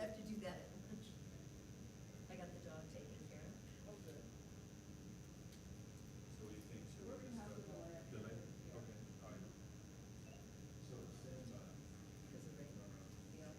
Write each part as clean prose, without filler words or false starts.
have to do that at lunch. I got the dog taken care of. Oh, good. So what do you think? Should We're we gonna have just to delay it. delay? Yeah. Okay, all right. So stand by. Because of rain. Yeah.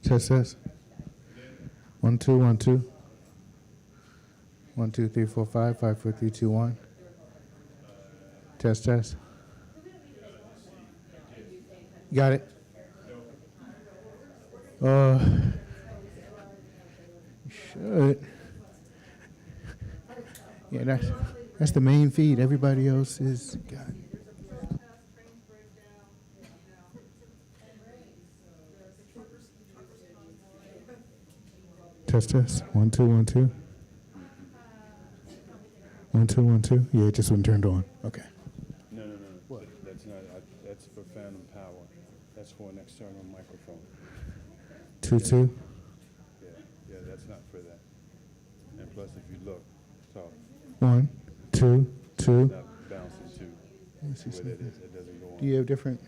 Test, test. 1, 2, 1, 2. 1, 2, 3, 4, 5, 5, 4, 3, 2, 1. Test, test. Got it. Should. Yeah, that's the main feed. Everybody else is got it. Test, test. 1, 2, 1, 2. 1, 2, 1, 2. Yeah, it just wasn't turned on. Okay. No. That's not, that's for phantom power. That's for an external microphone. 2, 2. Yeah, that's not for that. And plus, if you look, talk, 1, 2, 2. that bounces to Let's see where that is. It doesn't go on. Do you have different?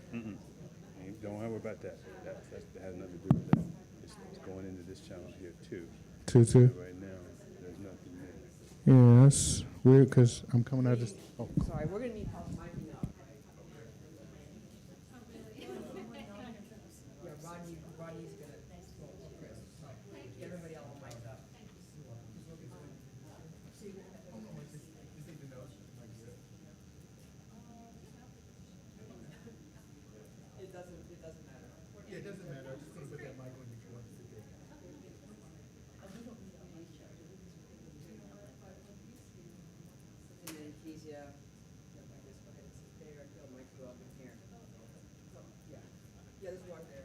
Don't worry about that. That has nothing to do with that. It's going into this channel here too. 2, 2. Right now, there's nothing there. Yeah, that's weird because I'm coming out of this. Oh, Sorry, we're gonna need help micing up. Yeah, Rodney's gonna, Chris, everybody else will mic up. It doesn't matter. yeah, it doesn't matter. I'm just going to put that mic on if you want to sit there. And then Kezia, I guess, go ahead and sit there, they'll mic you up in here. So, yeah, there's one there.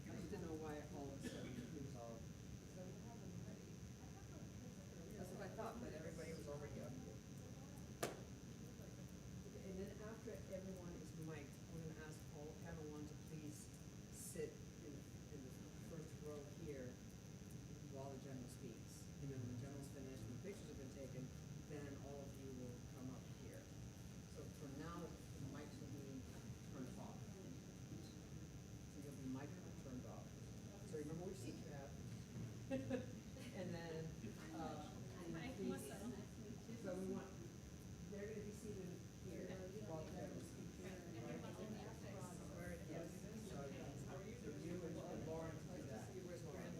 I just didn't know why all of a sudden it was all. That's what I thought, but everybody was over here. And then after everyone is mic'd, I'm gonna ask everyone to please sit in the first row here while the general speaks. And then when the general's finished, when the pictures have been taken, then all of you will come up here. So for now, the mics will be turned off. So you'll be mic'd and turned off. So remember which seat you have. And then, please, so we want, they're gonna be seated here while the general speaks. Yes. So you and Lauren do that. Where's Lauren?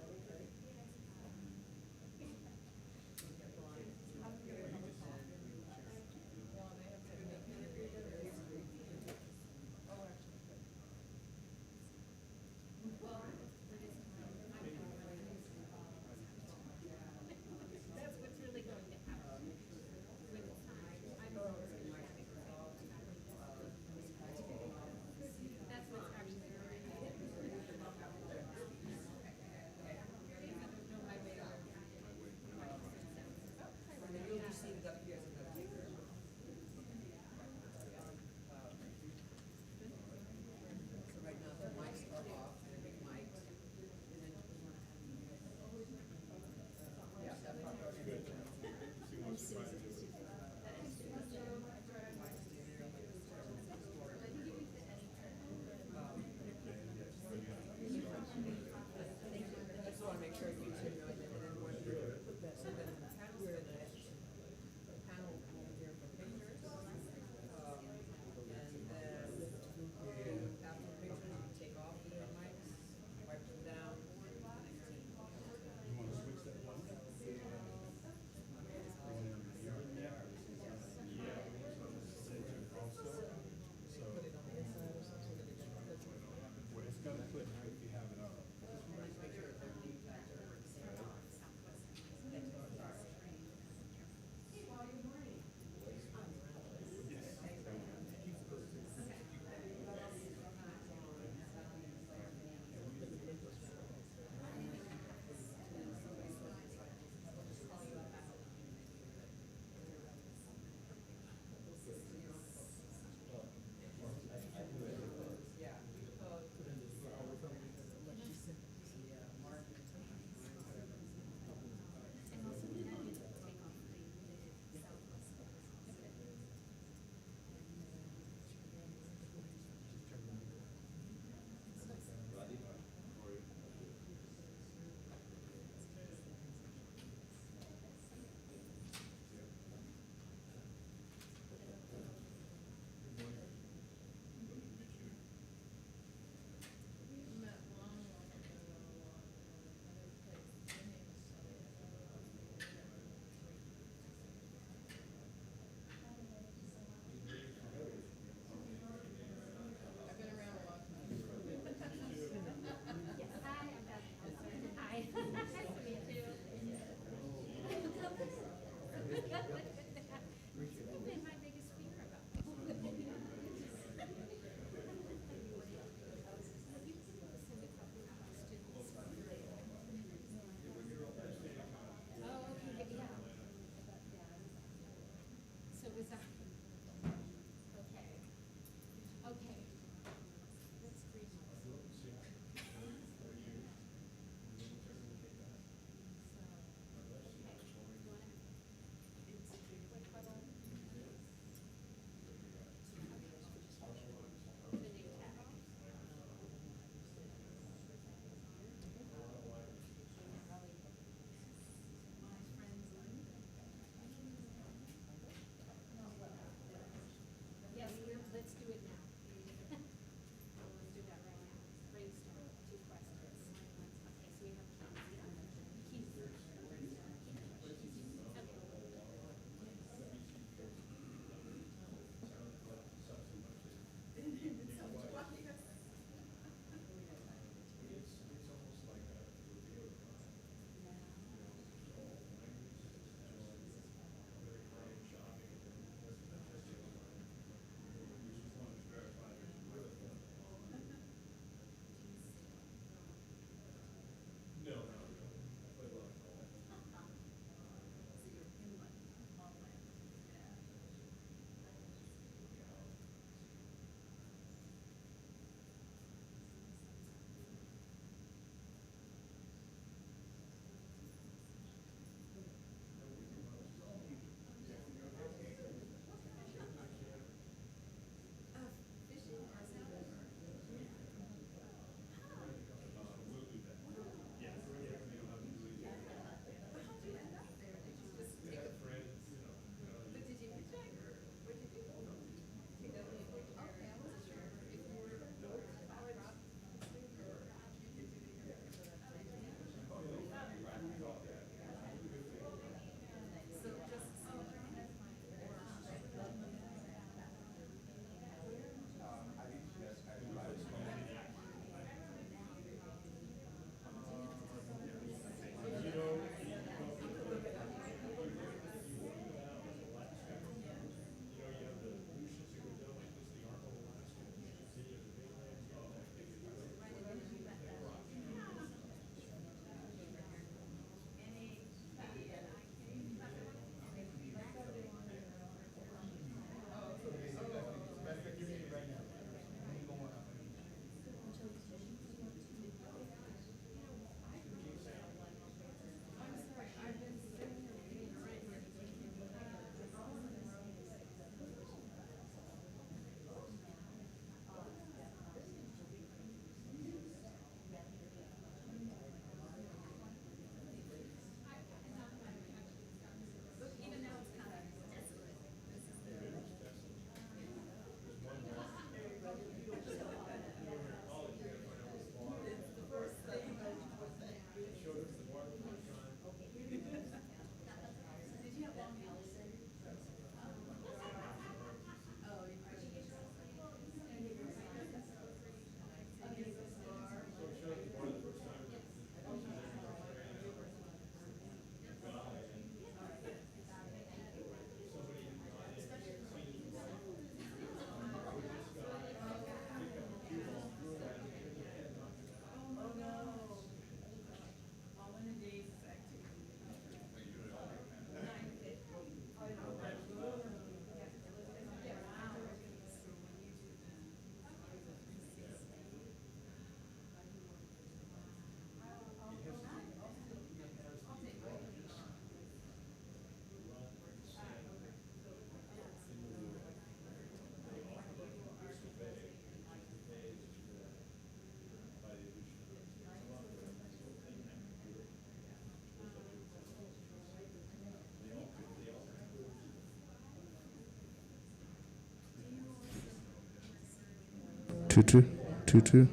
2-2. 2-2.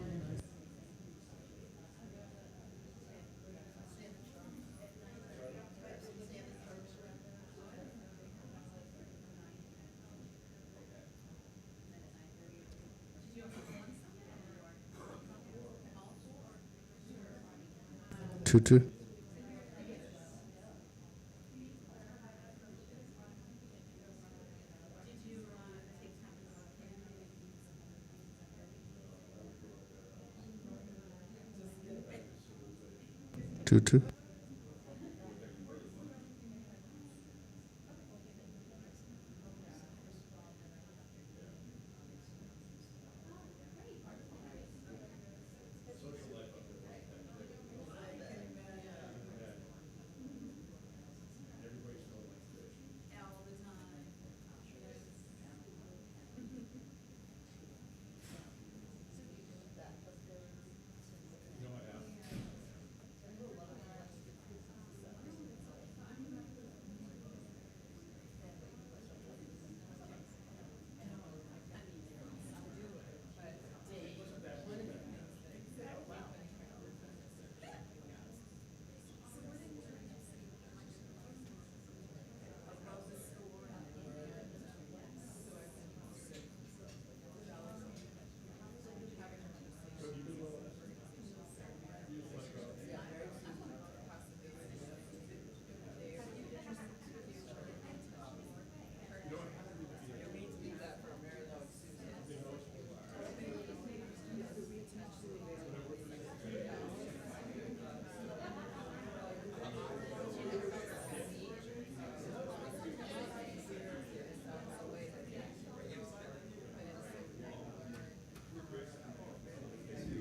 2-2. 2-2.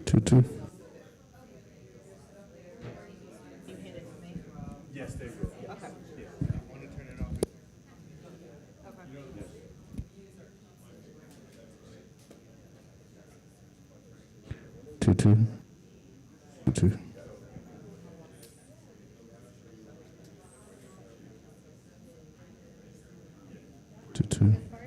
2-2. You hand it to me? Yes, there you go. Okay. Yeah. I want to turn it off. Okay. 2-2. 2-2. 2-2.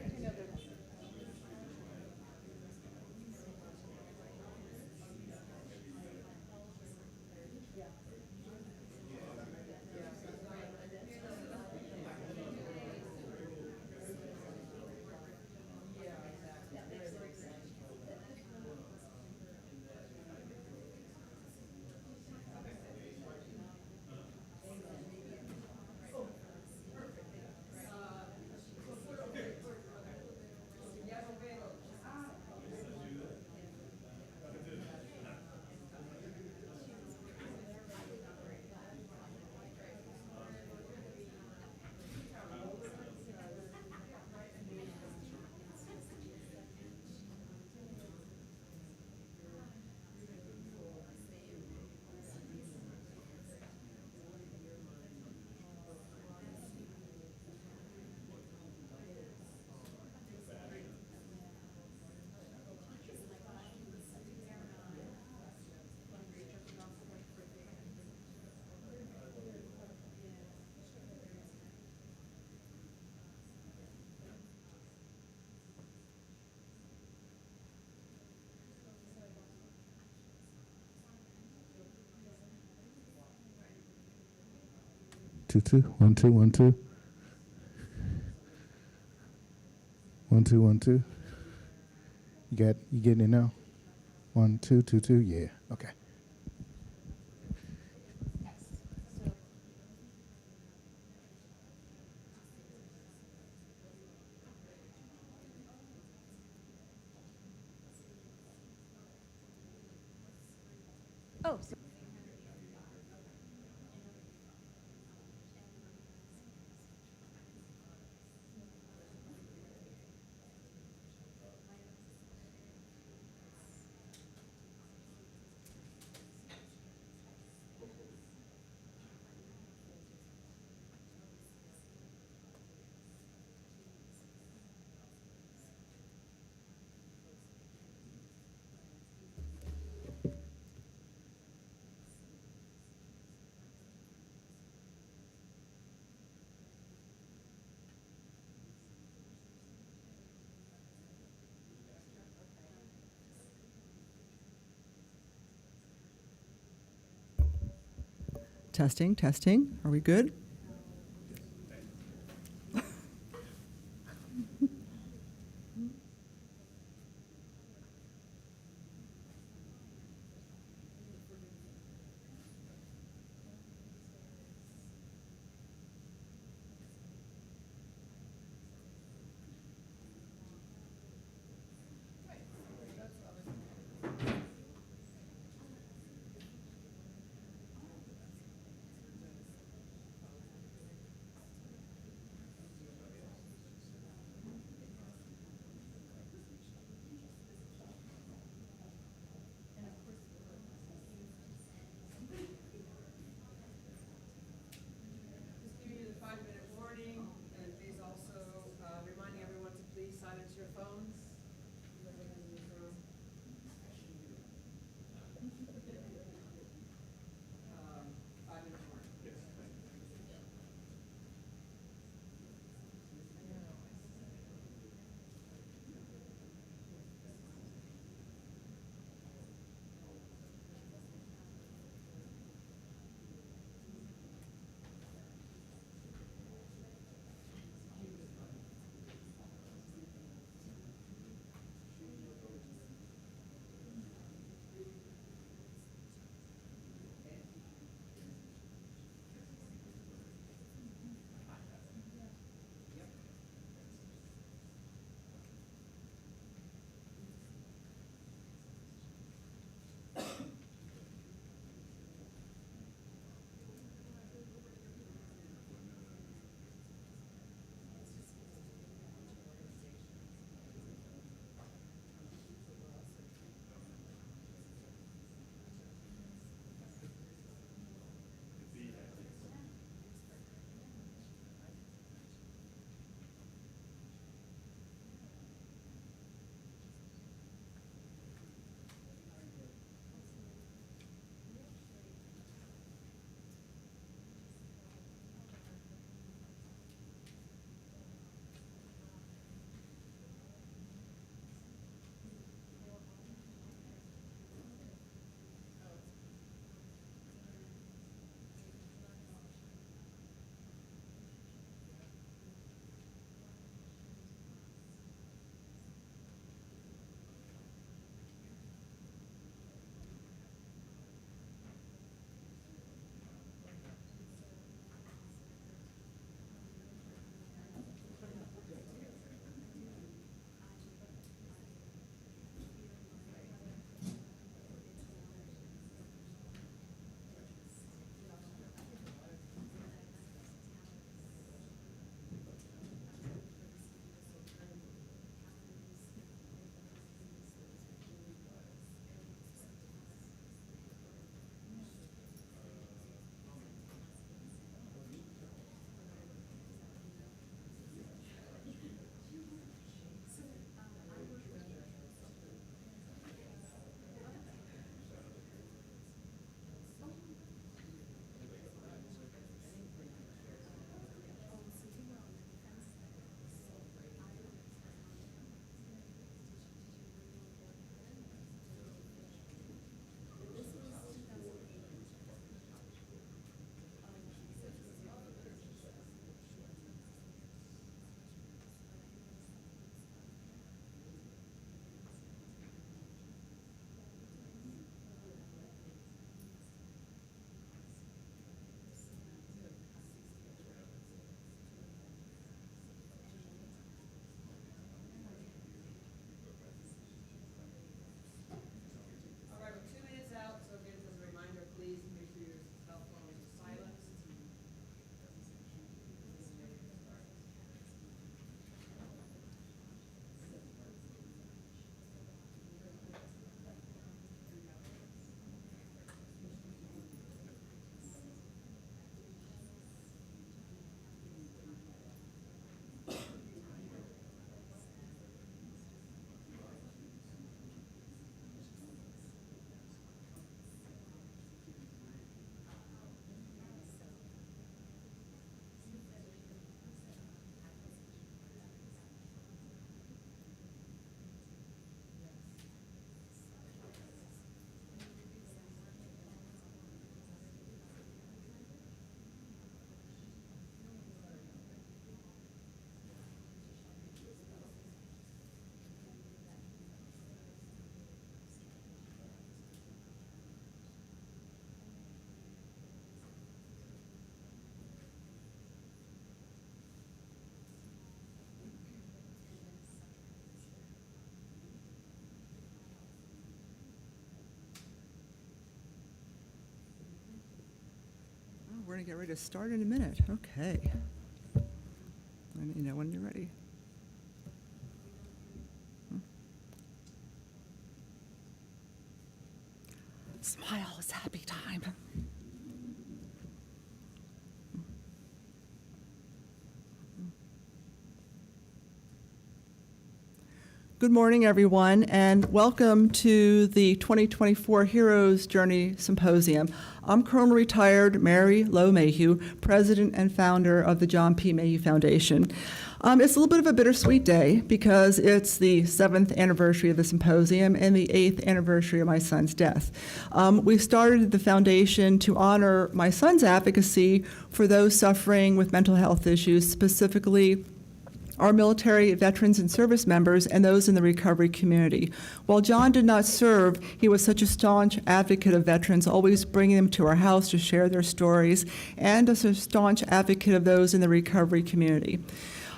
2-2. 1-2. 1-2. 1-2. 1-2. You getting it now? 1-2. 2-2. Yeah. Okay. Oh, Testing, testing. Are we good? We're going to get ready to start in a minute. Okay. Let me know when you're ready. Smile, it's happy time. Good morning, everyone, and welcome to the 2024 Heroes Journey Symposium. I'm Colonel Retired Mary Lowe Mayhew, President and founder of the John P. Mayhew Foundation. It's a little bit of a bittersweet day because it's the 7th anniversary of the symposium and the 8th anniversary of my son's death. We started the foundation to honor my son's advocacy for those suffering with mental health issues, specifically our military veterans and service members and those in the recovery community. While John did not serve, he was such a staunch advocate of veterans, always bringing them to our house to share their stories, and as a staunch advocate of those in the recovery community.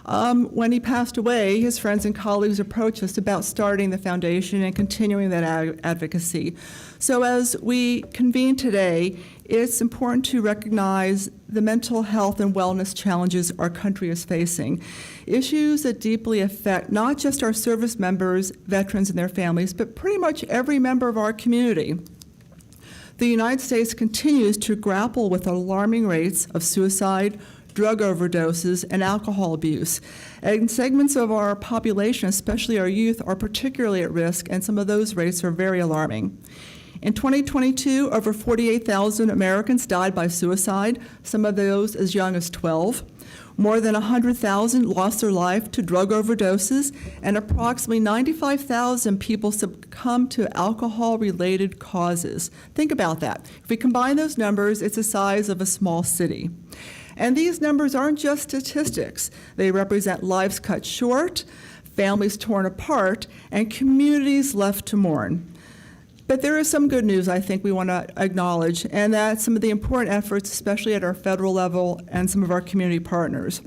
When he passed away, his friends and colleagues approached us about starting the foundation and continuing that advocacy. So as we convene today, it's important to recognize the mental health and wellness challenges our country is facing. Issues that deeply affect not just our service members, veterans, and their families, but pretty much every member of our community. The United States continues to grapple with alarming rates of suicide, drug overdoses, and alcohol abuse. And segments of our population, especially our youth, are particularly at risk, and some of those rates are very alarming. In 2022, over 48,000 Americans died by suicide, some of those as young as 12. More than 100,000 lost their life to drug overdoses, and approximately 95,000 people succumb to alcohol-related causes. Think about that. If we combine those numbers, it's the size of a small city. And these numbers aren't just statistics. They represent lives cut short, families torn apart, and communities left to mourn. But there is some good news I think we want to acknowledge, and that's some of the important efforts, especially at our federal level and some of our community partners.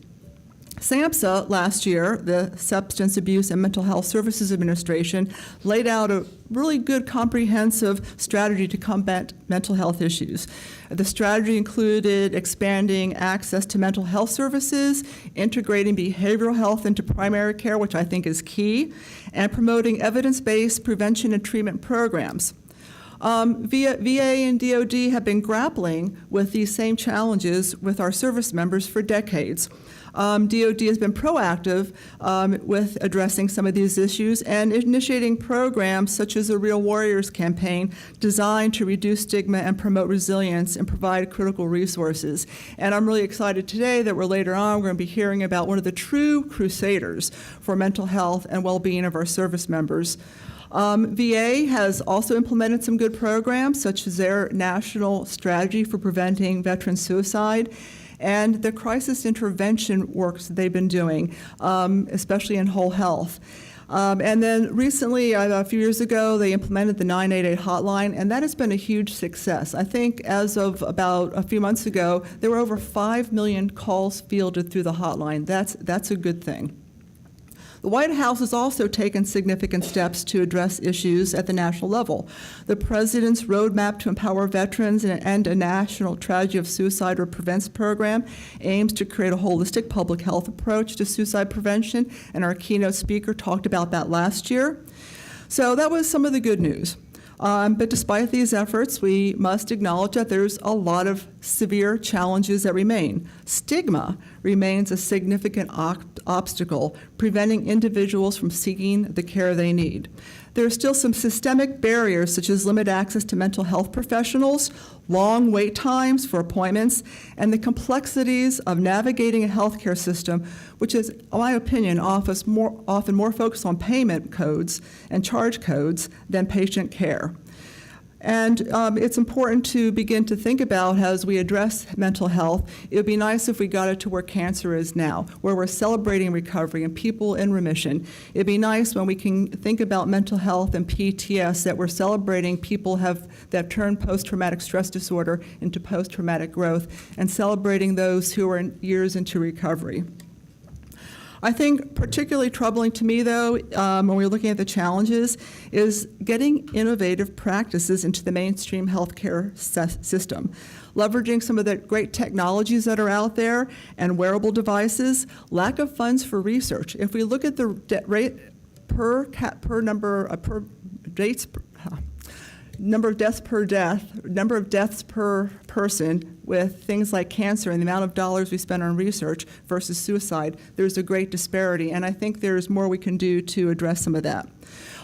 SAMHSA last year, the Substance Abuse and Mental Health Services Administration, laid out a really good comprehensive strategy to combat mental health issues. The strategy included expanding access to mental health services, integrating behavioral health into primary care, which I think is key, and promoting evidence-based prevention and treatment programs. VA and DOD have been grappling with these same challenges with our service members for decades. DOD has been proactive with addressing some of these issues and initiating programs such as the Real Warriors campaign designed to reduce stigma and promote resilience and provide critical resources. And I'm really excited today that later on we're going to be hearing about one of the true crusaders for mental health and well-being of our service members. VA has also implemented some good programs, such as their national strategy for preventing veteran suicide and the crisis intervention works that they've been doing, especially in whole health. And then recently, a few years ago, they implemented the 988 hotline, and that has been a huge success. I think as of about a few months ago, there were over 5 million calls fielded through the hotline. That's a good thing. The White House has also taken significant steps to address issues at the national level. The President's Roadmap to Empower Veterans and a National Tragedy of Suicide or Prevents program aims to create a holistic public health approach to suicide prevention, and our keynote speaker talked about that last year. So that was some of the good news. But despite these efforts, we must acknowledge that there's a lot of severe challenges that remain. Stigma remains a significant obstacle, preventing individuals from seeking the care they need. There are still some systemic barriers, such as limited access to mental health professionals, long wait times for appointments, and the complexities of navigating a healthcare system, which is, in my opinion, often more focused on payment codes and charge codes than patient care. And it's important to begin to think about, as we address mental health, it would be nice if we got it to where cancer is now, where we're celebrating recovery and people in remission. It'd be nice when we can think about mental health and PTS, that we're celebrating people that turn post-traumatic stress disorder into post-traumatic growth, and celebrating those who are years into recovery. I think particularly troubling to me, though, when we're looking at the challenges, is getting innovative practices into the mainstream healthcare system. leveraging some of the great technologies that are out there and wearable devices, lack of funds for research. If we look at the rate per number of deaths per person with things like cancer and the amount of dollars we spend on research versus suicide, there's a great disparity, and I think there's more we can do to address some of that.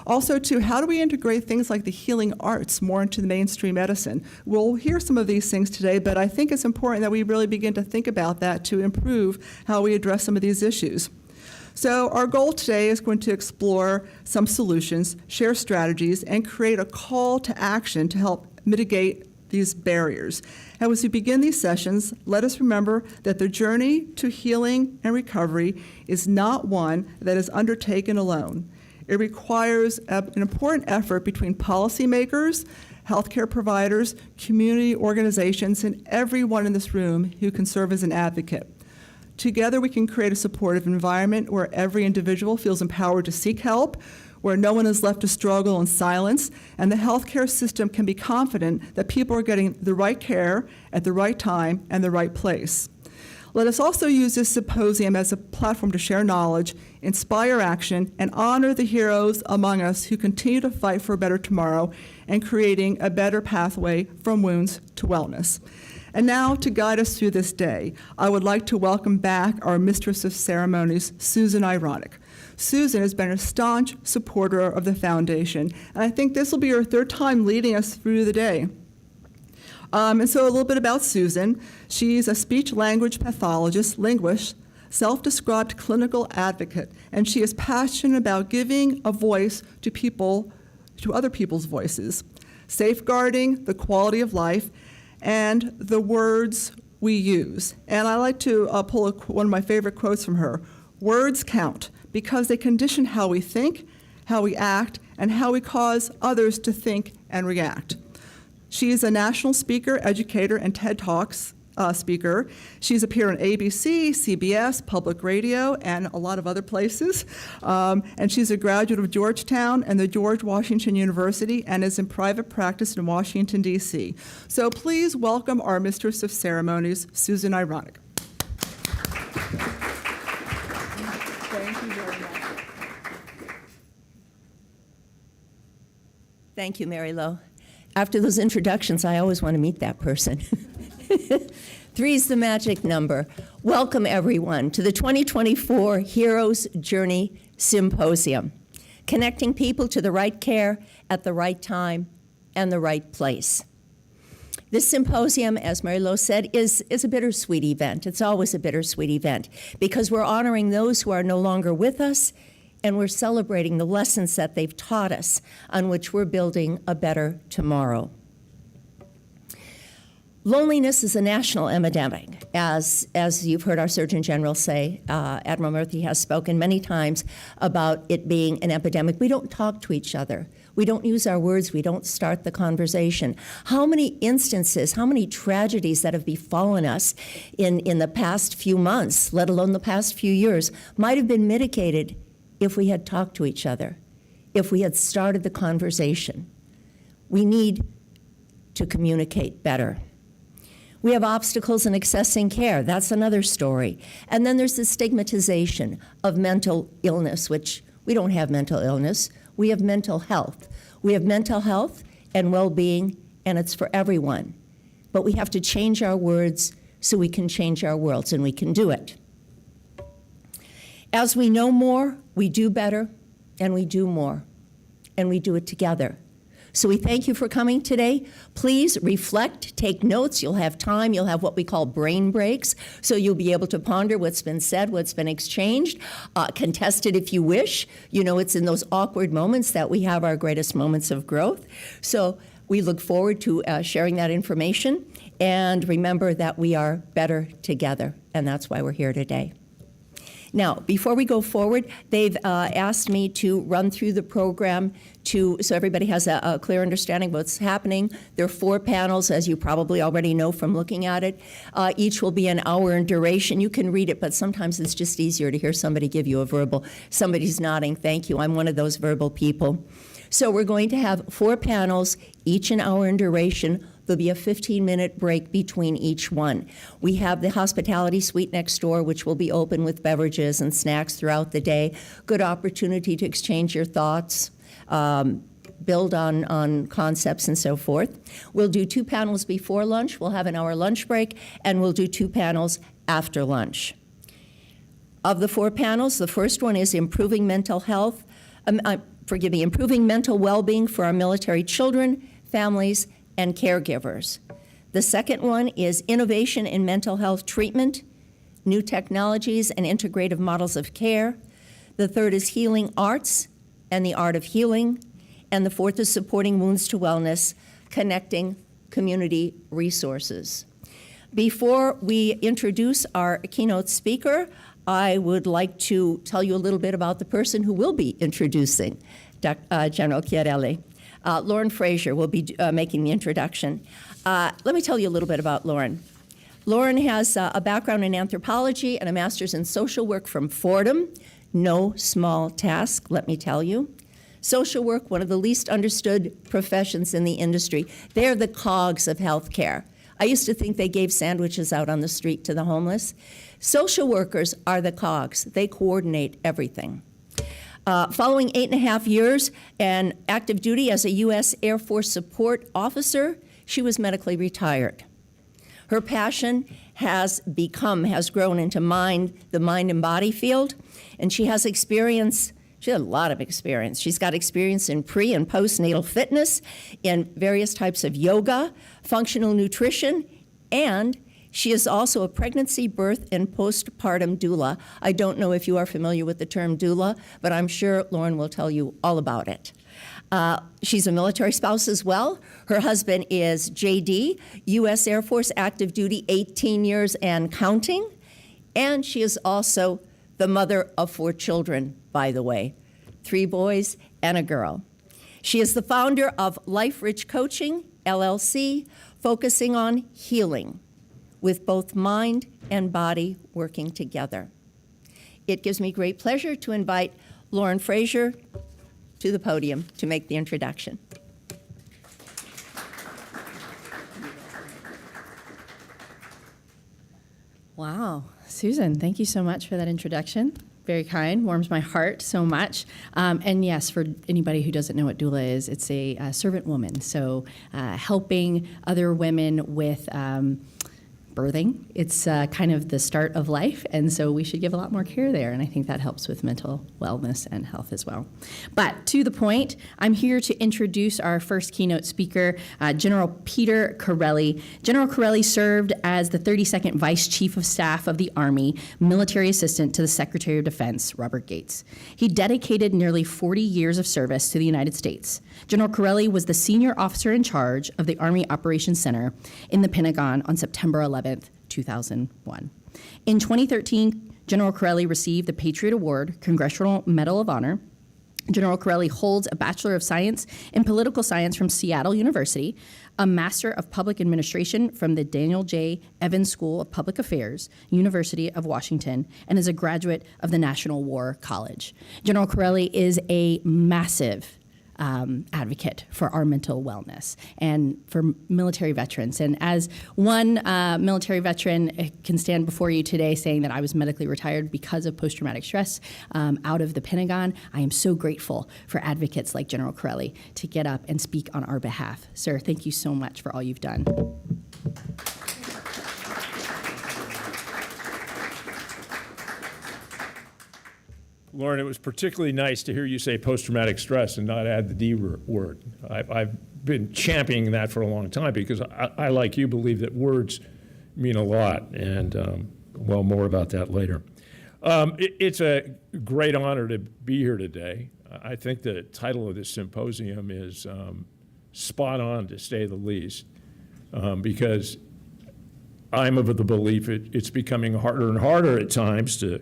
Also, too, how do we integrate things like the healing arts more into the mainstream medicine? We'll hear some of these things today, but I think it's important that we really begin to think about that to improve how we address some of these issues. So our goal today is going to explore some solutions, share strategies, and create a call to action to help mitigate these barriers. And as we begin these sessions, let us remember that the journey to healing and recovery is not one that is undertaken alone. It requires an important effort between policymakers, healthcare providers, community organizations, and everyone in this room who can serve as an advocate. Together, we can create a supportive environment where every individual feels empowered to seek help, where no one is left to struggle in silence, and the healthcare system can be confident that people are getting the right care at the right time and the right place. Let us also use this symposium as a platform to share knowledge, inspire action, and honor the heroes among us who continue to fight for a better tomorrow and creating a better pathway from wounds to wellness. And now, to guide us through this day, I would like to welcome back our Mistress of Ceremonies, Susan Ironic. Susan has been a staunch supporter of the Foundation, and I think this will be her third time leading us through the day. And so a little bit about Susan. She's a speech-language pathologist, linguist, self-described clinical advocate, and she is passionate about giving a voice to people, to other people's voices, safeguarding the quality of life and the words we use. And I like to pull one of my favorite quotes from her. Words count because they condition how we think, how we act, and how we cause others to think and react. She is a national speaker, educator, and TED Talks speaker. She's appeared on ABC, CBS, Public Radio, and a lot of other places. And she's a graduate of Georgetown and the George Washington University and is in private practice in Washington, D.C. So please welcome our Mistress of Ceremonies, Susan Ironic. Thank you very much. Thank you, Mary Lo. After those introductions, I always want to meet that person. 3 is the magic number. Welcome, everyone, to the 2024 Heroes Journey Symposium, connecting people to the right care at the right time and the right place. This symposium, as Mary Lo said, is a bittersweet event. It's always a bittersweet event because we're honoring those who are no longer with us, and we're celebrating the lessons that they've taught us on which we're building a better tomorrow. Loneliness is a national epidemic, as you've heard our Surgeon General say. Admiral Murthy has spoken many times about it being an epidemic. We don't talk to each other. We don't use our words. We don't start the conversation. How many instances, how many tragedies that have befallen us in the past few months, let alone the past few years, might have been mitigated if we had talked to each other, if we had started the conversation. We need to communicate better. We have obstacles in accessing care. That's another story. And then there's the stigmatization of mental illness, which we don't have mental illness. We have mental health. We have mental health and well-being, and it's for everyone. But we have to change our words so we can change our worlds, and we can do it. As we know more, we do better, and we do more, and we do it together. So we thank you for coming today. Please reflect, take notes. You'll have time. You'll have what we call brain breaks, so you'll be able to ponder what's been said, what's been exchanged, contest it if you wish. You know, it's in those awkward moments that we have our greatest moments of growth. So we look forward to sharing that information, and remember that we are better together, and that's why we're here today. Now, before we go forward, they've asked me to run through the program so everybody has a clear understanding of what's happening. There are 4 panels, as you probably already know from looking at it. Each will be an hour in duration. You can read it, but sometimes it's just easier to hear somebody give you a verbal. Somebody's nodding. Thank you. I'm one of those verbal people. So we're going to have 4 panels, each an hour in duration. There'll be a 15-minute break between each one. We have the hospitality suite next door, which will be open with beverages and snacks throughout the day. Good opportunity to exchange your thoughts, build on concepts and so forth. We'll do 2 panels before lunch. We'll have an hour lunch break, and we'll do 2 panels after lunch. Of the 4 panels, the first one is improving mental health, improving mental well-being for our military children, families, and caregivers. The second one is innovation in mental health treatment, new technologies and integrative models of care. The third is healing arts and the art of healing. And the fourth is supporting wounds to wellness, connecting community resources. Before we introduce our keynote speaker, I would like to tell you a little bit about the person who will be introducing General Chiarelli. Lauren Frazier will be making the introduction. Let me tell you a little bit about Lauren. Lauren has a background in anthropology and a master's in social work from Fordham. No small task, let me tell you. Social work, one of the least understood professions in the industry. They're the cogs of healthcare. I used to think they gave sandwiches out on the street to the homeless. Social workers are the cogs. They coordinate everything. Following 8.5 years and active duty as a U.S. Air Force support officer, she was medically retired. Her passion has grown into the mind and body field, and she has experience. She had a lot of experience. She's got experience in pre- and postnatal fitness, in various types of yoga, functional nutrition, and she is also a pregnancy, birth, and postpartum doula. I don't know if you are familiar with the term doula, but I'm sure Lauren will tell you all about it. She's a military spouse as well. Her husband is JD, U.S. Air Force active duty, 18 years and counting. And she is also the mother of 4 children, by the way, 3 boys and a girl. She is the founder of Life Rich Coaching, LLC, focusing on healing with both mind and body working together. It gives me great pleasure to invite Lauren Frazier to the podium to make the introduction. Wow, Susan, thank you so much for that introduction. Very kind, warms my heart so much. And yes, for anybody who doesn't know what doula is, it's a servant woman. So helping other women with birthing. It's kind of the start of life, and so we should give a lot more care there, and I think that helps with mental wellness and health as well. But to the point, I'm here to introduce our first keynote speaker, General Peter Chiarelli. General Chiarelli served as the 32nd Vice Chief of Staff of the Army, military assistant to the Secretary of Defense, Robert Gates. He dedicated nearly 40 years of service to the United States. General Chiarelli was the senior officer in charge of the Army Operations Center in the Pentagon on September 11th, 2001. In 2013, General Chiarelli received the Patriot Award, Congressional Medal of Honor. General Chiarelli holds a Bachelor of Science in Political Science from Seattle University, a Master of Public Administration from the Daniel J. Evans School of Public Affairs, University of Washington, and is a graduate of the National War College. General Chiarelli is a massive advocate for our mental wellness and for military veterans. And as one military veteran can stand before you today saying that I was medically retired because of post-traumatic stress out of the Pentagon, I am so grateful for advocates like General Chiarelli to get up and speak on our behalf. Sir, thank you so much for all you've done. Lauren, it was particularly nice to hear you say post-traumatic stress and not add the D word. I've been championing that for a long time because I, like you, believe that words mean a lot, and well, more about that later. It's a great honor to be here today. I think the title of this symposium is spot on, to say the least, because I'm of the belief it's becoming harder and harder at times to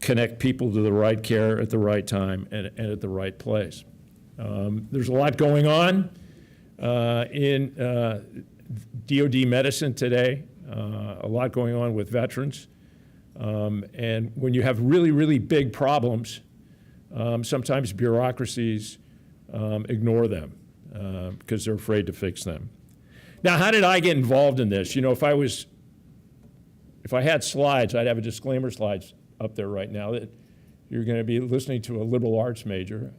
connect people to the right care at the right time and at the right place. There's a lot going on in DoD medicine today, a lot going on with veterans. And when you have really, really big problems, sometimes bureaucracies ignore them because they're afraid to fix them. Now, how did I get involved in this? You know, if I had slides, I'd have a disclaimer slides up there right now that you're going to be listening to a liberal arts major.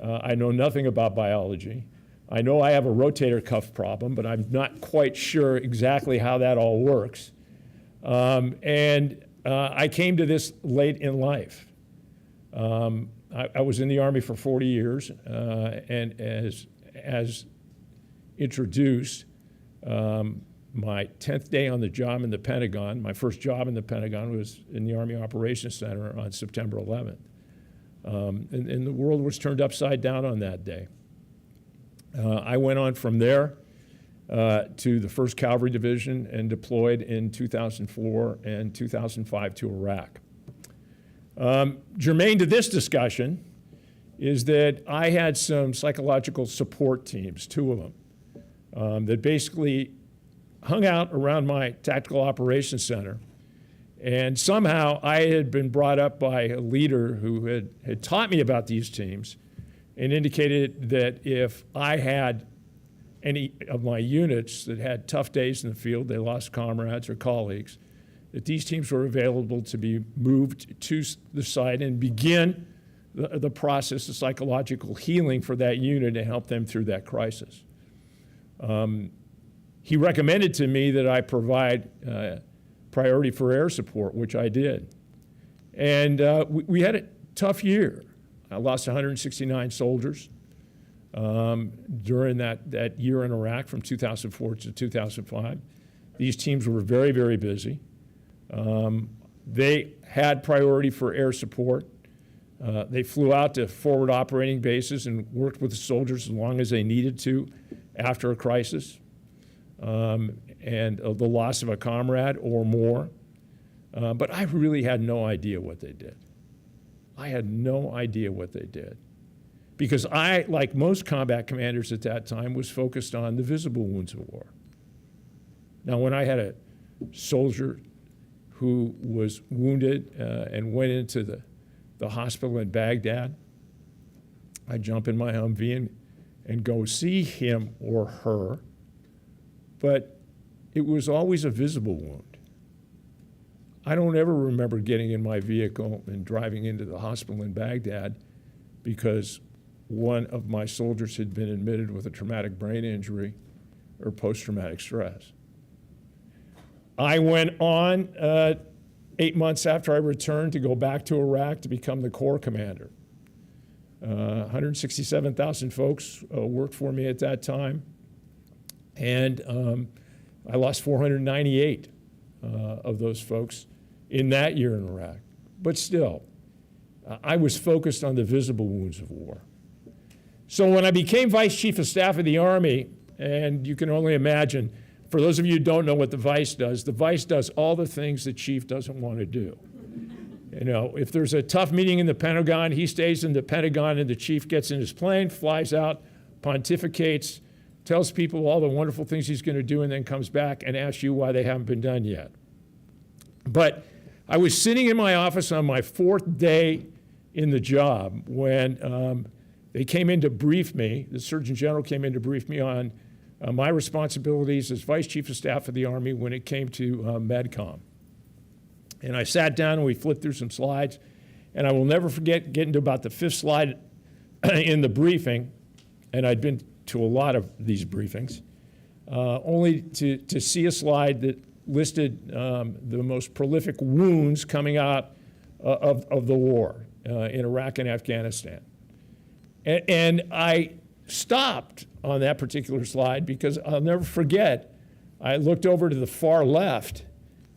I know nothing about biology. I know I have a rotator cuff problem, but I'm not quite sure exactly how that all works. I came to this late in life. I was in the Army for 40 years, and as introduced, my 10th day on the job in the Pentagon, my first job in the Pentagon was in the Army Operations Center on September 11th. And the world was turned upside down on that day. I went on from there to the 1st Cavalry Division and deployed in 2004 and 2005 to Iraq. Germane to this discussion is that I had some psychological support teams, 2 of them, that basically hung out around my tactical operations center. And somehow I had been brought up by a leader who had taught me about these teams and indicated that if I had any of my units that had tough days in the field, they lost comrades or colleagues, that these teams were available to be moved to the site and begin the process of psychological healing for that unit and help them through that crisis. He recommended to me that I provide priority for air support, which I did. And we had a tough year. I lost 169 soldiers during that year in Iraq from 2004 to 2005. These teams were very, very busy. They had priority for air support. They flew out to forward operating bases and worked with the soldiers as long as they needed to after a crisis and the loss of a comrade or more. But I really had no idea what they did. I had no idea what they did. Because I, like most combat commanders at that time, was focused on the visible wounds of war. Now, when I had a soldier who was wounded and went into the hospital in Baghdad, I'd jump in my Humvee and go see him or her, but it was always a visible wound. I don't ever remember getting in my vehicle and driving into the hospital in Baghdad because one of my soldiers had been admitted with a traumatic brain injury or post-traumatic stress. I went on 8 months after I returned to go back to Iraq to become the Corps commander. 167,000 folks worked for me at that time, and I lost 498 of those folks in that year in Iraq. But still, I was focused on the visible wounds of war. So when I became Vice Chief of Staff of the Army, and you can only imagine, for those of you who don't know what the Vice does all the things the Chief doesn't want to do. You know, if there's a tough meeting in the Pentagon, he stays in the Pentagon and the Chief gets in his plane, flies out, pontificates, tells people all the wonderful things he's going to do, and then comes back and asks you why they haven't been done yet. But I was sitting in my office on my 4th day in the job when they came in to brief me, the Surgeon General came in to brief me on my responsibilities as Vice Chief of Staff of the Army when it came to MedCom. And I sat down and we flipped through some slides, and I will never forget getting to about the 5th slide in the briefing, and I'd been to a lot of these briefings, only to see a slide that listed the most prolific wounds coming out of the war in Iraq and Afghanistan. And I stopped on that particular slide because I'll never forget, I looked over to the far left,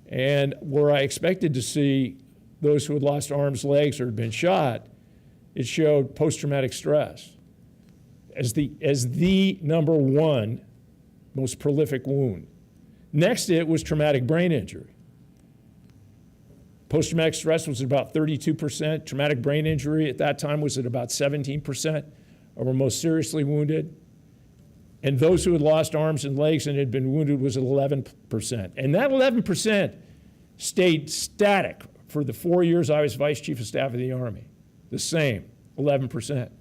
and where I expected to see those who had lost arms, legs, or had been shot, it showed post-traumatic stress as the #1 most prolific wound. Next to it was traumatic brain injury. Post-traumatic stress was at about 32%. Traumatic brain injury at that time was at about 17% of our most seriously wounded. And those who had lost arms and legs and had been wounded was at 11%. And that 11% stayed static for the 4 years I was Vice Chief of Staff of the Army. The same, 11%.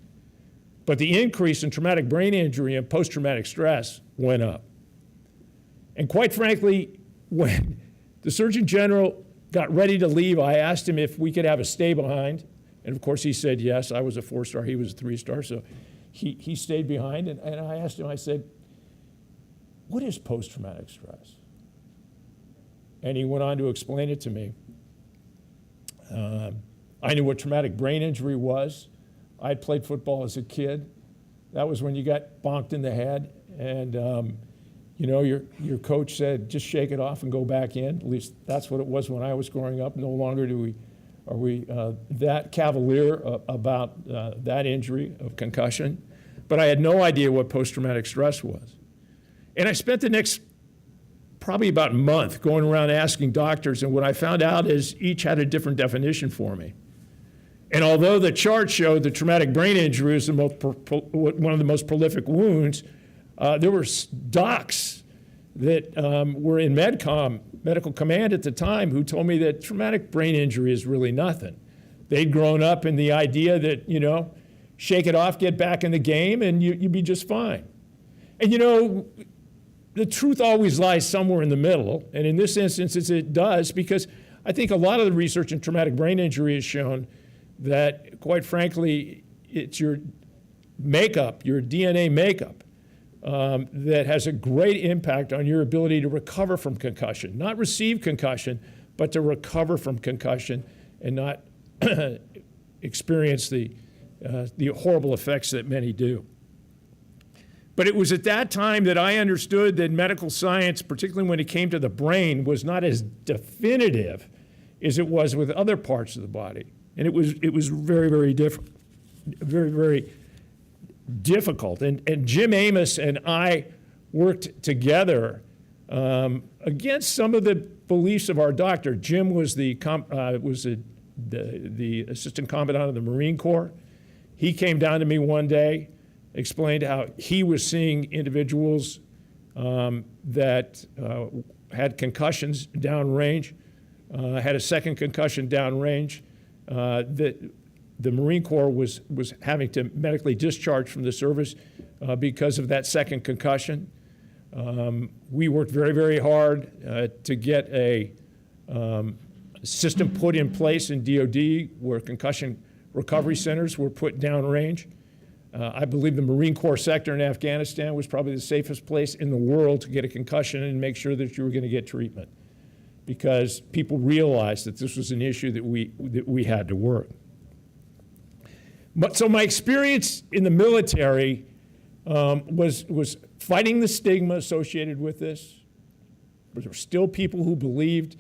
But the increase in traumatic brain injury and post-traumatic stress went up. And quite frankly, when the Surgeon General got ready to leave, I asked him if we could have a stay behind. And of course he said yes. I was a 4-star, he was a 3-star, so he stayed behind. And I asked him, I said, what is post-traumatic stress? And he went on to explain it to me. I knew what traumatic brain injury was. I had played football as a kid. That was when you got bonked in the head. And, you know, your coach said, just shake it off and go back in. At least that's what it was when I was growing up. No longer are we that cavalier about that injury of concussion. But I had no idea what post-traumatic stress was. And I spent the next probably about a month going around asking doctors, and what I found out is each had a different definition for me. And although the chart showed that traumatic brain injury is one of the most prolific wounds, there were docs that were in medical command at the time, who told me that traumatic brain injury is really nothing. They'd grown up in the idea that, you know, shake it off, get back in the game, and you'd be just fine. And, you know, the truth always lies somewhere in the middle, and in this instance it does, because I think a lot of the research in traumatic brain injury has shown that, quite frankly, it's your makeup, your DNA makeup, that has a great impact on your ability to recover from concussion. Not receive concussion, but to recover from concussion and not experience the horrible effects that many do. But it was at that time that I understood that medical science, particularly when it came to the brain, was not as definitive as it was with other parts of the body. And it was very, very different, very, very difficult. And Jim Amos and I worked together against some of the beliefs of our doctor. Jim was the assistant commandant of the Marine Corps. He came down to me one day, explained how he was seeing individuals that had concussions downrange, had a second concussion downrange, that the Marine Corps was having to medically discharge from the service because of that second concussion. We worked very, very hard to get a system put in place in DOD where concussion recovery centers were put downrange. I believe the Marine Corps sector in Afghanistan was probably the safest place in the world to get a concussion and make sure that you were going to get treatment, because people realized that this was an issue that we had to work. But so my experience in the military was fighting the stigma associated with this. But there were still people who believed,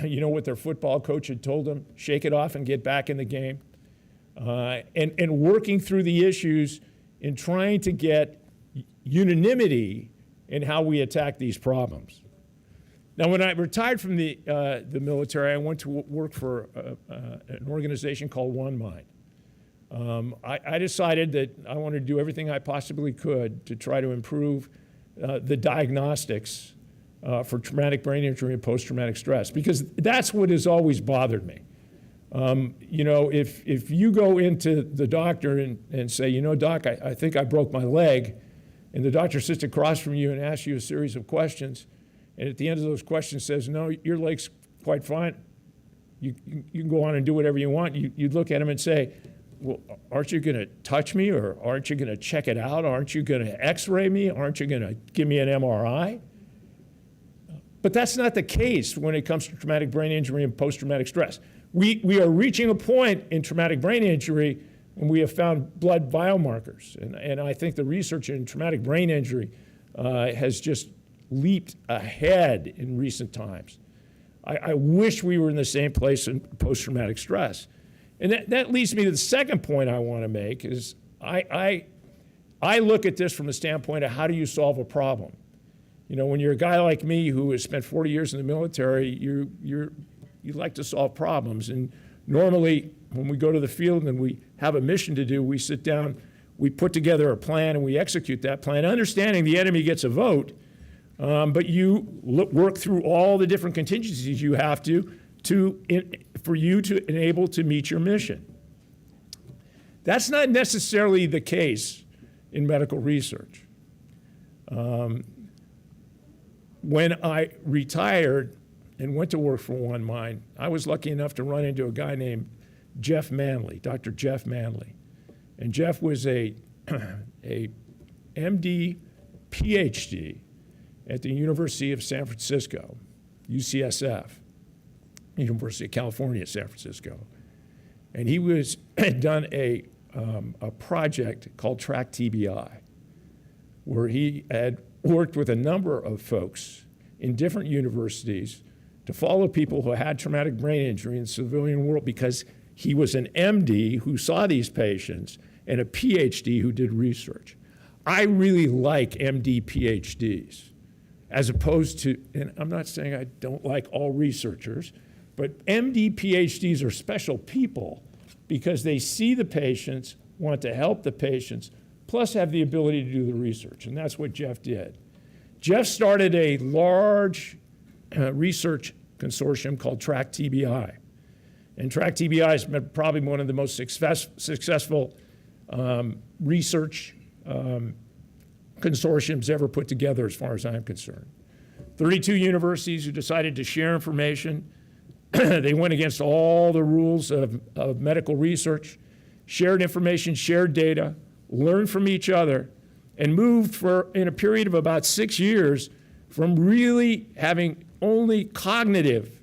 you know, what their football coach had told them: shake it off and get back in the game. And working through the issues in trying to get unanimity in how we attack these problems. Now, when I retired from the military, I went to work for an organization called One Mind. I decided that I wanted to do everything I possibly could to try to improve the diagnostics for traumatic brain injury and post-traumatic stress, because that's what has always bothered me. You know, if you go into the doctor and say, you know, doc, I think I broke my leg, and the doctor sits across from you and asks you a series of questions, and at the end of those questions says, no, your leg's quite fine, you can go on and do whatever you want, you'd look at him and say, well, aren't you going to touch me, or aren't you going to check it out? Aren't you going to x-ray me? Aren't you going to give me an MRI? But that's not the case when it comes to traumatic brain injury and post-traumatic stress. We are reaching a point in traumatic brain injury when we have found blood biomarkers. And I think the research in traumatic brain injury has just leaped ahead in recent times. I wish we were in the same place in post-traumatic stress. And that leads me to the second point I want to make is I look at this from the standpoint of how do you solve a problem? You know, when you're a guy like me who has spent 40 years in the military, you like to solve problems. And normally when we go to the field and we have a mission to do, we sit down, we put together a plan, and we execute that plan, understanding the enemy gets a vote, but you work through all the different contingencies you have for you to enable to meet your mission. That's not necessarily the case in medical research. when I retired and went to work for One Mind, I was lucky enough to run into a guy named Jeff Manley, Dr. Jeff Manley. And Jeff was a MD, PhD at the University of San Francisco, UCSF, University of California, San Francisco. And he had done a project called Track TBI, where he had worked with a number of folks in different universities to follow people who had traumatic brain injury in the civilian world, because he was an MD who saw these patients and a PhD who did research. I really like MD PhDs, as opposed to, and I'm not saying I don't like all researchers, but MD PhDs are special people because they see the patients, want to help the patients, plus have the ability to do the research, and that's what Jeff did. Jeff started a large research consortium called Track TBI. And Track TBI is probably one of the most successful research consortiums ever put together, as far as I'm concerned. 32 universities who decided to share information. They went against all the rules of medical research, shared information, shared data, learned from each other, and moved in a period of about 6 years from really having only cognitive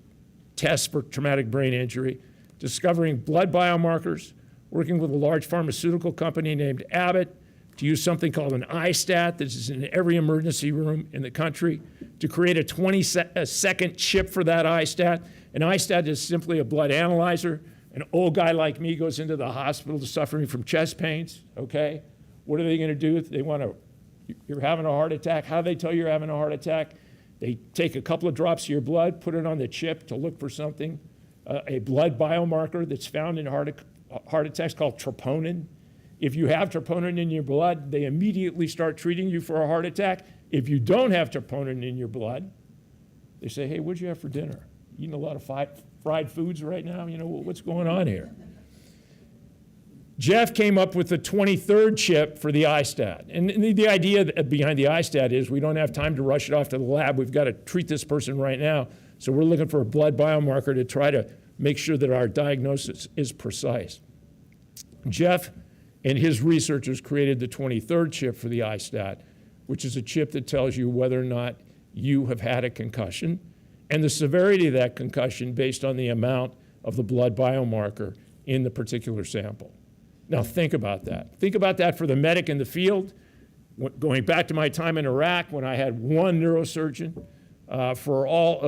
tests for traumatic brain injury, discovering blood biomarkers, working with a large pharmaceutical company named Abbott to use something called an iStat that is in every emergency room in the country, to create a 20-second chip for that iStat. An iStat is simply a blood analyzer. An old guy like me goes into the hospital suffering from chest pains, okay? What are they going to do? You're having a heart attack. How do they tell you're having a heart attack? They take a couple of drops of your blood, put it on the chip to look for something, a blood biomarker that's found in heart attacks called troponin. If you have troponin in your blood, they immediately start treating you for a heart attack. If you don't have troponin in your blood, they say, hey, what'd you have for dinner? Eating a lot of fried foods right now? You know, what's going on here? Jeff came up with the 23rd chip for the iStat. And the idea behind the iStat is we don't have time to rush it off to the lab. We've got to treat this person right now. So we're looking for a blood biomarker to try to make sure that our diagnosis is precise. Jeff and his researchers created the 23rd chip for the iStat, which is a chip that tells you whether or not you have had a concussion and the severity of that concussion based on the amount of the blood biomarker in the particular sample. Now think about that. Think about that for the medic in the field. Going back to my time in Iraq when I had one neurosurgeon for all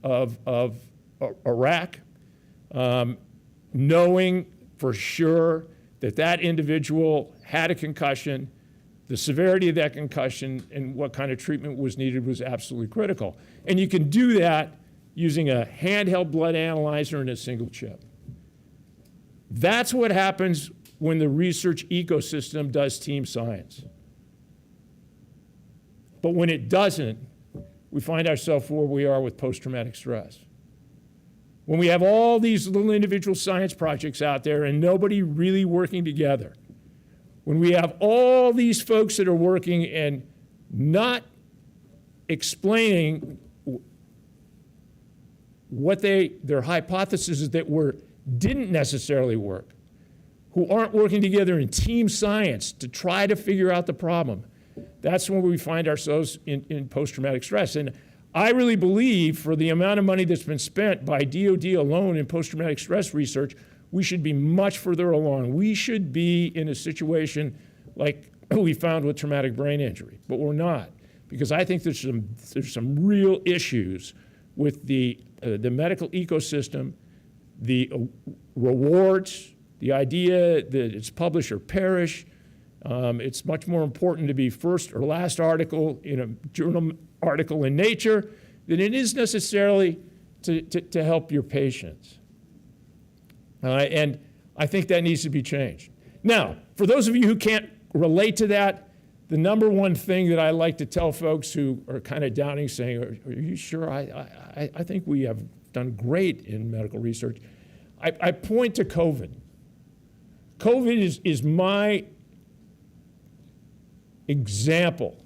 of Iraq, knowing for sure that individual had a concussion, the severity of that concussion and what kind of treatment was needed was absolutely critical. And you can do that using a handheld blood analyzer and a single chip. That's what happens when the research ecosystem does team science. But when it doesn't, we find ourselves where we are with post-traumatic stress. When we have all these little individual science projects out there and nobody really working together, when we have all these folks that are working and not explaining what their hypotheses that didn't necessarily work, who aren't working together in team science to try to figure out the problem, that's when we find ourselves in post-traumatic stress. And I really believe for the amount of money that's been spent by DOD alone in post-traumatic stress research, we should be much further along. We should be in a situation like we found with traumatic brain injury, but we're not, because I think there's some real issues with the medical ecosystem, the rewards, the idea that it's publish or perish. It's much more important to be first or last article in a journal article in Nature than it is necessarily to help your patients. And I think that needs to be changed. Now, for those of you who can't relate to that, the number one thing that I like to tell folks who are kind of doubting, saying, are you sure? I think we have done great in medical research. I point to COVID. COVID is my example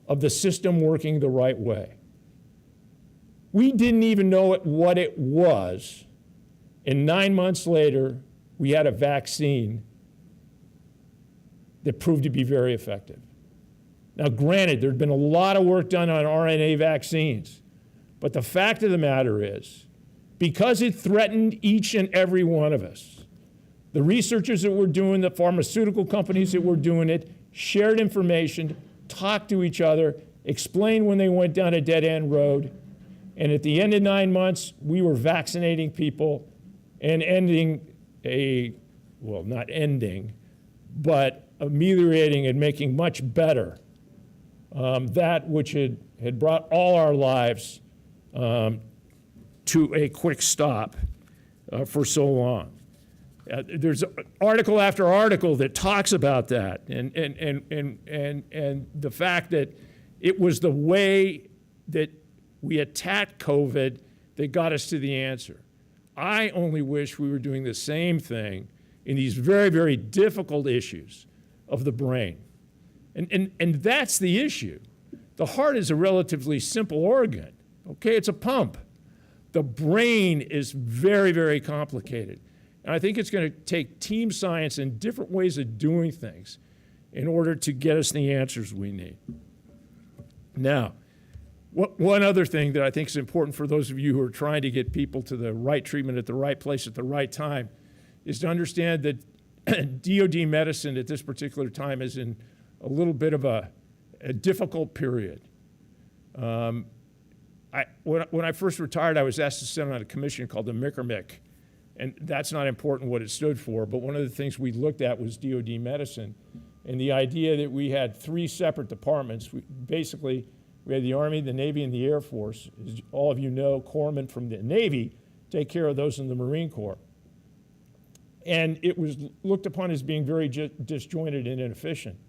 of the system working the right way. We didn't even know what it was, and 9 months later, we had a vaccine that proved to be very effective. Now, granted, there'd been a lot of work done on RNA vaccines, but the fact of the matter is, because it threatened each and every one of us, the researchers that were doing, the pharmaceutical companies that were doing it, shared information, talked to each other, explained when they went down a dead-end road, and at the end of 9 months, we were vaccinating people and ending well, not ending, but ameliorating and making much better that which had brought all our lives to a quick stop for so long. There's article after article that talks about that, and the fact that it was the way that we attacked COVID that got us to the answer. I only wish we were doing the same thing in these very, very difficult issues of the brain. And that's the issue. The heart is a relatively simple organ, okay? It's a pump. The brain is very, very complicated. And I think it's going to take team science and different ways of doing things in order to get us the answers we need. Now, one other thing that I think is important for those of you who are trying to get people to the right treatment at the right place at the right time is to understand that DoD medicine at this particular time is in a little bit of a difficult period. When I first retired, I was asked to sit on a commission called the MICRMIC, and that's not important what it stood for, but one of the things we looked at was DoD medicine, and the idea that we had 3 separate departments. We had the Army, the Navy, and the Air Force. As all of you know, corpsmen from the Navy take care of those in the Marine Corps. And it was looked upon as being very disjointed and inefficient.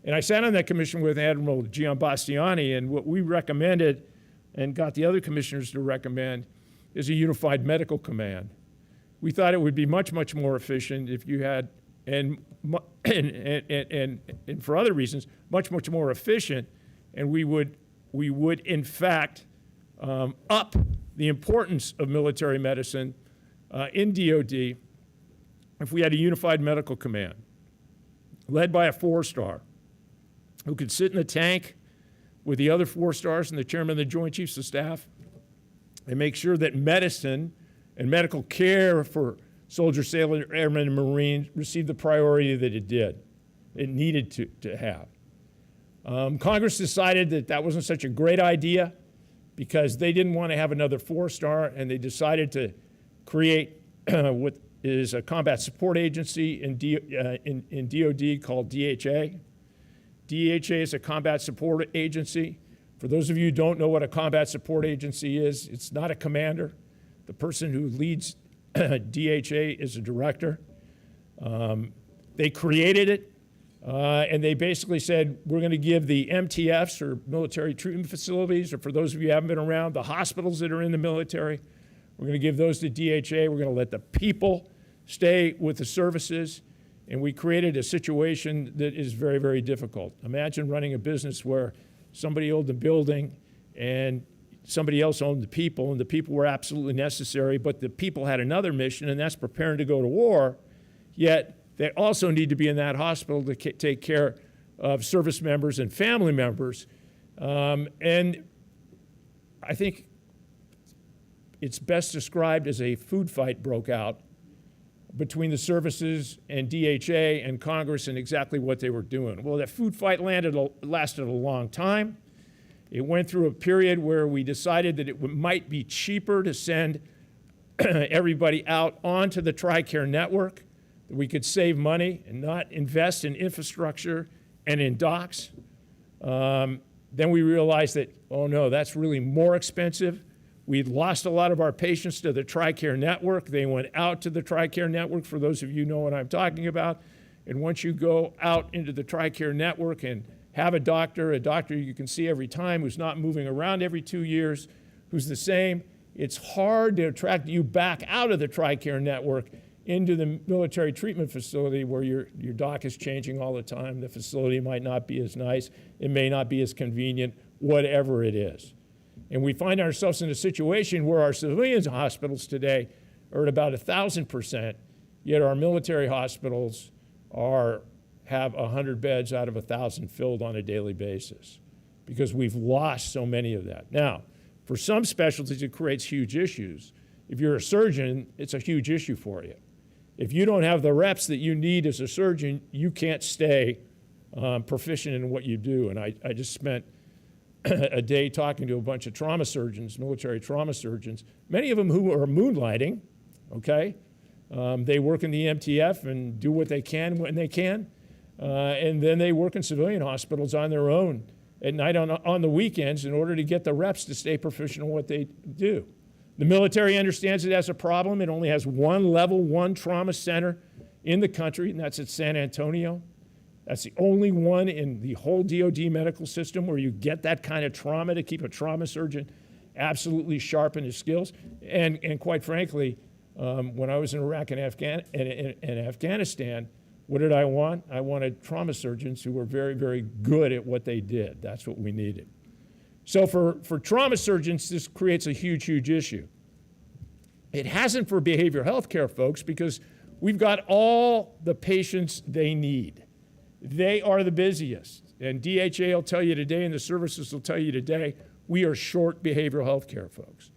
And I sat on that commission with Admiral Giambastiani, and what we recommended and got the other commissioners to recommend is a unified medical command. We thought it would be much, much more efficient if you had, and for other reasons, much, much more efficient, and we would in fact up the importance of military medicine in DoD if we had a unified medical command led by a 4-star who could sit in the tank with the other 4 stars and the chairman of the Joint Chiefs of Staff and make sure that medicine and medical care for soldiers, sailors, airmen, and Marines received the priority that it needed to have. Congress decided that that wasn't such a great idea because they didn't want to have another 4-star, and they decided to create what is a combat support agency in DoD called DHA. DHA is a combat support agency. For those of you who don't know what a combat support agency is, it's not a commander. The person who leads DHA is a director. They created it. And they basically said, we're going to give the MTFs, or military treatment facilities, or for those of you who haven't been around, the hospitals that are in the military, we're going to give those to DHA. We're going to let the people stay with the services. And we created a situation that is very, very difficult. Imagine running a business where somebody owned the building and somebody else owned the people, and the people were absolutely necessary, but the people had another mission, and that's preparing to go to war, yet they also need to be in that hospital to take care of service members and family members. And I think it's best described as a food fight broke out between the services and DHA and Congress and exactly what they were doing. Well, that food fight lasted a long time. It went through a period where we decided that it might be cheaper to send everybody out onto the TRICARE network, that we could save money and not invest in infrastructure and in docks. Then we realized that, oh no, that's really more expensive. We'd lost a lot of our patients to the TRICARE network. They went out to the TRICARE network, for those of you who know what I'm talking about. And once you go out into the TRICARE network and have a doctor you can see every time, who's not moving around every 2 years, who's the same, it's hard to attract you back out of the TRICARE network into the military treatment facility where your doc is changing all the time. The facility might not be as nice. It may not be as convenient, whatever it is. And we find ourselves in a situation where our civilian hospitals today are at about 1,000%, yet our military hospitals have 100 beds out of 1,000 filled on a daily basis because we've lost so many of that. Now, for some specialties, it creates huge issues. If you're a surgeon, it's a huge issue for you. If you don't have the reps that you need as a surgeon, you can't stay proficient in what you do. And I just spent a day talking to a bunch of trauma surgeons, military trauma surgeons, many of them who are moonlighting, okay? They work in the MTF and do what they can when they can. And then they work in civilian hospitals on their own at night on the weekends in order to get the reps to stay proficient in what they do. The military understands it as a problem. It only has one level 1 trauma center in the country, and that's at San Antonio. That's the only one in the whole DoD medical system where you get that kind of trauma to keep a trauma surgeon absolutely sharp in his skills. And quite frankly, when I was in Iraq and Afghanistan, what did I want? I wanted trauma surgeons who were very, very good at what they did. That's what we needed. So for trauma surgeons, this creates a huge, huge issue. It hasn't for behavioral health care folks because we've got all the patients they need. They are the busiest. And DHA will tell you today, and the services will tell you today, we are short behavioral health care folks.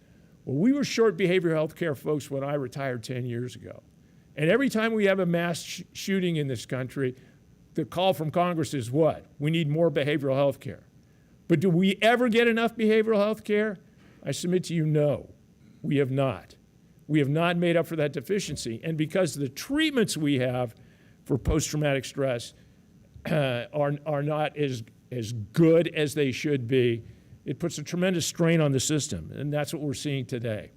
Well, we were short behavioral health care folks when I retired 10 years ago. And every time we have a mass shooting in this country, the call from Congress is what? We need more behavioral health care. But do we ever get enough behavioral health care? I submit to you, no, we have not. We have not made up for that deficiency. And because the treatments we have for post-traumatic stress are not as good as they should be, it puts a tremendous strain on the system. And that's what we're seeing today.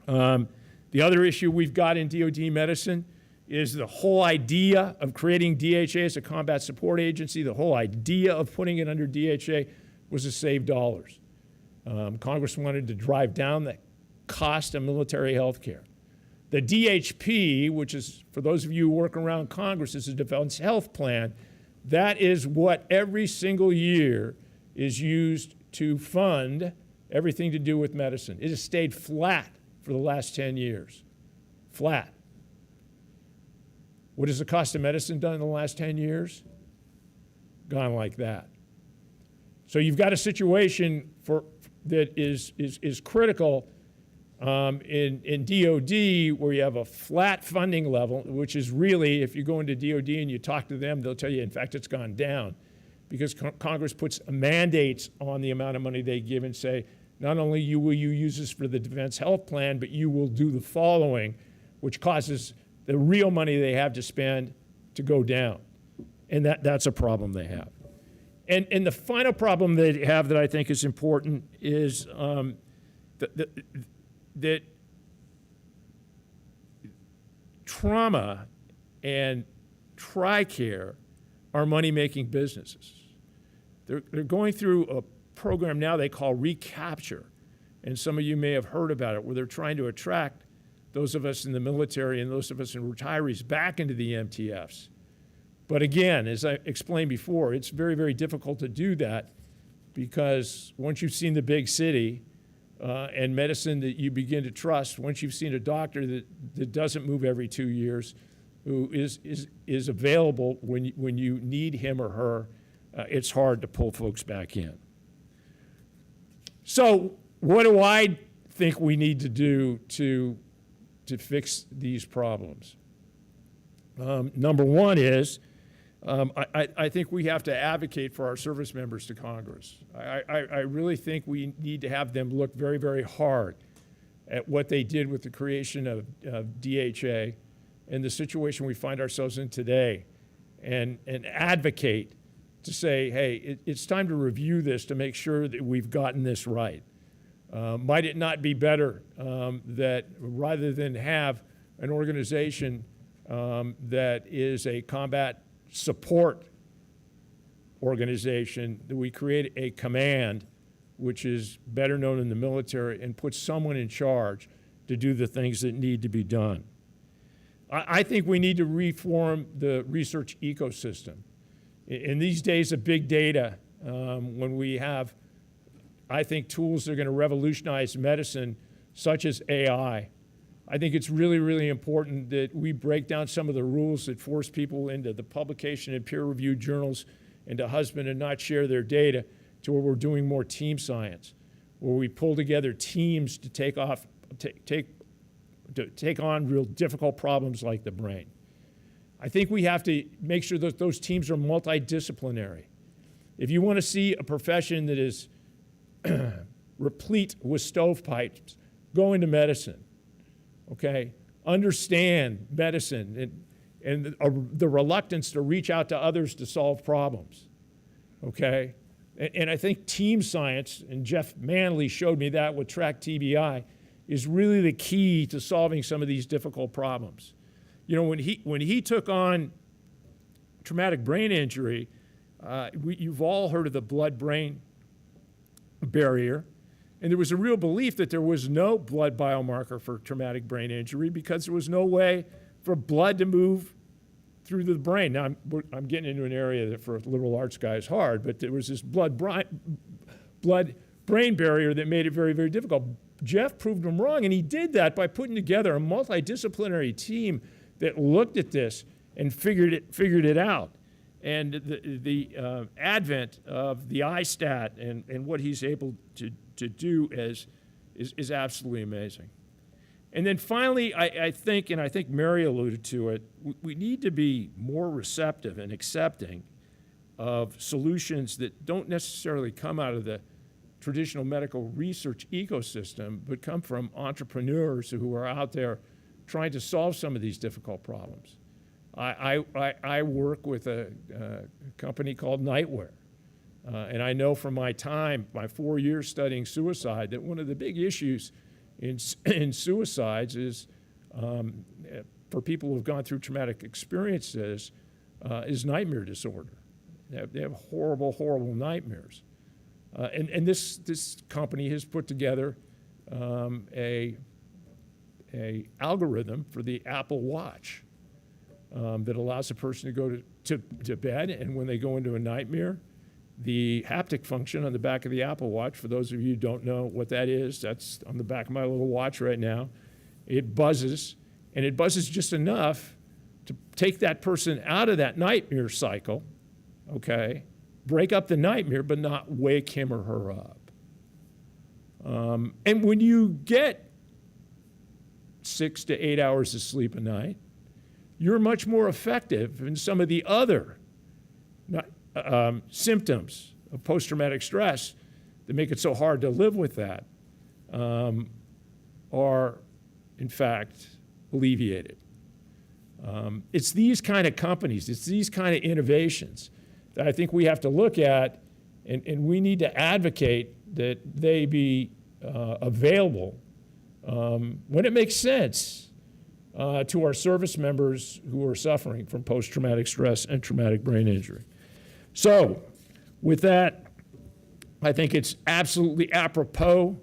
The other issue we've got in DoD medicine is the whole idea of creating DHA as a combat support agency. The whole idea of putting it under DHA was to save dollars. Congress wanted to drive down the cost of military health care. The DHP, which is, for those of you who work around Congress, is a defense health plan. That is what every single year is used to fund everything to do with medicine. It has stayed flat for the last 10 years. Flat. What has the cost of medicine done in the last 10 years? Gone like that. So you've got a situation that is critical in DOD where you have a flat funding level, which is really, if you go into DOD and you talk to them, they'll tell you, in fact, it's gone down because Congress puts mandates on the amount of money they give and say, not only will you use this for the Defense Health Plan, but you will do the following, which causes the real money they have to spend to go down. And that's a problem they have. And the final problem they have that I think is important is that trauma and TRICARE are money-making businesses. They're going through a program now they call Recapture, and some of you may have heard about it, where they're trying to attract those of us in the military and those of us in retirees back into the MTFs. But again, as I explained before, it's very, very difficult to do that because once you've seen the big city and medicine that you begin to trust, once you've seen a doctor that doesn't move every 2 years, who is available when you need him or her, it's hard to pull folks back in. So what do I think we need to do to fix these problems? Number one is I think we have to advocate for our service members to Congress. I really think we need to have them look very, very hard at what they did with the creation of DHA and the situation we find ourselves in today and advocate to say, hey, it's time to review this to make sure that we've gotten this right. Might it not be better that rather than have an organization that is a combat support organization, that we create a command which is better known in the military and put someone in charge to do the things that need to be done? I think we need to reform the research ecosystem. In these days of big data, when we have, I think, tools that are going to revolutionize medicine, such as AI, I think it's really, really important that we break down some of the rules that force people into the publication in peer-reviewed journals and to husband and not share their data, to where we're doing more team science, where we pull together teams to take on real difficult problems like the brain. I think we have to make sure that those teams are multidisciplinary. If you want to see a profession that is replete with stovepipes, go into medicine, okay? Understand medicine and the reluctance to reach out to others to solve problems, okay? And I think team science, and Jeff Manley showed me that with Track TBI, is really the key to solving some of these difficult problems. You know, when he took on traumatic brain injury, you've all heard of the blood-brain barrier, and there was a real belief that there was no blood biomarker for traumatic brain injury because there was no way for blood to move through the brain. Now, I'm getting into an area that for a liberal arts guy is hard, but there was this blood-brain barrier that made it very, very difficult. Jeff proved him wrong, and he did that by putting together a multidisciplinary team that looked at this and figured it out. And the advent of the ISTAT and what he's able to do is absolutely amazing. And then finally, I think Mary alluded to it, we need to be more receptive and accepting of solutions that don't necessarily come out of the traditional medical research ecosystem, but come from entrepreneurs who are out there trying to solve some of these difficult problems. I work with a company called Nightwear, and I know from my time, my 4 years studying suicide, that one of the big issues in suicides is, for people who've gone through traumatic experiences, is nightmare disorder. They have horrible, horrible nightmares. And this company has put together a algorithm for the Apple Watch that allows a person to go to bed, and when they go into a nightmare, the haptic function on the back of the Apple Watch, for those of you who don't know what that is, that's on the back of my little watch right now, it buzzes, and it buzzes just enough to take that person out of that nightmare cycle, okay, break up the nightmare, but not wake him or her up. And when you get 6 to 8 hours of sleep a night, you're much more effective in some of the other symptoms of post-traumatic stress that make it so hard to live with that are, in fact, alleviated. It's these kind of companies, it's these kind of innovations that I think we have to look at, and we need to advocate that they be available when it makes sense to our service members who are suffering from post-traumatic stress and traumatic brain injury. So, with that, I think it's absolutely apropos.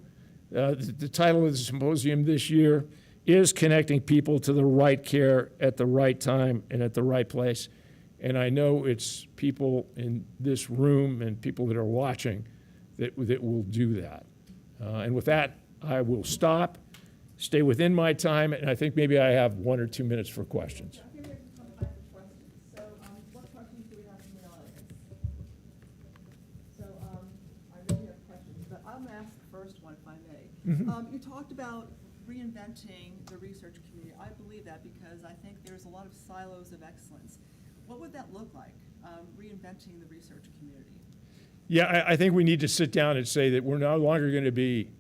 The title of the symposium this year is Connecting People to the Right Care at the Right Time and at the Right Place. And I know it's people in this room and people that are watching that will do that. And with that, I will stop, stay within my time, and I think maybe I have 1 or 2 minutes for questions. I think we have some time for questions. So, what questions do we have from the audience? So, I really have questions, but I'm going to ask the first one, if I may. You talked about reinventing the research community. I believe that because I think there's a lot of silos of excellence. What would that look like, reinventing the research community? Yeah, I think we need to sit down and say that we're no longer going to be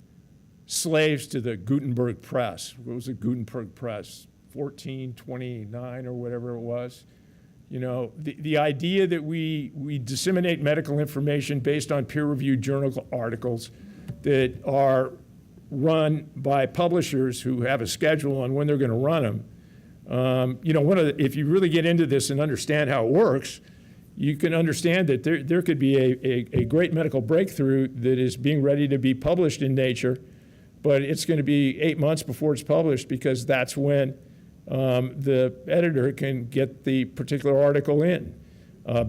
slaves to the Gutenberg press. What was the Gutenberg press? 1429 or whatever it was. You know, the idea that we disseminate medical information based on peer-reviewed journal articles that are run by publishers who have a schedule on when they're going to run them. You know, if you really get into this and understand how it works, you can understand that there could be a great medical breakthrough that is being ready to be published in Nature, but it's going to be 8 months before it's published because that's when the editor can get the particular article in.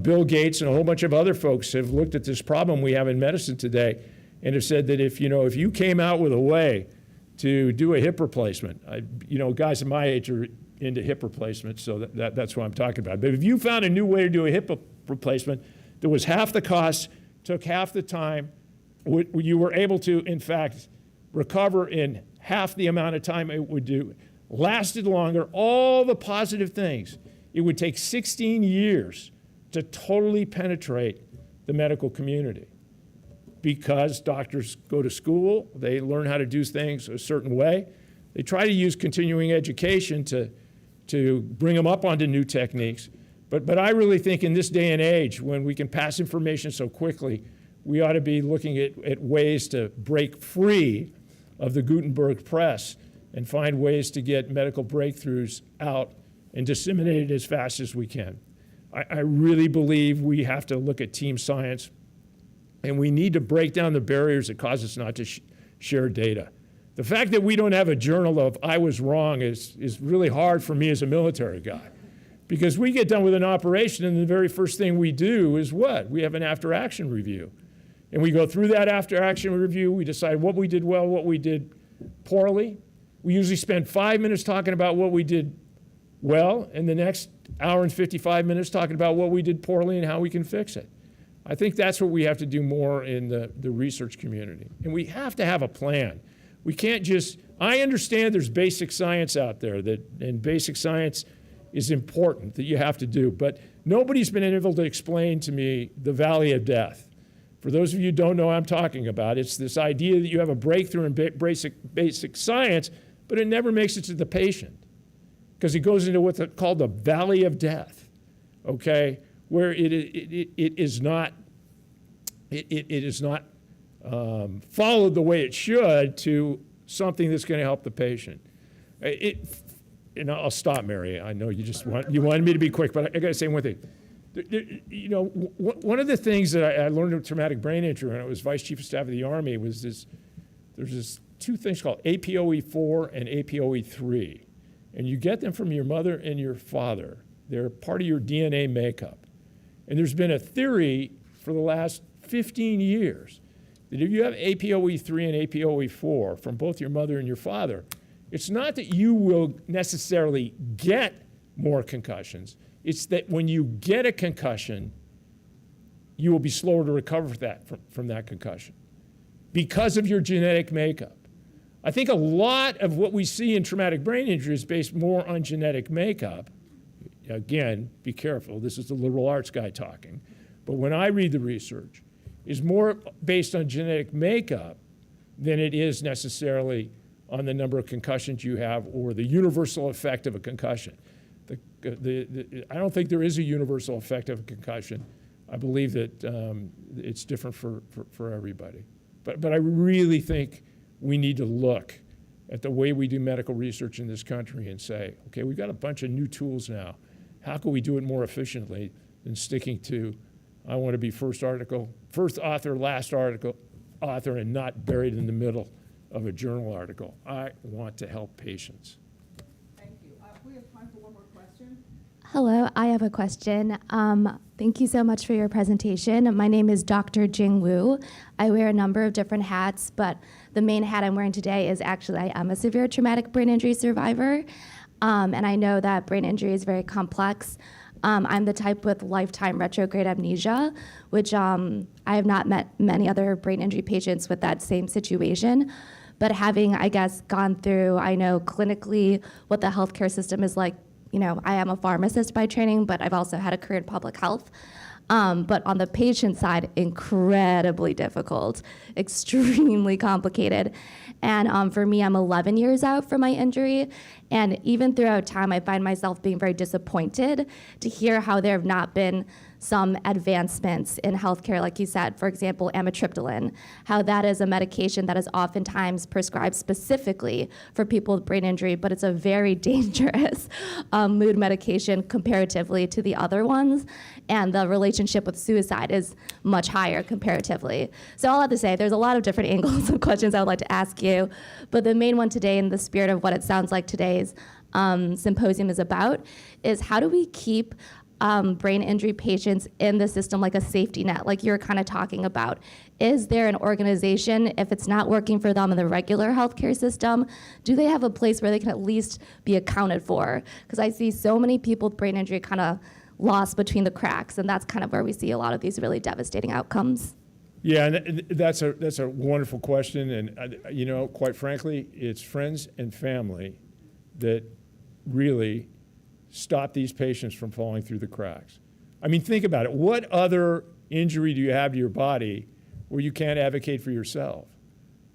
Bill Gates and a whole bunch of other folks have looked at this problem we have in medicine today and have said that if you came out with a way to do a hip replacement, guys at my age are into hip replacement, so that's what I'm talking about. But if you found a new way to do a hip replacement that was half the cost, took half the time, you were able to, in fact, recover in half the amount of time it would do, lasted longer, all the positive things, it would take 16 years to totally penetrate the medical community. Because doctors go to school, they learn how to do things a certain way. They try to use continuing education to bring them up onto new techniques. But I really think in this day and age, when we can pass information so quickly, we ought to be looking at ways to break free of the Gutenberg press and find ways to get medical breakthroughs out and disseminated as fast as we can. I really believe we have to look at team science, and we need to break down the barriers that cause us not to share data. The fact that we don't have a journal of I was wrong is really hard for me as a military guy, because we get done with an operation and the very first thing we do is what? We have an after-action review. And we go through that after-action review, we decide what we did well, what we did poorly. We usually spend 5 minutes talking about what we did well, and the next hour and 55 minutes talking about what we did poorly and how we can fix it. I think that's what we have to do more in the research community. And we have to have a plan. We can't just, I understand there's basic science out there, and basic science is important that you have to do, but nobody's been able to explain to me the valley of death. For those of you who don't know what I'm talking about, it's this idea that you have a breakthrough in basic science, but it never makes it to the patient, because it goes into what's called the valley of death, okay, where it is not followed the way it should to something that's going to help the patient. And I'll stop, Mary. I know you wanted me to be quick, but I got to say one thing. One of the things that I learned with traumatic brain injury when I was Vice Chief of Staff of the Army was there's two things called APOE4 and APOE3. And you get them from your mother and your father. They're part of your DNA makeup. And there's been a theory for the last 15 years that if you have APOE3 and APOE4 from both your mother and your father, it's not that you will necessarily get more concussions. It's that when you get a concussion, you will be slower to recover from that concussion because of your genetic makeup. I think a lot of what we see in traumatic brain injury is based more on genetic makeup. Again, be careful, this is the liberal arts guy talking. But when I read the research, is more based on genetic makeup than it is necessarily on the number of concussions you have or the universal effect of a concussion. I don't think there is a universal effect of a concussion. I believe that it's different for everybody. But I really think we need to look at the way we do medical research in this country and say, okay, we've got a bunch of new tools now. How can we do it more efficiently than sticking to, I want to be first author, last author, and not buried in the middle of a journal article. I want to help patients. Thank you. We have time for one more question. Hello, I have a question. Thank you so much for your presentation. My name is Dr. Jing Wu. I wear a number of different hats, but the main hat I'm wearing today is actually I am a severe traumatic brain injury survivor, and I know that brain injury is very complex. I'm the type with lifetime retrograde amnesia, which I have not met many other brain injury patients with that same situation. But having, I guess, gone through, I know clinically what the healthcare system is like. You know, I am a pharmacist by training, but I've also had a career in public health. But on the patient side, incredibly difficult, extremely complicated. And for me, I'm 11 years out from my injury. And even throughout time, I find myself being very disappointed to hear how there have not been some advancements in healthcare, like you said, for example, amitriptyline, how that is a medication that is oftentimes prescribed specifically for people with brain injury, but it's a very dangerous mood medication comparatively to the other ones, and the relationship with suicide is much higher comparatively. So I'll have to say, there's a lot of different angles of questions I would like to ask you, but the main one today, in the spirit of what it sounds like today, is symposium is about, is how do we keep brain injury patients in the system like a safety net, like you're kind of talking about? Is there an organization, if it's not working for them in the regular healthcare system, do they have a place where they can at least be accounted for? Because I see so many people with brain injury kind of lost between the cracks, and that's kind of where we see a lot of these really devastating outcomes. Yeah, and that's a wonderful question, and quite frankly, it's friends and family that really stop these patients from falling through the cracks. I mean, think about it. What other injury do you have to your body where you can't advocate for yourself?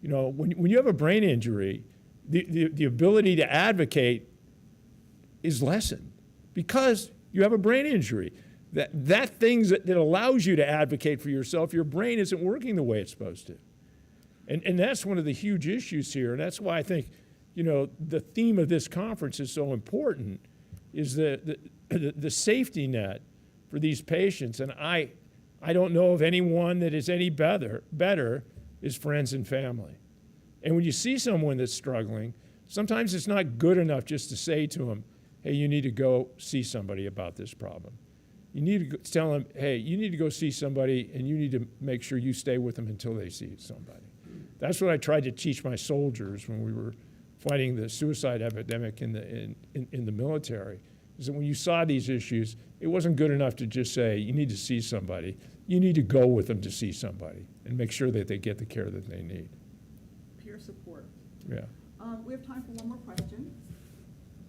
When you have a brain injury, the ability to advocate is lessened because you have a brain injury. That thing that allows you to advocate for yourself, your brain isn't working the way it's supposed to. And that's one of the huge issues here. And that's why I think, the theme of this conference is so important, is the safety net for these patients. And I don't know of anyone that is any better is friends and family. And when you see someone that's struggling, sometimes it's not good enough just to say to them, hey, you need to go see somebody about this problem. You need to tell them, hey, you need to go see somebody, and you need to make sure you stay with them until they see somebody. That's what I tried to teach my soldiers when we were fighting the suicide epidemic in the military, is that when you saw these issues, it wasn't good enough to just say, you need to see somebody. You need to go with them to see somebody and make sure that they get the care that they need. Peer support. Yeah. We have time for one more question.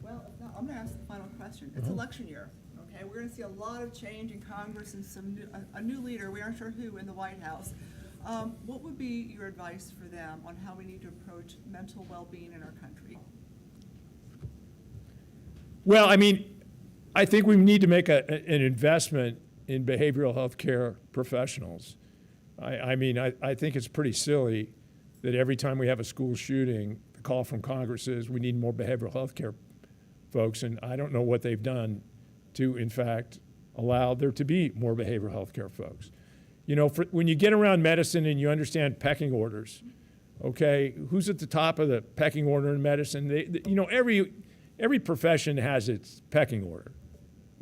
Well, if not, I'm going to ask the final question. It's election year. Okay, we're going to see a lot of change in Congress and a new leader. We aren't sure who in the White House. What would be your advice for them on how we need to approach mental well-being in our country? Well, I think we need to make an investment in behavioral health care professionals. I think it's pretty silly that every time we have a school shooting, the call from Congress is we need more behavioral health care folks, and I don't know what they've done to, in fact, allow there to be more behavioral health care folks. When you get around medicine and you understand pecking orders, okay, who's at the top of the pecking order in medicine? Every profession has its pecking order,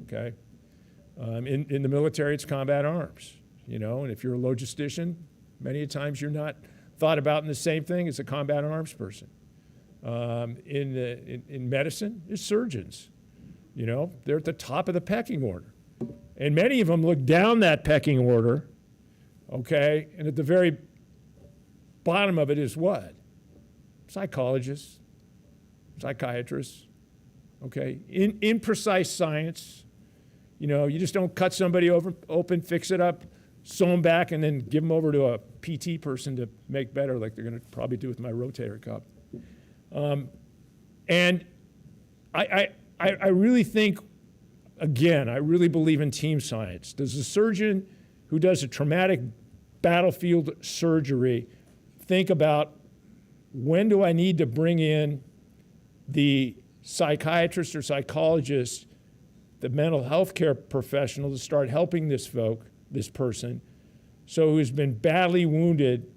okay? In the military, it's combat arms, and if you're a logistician, many times you're not thought about in the same thing as a combat arms person. In medicine, it's surgeons. They're at the top of the pecking order. And many of them look down that pecking order, okay? And at the very bottom of it is what? Psychologists, psychiatrists, okay? In imprecise science, you just don't cut somebody open, fix it up, sew them back, and then give them over to a PT person to make better, like they're going to probably do with my rotator cuff. And I really think, again, I really believe in team science. Does the surgeon who does a traumatic battlefield surgery think about when do I need to bring in the psychiatrist or psychologist, the mental health care professional to start helping this person, who's been badly wounded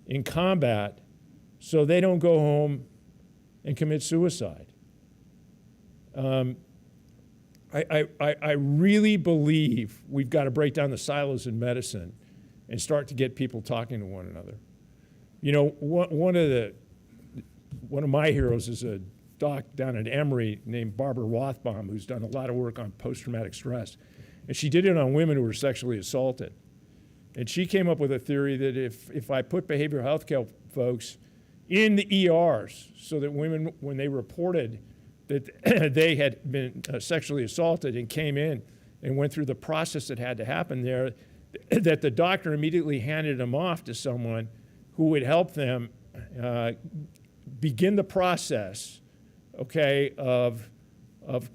in combat, so they don't go home and commit suicide. I really believe we've got to break down the silos in medicine and start to get people talking to one another. One of my heroes is a doc down at Emory named Barbara Rothbaum, who's done a lot of work on post-traumatic stress. And she did it on women who were sexually assaulted. And she came up with a theory that if I put behavioral health care folks in the ERs so that women, when they reported that they had been sexually assaulted and came in and went through the process that had to happen there, that the doctor immediately handed them off to someone who would help them begin the process, okay, of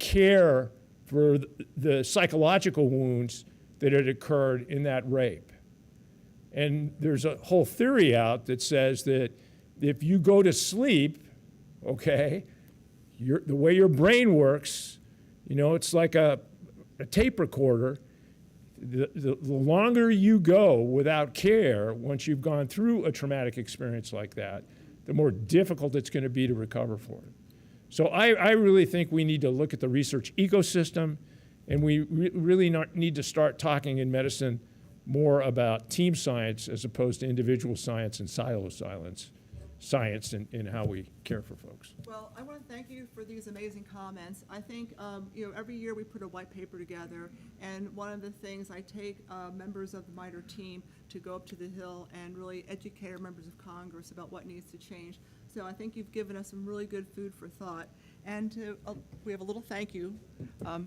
care for the psychological wounds that had occurred in that rape. And there's a whole theory out that says that if you go to sleep, okay, the way your brain works, it's like a tape recorder. The longer you go without care, once you've gone through a traumatic experience like that, the more difficult it's going to be to recover for it. So I really think we need to look at the research ecosystem, and we really need to start talking in medicine more about team science as opposed to individual science and silo science in how we care for folks. Well, I want to thank you for these amazing comments. I think, every year we put a white paper together, and one of the things I take members of the MITRE team to go up to the Hill and really educate our members of Congress about what needs to change. So I think you've given us some really good food for thought. And we have a little thank you,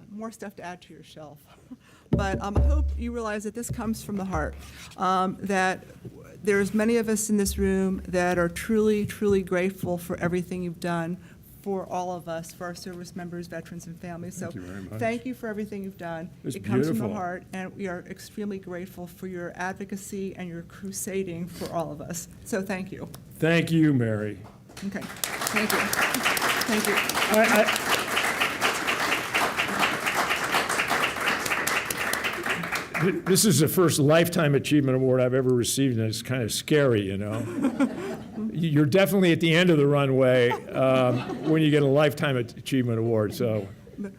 more stuff to add to your shelf. But I hope you realize that this comes from the heart, that there's many of us in this room that are truly, truly grateful for everything you've done for all of us, for our service members, veterans, and families. Thank you very much. Thank you for everything you've done. It's It comes from the beautiful. heart, and we are extremely grateful for your advocacy and your crusading for all of us. So thank you. Thank you, Mary. Okay, thank you. Thank you. This is the first Lifetime Achievement Award I've ever received, and it's kind of scary, you know. You're definitely at the end of the runway when you get a Lifetime Achievement Award, so.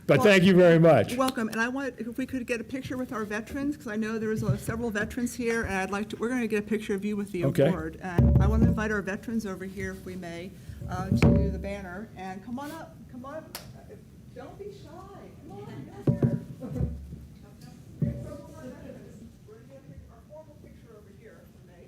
But thank you very much. Welcome, and I want, if we could get a picture with our veterans, because I know there's several veterans here, and I'd like to, we're going to get a picture of you with the Okay. award. And I want to invite our veterans over here, if we may, to the banner, and come on up, come on up. Don't be shy, come on, you're here. We're going to get our formal picture over here, if we may.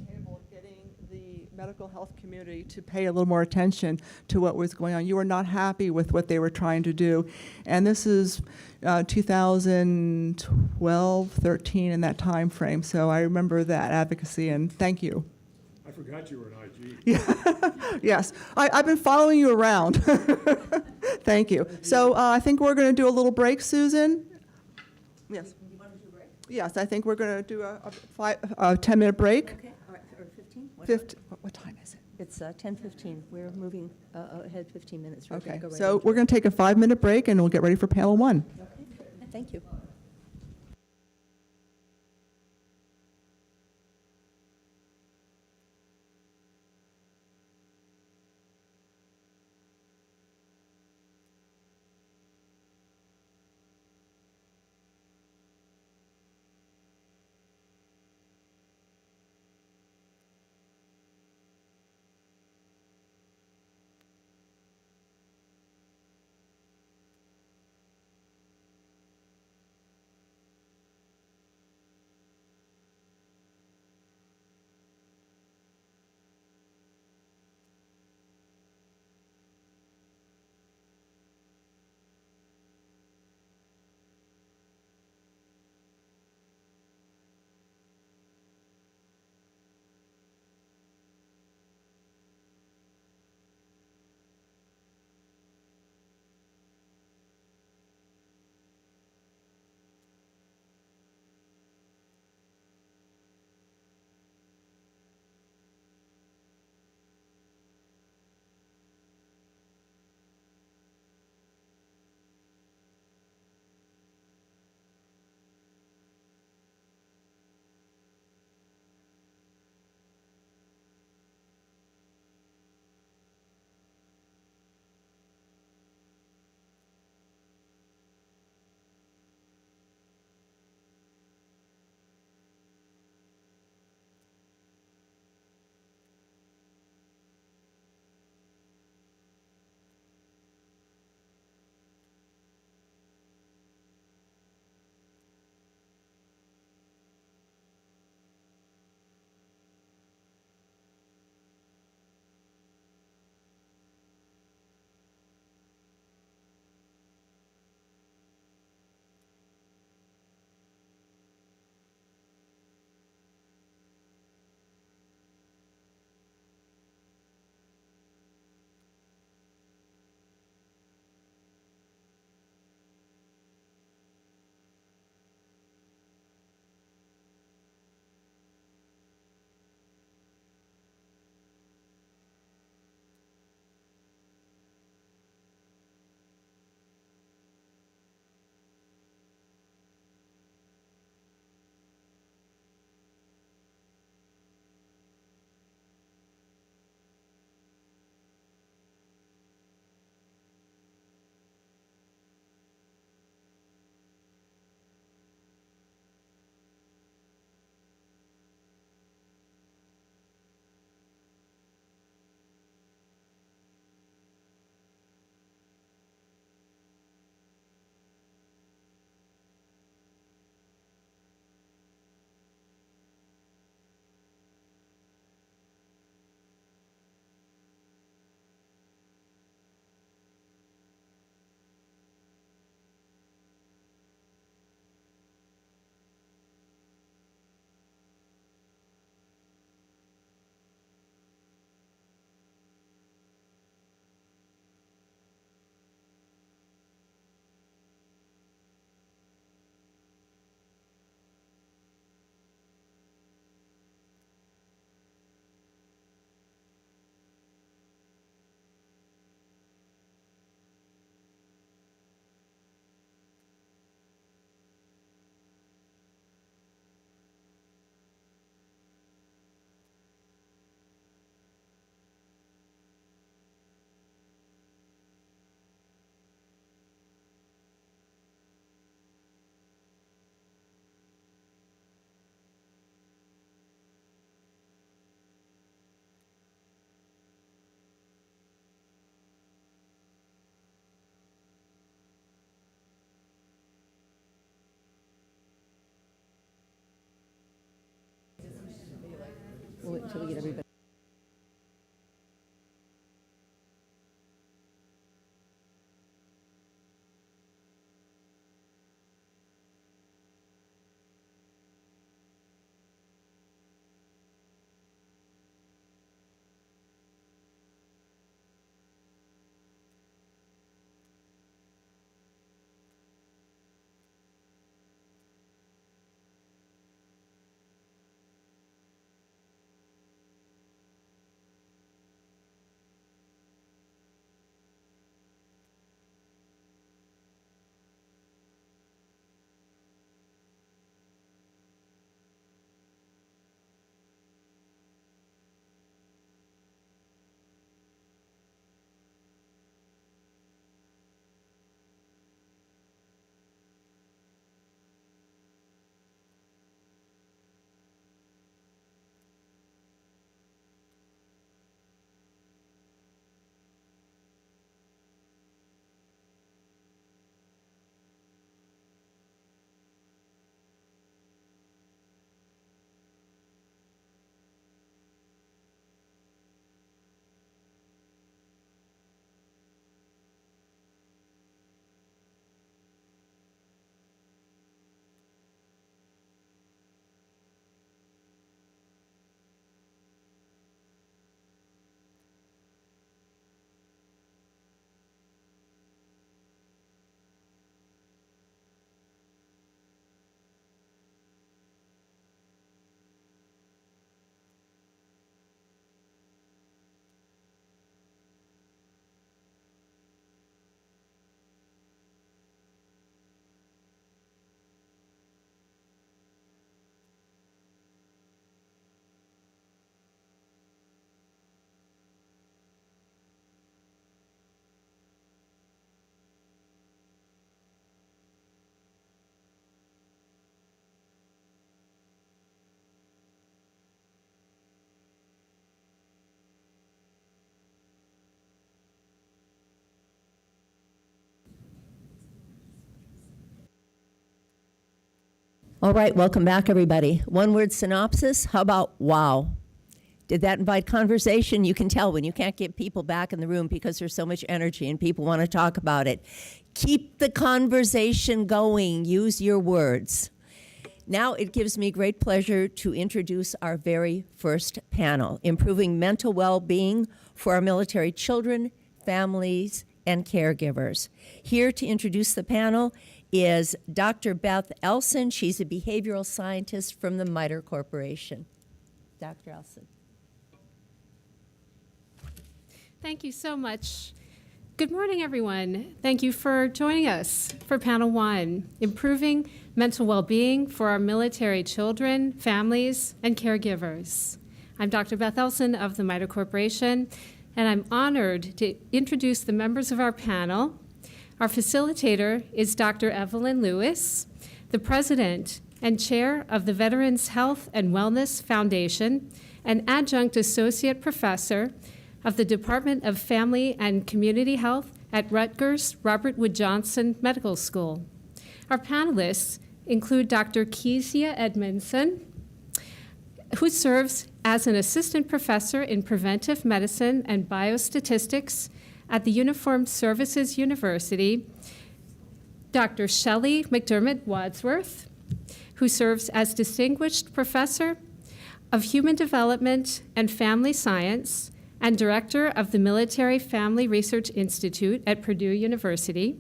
Table, getting the medical health community to pay a little more attention to what was going on. You were not happy with what they were trying to do. And this is 2012, 13, in that time frame. So I remember that advocacy, and thank you. I forgot you were an IG. Yes, I've been following you around. Thank you. So I think we're going to do a little break, Susan. Yes. You want to do a break? Yes, I think we're going to do a 10-minute break. Okay, all right, or 15? What time is it? It's 10:15. We're moving ahead 15 minutes. We're gonna Okay, go right so into we're it. going to take a 5-minute break, and we'll get ready for panel 1. Okay, thank you. until we get everybody. All right, welcome back, everybody. One word synopsis, how about wow? Did that invite conversation? You can tell when you can't get people back in the room because there's so much energy and people want to talk about it. Keep the conversation going. Use your words. Now it gives me great pleasure to introduce our very first panel, Improving Mental Well-Being for Our Military Children, Families, and Caregivers. Here to introduce the panel is Dr. Beth Elson. She's a behavioral scientist from the MITRE Corporation. Dr. Elson. Thank you so much. Good morning, everyone. Thank you for joining us for Panel 1, Improving Mental Well-Being for Our Military Children, Families, and Caregivers. I'm Dr. Beth Elson of the MITRE Corporation, and I'm honored to introduce the members of our panel. Our facilitator is Dr. Evelyn Lewis, the president and chair of the Veterans Health and Wellness Foundation, and adjunct associate professor of the Department of Family and Community Health at Rutgers Robert Wood Johnson Medical School. Our panelists include Dr. Kezia Edmondson, who serves as an assistant professor in preventive medicine and biostatistics at the Uniformed Services University, Dr. Shelley McDermott Wadsworth, who serves as distinguished professor of human development and family science and director of the Military Family Research Institute at Purdue University,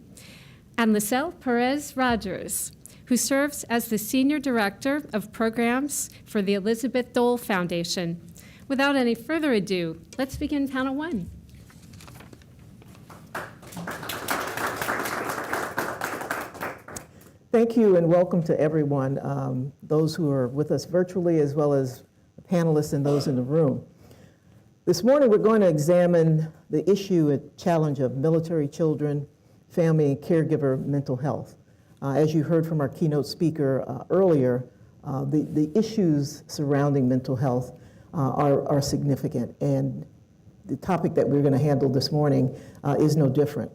and Lisel Perez Rogers, who serves as the senior director of programs for the Elizabeth Dole Foundation. Without any further ado, let's begin panel 1. Thank you and welcome to everyone, those who are with us virtually as well as the panelists and those in the room. This morning we're going to examine the issue and challenge of military children, family, and caregiver mental health. As you heard from our keynote speaker earlier, the issues surrounding mental health are significant, and the topic that we're going to handle this morning is no different.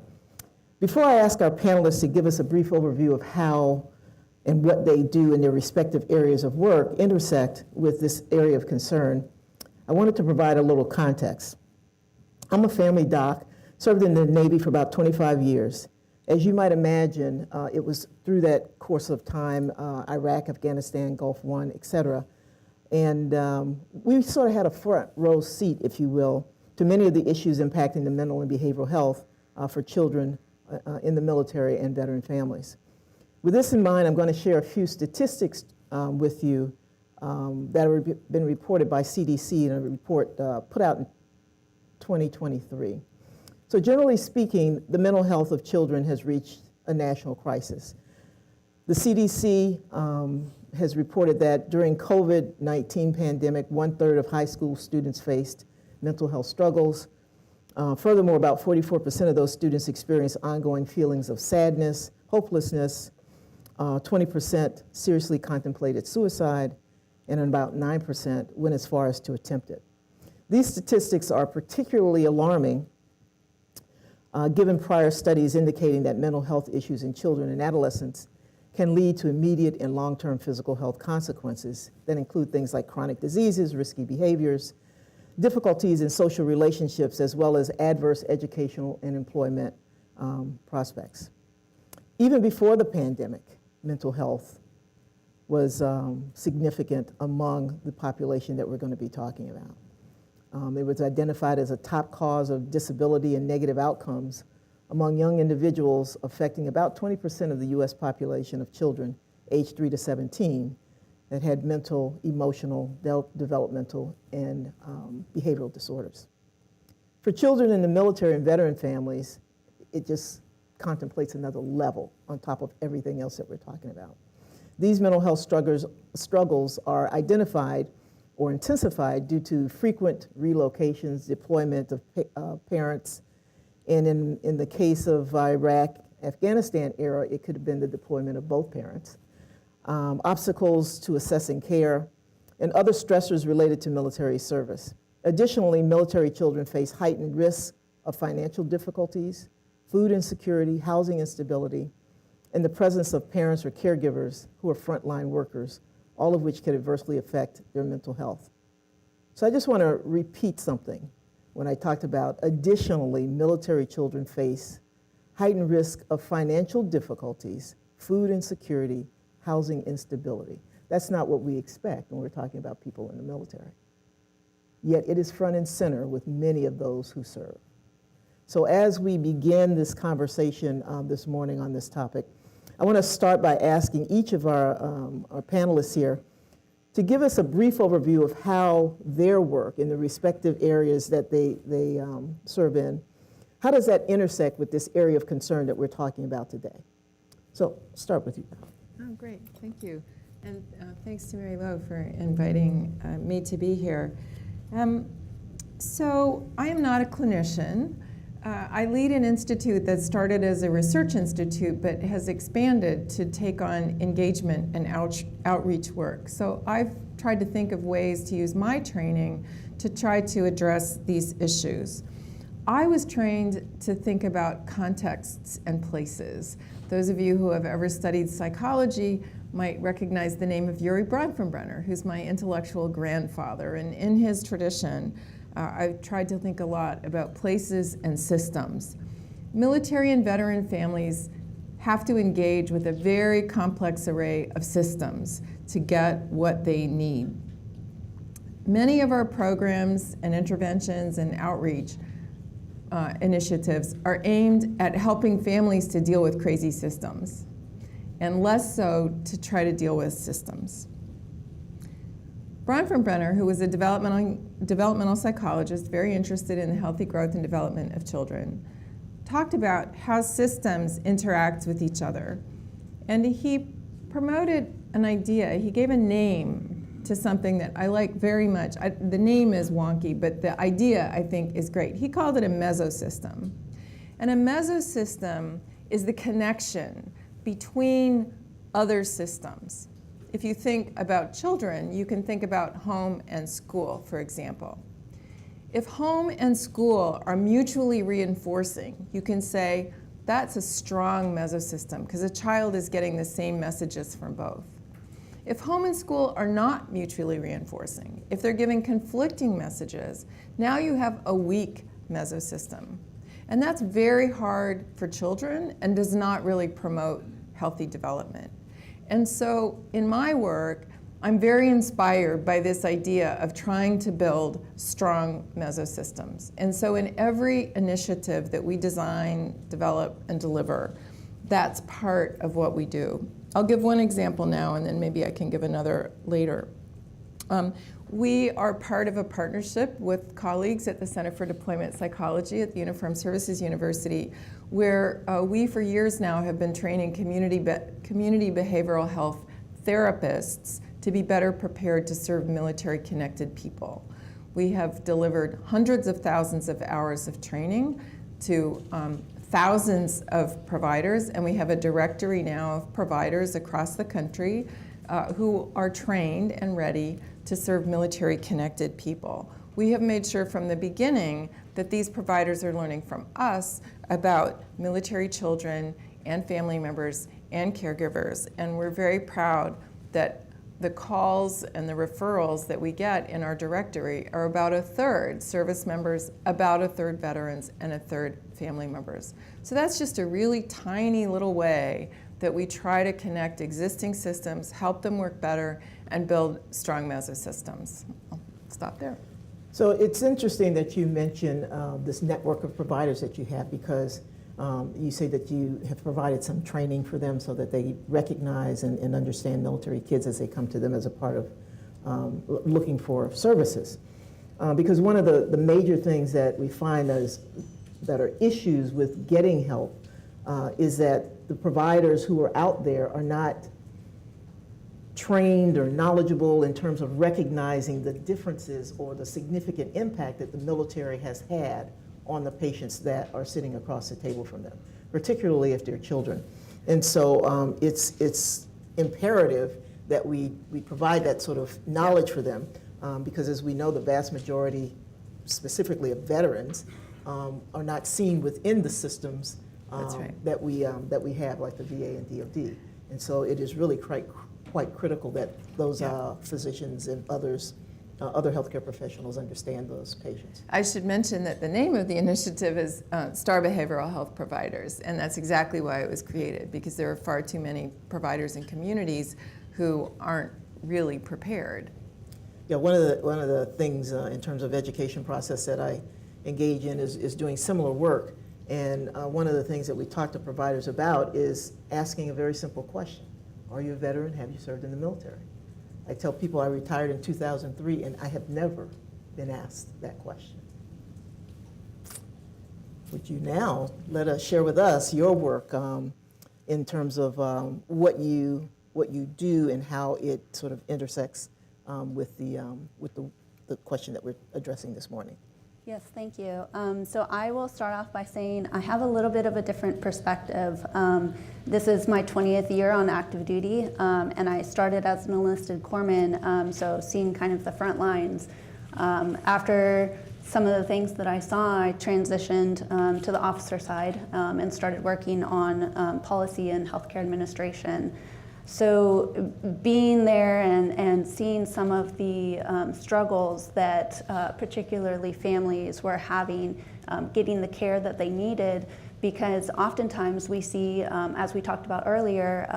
Before I ask our panelists to give us a brief overview of how and what they do in their respective areas of work intersect with this area of concern, I wanted to provide a little context. I'm a family doc, served in the Navy for about 25 years. As you might imagine, it was through that course of time, Iraq, Afghanistan, Gulf War, et cetera. And we sort of had a front row seat, if you will, to many of the issues impacting the mental and behavioral health for children in the military and veteran families. With this in mind, I'm going to share a few statistics with you that have been reported by CDC in a report put out in 2023. So generally speaking, the mental health of children has reached a national crisis. The CDC has reported that during COVID-19 pandemic, 1/3 of high school students faced mental health struggles. Furthermore, about 44% of those students experienced ongoing feelings of sadness, hopelessness, 20% seriously contemplated suicide, and about 9% went as far as to attempt it. These statistics are particularly alarming given prior studies indicating that mental health issues in children and adolescents can lead to immediate and long-term physical health consequences that include things like chronic diseases, risky behaviors, difficulties in social relationships, as well as adverse educational and employment prospects. Even before the pandemic, mental health was significant among the population that we're going to be talking about. It was identified as a top cause of disability and negative outcomes among young individuals, affecting about 20% of the U.S. population of children aged 3 to 17 that had mental, emotional, developmental, and behavioral disorders. For children in the military and veteran families, it just contemplates another level on top of everything else that we're talking about. These mental health struggles are identified or intensified due to frequent relocations, deployment of parents, and in the case of Iraq, Afghanistan era, it could have been the deployment of both parents, obstacles to assessing care, and other stressors related to military service. Additionally, military children face heightened risks of financial difficulties, food insecurity, housing instability, and the presence of parents or caregivers who are frontline workers, all of which could adversely affect their mental health. So I just want to repeat something when I talked about additionally, military children face heightened risk of financial difficulties, food insecurity, housing instability. That's not what we expect when we're talking about people in the military. Yet it is front and center with many of those who serve. So as we begin this conversation this morning on this topic, I want to start by asking each of our panelists here to give us a brief overview of how their work in the respective areas that they serve in, how does that intersect with this area of concern that we're talking about today? So start with you. Oh, great. Thank you. And thanks to Mary Lowe for inviting me to be here. So I am not a clinician. I lead an institute that started as a research institute but has expanded to take on engagement and outreach work. So I've tried to think of ways to use my training to try to address these issues. I was trained to think about contexts and places. Those of you who have ever studied psychology might recognize the name of Yuri Bronfenbrenner, who's my intellectual grandfather. And in his tradition, I've tried to think a lot about places and systems. Military and veteran families have to engage with a very complex array of systems to get what they need. Many of our programs and interventions and outreach initiatives are aimed at helping families to deal with crazy systems, and less so to try to deal with systems. Bronfenbrenner, who was a developmental psychologist very interested in the healthy growth and development of children, talked about how systems interact with each other. And he promoted an idea. He gave a name to something that I like very much. The name is wonky, but the idea, I think, is great. He called it a mesosystem. And a mesosystem is the connection between other systems. If you think about children, you can think about home and school, for example. If home and school are mutually reinforcing, you can say that's a strong mesosystem because a child is getting the same messages from both. If home and school are not mutually reinforcing, if they're giving conflicting messages, now you have a weak mesosystem. And that's very hard for children and does not really promote healthy development. And so in my work, I'm very inspired by this idea of trying to build strong mesosystems. And so in every initiative that we design, develop, and deliver, that's part of what we do. I'll give one example now, and then maybe I can give another later. We are part of a partnership with colleagues at the Center for Deployment Psychology at the Uniformed Services University, where we for years now have been training community behavioral health therapists to be better prepared to serve military-connected people. We have delivered hundreds of thousands of hours of training to thousands of providers, and we have a directory now of providers across the country who are trained and ready to serve military-connected people. We have made sure from the beginning that these providers are learning from us about military children and family members and caregivers, and we're very proud that the calls and the referrals that we get in our directory are about a third service members, about a third veterans, and a third family members. So that's just a really tiny little way that we try to connect existing systems, help them work better, and build strong mesosystems. I'll stop there. So it's interesting that you mention this network of providers that you have, because you say that you have provided some training for them so that they recognize and understand military kids as they come to them as a part of looking for services. Because one of the major things that we find that are issues with getting help is that the providers who are out there are not trained or knowledgeable in terms of recognizing the differences or the significant impact that the military has had on the patients that are sitting across the table from them, particularly if they're children. And so it's imperative that we provide that sort of knowledge for them, because as we know, the vast majority, specifically of veterans, are not seen within the systems That's right. that we have, like the VA and DoD. And so it is really quite critical that those physicians and others, other healthcare professionals understand those patients. I should mention that the name of the initiative is STAR Behavioral Health Providers, and that's exactly why it was created, because there are far too many providers in communities who aren't really prepared. Yeah, one of the things in terms of education process that I engage in is doing similar work. And one of the things that we talk to providers about is asking a very simple question. Are you a veteran? Have you served in the military? I tell people I retired in 2003, and I have never been asked that question. Would you now let us share with us your work in terms of what you do and how it sort of intersects with the question that we're addressing this morning? Yes, thank you. So I will start off by saying I have a little bit of a different perspective. This is my 20th year on active duty, and I started as an enlisted corpsman, so seeing kind of the front lines. After some of the things that I saw, I transitioned to the officer side and started working on policy and healthcare administration. So being there and seeing some of the struggles that particularly families were having getting the care that they needed, because oftentimes we see, as we talked about earlier,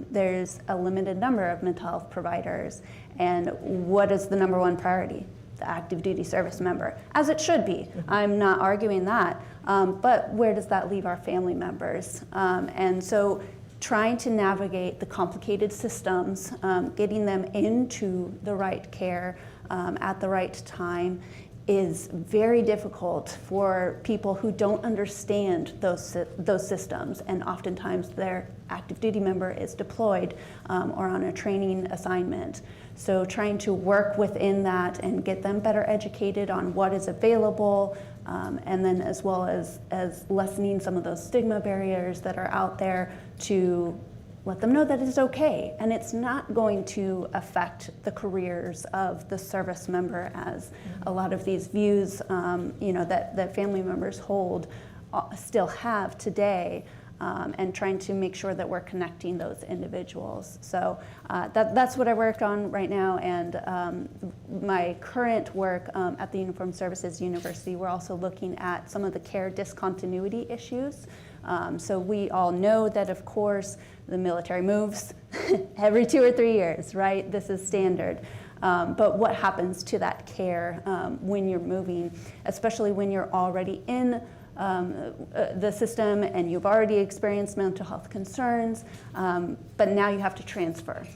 there's a limited number of mental health providers. And what is the number one priority? The active duty service member, as it should be. I'm not arguing that, but where does that leave our family members? And so trying to navigate the complicated systems, getting them into the right care at the right time is very difficult for people who don't understand those systems, and oftentimes their active duty member is deployed or on a training assignment. So trying to work within that and get them better educated on what is available, and then as well as lessening some of those stigma barriers that are out there to let them know that it's okay and it's not going to affect the careers of the service member, as a lot of these views that family members hold still have today. and trying to make sure that we're connecting those individuals. So that's what I work on right now, and my current work at the Uniformed Services University, we're also looking at some of the care discontinuity issues. So we all know that, of course, the military moves every 2 or 3 years, right? This is standard. But what happens to that care when you're moving, especially when you're already in the system and you've already experienced mental health concerns, but now you have to transfer.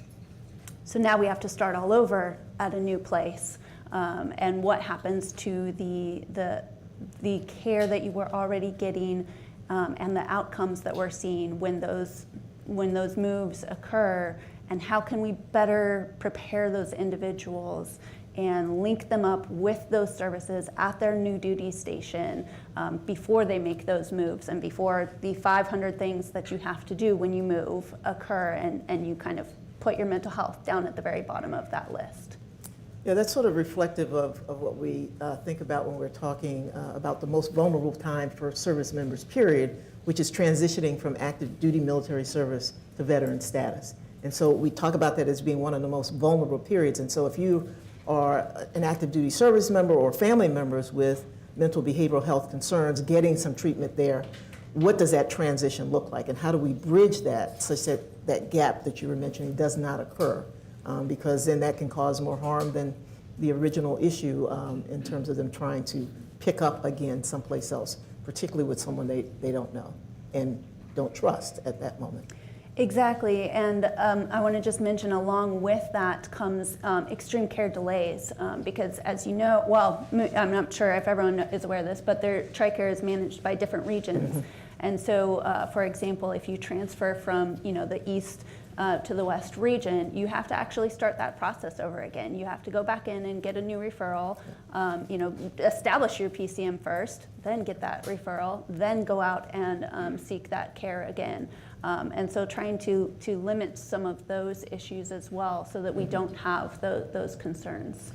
So now we have to start all over at a new place. And what happens to the care that you were already getting and the outcomes that we're seeing when those moves occur, and how can we better prepare those individuals and link them up with those services at their new duty station before they make those moves and before the 500 things that you have to do when you move occur, and you kind of put your mental health down at the very bottom of that list. Yeah, that's sort of reflective of what we think about when we're talking about the most vulnerable time for service members, period, which is transitioning from active duty military service to veteran status. And so we talk about that as being one of the most vulnerable periods. And so if you are an active duty service member or family members with mental behavioral health concerns, getting some treatment there, what does that transition look like? And how do we bridge that such that that gap that you were mentioning does not occur? Because then that can cause more harm than the original issue in terms of them trying to pick up again someplace else, particularly with someone they don't know and don't trust at that moment. Exactly, and I want to just mention along with that comes extreme care delays because, as you know, well, I'm not sure if everyone is aware of this, but their TRICARE is managed by different regions. And so, for example, if you transfer from the east to the west region, you have to actually start that process over again. You have to go back in and get a new referral, establish your PCM first, then get that referral, then go out and seek that care again. And so trying to limit some of those issues as well so that we don't have those concerns.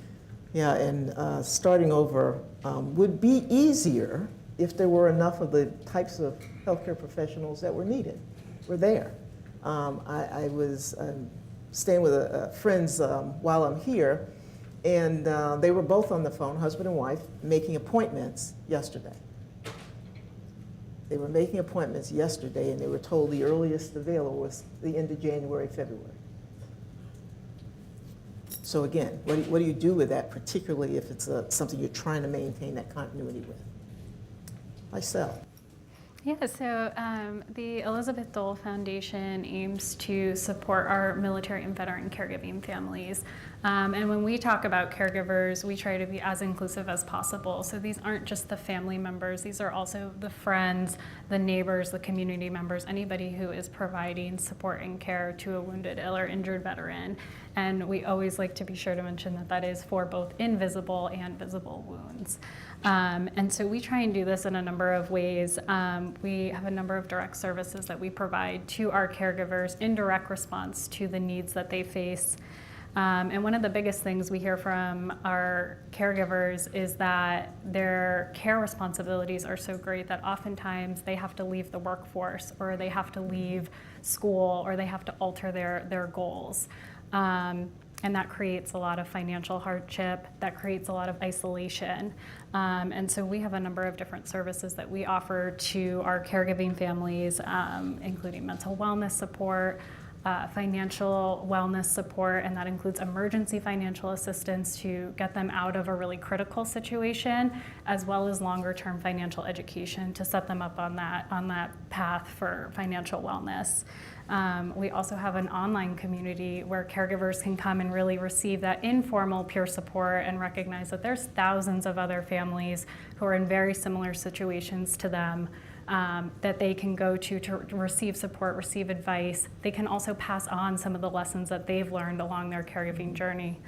Yeah, and starting over would be easier if there were enough of the types of healthcare professionals that were needed, were there. I was staying with friends while I'm here, and they were both on the phone, husband and wife, making appointments yesterday. They were making appointments yesterday, and they were told the earliest available was the end of January, February. So again, what do you do with that, particularly if it's something you're trying to maintain that continuity with? Myself. Yeah, so the Elizabeth Dole Foundation aims to support our military and veteran caregiving families. And when we talk about caregivers, we try to be as inclusive as possible. So these aren't just the family members, these are also the friends, the neighbors, the community members, anybody who is providing support and care to a wounded, ill, or injured veteran. And we always like to be sure to mention that that is for both invisible and visible wounds. And so we try and do this in a number of ways. We have a number of direct services that we provide to our caregivers in direct response to the needs that they face. And one of the biggest things we hear from our caregivers is that their care responsibilities are so great that oftentimes they have to leave the workforce, or they have to leave school, or they have to alter their goals. And that creates a lot of financial hardship, that creates a lot of isolation. And so we have a number of different services that we offer to our caregiving families, including mental wellness support, financial wellness support, and that includes emergency financial assistance to get them out of a really critical situation, as well as longer-term financial education to set them up on that path for financial wellness. We also have an online community where caregivers can come and really receive that informal peer support and recognize that there's thousands of other families who are in very similar situations to them, that they can go to receive support, receive advice. They can also pass on some of the lessons that they've learned along their caregiving journey.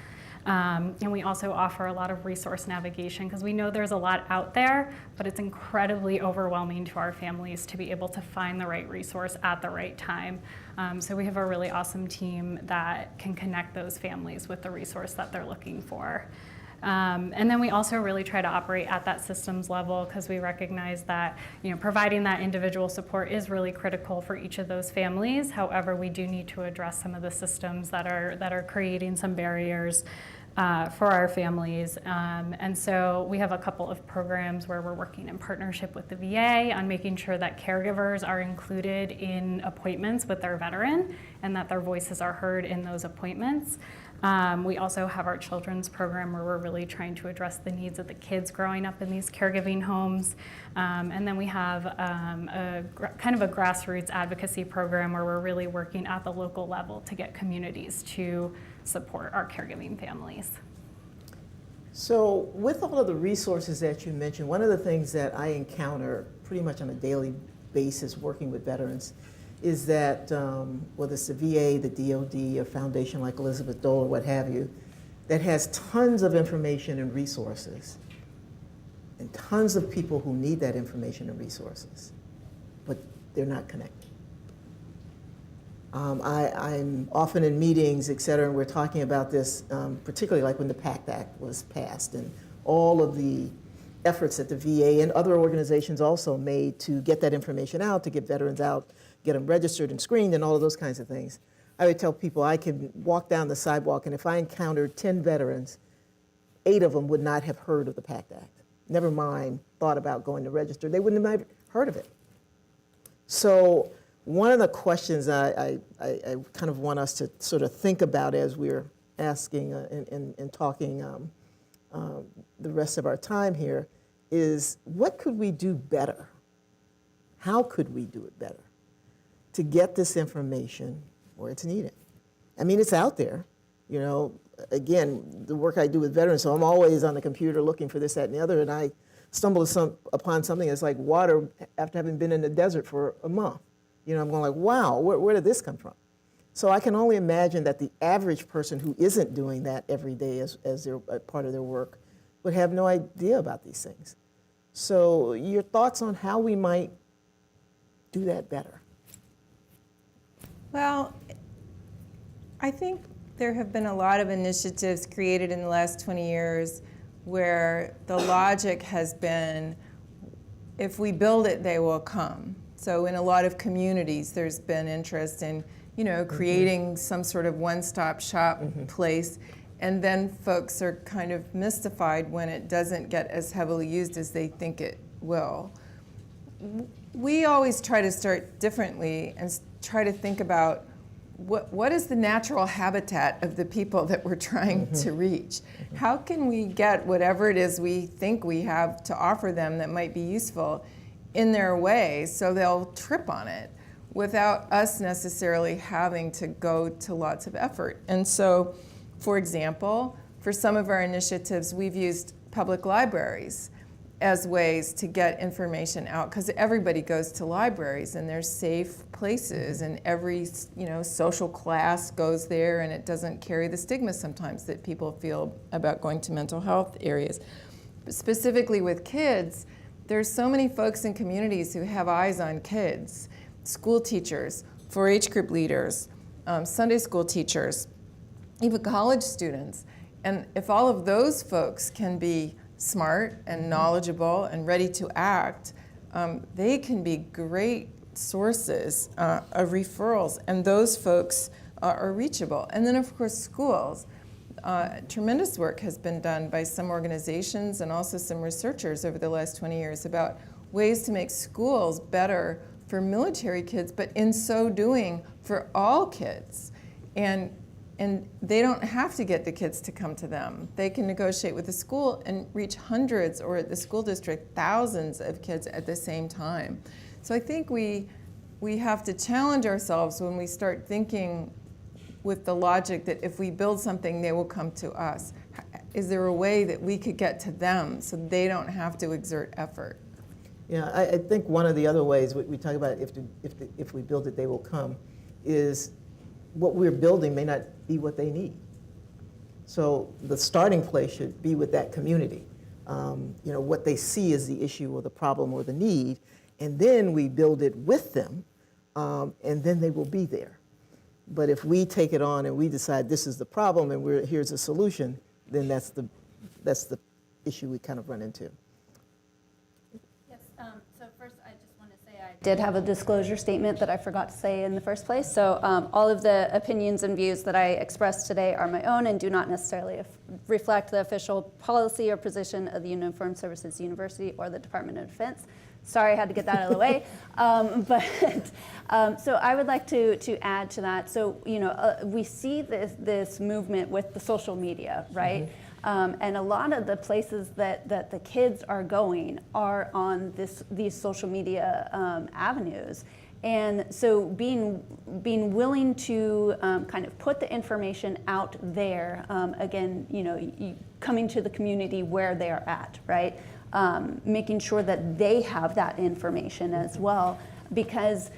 And we also offer a lot of resource navigation because we know there's a lot out there, but it's incredibly overwhelming to our families to be able to find the right resource at the right time. So we have a really awesome team that can connect those families with the resource that they're looking for. And then we also really try to operate at that systems level because we recognize that, providing that individual support is really critical for each of those families. However, we do need to address some of the systems that are creating some barriers for our families. And so we have a couple of programs where we're working in partnership with the VA on making sure that caregivers are included in appointments with their veteran and that their voices are heard in those appointments. We also have our children's program where we're really trying to address the needs of the kids growing up in these caregiving homes. And then we have kind of a grassroots advocacy program where we're really working at the local level to get communities to support our caregiving families. So with all of the resources that you mentioned, one of the things that I encounter pretty much on a daily basis working with veterans is that whether it's the VA, the DOD, a foundation like Elizabeth Dole or what have you, that has tons of information and resources and tons of people who need that information and resources, but they're not connected. I'm often in meetings, et cetera, and we're talking about this, particularly like when the PACT Act was passed and all of the efforts that the VA and other organizations also made to get that information out, to get veterans out, get them registered and screened and all of those kinds of things. I would tell people I could walk down the sidewalk and if I encountered 10 veterans, 8 of them would not have heard of the PACT Act. Never mind thought about going to register. They wouldn't have heard of it. So one of the questions I kind of want us to sort of think about as we're asking and talking the rest of our time here is what could we do better? How could we do it better to get this information where it's needed? I mean, it's out there. Again, the work I do with veterans, so I'm always on the computer looking for this, that, and the other, and I stumble upon something that's like water after having been in the desert for a month. I'm going like, wow, where did this come from? So I can only imagine that the average person who isn't doing that every day as their part of their work would have no idea about these things. So your thoughts on how we might do that better? Well, I think there have been a lot of initiatives created in the last 20 years where the logic has been, if we build it, they will come. So in a lot of communities, there's been interest in, creating some sort of one-stop shop place. And then folks are kind of mystified when it doesn't get as heavily used as they think it will. We always try to start differently and try to think about what is the natural habitat of the people that we're trying to reach? How can we get whatever it is we think we have to offer them that might be useful in their way so they'll trip on it without us necessarily having to go to lots of effort? And so, for example, for some of our initiatives, we've used public libraries as ways to get information out, because everybody goes to libraries and they're safe places and every social class goes there and it doesn't carry the stigma sometimes that people feel about going to mental health areas. But specifically with kids, there's so many folks in communities who have eyes on kids, school teachers, 4-H group leaders, Sunday school teachers, even college students. And if all of those folks can be smart and knowledgeable and ready to act, they can be great sources of referrals, and those folks are reachable. And then of course schools. Tremendous work has been done by some organizations and also some researchers over the last 20 years about ways to make schools better for military kids, but in so doing for all kids. And they don't have to get the kids to come to them. They can negotiate with the school and reach hundreds, or at the school district, thousands of kids at the same time. So I think we have to challenge ourselves when we start thinking with the logic that if we build something, they will come to us. Is there a way that we could get to them so they don't have to exert effort? Yeah, I think one of the other ways we talk about if we build it, they will come, is what we're building may not be what they need. So the starting place should be with that community. What they see is the issue or the problem or the need, and then we build it with them, and then they will be there. But if we take it on and we decide this is the problem and here's a solution, then that's the that's the issue we kind of run into. Yes, so first I just want to say I did have a disclosure statement that I forgot to say in the first place. So all of the opinions and views that I expressed today are my own and do not necessarily reflect the official policy or position of the Uniformed Services University or the Department of Defense. Sorry, I had to get that out of the way. So I would like to add to that. So, we see this movement with the social media, right? And a lot of the places that the kids are going are on these social media avenues. And so being willing to kind of put the information out there, again, coming to the community where they are at, right? Making sure that they have that information as well, because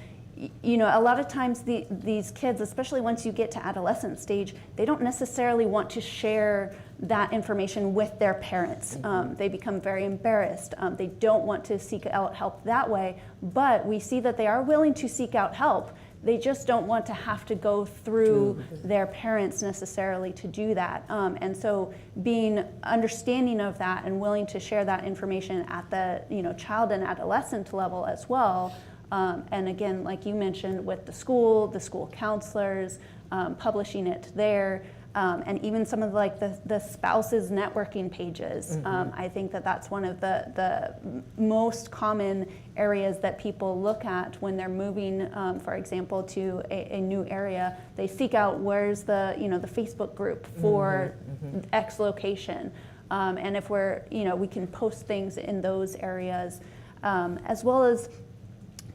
a lot of times these kids, especially once you get to adolescent stage, they don't necessarily want to share that information with their parents. They become very embarrassed. They don't want to seek out help that way, but we see that they are willing to seek out help. They just don't want to have to go through their parents necessarily to do that. And so being understanding of that and willing to share that information at the child and adolescent level as well. And again, like you mentioned with the school counselors, publishing it there. And even some of the spouses networking pages. I think that's one of the most common areas that people look at when they're moving, for example, to a new area. They seek out where's the Facebook group for X location. And if we can post things in those areas, as well as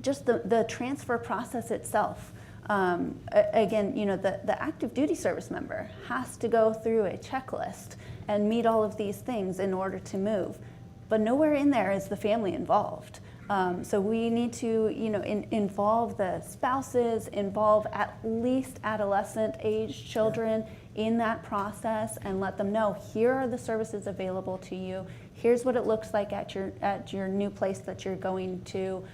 just the transfer process itself. Again, the active duty service member has to go through a checklist and meet all of these things in order to move, but nowhere in there is the family involved. So we need to, involve the spouses, involve at least adolescent age children in that process, and let them know here are the services available to you. Here's what it looks like at your new place that you're going to.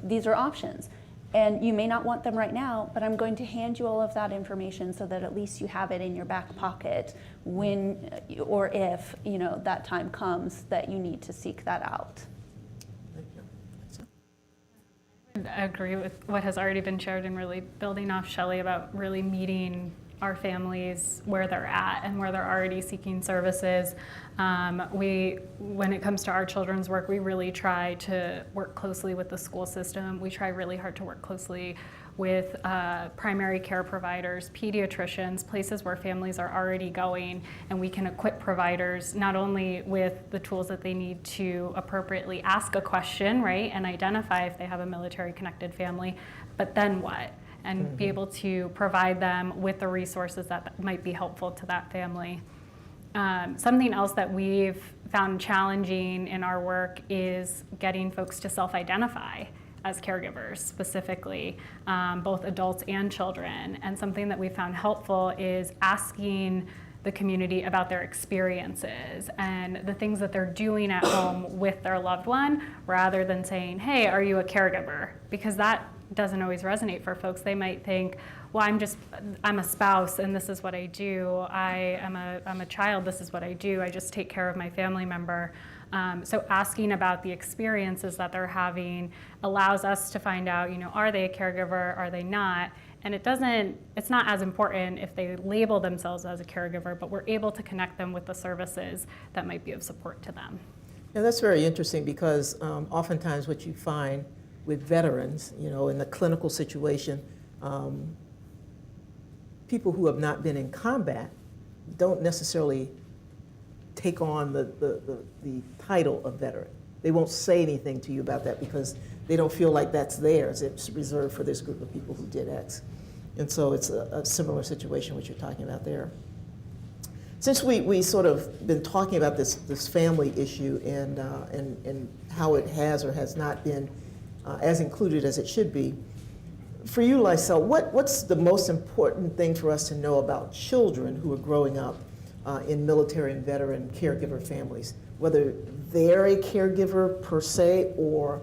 These are options. And you may not want them right now, but I'm going to hand you all of that information so that at least you have it in your back pocket when or if that time comes that you need to seek that out. I agree with what has already been shared and really building off Shelley about really meeting our families where they're at and where they're already seeking services. When it comes to our children's work, we really try to work closely with the school system. We try really hard to work closely with primary care providers, pediatricians, places where families are already going, and we can equip providers not only with the tools that they need to appropriately ask a question, right, and identify if they have a military-connected family, but then what? And be able to provide them with the resources that might be helpful to that family. Something else that we've found challenging in our work is getting folks to self-identify as caregivers specifically, both adults and children. And something that we found helpful is asking the community about their experiences and the things that they're doing at home with their loved one, rather than saying, hey, are you a caregiver? Because that doesn't always resonate for folks. They might think, well, I'm a spouse and this is what I do. I'm a child, this is what I do. I just take care of my family member. So asking about the experiences that they're having allows us to find out, are they a caregiver, are they not? And it's not as important if they label themselves as a caregiver, but we're able to connect them with the services that might be of support to them. And that's very interesting because oftentimes what you find with veterans, in the clinical situation, people who have not been in combat don't necessarily take on the title of veteran. They won't say anything to you about that because they don't feel like that's theirs. It's reserved for this group of people who did X. And so it's a similar situation what you're talking about there. Since we sort of been talking about this family issue and how it has or has not been as included as it should be, for you, Lysel, what's the most important thing for us to know about children who are growing up in military and veteran caregiver families, whether they're a caregiver per se or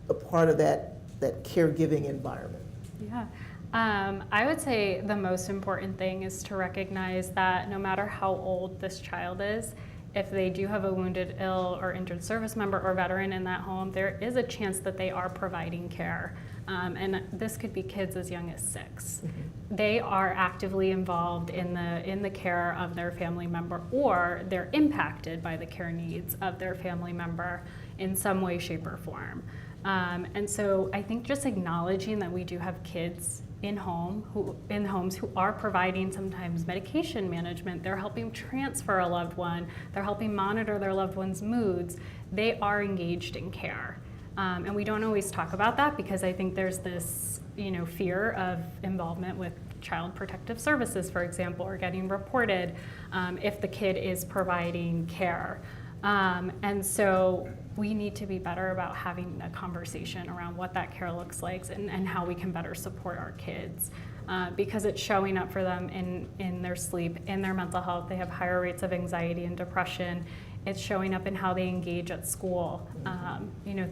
a part of that caregiving environment? Yeah. I would say the most important thing is to recognize that no matter how old this child is, if they do have a wounded, ill, or injured service member or veteran in that home, there is a chance that they are providing care. And this could be kids as young as 6. They are actively involved in the care of their family member, or they're impacted by the care needs of their family member in some way, shape, or form. And so I think just acknowledging that we do have kids in homes who are providing sometimes medication management, they're helping transfer a loved one, they're helping monitor their loved one's moods, they are engaged in care. And we don't always talk about that because I think there's this, fear of involvement with Child Protective Services, for example, or getting reported if the kid is providing care. And so we need to be better about having a conversation around what that care looks like and how we can better support our kids. Because it's showing up for them in their sleep, in their mental health. They have higher rates of anxiety and depression. It's showing up in how they engage at school.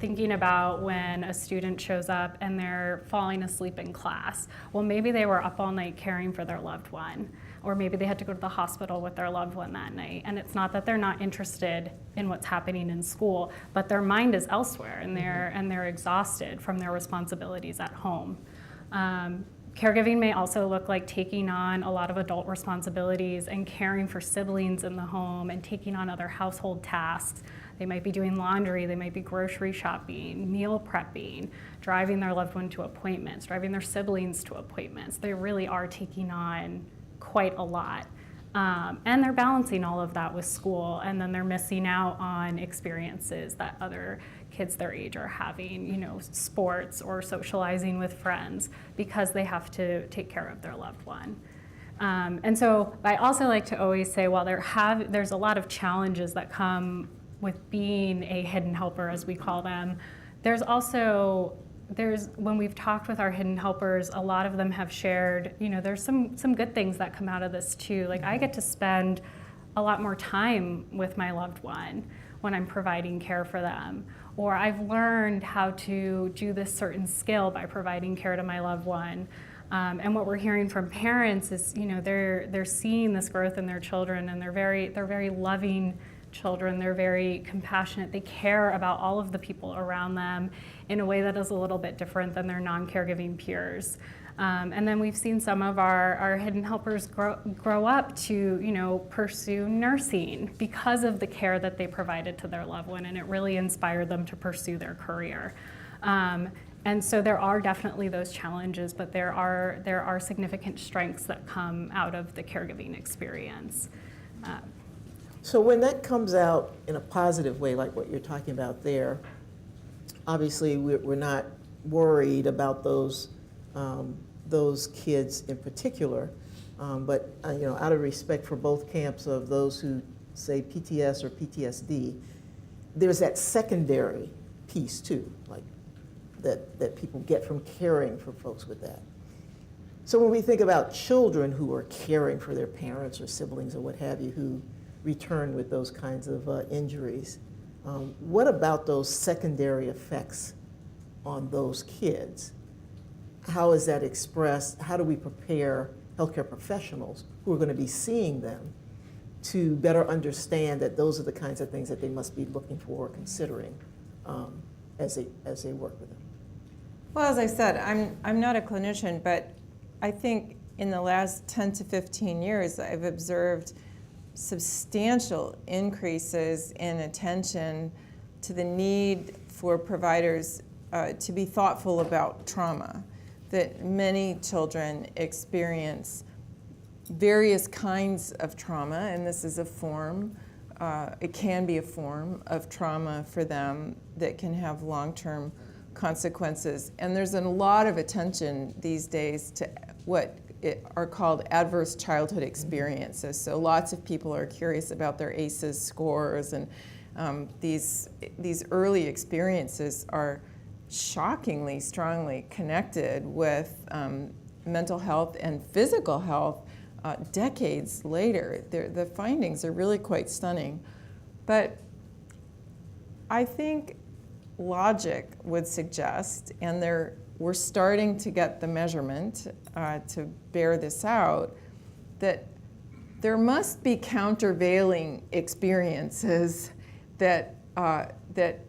Thinking about when a student shows up and they're falling asleep in class. Well, maybe they were up all night caring for their loved one, or maybe they had to go to the hospital with their loved one that night. And it's not that they're not interested in what's happening in school, but their mind is elsewhere, and they're exhausted from their responsibilities at home. Caregiving may also look like taking on a lot of adult responsibilities and caring for siblings in the home and taking on other household tasks. They might be doing laundry, they might be grocery shopping, meal prepping, driving their loved one to appointments, driving their siblings to appointments. They really are taking on quite a lot. And they're balancing all of that with school, and then they're missing out on experiences that other kids their age are having, sports or socializing with friends, because they have to take care of their loved one. And so I also like to always say, while there's a lot of challenges that come with being a hidden helper, as we call them, when we've talked with our hidden helpers, a lot of them have shared, there's some good things that come out of this too. Like, I get to spend a lot more time with my loved one when I'm providing care for them. Or I've learned how to do this certain skill by providing care to my loved one. And what we're hearing from parents is, they're seeing this growth in their children, and they're very loving children. They're very compassionate. They care about all of the people around them in a way that is a little bit different than their non-caregiving peers. And then we've seen some of our hidden helpers grow up to, pursue nursing because of the care that they provided to their loved one, and it really inspired them to pursue their career. And so there are definitely those challenges, but there are significant strengths that come out of the caregiving experience. So when that comes out in a positive way, like what you're talking about there, obviously we're not worried about those kids in particular, but out of respect for both camps of those who say PTS or PTSD, there's that secondary piece too, like that people get from caring for folks with that. So when we think about children who are caring for their parents or siblings or what have you who return with those kinds of injuries, what about those secondary effects on those kids? How is that expressed? How do we prepare healthcare professionals who are going to be seeing them to better understand that those are the kinds of things that they must be looking for or considering as they work with them? Well, as I said, I'm not a clinician, but I think in the last 10 to 15 years, I've observed substantial increases in attention to the need for providers to be thoughtful about trauma, that many children experience various kinds of trauma, and this is a form, it can be a form of trauma for them that can have long-term consequences. And there's a lot of attention these days to what are called adverse childhood experiences. So lots of people are curious about their ACEs scores, and these early experiences are shockingly strongly connected with mental health and physical health decades later. The findings are really quite stunning. But I think logic would suggest, and we're starting to get the measurement to bear this out, that there must be countervailing experiences that, that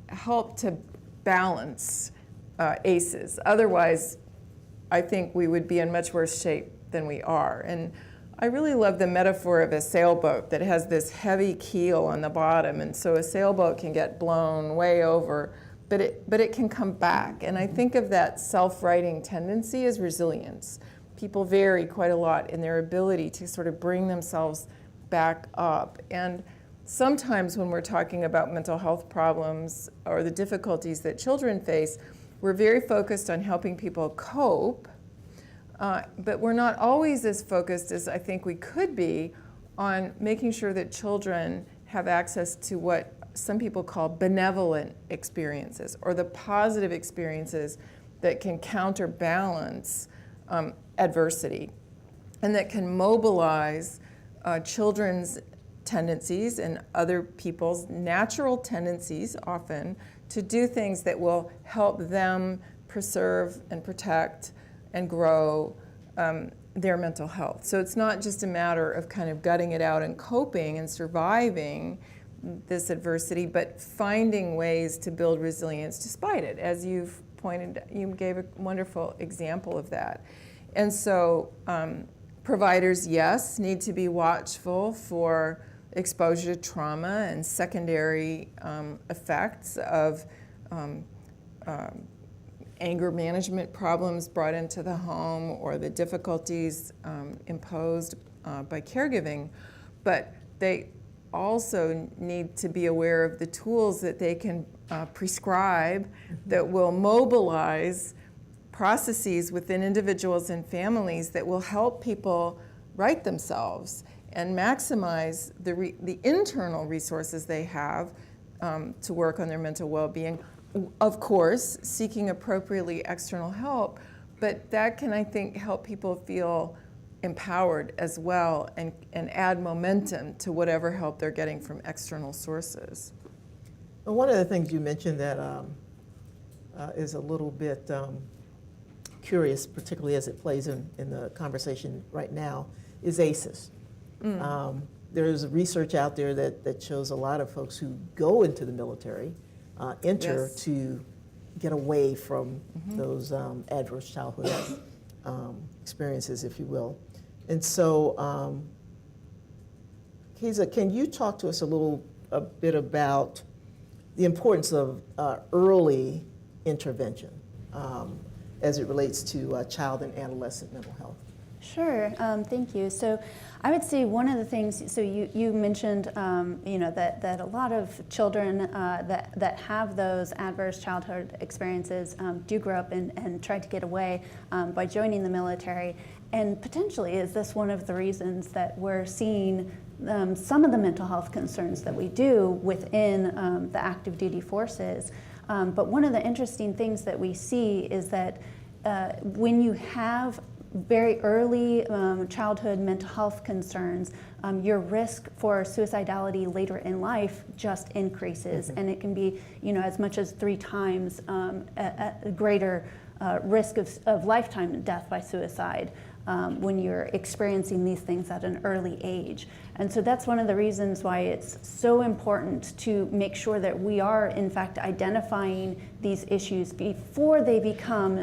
help to balance ACEs. Otherwise, I think we would be in much worse shape than we are. And I really love the metaphor of a sailboat that has this heavy keel on the bottom, and so a sailboat can get blown way over, but it can come back. And I think of that self-righting tendency as resilience. People vary quite a lot in their ability to sort of bring themselves back up. And sometimes when we're talking about mental health problems or the difficulties that children face, we're very focused on helping people cope, but we're not always as focused as I think we could be on making sure that children have access to what some people call benevolent experiences, or the positive experiences that can counterbalance adversity and that can mobilize children's tendencies and other people's natural tendencies often to do things that will help them preserve and protect and grow their mental health. So it's not just a matter of kind of gutting it out and coping and surviving this adversity, but finding ways to build resilience despite it. As you've pointed, you gave a wonderful example of that. And so providers, yes, need to be watchful for exposure to trauma and secondary effects of anger management problems brought into the home or the difficulties imposed by caregiving. But they also need to be aware of the tools that they can prescribe that will mobilize processes within individuals and families that will help people right themselves and maximize the internal resources they have to work on their mental well-being. Of course, seeking appropriately external help, but that can, I think, help people feel empowered as well and add momentum to whatever help they're getting from external sources. Well, one of the things you mentioned that is a little bit curious, particularly as it plays in the conversation right now, is ACEs. There's research out there that shows a lot of folks who go into the military enter to get away from those adverse childhood experiences, if you will. And so, Keza, can you talk to us a bit about the importance of early intervention as it relates to child and adolescent mental health? Sure, thank you. So I would say one of the things, so you mentioned, that a lot of children that have those adverse childhood experiences do grow up and try to get away by joining the military. And potentially, is this one of the reasons that we're seeing some of the mental health concerns that we do within the active duty forces? But one of the interesting things that we see is that when you have very early childhood mental health concerns, your risk for suicidality later in life just increases, and it can be, as much as 3 times a greater risk of lifetime death by suicide when you're experiencing these things at an early age. And so that's one of the reasons why it's so important to make sure that we are, in fact, identifying these issues before they become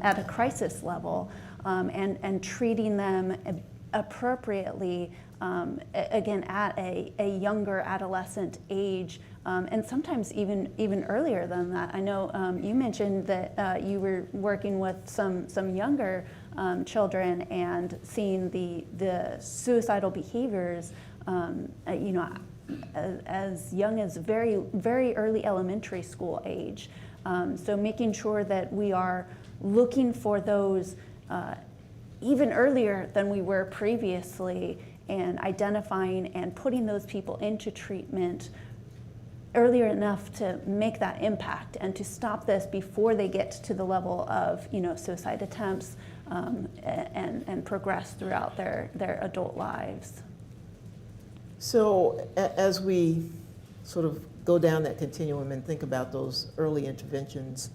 at a crisis level. And treating them appropriately, again, at a younger adolescent age, and sometimes even earlier than that. I know you mentioned that you were working with some younger children and seeing the suicidal behaviors, as young as very, very early elementary school age. So making sure that we are looking for those even earlier than we were previously, and identifying and putting those people into treatment earlier enough to make that impact and to stop this before they get to the level of suicide attempts and progress throughout their adult lives. So as we sort of go down that continuum and think about those early interventions,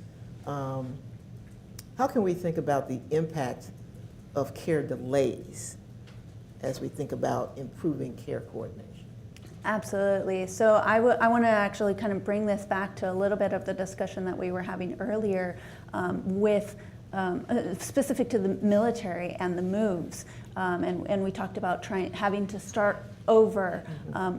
how can we think about the impact of care delays as we think about improving care coordination? Absolutely. So I want to actually kind of bring this back to a little bit of the discussion that we were having earlier with specific to the military and the moves. And we talked about having to start over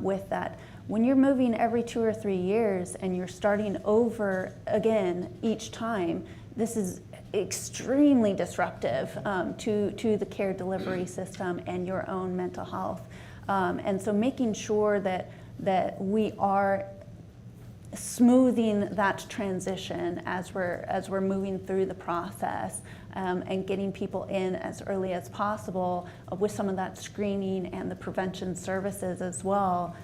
with that. When you're moving every 2 or 3 years and you're starting over again each time, this is extremely disruptive to the care delivery system and your own mental health. And so making sure that we are smoothing that transition as we're moving through the process, and getting people in as early as possible with some of that screening and the prevention services as well,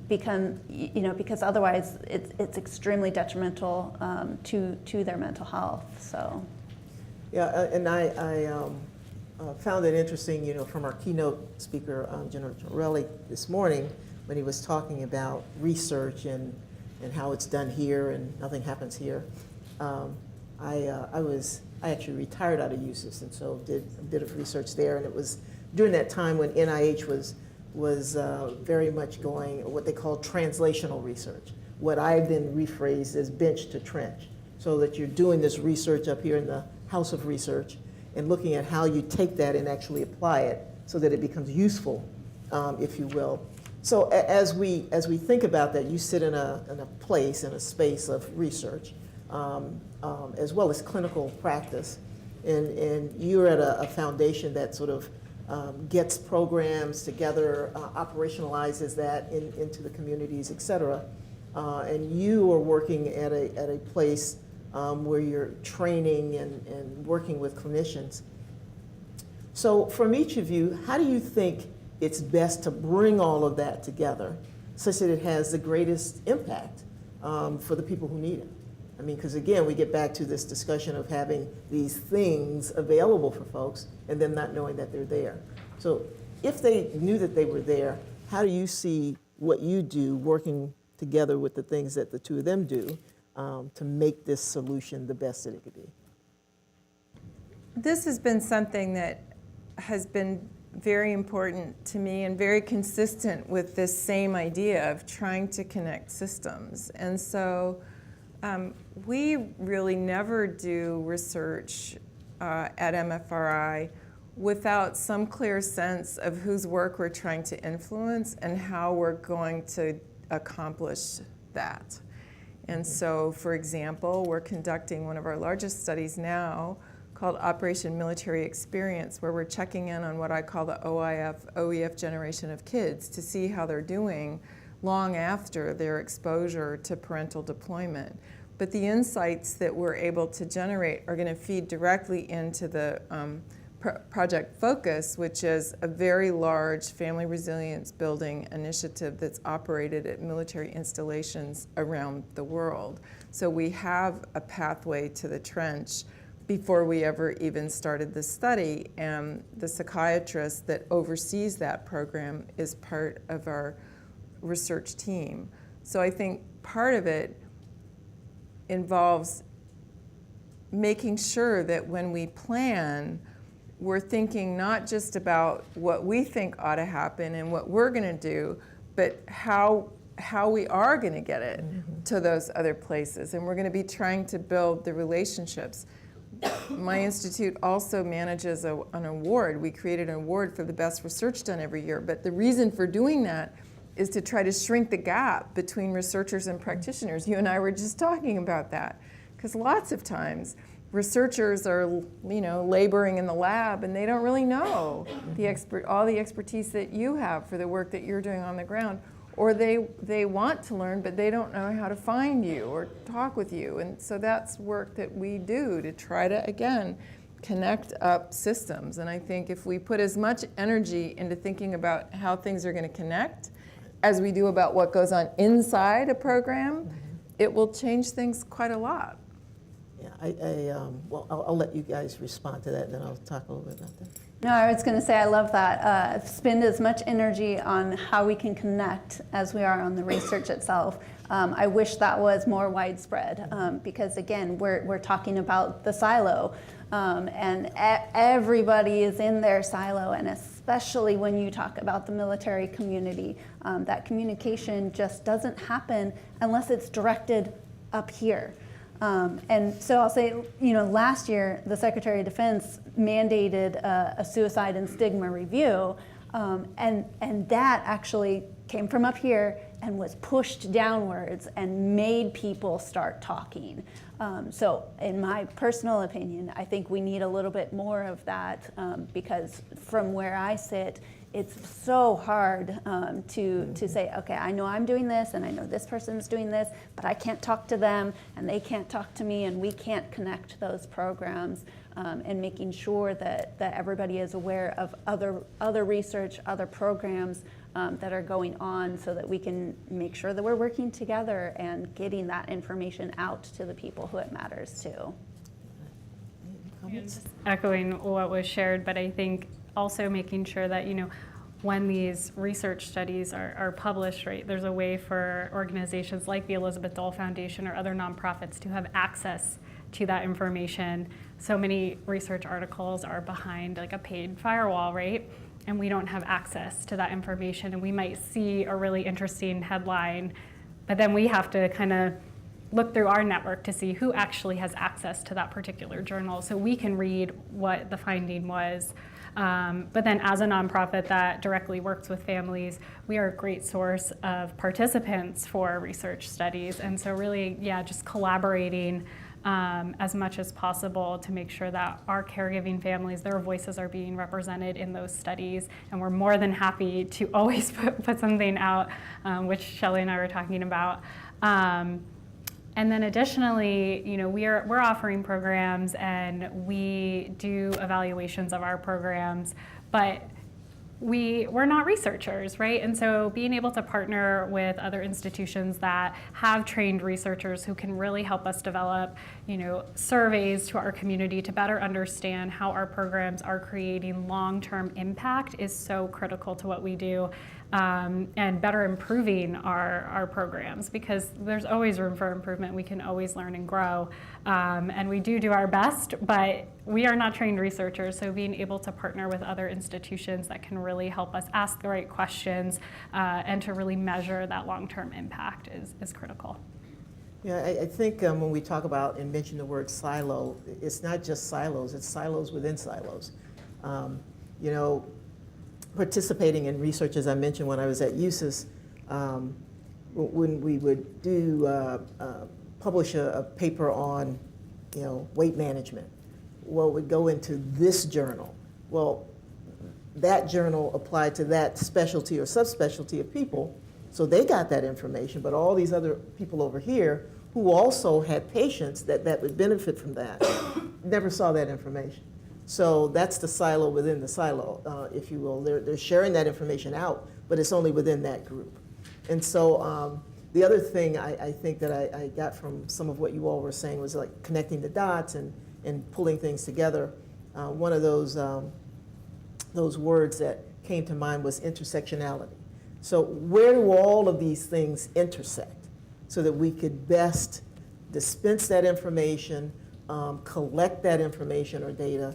because otherwise it's extremely detrimental to their mental health. So. Yeah, and I found it interesting, from our keynote speaker, General Torelli, this morning, when he was talking about research and how it's done here and nothing happens here. I actually retired out of USIS, and so did a bit of research there, and it was during that time when NIH was very much going what they call translational research. What I then rephrased as bench to trench, so that you're doing this research up here in the House of Research and looking at how you take that and actually apply it so that it becomes useful, if you will. So as we think about that, you sit in a place, in a space of research, as well as clinical practice, and you're at a foundation that sort of gets programs together, operationalizes that into the communities, et cetera. And you are working at a place where you're training and working with clinicians. So from each of you, how do you think it's best to bring all of that together such that it has the greatest impact for the people who need it? I mean, because again, we get back to this discussion of having these things available for folks and them not knowing that they're there. So if they knew that they were there, how do you see what you do working together with the things that the two of them do to make this solution the best that it could be? This has been something that has been very important to me and very consistent with this same idea of trying to connect systems. And so we really never do research at MFRI without some clear sense of whose work we're trying to influence and how we're going to accomplish that. And so, for example, we're conducting one of our largest studies now called Operation Military Experience, where we're checking in on what I call the OEF generation of kids to see how they're doing long after their exposure to parental deployment. But the insights that we're able to generate are going to feed directly into the Project Focus, which is a very large family resilience building initiative that's operated at military installations around the world. So we have a pathway to the trench before we ever even started the study, and the psychiatrist that oversees that program is part of our research team. So I think part of it involves making sure that when we plan, we're thinking not just about what we think ought to happen and what we're going to do, but how we are going to get it to those other places. And we're going to be trying to build the relationships. My institute also manages an award. We created an award for the best research done every year. But the reason for doing that is to try to shrink the gap between researchers and practitioners. You and I were just talking about that. Because lots of times, researchers are, laboring in the lab and they don't really know all the expertise that you have for the work that you're doing on the ground. Or they want to learn, but they don't know how to find you or talk with you. And so that's work that we do to try to, again, connect up systems. And I think if we put as much energy into thinking about how things are going to connect as we do about what goes on inside a program, it will change things quite a lot. Yeah, I'll let you guys respond to that, and then I'll talk a little bit about that. No, I was going to say I love that. Spend as much energy on how we can connect as we are on the research itself. I wish that was more widespread because, again, we're talking about the silo. And everybody is in their silo, and especially when you talk about the military community, that communication just doesn't happen unless it's directed up here. And so I'll say, last year, the Secretary of Defense mandated a suicide and stigma review, and that actually came from up here and was pushed downwards and made people start talking. So in my personal opinion, I think we need a little bit more of that because from where I sit, it's so hard to say, okay, I know I'm doing this and I know this person's doing this, but I can't talk to them and they can't talk to me, and we can't connect those programs, and making sure that everybody is aware of other research, other programs that are going on, so that we can make sure that we're working together and getting that information out to the people who it matters to. Just echoing what was shared, but I think also making sure that, when these research studies are published, right, there's a way for organizations like the Elizabeth Dole Foundation or other nonprofits to have access to that information. So many research articles are behind like a paid firewall, right? And we don't have access to that information, and we might see a really interesting headline, but then we have to kind of look through our network to see who actually has access to that particular journal so we can read what the finding was. But then as a nonprofit that directly works with families, we are a great source of participants for research studies. And so really, just collaborating as much as possible to make sure that our caregiving families, their voices are being represented in those studies. And we're more than happy to always put something out, which Shelley and I were talking about. And then additionally, we're offering programs and we do evaluations of our programs, but we're not researchers, right? And so being able to partner with other institutions that have trained researchers who can really help us develop, surveys to our community to better understand how our programs are creating long-term impact is so critical to what we do. And better improving our programs, because there's always room for improvement. We can always learn and grow. And we do our best, but we are not trained researchers, so being able to partner with other institutions that can really help us ask the right questions and to really measure that long-term impact is critical. Yeah, I think when we talk about and mention the word silo, it's not just silos, it's silos within silos. Participating in research, as I mentioned when I was at USIS, when we would publish a paper on, weight management, well, it would go into this journal. Well, that journal applied to that specialty or subspecialty of people, so they got that information, but all these other people over here who also had patients that would benefit from that never saw that information. So that's the silo within the silo, if you will. They're sharing that information out, but it's only within that group. And so the other thing I think that I got from some of what you all were saying was like connecting the dots and pulling things together. One of those words that came to mind was intersectionality. So where do all of these things intersect so that we could best dispense that information, collect that information or data,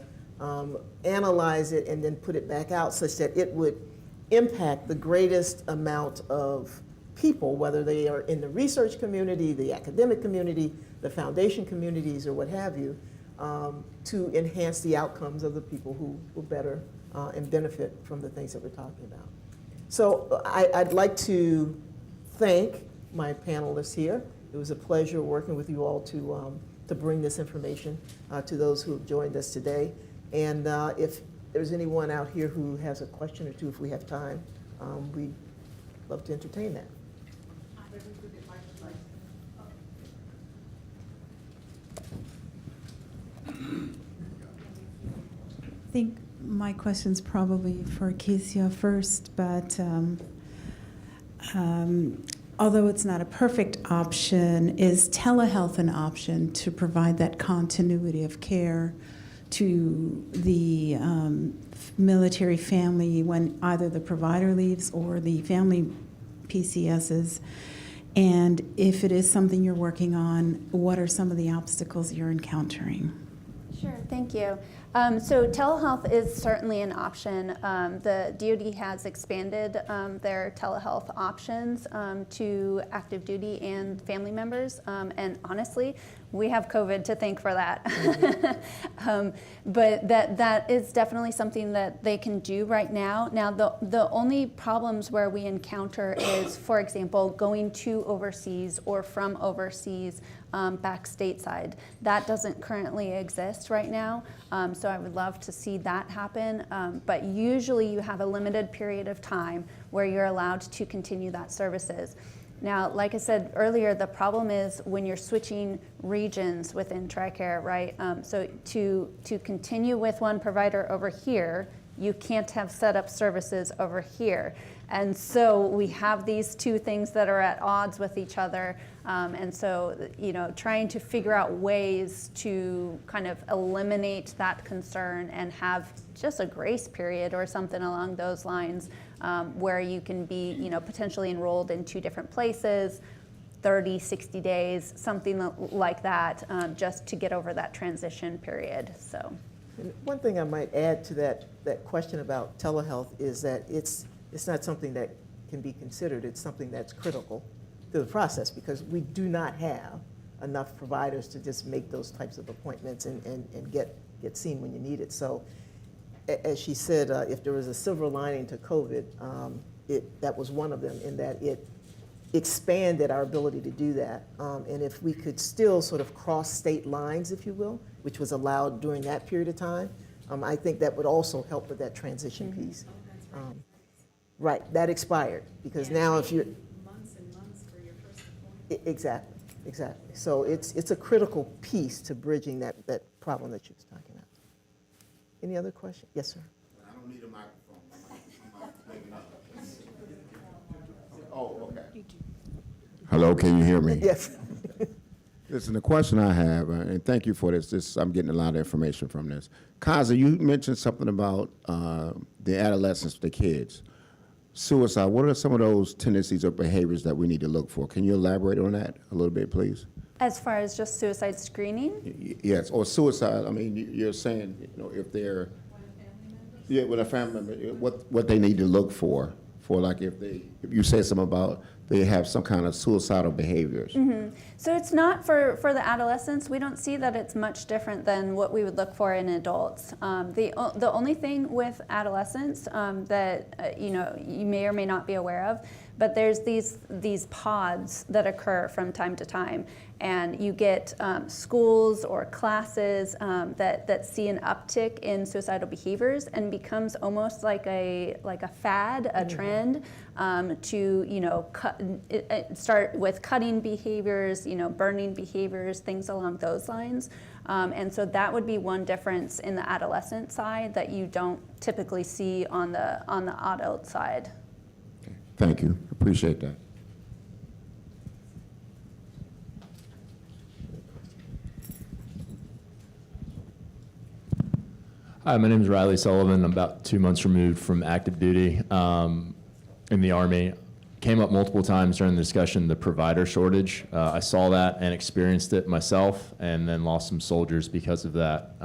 analyze it, and then put it back out such that it would impact the greatest amount of people, whether they are in the research community, the academic community, the foundation communities, or what have you, to enhance the outcomes of the people who will better and benefit from the things that we're talking about. So I'd like to thank my panelists here. It was a pleasure working with you all to bring this information to those who have joined us today. And if there's anyone out here who has a question or two, if we have time, we'd love to entertain that. I think my question's probably for Kezia first, but although it's not a perfect option, is telehealth an option to provide that continuity of care to the military family when either the provider leaves or the family PCSs? And if it is something you're working on, what are some of the obstacles you're encountering? Sure, thank you. So telehealth is certainly an option. The DoD has expanded their telehealth options to active duty and family members. And honestly, we have COVID to thank for that. But that is definitely something that they can do right now. Now, the only problems where we encounter is, for example, going to overseas or from overseas back stateside. That doesn't currently exist right now, so I would love to see that happen. But usually you have a limited period of time where you're allowed to continue that services. Now, like I said earlier, the problem is when you're switching regions within TRICARE, right? So to continue with one provider over here, you can't have set up services over here. And so we have these two things that are at odds with each other. And so, trying to figure out ways to kind of eliminate that concern and have just a grace period or something along those lines where you can be, potentially enrolled in two different places, 30, 60 days, something like that, just to get over that transition period. So, and one thing I might add to that question about telehealth is that it's not something that can be considered. It's something that's critical to the process because we do not have enough providers to just make those types of appointments and get seen when you need it. So as she said, if there was a silver lining to COVID, that was one of them in that it expanded our ability to do that. And if we could still sort of cross state lines, if you will, which was allowed during that period of time, I think that would also help with that transition piece. Right, that expired because now if you're months and months for your first appointment. Exactly. So it's a critical piece to bridging that problem that you was talking about. Any other question? Yes, sir. I don't need a microphone. I'm not picking up. Oh, okay. Hello, can you hear me? Yes. Listen, the question I have, and thank you for this. I'm getting a lot of information from this. Kaza, you mentioned something about the adolescents, the kids. Suicide, what are some of those tendencies or behaviors that we need to look for? Can you elaborate on that a little bit, please? as far as just suicide screening? Yes, or suicide. I mean, you're saying, if they're with a family member, what they need to look for like if you say something about they have some kind of suicidal behaviors. Mm-hmm. So it's not for the adolescents. We don't see that it's much different than what we would look for in adults. The only thing with adolescents that you may or may not be aware of, but there's these pods that occur from time to time, and you get schools or classes that see an uptick in suicidal behaviors, and becomes almost like a fad, a trend to start with cutting behaviors, burning behaviors, things along those lines. And so that would be one difference in the adolescent side that you don't typically see on the adult side. Thank you. Appreciate that. Hi, my name is Riley Sullivan. I'm about 2 months removed from active duty in the Army. Came up multiple times during the discussion, the provider shortage. I saw that and experienced it myself, and then lost some soldiers because of that.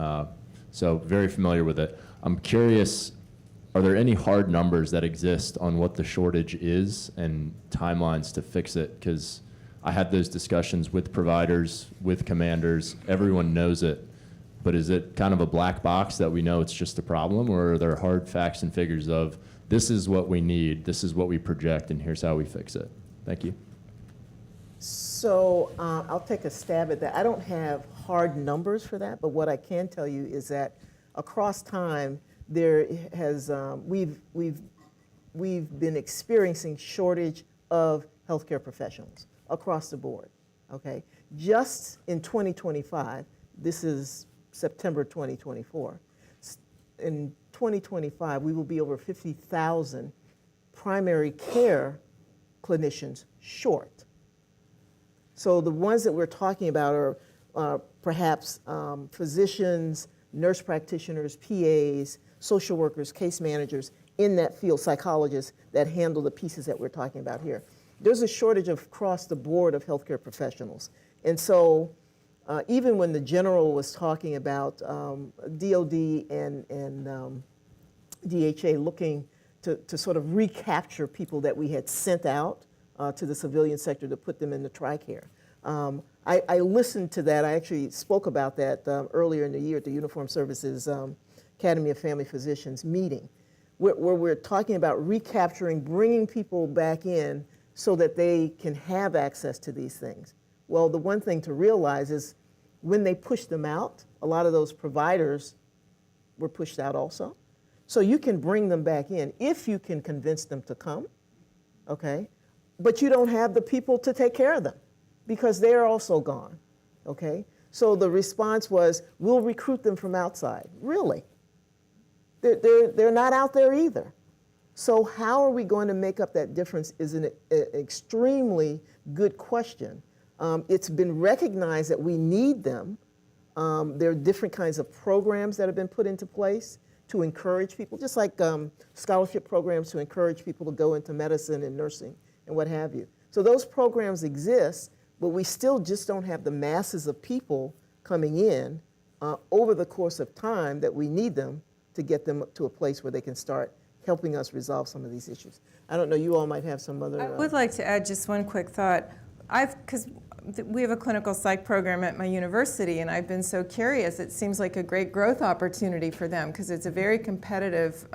So very familiar with it. I'm curious, are there any hard numbers that exist on what the shortage is and timelines to fix it? Because I had those discussions with providers, with commanders. Everyone knows it. But is it kind of a black box that we know it's just a problem, or are there hard facts and figures of this is what we need, this is what we project, and here's how we fix it? Thank you. So I'll take a stab at that. I don't have hard numbers for that, but what I can tell you is that across time, there has we've been experiencing shortage of healthcare professionals across the board. Okay, just in 2025, this is September 2024. In 2025, we will be over 50,000 primary care clinicians short. So the ones that we're talking about are perhaps physicians, nurse practitioners, PAs, social workers, case managers in that field, psychologists that handle the pieces that we're talking about here. there's a shortage of across the board of healthcare professionals. And so even when the general was talking about DOD and DHA looking to sort of recapture people that we had sent out to the civilian sector to put them in the TRICARE. I listened to that. I actually spoke about that earlier in the year at the Uniformed Services Academy of Family Physicians meeting, where we're talking about recapturing, bringing people back in so that they can have access to these things. Well, the one thing to realize is when they pushed them out, a lot of those providers were pushed out also. So you can bring them back in if you can convince them to come, okay? But you don't have the people to take care of them because they're also gone, okay? So the response was, we'll recruit them from outside. Really? They're not out there either. So how are we going to make up that difference is an extremely good question. It's been recognized that we need them. There are different kinds of programs that have been put into place to encourage people, just like scholarship programs to encourage people to go into medicine and nursing and what have you. So those programs exist, but we still just don't have the masses of people coming in over the course of time that we need them to get them to a place where they can start helping us resolve some of these issues. I don't know, you all might have some other... I would like to add just one quick thought. Because we have a clinical psych program at my university, and I've been so curious. It seems like a great growth opportunity for them because it's a very competitive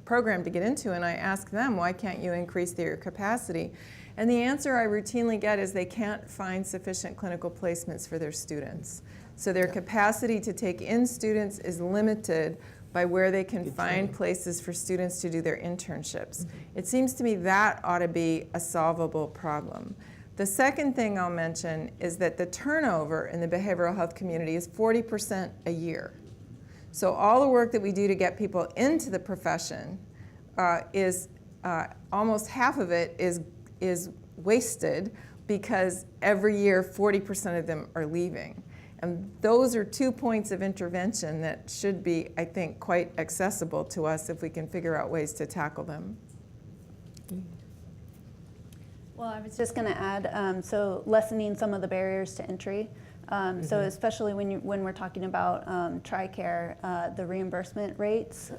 program to get into, and I ask them, why can't you increase their capacity? And the answer I routinely get is they can't find sufficient clinical placements for their students. So their capacity to take in students is limited by where they can find places for students to do their internships. It seems to me that ought to be a solvable problem. The second thing I'll mention is that the turnover in the behavioral health community is 40% a year. So all the work that we do to get people into the profession is almost half of it is wasted because every year 40% of them are leaving. And those are 2 points of intervention that should be, I think, quite accessible to us if we can figure out ways to tackle them. Well, I was just going to add, so lessening some of the barriers to entry. So especially when we're talking about TRICARE, the reimbursement rates.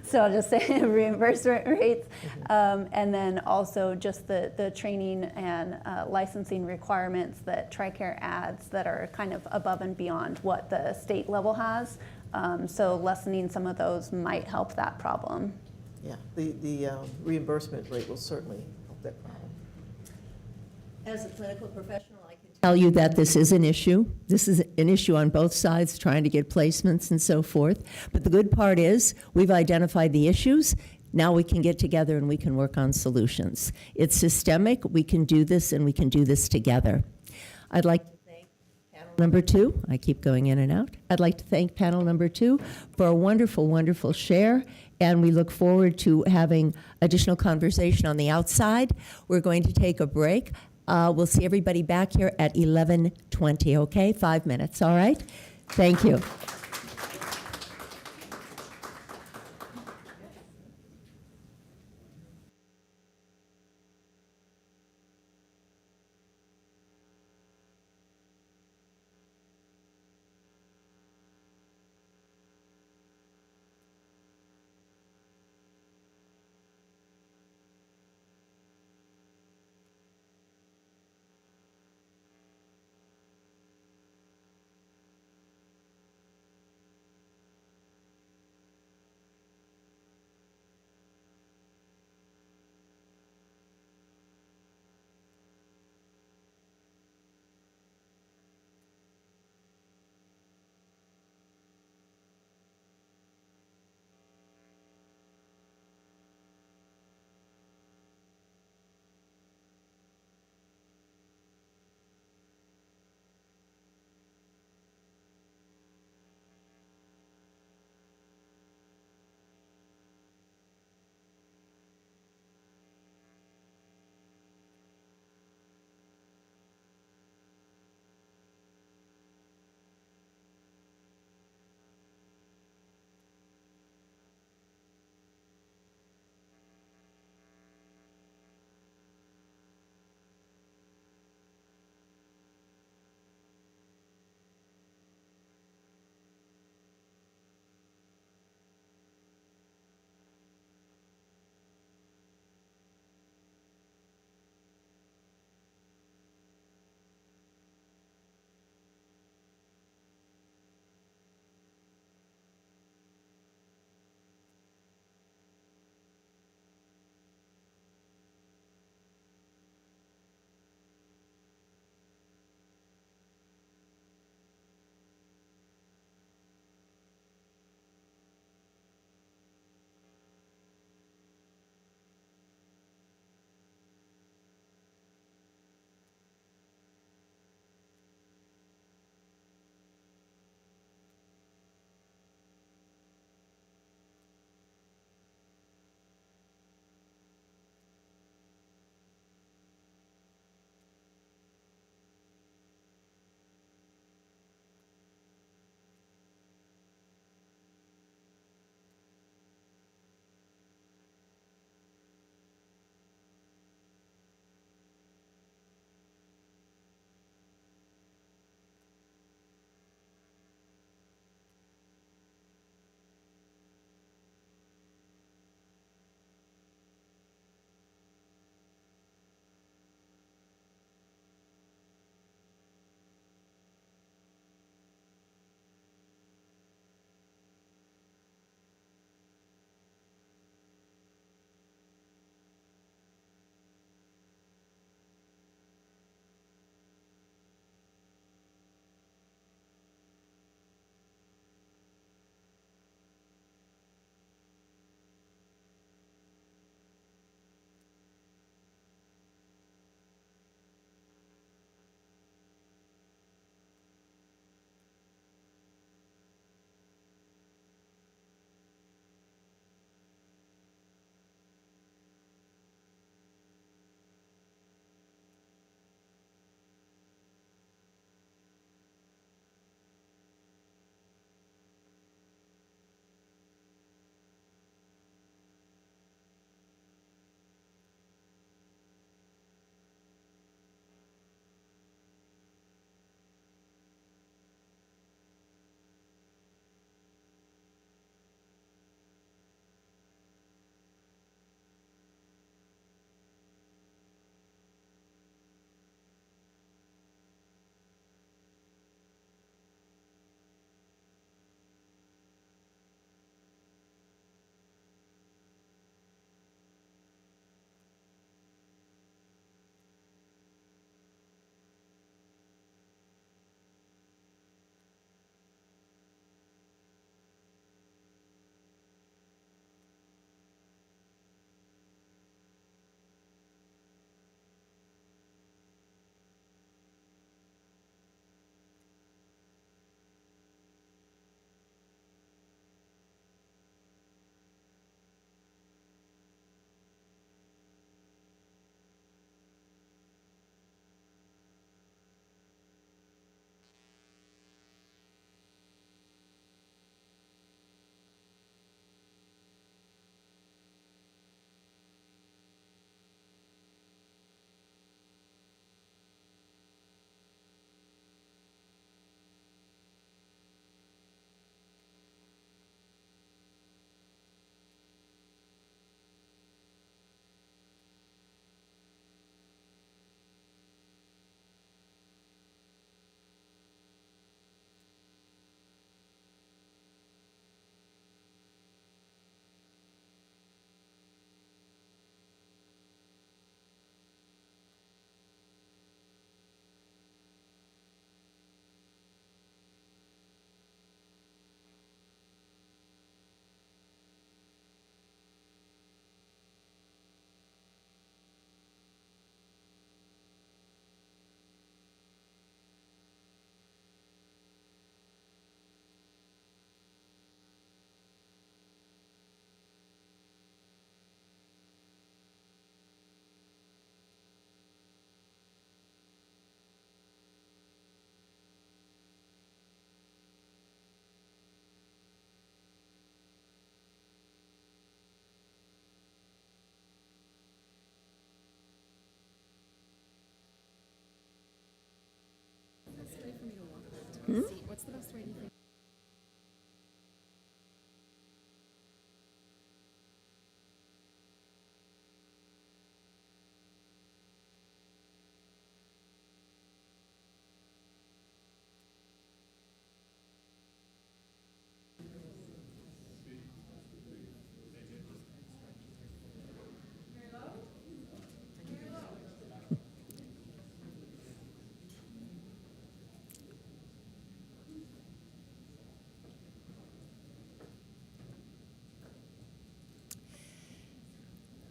So I'll just say reimbursement rates. And then also just the training and licensing requirements that TRICARE adds that are kind of above and beyond what the state level has. So lessening some of those might help that problem. Yeah, the reimbursement rate will certainly help that problem. As a clinical professional, I can tell you that this is an issue. This is an issue on both sides, trying to get placements and so forth. But the good part is we've identified the issues. Now we can get together and we can work on solutions. It's systemic. We can do this, and we can do this together. I'd like to thank panel number 2. I keep going in and out. I'd like to thank panel number 2 for a wonderful, wonderful share. And we look forward to having additional conversation on the outside. We're going to take a break. We'll see everybody back here at 11:20, okay? 5 minutes, all right? Thank you. What's the best way to think?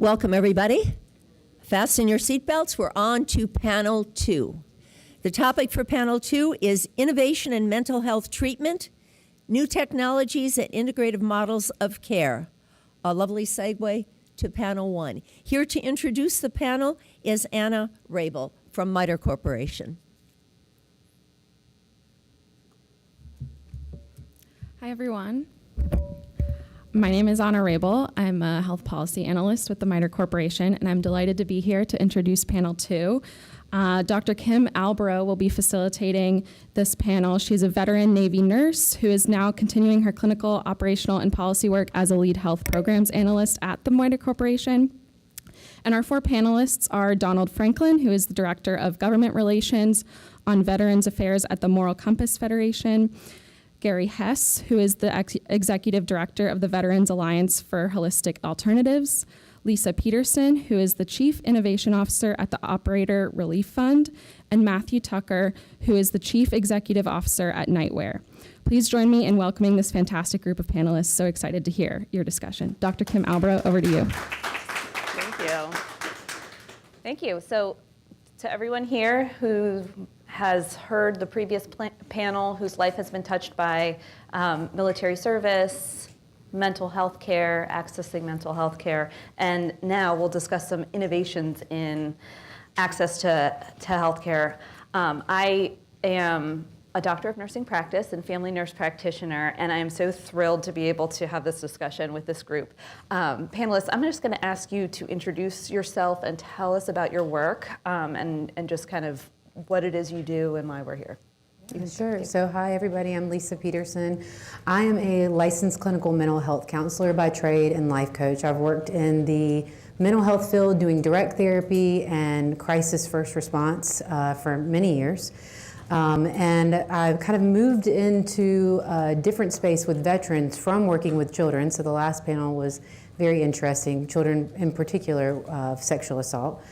Welcome, everybody. Fasten your seatbelts. We're on to panel 2. The topic for panel 2 is innovation in mental health treatment, new technologies and integrative models of care. A lovely segue to panel 1. Here to introduce the panel is Anna Rabel from MITRE Corporation. Hi, everyone. My name is Anna Rabel. I'm a health policy analyst with the MITRE Corporation, and I'm delighted to be here to introduce panel 2. Dr. Kim Albro will be facilitating this panel. She's a veteran Navy nurse who is now continuing her clinical, operational, and policy work as a lead health programs analyst at the MITRE Corporation. And our 4 panelists are Donald Franklin, who is the Director of Government Relations on Veterans Affairs at the Moral Compass Federation, Gary Hess, who is the Executive Director of the Veterans Alliance for Holistic Alternatives, Lisa Peterson, who is the Chief Innovation Officer at the Operator Relief Fund, and Matthew Tucker, who is the Chief Executive Officer at Nightwear. Please join me in welcoming this fantastic group of panelists. So excited to hear your discussion. Dr. Kim Albro, over to you. Thank you. Thank you. So to everyone here who has heard the previous panel, whose life has been touched by military service, mental health care, accessing mental health care, and now we'll discuss some innovations in access to health care. I am a doctor of nursing practice and family nurse practitioner, and I am so thrilled to be able to have this discussion with this group. Panelists, I'm just going to ask you to introduce yourself and tell us about your work and just kind of what it is you do and why we're here. Sure. So hi, everybody. I'm Lisa Peterson. I am a licensed clinical mental health counselor by trade and life coach. I've worked in the mental health field doing direct therapy and crisis first response for many years. And I've kind of moved into a different space with veterans from working with children. So the last panel was very interesting, children in particular of sexual assault.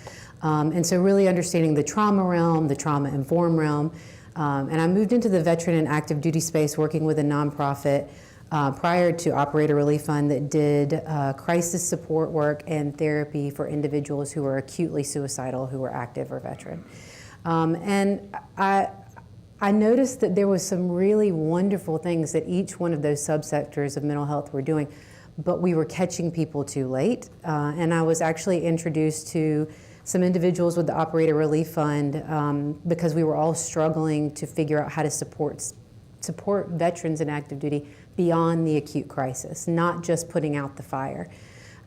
And so really understanding the trauma realm, the trauma-informed realm. And I moved into the veteran and active duty space working with a nonprofit prior to Operator Relief Fund that did crisis support work and therapy for individuals who were acutely suicidal, who were active or veteran. And I noticed that there was some really wonderful things that each one of those subsectors of mental health were doing, but we were catching people too late. And I was actually introduced to some individuals with the Operator Relief Fund because we were all struggling to figure out how to support veterans in active duty beyond the acute crisis, not just putting out the fire.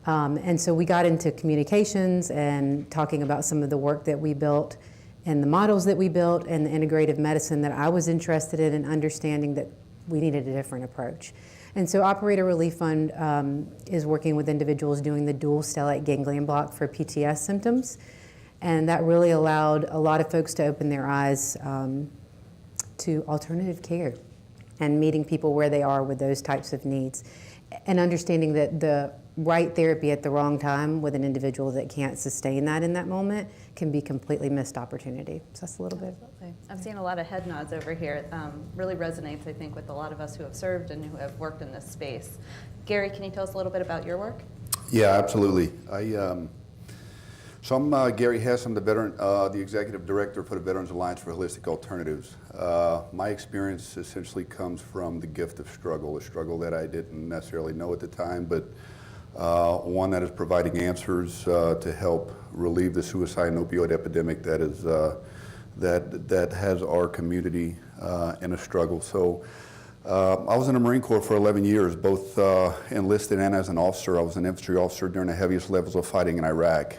And so we got into communications and talking about some of the work that we built and the models that we built and the integrative medicine that I was interested in and understanding that we needed a different approach. And so Operator Relief Fund is working with individuals doing the dual stellate ganglion block for PTS symptoms. And that really allowed a lot of folks to open their eyes to alternative care and meeting people where they are with those types of needs. And understanding that the right therapy at the wrong time with an individual that can't sustain that in that moment can be completely missed opportunity. So that's a little bit. Absolutely. I've seen a lot of head nods over here. It really resonates, I think, with a lot of us who have served and who have worked in this space. Gary, can you tell us a little bit about your work? Yeah, absolutely. So I'm Gary Hess. I'm the Executive Director for the Veterans Alliance for Holistic Alternatives. My experience essentially comes from the gift of struggle, a struggle that I didn't necessarily know at the time, but one that is providing answers to help relieve the suicide and opioid epidemic that is that has our community in a struggle. So I was in the Marine Corps for 11 years, both enlisted and as an officer. I was an infantry officer during the heaviest levels of fighting in Iraq.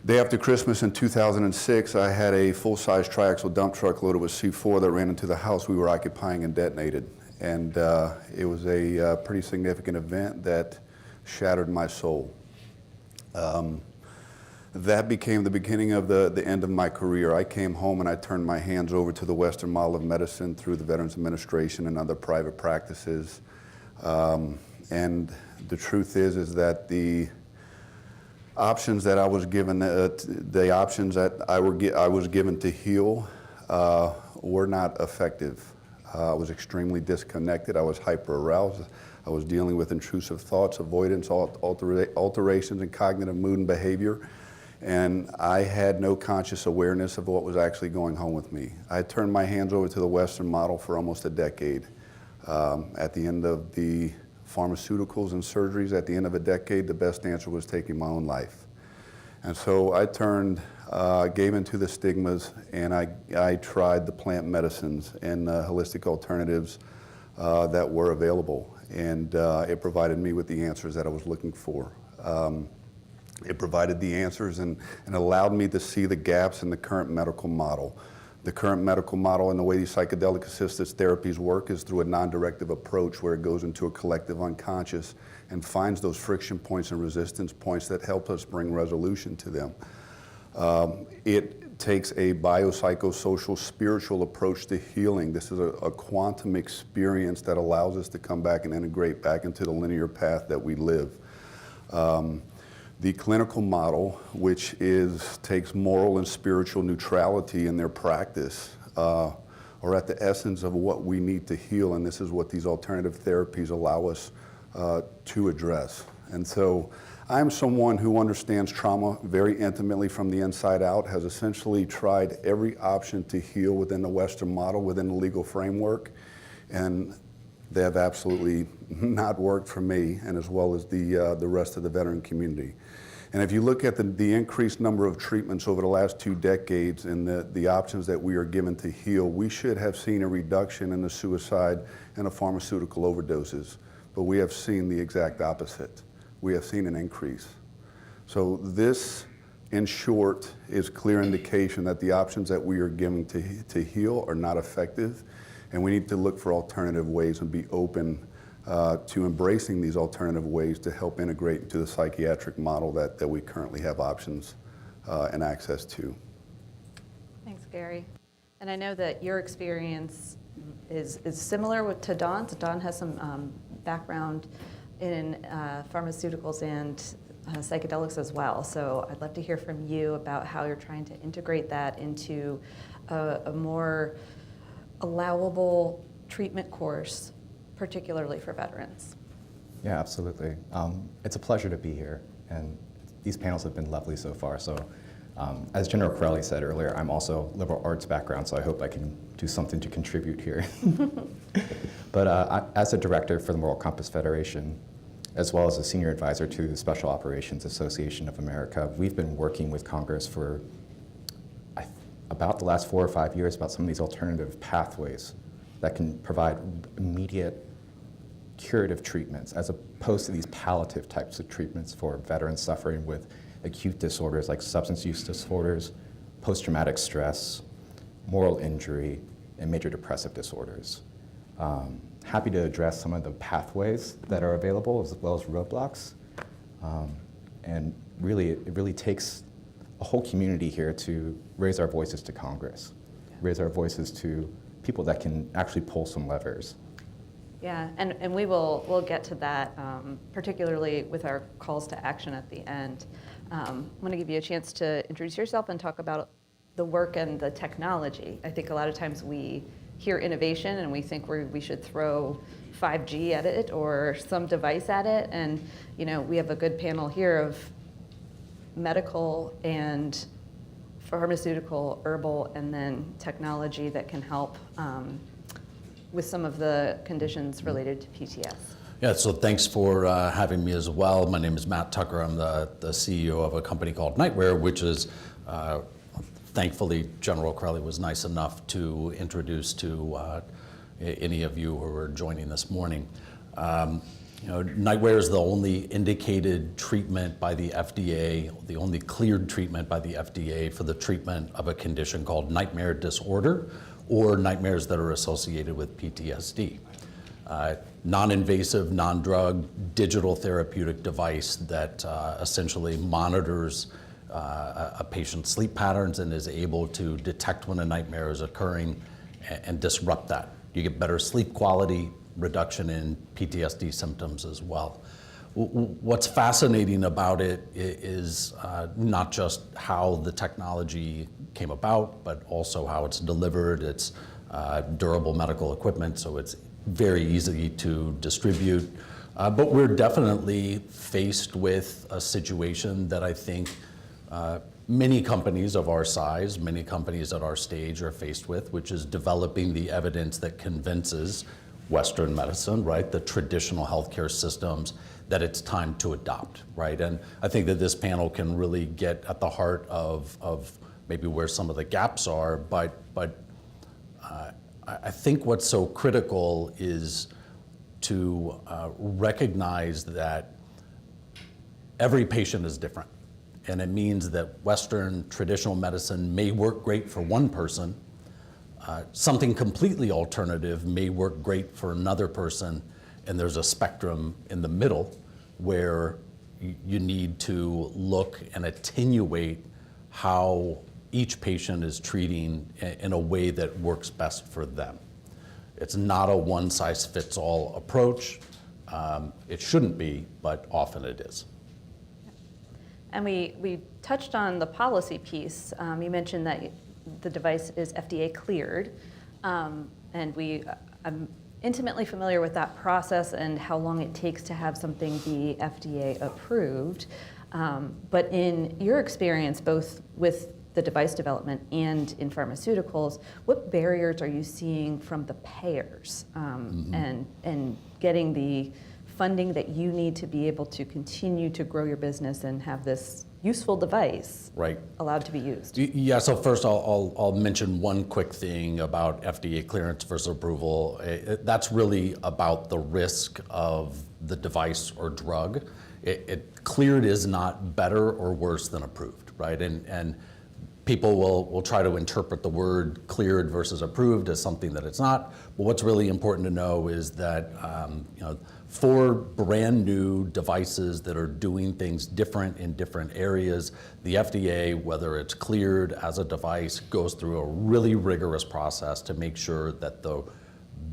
Day after Christmas in 2006, I had a full-size triaxle dump truck loaded with C4 that ran into the house we were occupying and detonated. And it was a pretty significant event that shattered my soul. That became the beginning of the end of my career. I came home and I turned my hands over to the Western model of medicine through the Veterans Administration and other private practices. And the truth is that the options that I was given, the options that I was given to heal were not effective. I was extremely disconnected. I was hyper-aroused. I was dealing with intrusive thoughts, avoidance, alterations in cognitive mood and behavior. And I had no conscious awareness of what was actually going on with me. I turned my hands over to the Western model for almost a decade. At the end of the pharmaceuticals and surgeries, at the end of a decade, the best answer was taking my own life. And so I gave into the stigmas, and I tried the plant medicines and holistic alternatives that were available. And it provided me with the answers that I was looking for. It provided the answers and allowed me to see the gaps in the current medical model. The current medical model and the way these psychedelic-assisted therapies work is through a non-directive approach where it goes into a collective unconscious and finds those friction points and resistance points that help us bring resolution to them. It takes a biopsychosocial spiritual approach to healing. This is a quantum experience that allows us to come back and integrate back into the linear path that we live. The clinical model, which takes moral and spiritual neutrality in their practice, are at the essence of what we need to heal, and this is what these alternative therapies allow us to address. And so I'm someone who understands trauma very intimately from the inside out, has essentially tried every option to heal within the Western model, within the legal framework, and they have absolutely not worked for me, and as well as the rest of the veteran community. And if you look at the increased number of treatments over the last 2 decades and the options that we are given to heal, we should have seen a reduction in the suicide and the pharmaceutical overdoses. But we have seen the exact opposite. We have seen an increase. So this, in short, is clear indication that the options that we are given to heal are not effective, and we need to look for alternative ways and be open to embracing these alternative ways to help integrate into the psychiatric model that we currently have options and access to. Thanks, Gary. And I know that your experience is similar to Dawn's. Dawn has some background in pharmaceuticals and psychedelics as well. So I'd love to hear from you about how you're trying to integrate that into a more allowable treatment course, particularly for veterans. Yeah, absolutely. It's a pleasure to be here, and these panels have been lovely so far. So as General Corelli said earlier, I'm also liberal arts background, so I hope I can do something to contribute here. But as a director for the Moral Compass Federation, as well as a senior advisor to the Special Operations Association of America, we've been working with Congress for about the last 4 or 5 years about some of these alternative pathways that can provide immediate curative treatments as opposed to these palliative types of treatments for veterans suffering with acute disorders like substance use disorders, post-traumatic stress, moral injury, and major depressive disorders. Happy to address some of the pathways that are available as well as roadblocks. And really, it really takes a whole community here to raise our voices to Congress, raise our voices to people that can actually pull some levers. Yeah, and we'll get to that, particularly with our calls to action at the end. I'm going to give you a chance to introduce yourself and talk about the work and the technology. I think a lot of times we hear innovation and we think we should throw 5G at it or some device at it, and we have a good panel here of medical and pharmaceutical, herbal, and then technology that can help with some of the conditions related to PTS. Yeah, so thanks for having me as well. My name is Matt Tucker. I'm the CEO of a company called Nightwear, which is, thankfully, General Corelli was nice enough to introduce to any of you who are joining this morning. nightwear is the only indicated treatment by the FDA, the only cleared treatment by the FDA for the treatment of a condition called nightmare disorder or nightmares that are associated with PTSD. Non-invasive, non-drug, digital therapeutic device that essentially monitors a patient's sleep patterns and is able to detect when a nightmare is occurring and disrupt that. You get better sleep quality, reduction in PTSD symptoms as well. What's fascinating about it is not just how the technology came about, but also how it's delivered. It's durable medical equipment, so it's very easy to distribute. But we're definitely faced with a situation that I think many companies of our size, many companies at our stage are faced with, which is developing the evidence that convinces Western medicine, right, the traditional healthcare systems, that it's time to adopt, right? And I think that this panel can really get at the heart of maybe where some of the gaps are, but I think what's so critical is to recognize that every patient is different. And it means that Western traditional medicine may work great for one person. Something completely alternative may work great for another person. And there's a spectrum in the middle where you need to look and attenuate how each patient is treating in a way that works best for them. It's not a one-size-fits-all approach. It shouldn't be, but often it is. And we touched on the policy piece. You mentioned that the device is FDA cleared, and I'm intimately familiar with that process and how long it takes to have something be FDA approved. But in your experience, both with the device development and in pharmaceuticals, what barriers are you seeing from the payers and getting the funding that you need to be able to continue to grow your business and have this useful device allowed to be used? Yeah, so first I'll mention one quick thing about FDA clearance versus approval. That's really about the risk of the device or drug. Cleared is not better or worse than approved, right? And people will try to interpret the word cleared versus approved as something that it's not. But what's really important to know is that for brand new devices that are doing things different in different areas, the FDA, whether it's cleared as a device, goes through a really rigorous process to make sure that the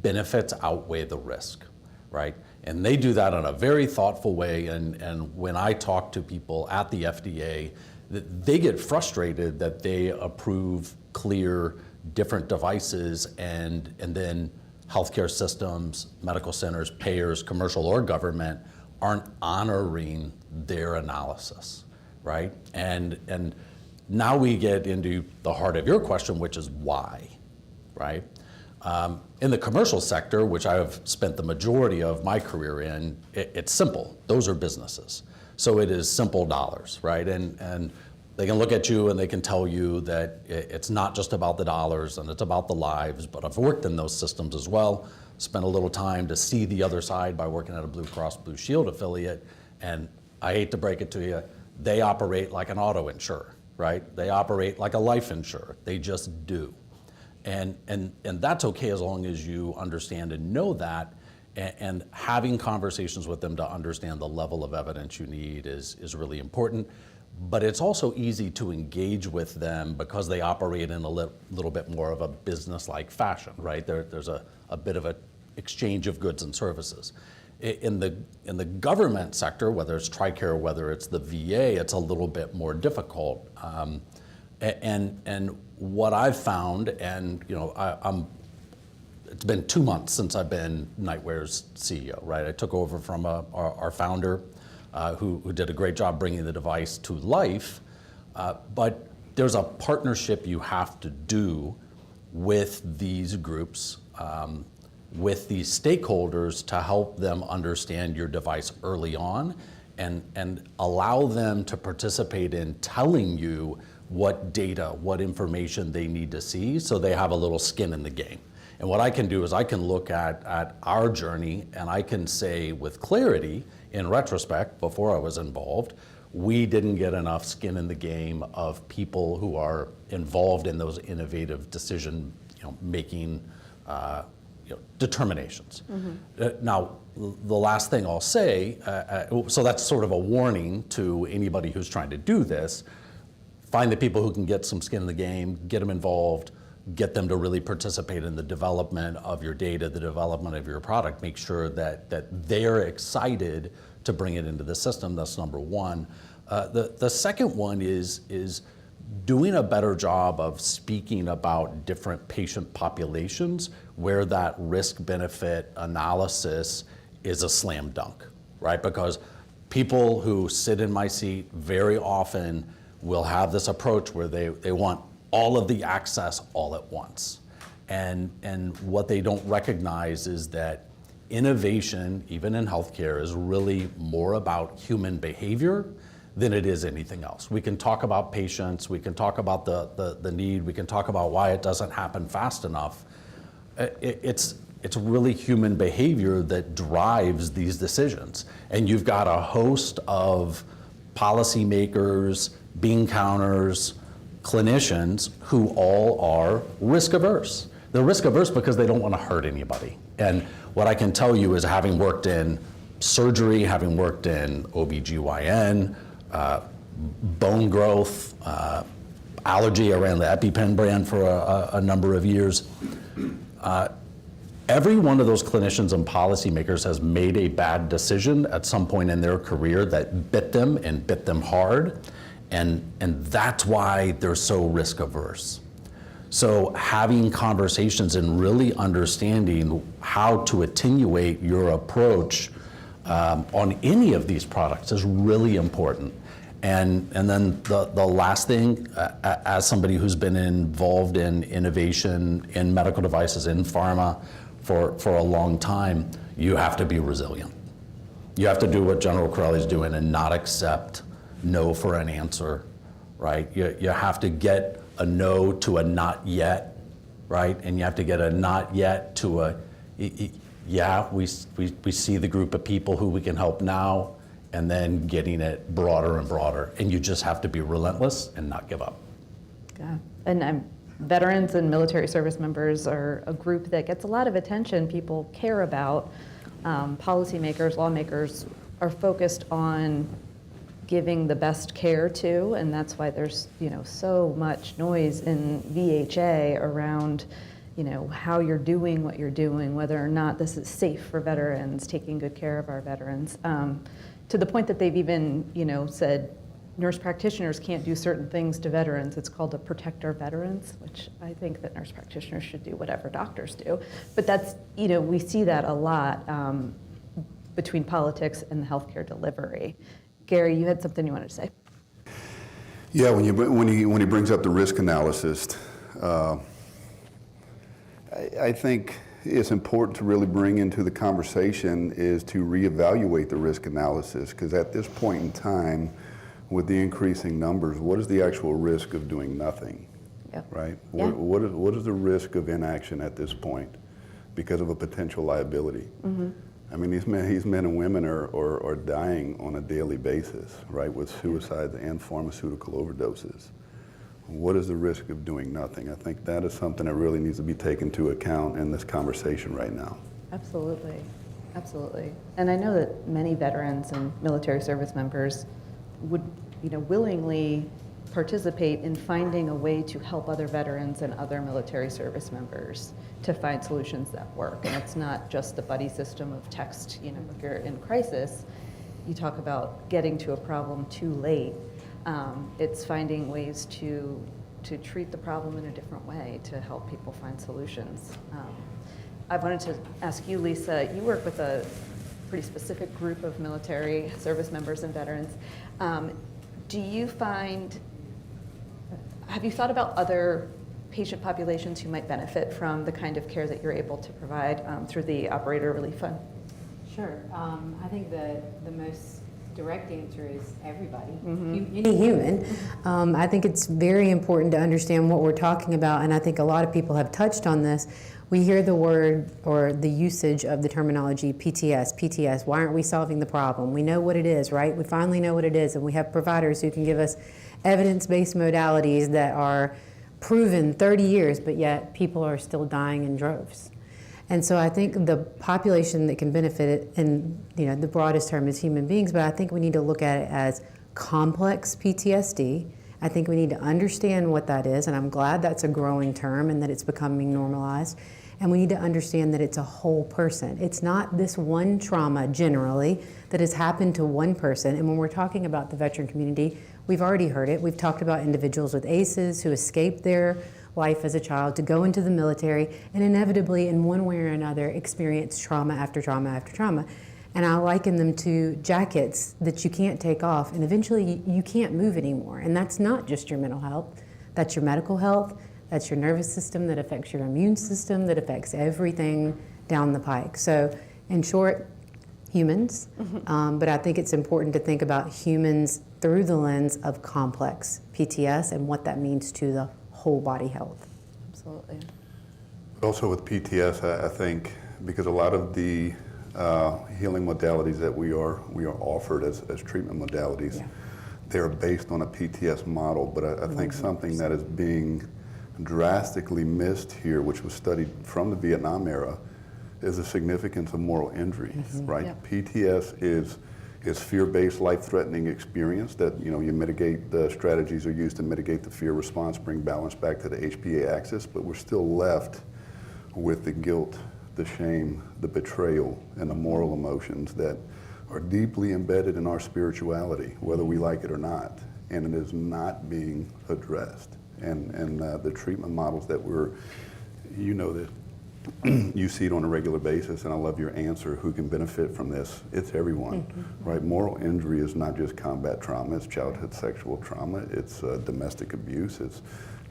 benefits outweigh the risk, right? And they do that in a very thoughtful way. And when I talk to people at the FDA, they get frustrated that they approve, clear different devices and then healthcare systems, medical centers, payers, commercial or government, aren't honoring their analysis, right? And now we get into the heart of your question, which is why, right? In the commercial sector, which I have spent the majority of my career in, it's simple. Those are businesses. So it is simple dollars, right? And they can look at you and they can tell you that it's not just about the dollars and it's about the lives, but I've worked in those systems as well, spent a little time to see the other side by working at a Blue Cross Blue Shield affiliate, and I hate to break it to you, they operate like an auto insurer, right? They operate like a life insurer. They just do. And that's okay as long as you understand and know that, and having conversations with them to understand the level of evidence you need is really important. But it's also easy to engage with them because they operate in a little bit more of a business-like fashion, right? There's a bit of an exchange of goods and services. In the government sector, whether it's TRICARE, whether it's the VA, it's a little bit more difficult. And what I've found, and it's been 2 months since I've been Nightwear's CEO, right? I took over from our founder, who did a great job bringing the device to life, but there's a partnership you have to do with these groups, with these stakeholders to help them understand your device early on and allow them to participate in telling you what data, what information they need to see so they have a little skin in the game. And what I can do is I can look at our journey and I can say with clarity, in retrospect, before I was involved, we didn't get enough skin in the game of people who are involved in those innovative decision making determinations. Now, the last thing I'll say, so that's sort of a warning to anybody who's trying to do this. Find the people who can get some skin in the game, get them involved, get them to really participate in the development of your data, the development of your product. Make sure that they're excited to bring it into the system. That's number one. The second one is doing a better job of speaking about different patient populations where that risk-benefit analysis is a slam dunk, right? Because people who sit in my seat very often will have this approach where they want all of the access all at once. And what they don't recognize is that innovation, even in healthcare, is really more about human behavior than it is anything else. We can talk about patients, we can talk about the need, we can talk about why it doesn't happen fast enough. It's really human behavior that drives these decisions. And you've got a host of policymakers, bean counters, clinicians who all are risk averse. They're risk averse because they don't want to hurt anybody. And what I can tell you is, having worked in surgery, having worked in OBGYN, bone growth, allergy, I ran the EpiPen brand for a number of years. Every one of those clinicians and policymakers has made a bad decision at some point in their career that bit them and bit them hard. And that's why they're so risk averse. So having conversations and really understanding how to attenuate your approach on any of these products is really important. And then the last thing, as somebody who's been involved in innovation in medical devices, in pharma for a long time, you have to be resilient. You have to do what General Corelli's doing and not accept no for an answer, right? You have to get a no to a not yet, right? And you have to get a not yet to a, yeah, we see the group of people who we can help now, and then getting it broader and broader. And you just have to be relentless and not give up. Yeah, and veterans and military service members are a group that gets a lot of attention. People care about. Policymakers, lawmakers are focused on giving the best care to, and that's why there's so much noise in VHA around how you're doing what you're doing, whether or not this is safe for veterans, taking good care of our veterans. To the point that they've even said nurse practitioners can't do certain things to veterans. It's called to protect our veterans, which I think that nurse practitioners should do whatever doctors do. But that's, we see that a lot between politics and the healthcare delivery. Gary, you had something you wanted to say. Yeah, when he brings up the risk analysis, I think it's important to really bring into the conversation is to reevaluate the risk analysis, because at this point in time, with the increasing numbers, what is the actual risk of doing nothing, right? Yeah. What is the risk of inaction at this point because of a potential liability? Mm-hmm. I mean, these men and women are dying on a daily basis, right, with suicides and pharmaceutical overdoses. What is the risk of doing nothing? I think that is something that really needs to be taken into account in this conversation right now. Absolutely, absolutely. And I know that many veterans and military service members would, willingly participate in finding a way to help other veterans and other military service members to find solutions that work. And it's not just the buddy system of text, if you're in crisis, you talk about getting to a problem too late. It's finding ways to treat the problem in a different way to help people find solutions. I wanted to ask you, Lisa, you work with a pretty specific group of military service members and veterans. Have you thought about other patient populations who might benefit from the kind of care that you're able to provide through the Operator Relief Fund? Sure. I think the most direct answer is everybody, any human. I think it's very important to understand what we're talking about, and I think a lot of people have touched on this. We hear the word or the usage of the terminology PTS. Why aren't we solving the problem? We know what it is, right? We finally know what it is, and we have providers who can give us evidence-based modalities that are proven 30 years, but yet people are still dying in droves. And so I think the population that can benefit it, and the broadest term is human beings, but I think we need to look at it as complex PTSD. I think we need to understand what that is, and I'm glad that's a growing term and that it's becoming normalized. And we need to understand that it's a whole person. It's not this one trauma generally that has happened to one person. And when we're talking about the veteran community, we've already heard it. We've talked about individuals with ACEs who escaped their life as a child to go into the military and inevitably, in one way or another, experience trauma after trauma after trauma. And I liken them to jackets that you can't take off, and eventually you can't move anymore. And that's not just your mental health, that's your medical health, that's your nervous system, that affects your immune system, that affects everything down the pike. So in short, humans, but I think it's important to think about humans through the lens of complex PTS and what that means to the whole body health. Absolutely. But also with PTS, I think, because a lot of the healing modalities that we are offered as treatment modalities, they're based on a PTS model, but I think something that is being drastically missed here, which was studied from the Vietnam era, is the significance of moral injury, right? Yep. PTS is fear-based, life-threatening experience that, you mitigate, the strategies are used to mitigate the fear response, bring balance back to the HPA axis, but we're still left with the guilt, the shame, the betrayal, and the moral emotions that are deeply embedded in our spirituality, whether we like it or not, and it is not being addressed. And the treatment models that that you see it on a regular basis, and I love your answer, who can benefit from this? It's everyone, right? Moral injury is not just combat trauma, it's childhood sexual trauma, it's domestic abuse, it's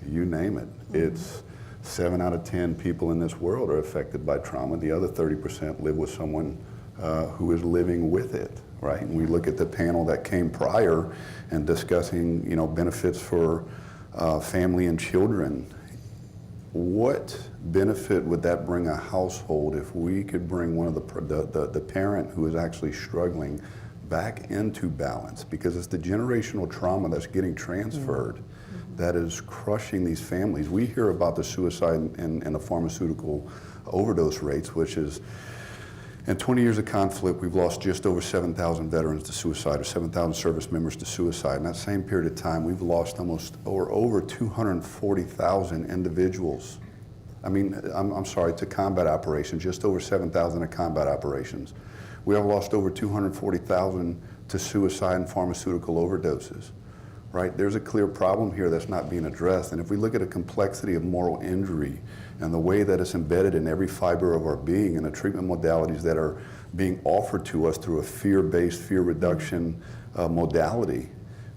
you name it. It's 7 out of 10 people in this world are affected by trauma. The other 30% live with someone who is living with it, right? And we look at the panel that came prior and discussing, benefits for family and children. What benefit would that bring a household if we could bring one of the parent who is actually struggling back into balance? Because it's the generational trauma that's getting transferred that is crushing these families. We hear about the suicide and the pharmaceutical overdose rates, which is, in 20 years of conflict, we've lost just over 7,000 veterans to suicide, or 7,000 service members to suicide. In that same period of time, we've lost over 240,000 individuals. I'm sorry, to combat operations, just over 7,000 to combat operations. We have lost over 240,000 to suicide and pharmaceutical overdoses, right? There's a clear problem here that's not being addressed. And if we look at a complexity of moral injury and the way that it's embedded in every fiber of our being and the treatment modalities that are being offered to us through a fear-based, fear reduction modality,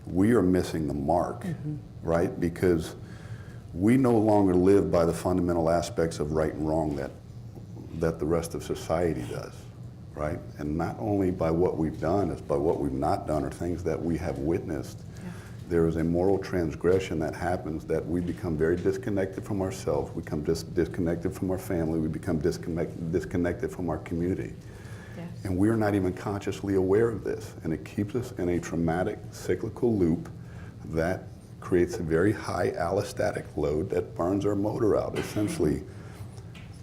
we are missing the mark, right? Because we no longer live by the fundamental aspects of right and wrong that the rest of society does, right? And not only by what we've done, it's by what we've not done or things that we have witnessed. There is a moral transgression that happens that we become very disconnected from ourselves, we become disconnected from our family, we become disconnected from our community. Yes. And we're not even consciously aware of this. And it keeps us in a traumatic cyclical loop that creates a very high allostatic load that burns our motor out. Essentially,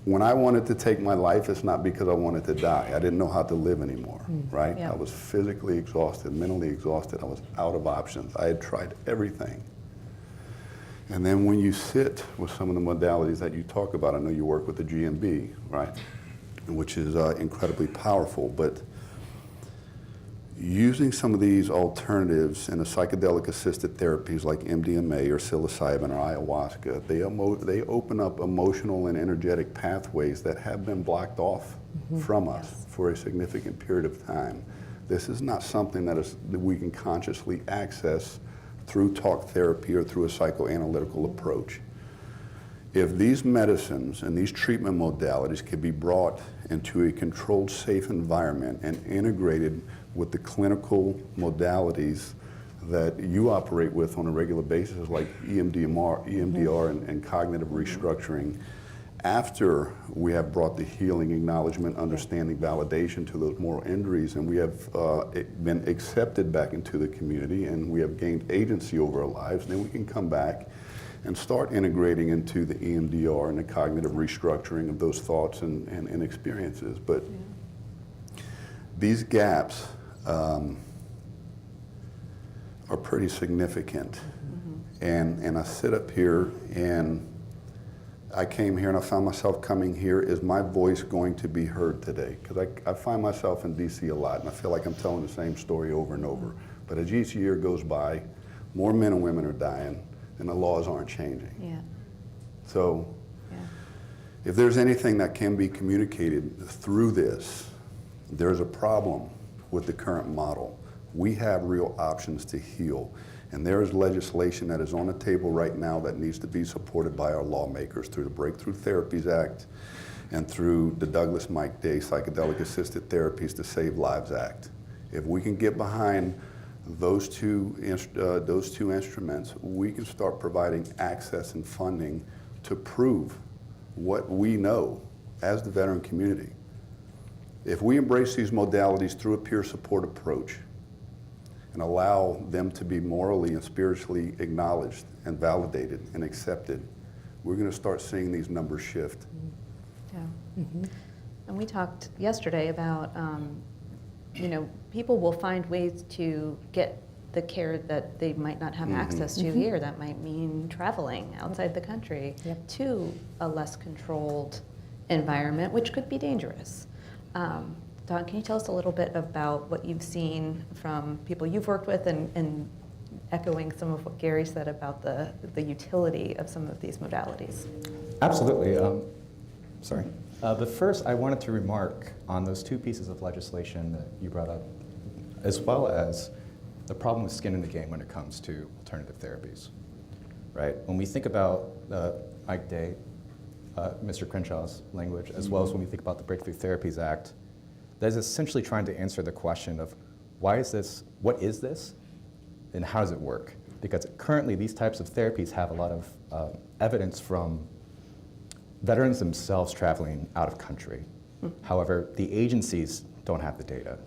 when I wanted to take my life, it's not because I wanted to die. I didn't know how to live anymore, right? I was physically exhausted, mentally exhausted. I was out of options. I had tried everything. And then when you sit with some of the modalities that you talk about, I know you work with the GMB, right? Which is incredibly powerful, but using some of these alternatives in the psychedelic-assisted therapies like MDMA or psilocybin or ayahuasca, they open up emotional and energetic pathways that have been blocked off from us for a significant period of time. This is not something that we can consciously access through talk therapy or through a psychoanalytical approach. If these medicines and these treatment modalities can be brought into a controlled, safe environment and integrated with the clinical modalities that you operate with on a regular basis, like EMDR and cognitive restructuring, after we have brought the healing, acknowledgement, understanding, validation to those moral injuries, and we have been accepted back into the community, and we have gained agency over our lives, then we can come back and start integrating into the EMDR and the cognitive restructuring of those thoughts and experiences. But these gaps are pretty significant. And I sit up here, and I came here and I found myself coming here, is my voice going to be heard today? Because I find myself in DC a lot, and I feel like I'm telling the same story over and over. But as each year goes by, more men and women are dying, and the laws aren't changing. Yeah. So if there's anything that can be communicated through this, there's a problem with the current model. We have real options to heal. And there is legislation that is on the table right now that needs to be supported by our lawmakers through the Breakthrough Therapies Act and through the Douglas Mike Day Psychedelic Assisted Therapies to Save Lives Act. If we can get behind those two instruments, we can start providing access and funding to prove what we know as the veteran community. If we embrace these modalities through a peer support approach, and allow them to be morally and spiritually acknowledged and validated and accepted, we're going to start seeing these numbers shift. Yeah. And we talked yesterday about, people will find ways to get the care that they might not have access to here. That might mean traveling outside the country to a less controlled environment, which could be dangerous. Don, can you tell us a little bit about what you've seen from people you've worked with, and echoing some of what Gary said about the utility of some of these modalities? Absolutely. But first, I wanted to remark on those two pieces of legislation that you brought up, as well as the problem with skin in the game when it comes to alternative therapies, right? When we think about Ike Day, Mr. Crenshaw's language, as well as when we think about the Breakthrough Therapies Act, that is essentially trying to answer the question of what is this, and how does it work? Because currently these types of therapies have a lot of evidence from veterans themselves traveling out of country. However, the agencies don't have the data.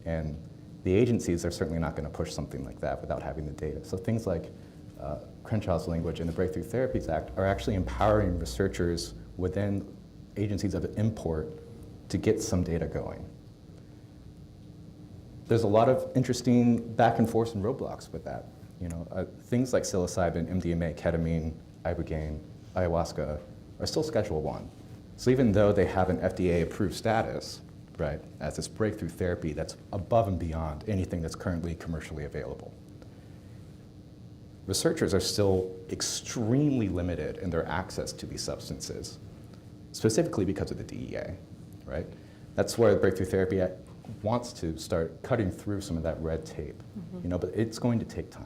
And the agencies are certainly not going to push something like that without having the data. So things like Crenshaw's language and the Breakthrough Therapies Act are actually empowering researchers within agencies of import to get some data going. There's a lot of interesting back and forth and roadblocks with that. Things like psilocybin, MDMA, ketamine, ibogaine, ayahuasca are still Schedule I. So even though they have an FDA-approved status, right, as this breakthrough therapy that's above and beyond anything that's currently commercially available, researchers are still extremely limited in their access to these substances, specifically because of the DEA, right? That's where the Breakthrough Therapy Act wants to start cutting through some of that red tape, but it's going to take time.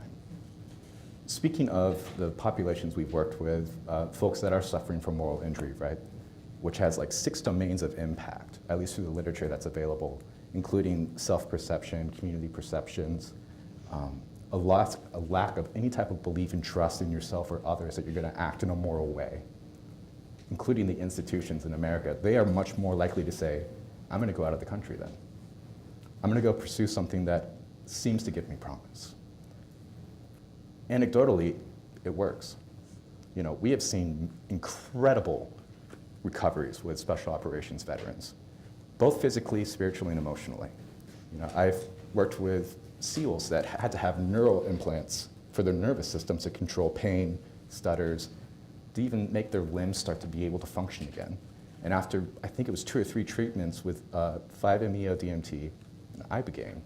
Speaking of the populations we've worked with, folks that are suffering from moral injury, right, which has like 6 domains of impact, at least through the literature that's available, including self-perception, community perceptions, a lack of any type of belief and trust in yourself or others that you're going to act in a moral way, including the institutions in America. They are much more likely to say, I'm going to go out of the country then. I'm going to go pursue something that seems to give me promise. Anecdotally, it works. We have seen incredible recoveries with special operations veterans, both physically, spiritually, and emotionally. I've worked with SEALs that had to have neural implants for their nervous systems to control pain, stutters, to even make their limbs start to be able to function again. And after, I think it was 2 or 3 treatments with 5-MeO-DMT and ibogaine,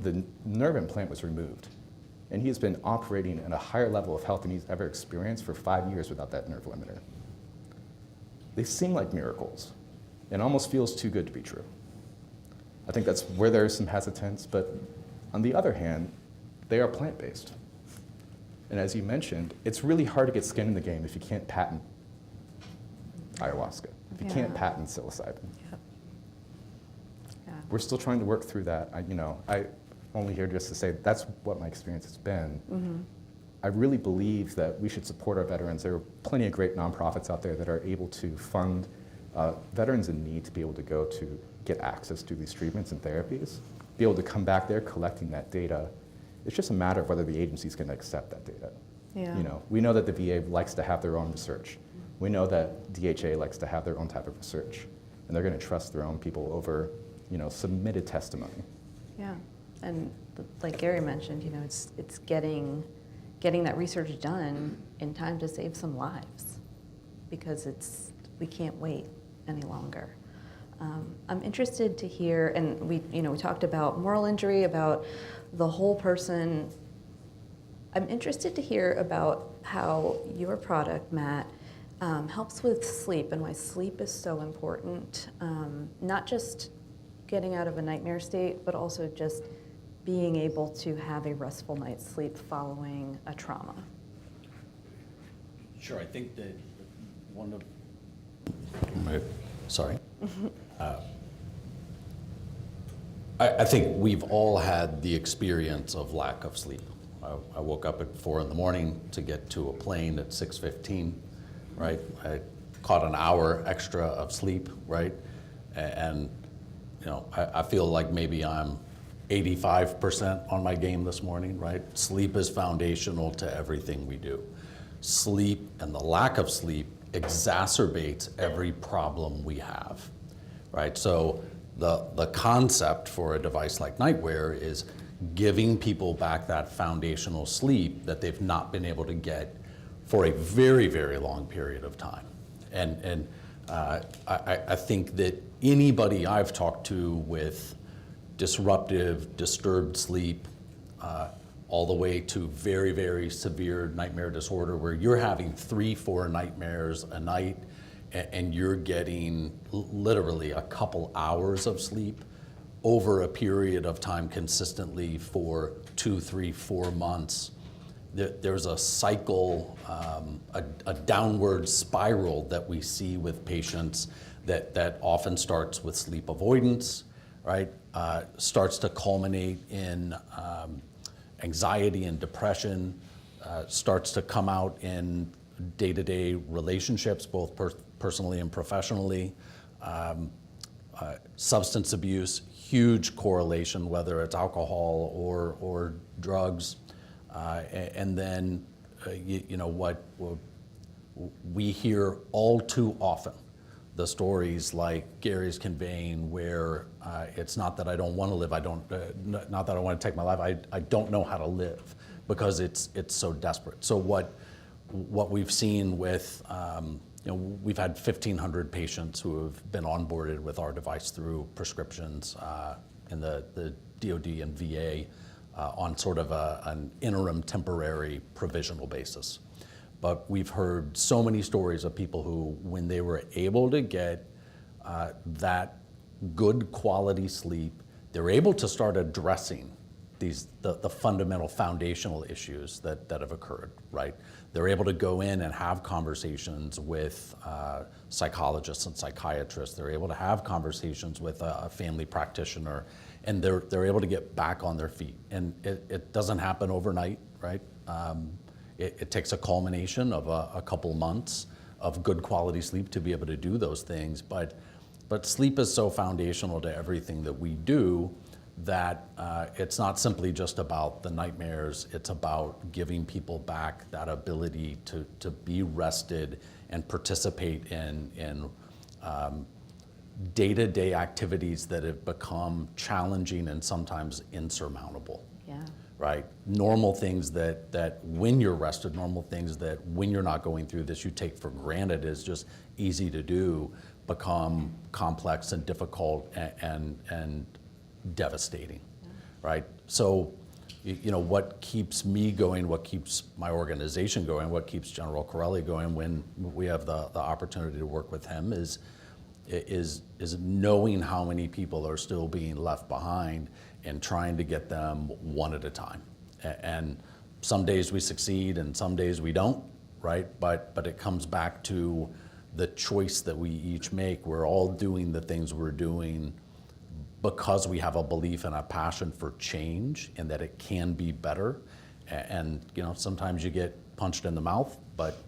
the nerve implant was removed. And he has been operating at a higher level of health than he's ever experienced for 5 years without that nerve limiter. They seem like miracles. It almost feels too good to be true. I think that's where there's some hesitance, but on the other hand, they are plant-based. And as you mentioned, it's really hard to get skin in the game if you can't patent ayahuasca, if you can't patent psilocybin. we're still trying to work through that. I only here just to say that's what my experience has been. Mm-hmm. I really believe that we should support our veterans. There are plenty of great nonprofits out there that are able to fund veterans in need to be able to go to get access to these treatments and therapies, be able to come back there collecting that data. It's just a matter of whether the agency's going to accept that data. Yeah. We know that the VA likes to have their own research. We know that DHA likes to have their own type of research, and they're going to trust their own people over, submitted testimony. Yeah, and like Gary mentioned, it's getting that research done in time to save some lives, because we can't wait any longer. I'm interested to hear, and we talked about moral injury, about the whole person. I'm interested to hear about how your product, Matt, helps with sleep and why sleep is so important. Not just getting out of a nightmare state, but also just being able to have a restful night's sleep following a trauma. Sure, I think that one of, sorry. I think we've all had the experience of lack of sleep. I woke up at 4 in the morning to get to a plane at 6:15, right? I caught an hour extra of sleep, right? And I feel like maybe I'm 85% on my game this morning, right? Sleep is foundational to everything we do. Sleep and the lack of sleep exacerbates every problem we have, right? So the concept for a device like NightWear is giving people back that foundational sleep that they've not been able to get for a very, very long period of time. And I think that anybody I've talked to with disruptive, disturbed sleep, all the way to very, very severe nightmare disorder where you're having 3-4 nightmares a night and you're getting literally a couple hours of sleep over a period of time consistently for 2, 3, 4 months. There's a cycle, a downward spiral that we see with patients that often starts with sleep avoidance, right? Starts to culminate in anxiety and depression, starts to come out in day-to-day relationships, both personally and professionally. Substance abuse, huge correlation, whether it's alcohol or drugs. And then, what we hear all too often, the stories like Gary's conveying where it's not that I don't want to live, not that I want to take my life, I don't know how to live because it's so desperate. So what we've seen with, we've had 1,500 patients who have been onboarded with our device through prescriptions in the DoD and VA on sort of an interim, temporary, provisional basis. But we've heard so many stories of people who, when they were able to get that good quality sleep, they're able to start addressing the fundamental foundational issues that have occurred, right? They're able to go in and have conversations with psychologists and psychiatrists. They're able to have conversations with a family practitioner, and they're able to get back on their feet. And it doesn't happen overnight, right? It takes a culmination of a couple months of good quality sleep to be able to do those things. But sleep is so foundational to everything that we do that it's not simply just about the nightmares, it's about giving people back that ability to be rested and participate in day-to-day activities that have become challenging and sometimes insurmountable. Yeah. Right? Normal things that when you're rested, normal things that when you're not going through this you take for granted is just easy to do, become complex and difficult and devastating, right? So, what keeps me going, what keeps my organization going, what keeps General Corelli going when we have the opportunity to work with him is knowing how many people are still being left behind and trying to get them one at a time. And some days we succeed and some days we don't, right? But it comes back to the choice that we each make. We're all doing the things we're doing because we have a belief and a passion for change and that it can be better. And sometimes you get punched in the mouth, but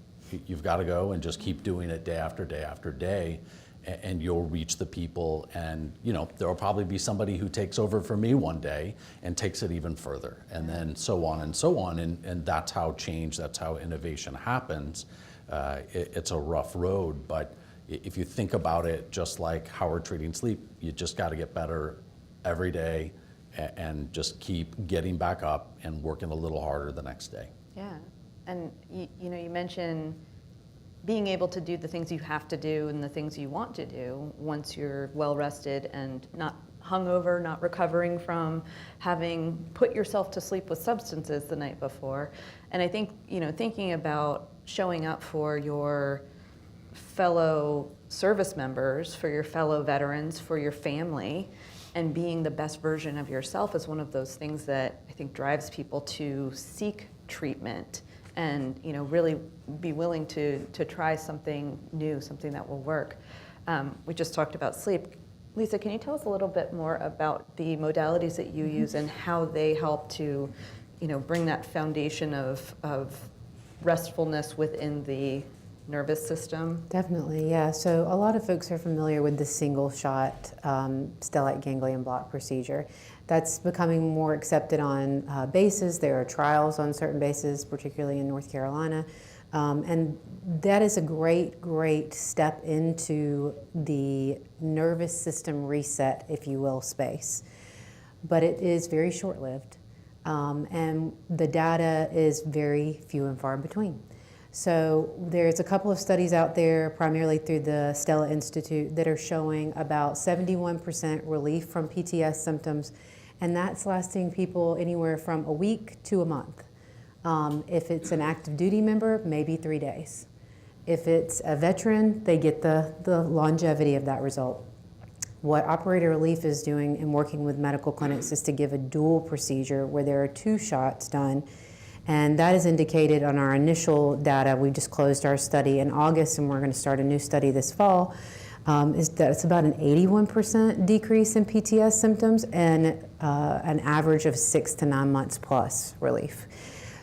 you've got to go and just keep doing it day after day after day, and you'll reach the people. And there will probably be somebody who takes over for me one day and takes it even further, and then so on and so on. And that's how change, that's how innovation happens. It's a rough road, but if you think about it just like how we're treating sleep, you just got to get better every day and just keep getting back up and working a little harder the next day. Yeah, and you mentioned being able to do the things you have to do and the things you want to do once you're well rested and not hungover, not recovering from having put yourself to sleep with substances the night before. And I think, thinking about showing up for your fellow service members, for your fellow veterans, for your family, and being the best version of yourself is one of those things that I think drives people to seek treatment and really be willing to try something new, something that will work. We just talked about sleep. Lisa, can you tell us a little bit more about the modalities that you use and how they help to bring that foundation of restfulness within the nervous system? Definitely, yeah. So a lot of folks are familiar with the single shot stellate ganglion block procedure. That's becoming more accepted on bases. There are trials on certain bases, particularly in North Carolina. And that is a great step into the nervous system reset, if you will, space. But it is very short-lived. And the data is very few and far between. So there's a couple of studies out there, primarily through the Stella Institute, that are showing about 71% relief from PTS symptoms, and that's lasting people anywhere from a week to a month. If it's an active duty member, maybe 3 days. If it's a veteran, they get the longevity of that result. What Operator Relief is doing in working with medical clinics is to give a dual procedure where there are 2 shots done. And that is indicated on our initial data. We just closed our study in August, and we're going to start a new study this fall. Is that it's about an 81% decrease in PTS symptoms and an average of 6 to 9 months plus relief.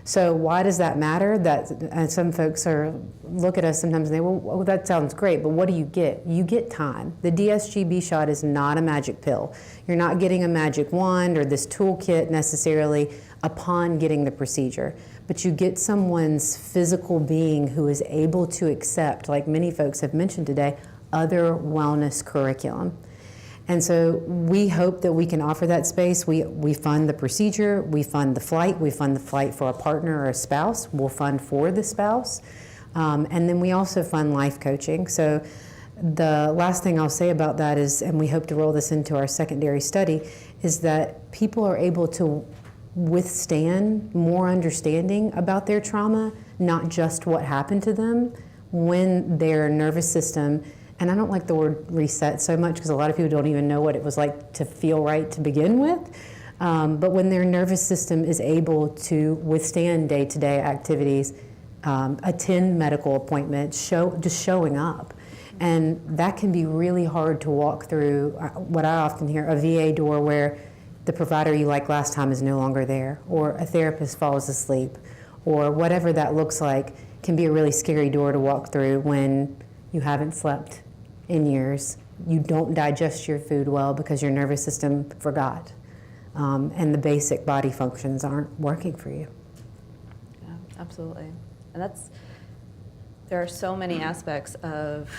So why does that matter? And some folks look at us sometimes and they, well, that sounds great, but what do you get? You get time. The DSGB shot is not a magic pill. You're not getting a magic wand or this toolkit necessarily upon getting the procedure, but you get someone's physical being who is able to accept, like many folks have mentioned today, other wellness curriculum. And so we hope that we can offer that space. We fund the procedure, we fund the flight for a partner or a spouse, we'll fund for the spouse, and then we also fund life coaching. So the last thing I'll say about that is, and we hope to roll this into our secondary study, is that people are able to withstand more understanding about their trauma, not just what happened to them, when their nervous system, and I don't like the word reset so much because a lot of people don't even know what it was like to feel right to begin with, but when their nervous system is able to withstand day-to-day activities, attend medical appointments, just showing up. And that can be really hard to walk through, what I often hear, a VA door where the provider you liked last time is no longer there, or a therapist falls asleep, or whatever that looks like can be a really scary door to walk through when you haven't slept in years, you don't digest your food well because your nervous system forgot, and the basic body functions aren't working for you. Yeah, absolutely. And there are so many aspects of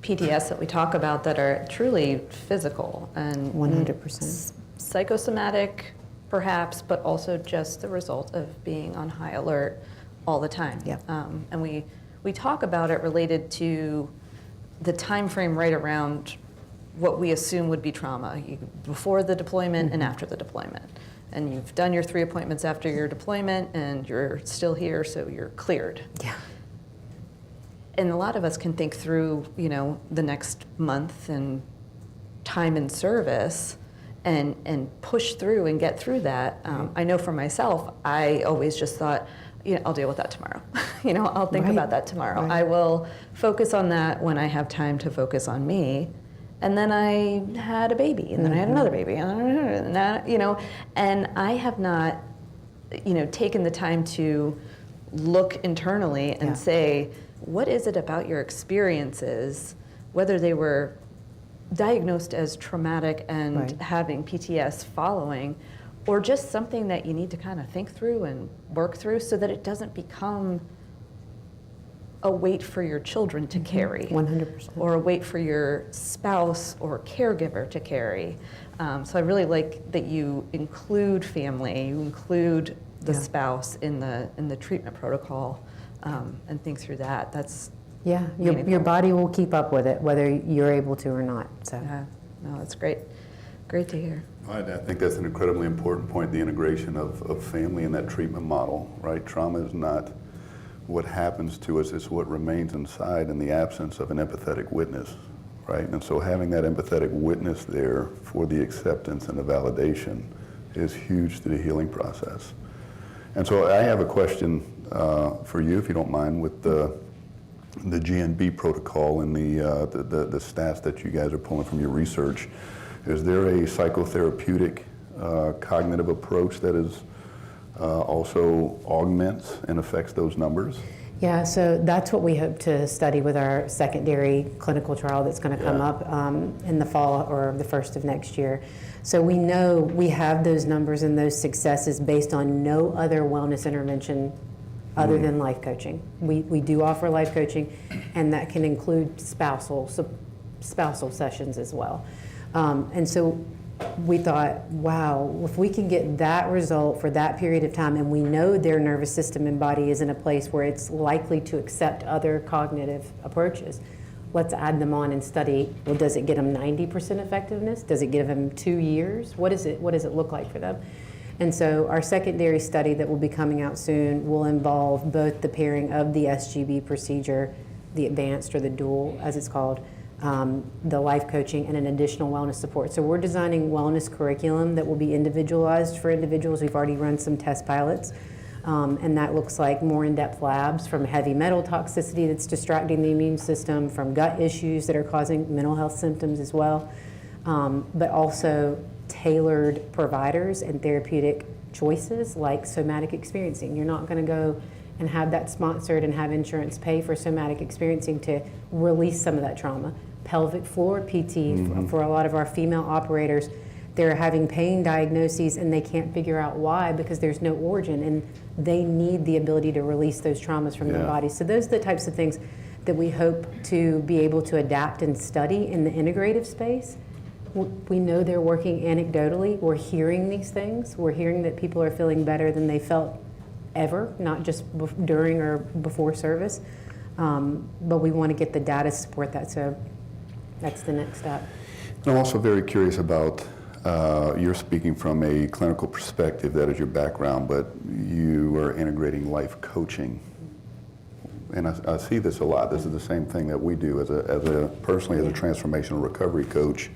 PTS that we talk about that are truly physical and 100%. Psychosomatic, perhaps, but also just the result of being on high alert all the time. Yeah. And we talk about it related to the time frame right around what we assume would be trauma, before the deployment and after the deployment. And you've done your 3 appointments after your deployment and you're still here, so you're cleared. Yeah. And a lot of us can think through, the next month and time in service and push through and get through that. I know for myself, I always just thought, I'll deal with that tomorrow. I'll think about that tomorrow. Right. I will focus on that when I have time to focus on me. and then I had a baby, and then I had another baby, and that, you know, and I have not, you know, taken the time to look internally and say, what is it about your experiences, whether they were diagnosed as traumatic and having PTS following, or just something that you need to kind of think through and work through so that it doesn't become a weight for your children to carry. 100%. Or a weight for your spouse or caregiver to carry. So I really like that you include family, you include the spouse in the treatment protocol, and think through that. That's your body will keep up with it, whether you're able to or not. So no, that's great. Great to hear. I think that's an incredibly important point, the integration of family in that treatment model, right? Trauma is not what happens to us, it's what remains inside in the absence of an empathetic witness, right? And so having that empathetic witness there for the acceptance and the validation is huge to the healing process. And so I have a question for you, if you don't mind, with the GNB protocol and the stats that you guys are pulling from your research. Is there a psychotherapeutic cognitive approach that is also augments and affects those numbers? Yeah, so that's what we hope to study with our secondary clinical trial that's going to come up in the fall or the first of next year. So we know we have those numbers and those successes based on no other wellness intervention other than life coaching. We do offer life coaching, and that can include spousal sessions as well. And so we thought, wow, if we can get that result for that period of time, and we know their nervous system and body is in a place where it's likely to accept other cognitive approaches, let's add them on and study, well, does it get them 90% effectiveness? Does it give them 2 years? What does it look like for them? And so our secondary study that will be coming out soon will involve both the pairing of the SGB procedure, the advanced or the dual, as it's called, the life coaching, and an additional wellness support. So we're designing wellness curriculum that will be individualized for individuals. We've already run some test pilots, and that looks like more in-depth labs from heavy metal toxicity that's distracting the immune system, from gut issues that are causing mental health symptoms as well, but also tailored providers and therapeutic choices like somatic experiencing. You're not going to go and have that sponsored and have insurance pay for somatic experiencing to release some of that trauma. Pelvic floor PT, for a lot of our female operators, they're having pain diagnoses and they can't figure out why because there's no origin, and they need the ability to release those traumas from their bodies. So those are the types of things that we hope to be able to adapt and study in the integrative space. We know they're working anecdotally. We're hearing these things. We're hearing that people are feeling better than they felt ever, not just during or before service. But we want to get the data to support that, so that's the next step. And I'm also very curious about, you're speaking from a clinical perspective, that is your background, but you are integrating life coaching. And I see this a lot. This is the same thing that we do personally as a transformational recovery coach.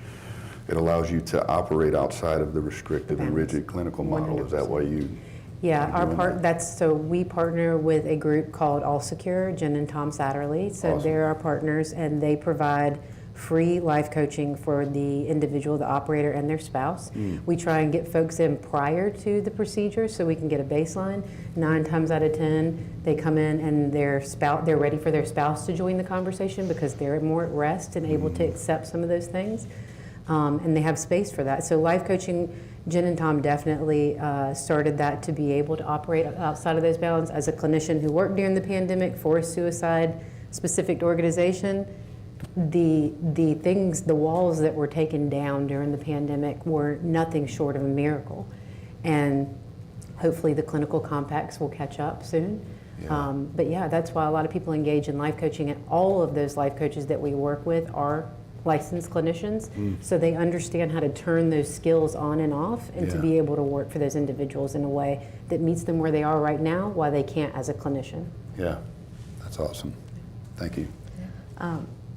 It allows you to operate outside of the restrictive and rigid clinical model. 100%. Is that why you? Yeah, so we partner with a group called All Secure, Jen and Tom Satterley. So awesome. They're our partners, and they provide free life coaching for the individual, the operator, and their spouse. We try and get folks in prior to the procedure so we can get a baseline. 9 times out of 10, they come in and they're ready for their spouse to join the conversation because they're more at rest and able to accept some of those things. And they have space for that. So life coaching, Jen and Tom definitely started that to be able to operate outside of those bounds. As a clinician who worked during the pandemic for a suicide-specific organization, the walls that were taken down during the pandemic were nothing short of a miracle. And hopefully the clinical compacts will catch up soon. Yeah. But yeah, that's why a lot of people engage in life coaching, and all of those life coaches that we work with are licensed clinicians, so they understand how to turn those skills on and off and to be able to work for those individuals in a way that meets them where they are right now while they can't as a clinician. Yeah, that's awesome. Thank you.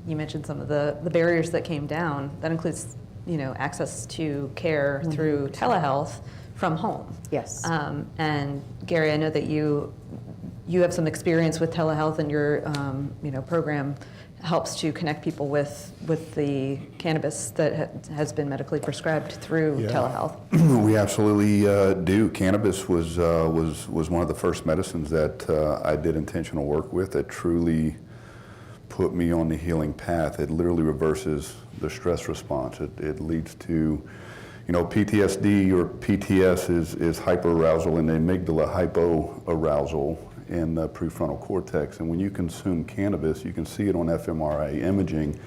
You mentioned some of the barriers that came down. That includes, access to care through telehealth from home. Yes. And Gary, I know that you you have some experience with telehealth, and your program helps to connect people with the cannabis that has been medically prescribed through telehealth. We absolutely do. Cannabis was one of the first medicines that I did intentional work with that truly put me on the healing path. It literally reverses the stress response. It leads to, PTSD or PTS is hyperarousal in the amygdala, hypoarousal in the prefrontal cortex. And when you consume cannabis, you can see it on fMRI imaging,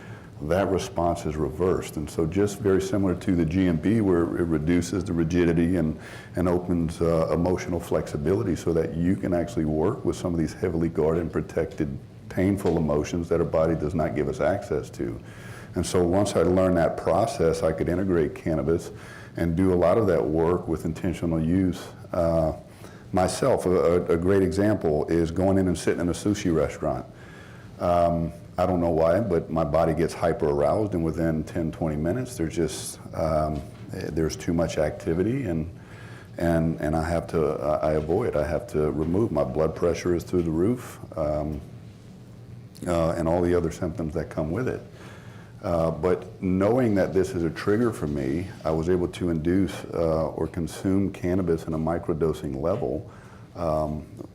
that response is reversed. And so just very similar to the GMB, where it reduces the rigidity and opens emotional flexibility so that you can actually work with some of these heavily guarded and protected painful emotions that our body does not give us access to. And so once I learned that process, I could integrate cannabis and do a lot of that work with intentional use. Myself, a great example is going in and sitting in a sushi restaurant. I don't know why, but my body gets hyper aroused, and within 10, 20 minutes, there's too much activity, and I avoid. I have to remove. My blood pressure is through the roof, and all the other symptoms that come with it. But knowing that this is a trigger for me, I was able to induce or consume cannabis in a microdosing level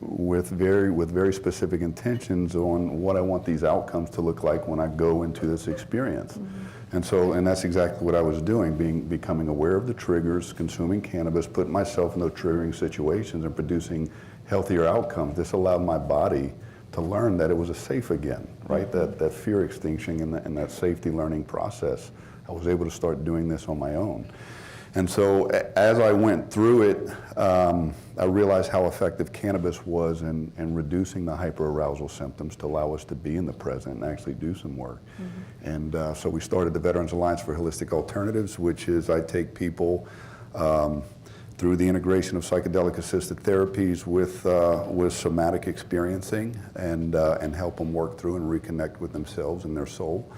with very specific intentions on what I want these outcomes to look like when I go into this experience. Mm-hmm. And that's exactly what I was doing, becoming aware of the triggers, consuming cannabis, putting myself in those triggering situations and producing healthier outcomes. This allowed my body to learn that it was safe again, right? That fear extinction and that safety learning process. I was able to start doing this on my own. And so as I went through it, I realized how effective cannabis was in reducing the hyperarousal symptoms to allow us to be in the present and actually do some work. Mm-hmm. And so we started the Veterans Alliance for Holistic Alternatives, which is I take people through the integration of psychedelic-assisted therapies with somatic experiencing and help them work through and reconnect with themselves and their soul.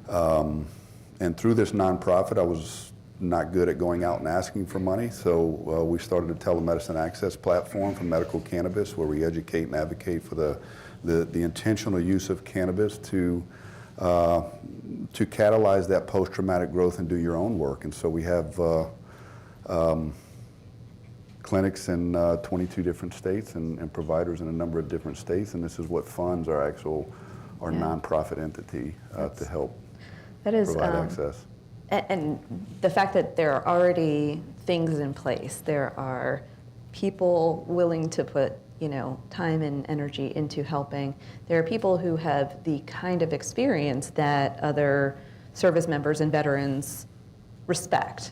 And through this nonprofit, I was not good at going out and asking for money, so we started a telemedicine access platform for medical cannabis where we educate and advocate for the intentional use of cannabis to catalyze that post-traumatic growth and do your own work. And so we have clinics in 22 different states and providers in a number of different states, and this is what funds our nonprofit entity to help provide access. And the fact that there are already things in place, there are people willing to put time and energy into helping. There are people who have the kind of experience that other service members and veterans respect.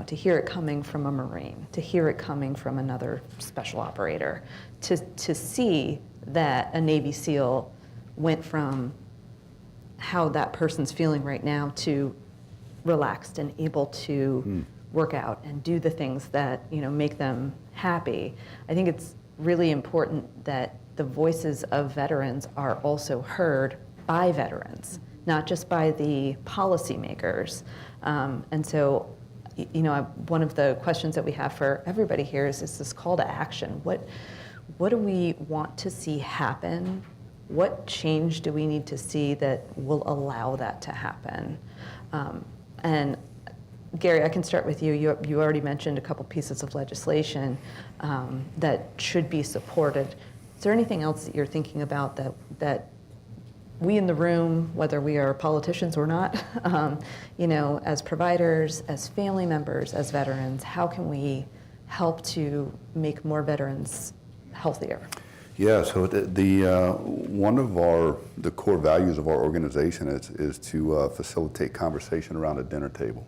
To hear it coming from a Marine, to hear it coming from another special operator, to see that a Navy SEAL went from how that person's feeling right now to relaxed and able to work out and do the things that make them happy. I think it's really important that the voices of veterans are also heard by veterans, not just by the policymakers. And so, one of the questions that we have for everybody here is this call to action. What do we want to see happen? What change do we need to see that will allow that to happen? And Gary, I can start with you. You already mentioned a couple pieces of legislation that should be supported. Is there anything else that you're thinking about that we in the room, whether we are politicians or not, as providers, as family members, as veterans, how can we help to make more veterans healthier? Yeah, so one of the core values of our organization is to facilitate conversation around a dinner table,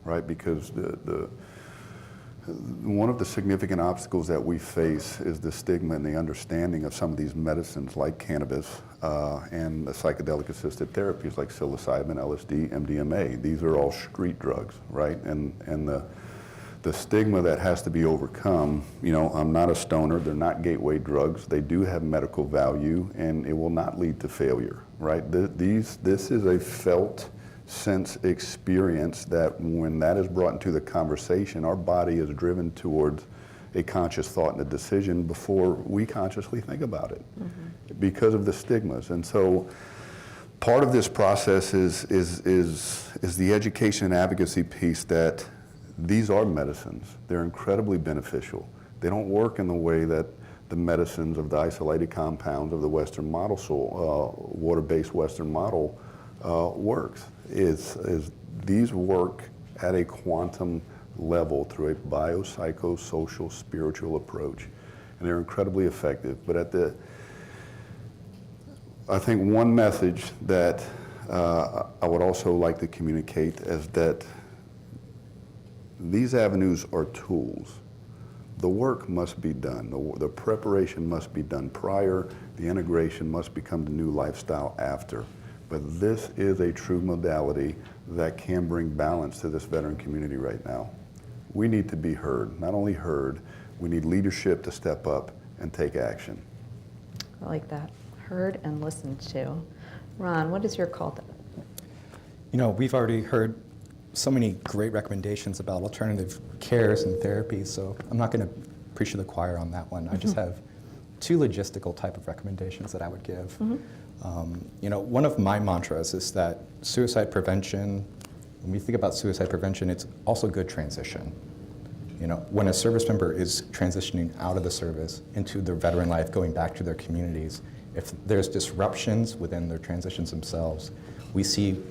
right? Because one of the significant obstacles that we face is the stigma and the understanding of some of these medicines like cannabis and the psychedelic-assisted therapies like psilocybin, LSD, MDMA. These are all street drugs, right? And the stigma that has to be overcome, I'm not a stoner, they're not gateway drugs, they do have medical value, and it will not lead to failure, right? This is a felt sense experience that when that is brought into the conversation, our body is driven towards a conscious thought and a decision before we consciously think about it because of the stigmas. And so part of this process is the education and advocacy piece that these are medicines. They're incredibly beneficial. They don't work in the way that the medicines of the isolated compounds of the Western model, water-based Western model works. These work at a quantum level through a biopsychosocial spiritual approach, and they're incredibly effective. But I think one message that I would also like to communicate is that these avenues are tools. The work must be done. The preparation must be done prior. The integration must become the new lifestyle after. But this is a true modality that can bring balance to this veteran community right now. We need to be heard. Not only heard, we need leadership to step up and take action. I like that. Heard and listened to. Ron, what is your call to? You know, we've already heard so many great recommendations about alternative cares and therapies, so I'm not going to preach to the choir on that one. I just have two logistical type of recommendations that I would give. You know, one of my mantras is that suicide prevention, when we think about suicide prevention, it's also good transition. You know, when a service member is transitioning out of the service into their veteran life, going back to their communities, if there's disruptions within their transitions themselves, we see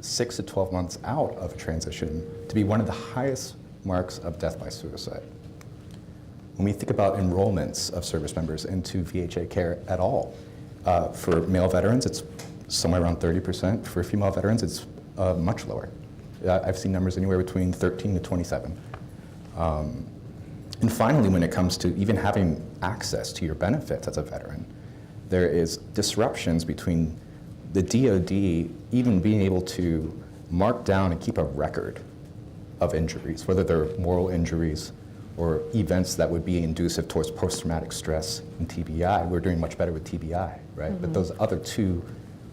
6 to 12 months out of transition to be one of the highest marks of death by suicide. When we think about enrollments of service members into VHA care at all, for male veterans, it's somewhere around 30%. For female veterans, it's much lower. I've seen numbers anywhere between 13 to 27. And finally, when it comes to even having access to your benefits as a veteran, there is disruptions between the DoD even being able to mark down and keep a record of injuries, whether they're moral injuries or events that would be inducive towards post-traumatic stress and TBI. We're doing much better with TBI, right? But those other two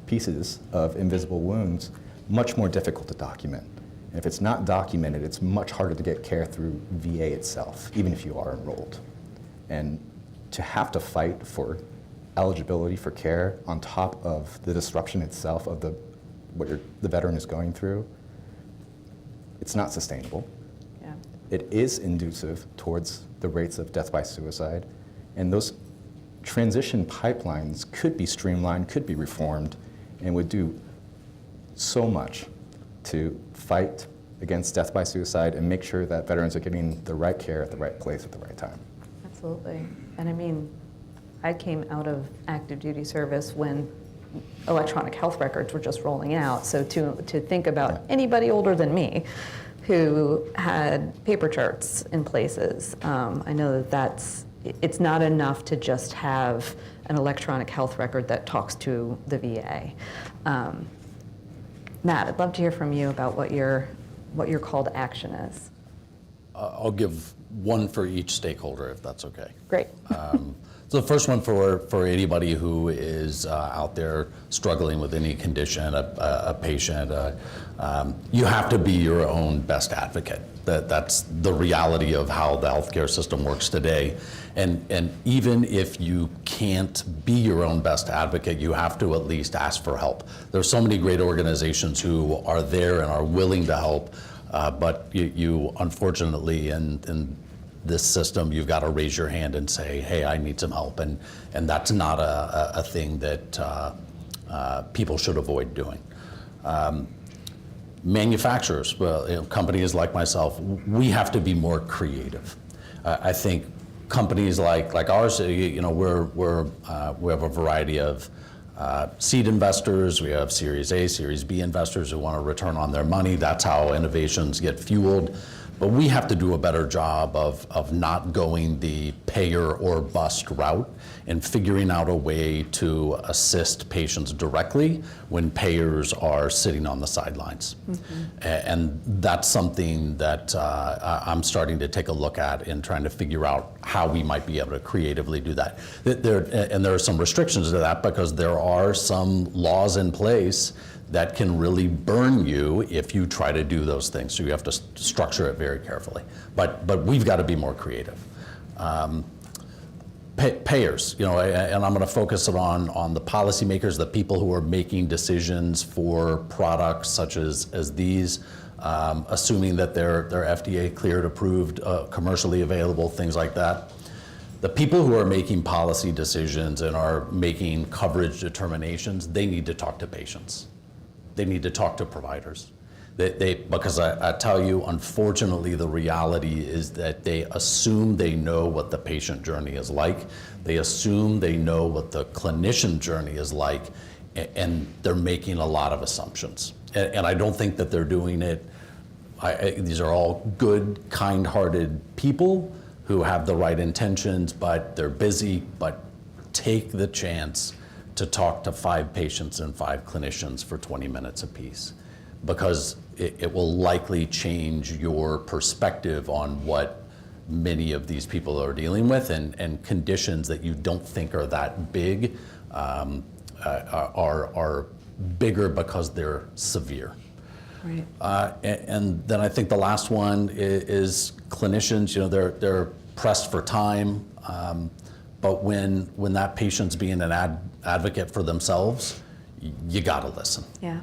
pieces of invisible wounds, much more difficult to document. And if it's not documented, it's much harder to get care through VA itself, even if you are enrolled. And to have to fight for eligibility for care on top of the disruption itself of what the veteran is going through, it's not sustainable. Yeah. It is inducive towards the rates of death by suicide, and those transition pipelines could be streamlined, could be reformed, and would do so much to fight against death by suicide and make sure that veterans are getting the right care at the right place at the right time. Absolutely. And I mean, I came out of active duty service when electronic health records were just rolling out. So to think about anybody older than me who had paper charts in places, I know that it's not enough to just have an electronic health record that talks to the VA. Matt, I'd love to hear from you about what your call to action is. I'll give one for each stakeholder, if that's okay. Great. So the first one for anybody who is out there struggling with any condition, a patient, you have to be your own best advocate. That's the reality of how the healthcare system works today. And even if you can't be your own best advocate, you have to at least ask for help. There's so many great organizations who are there and are willing to help, but you unfortunately, in this system, you've got to raise your hand and say, hey, I need some help. And that's not a thing that people should avoid doing. Manufacturers, companies like myself, we have to be more creative. I think companies like ours, we have a variety of seed investors, we have Series A, Series B investors who want to return on their money. That's how innovations get fueled. But we have to do a better job of not going the payer or bust route and figuring out a way to assist patients directly when payers are sitting on the sidelines. And that's something that I'm starting to take a look at in trying to figure out how we might be able to creatively do that. There are some restrictions to that because there are some laws in place that can really burn you if you try to do those things. So you have to structure it very carefully. But we've got to be more creative. Payers, and I'm going to focus it on the policymakers, the people who are making decisions for products such as these, assuming that they're FDA cleared, approved, commercially available, things like that. The people who are making policy decisions and are making coverage determinations, they need to talk to patients. They need to talk to providers. Because I tell you, unfortunately, the reality is that they assume they know what the patient journey is like. They assume they know what the clinician journey is like, and they're making a lot of assumptions. And I don't think that they're doing it. These are all good, kind-hearted people who have the right intentions, but they're busy. But take the chance to talk to 5 patients and 5 clinicians for 20 minutes apiece, because it will likely change your perspective on what many of these people are dealing with, and conditions that you don't think are that big are bigger because they're severe. Right. And then I think the last one is clinicians. They're pressed for time, but when that patient's being an advocate for themselves, you gotta listen. Yeah.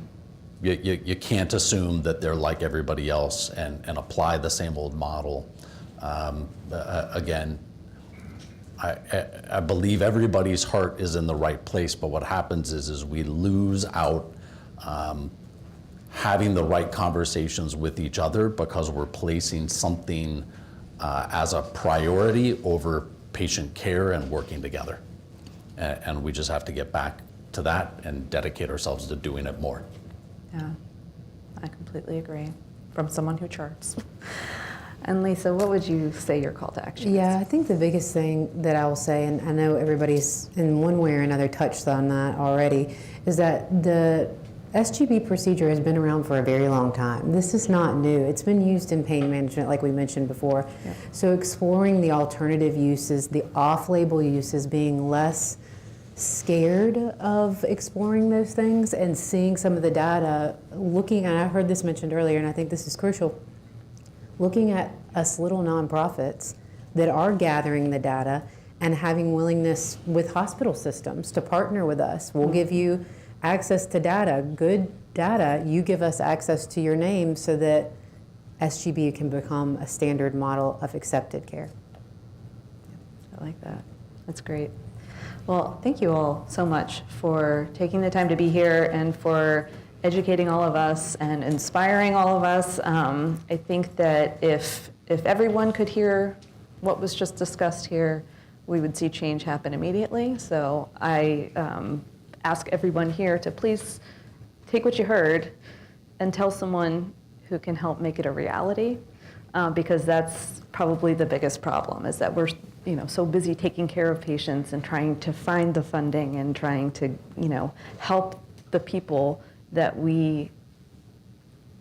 You can't assume that they're like everybody else and apply the same old model. Again, I believe everybody's heart is in the right place, but what happens is we lose out having the right conversations with each other because we're placing something as a priority over patient care and working together. And we just have to get back to that and dedicate ourselves to doing it more. Yeah, I completely agree, from someone who charts. And Lisa, what would you say your call to action is? Yeah, I think the biggest thing that I will say, and I know everybody's in one way or another touched on that already, is that the SGB procedure has been around for a very long time. This is not new. It's been used in pain management, like we mentioned before. Yep. So exploring the alternative uses, the off-label uses, being less scared of exploring those things and seeing some of the data, looking, and I heard this mentioned earlier, and I think this is crucial, looking at us little nonprofits that are gathering the data and having willingness with hospital systems to partner with us. We'll give you access to data, good data, you give us access to your name so that SGB can become a standard model of accepted care. I like that. That's great. Well, thank you all so much for taking the time to be here and for educating all of us and inspiring all of us. I think that if everyone could hear what was just discussed here, we would see change happen immediately. So I ask everyone here to please take what you heard and tell someone who can help make it a reality, because that's probably the biggest problem, is that we're so busy taking care of patients and trying to find the funding and trying to help the people that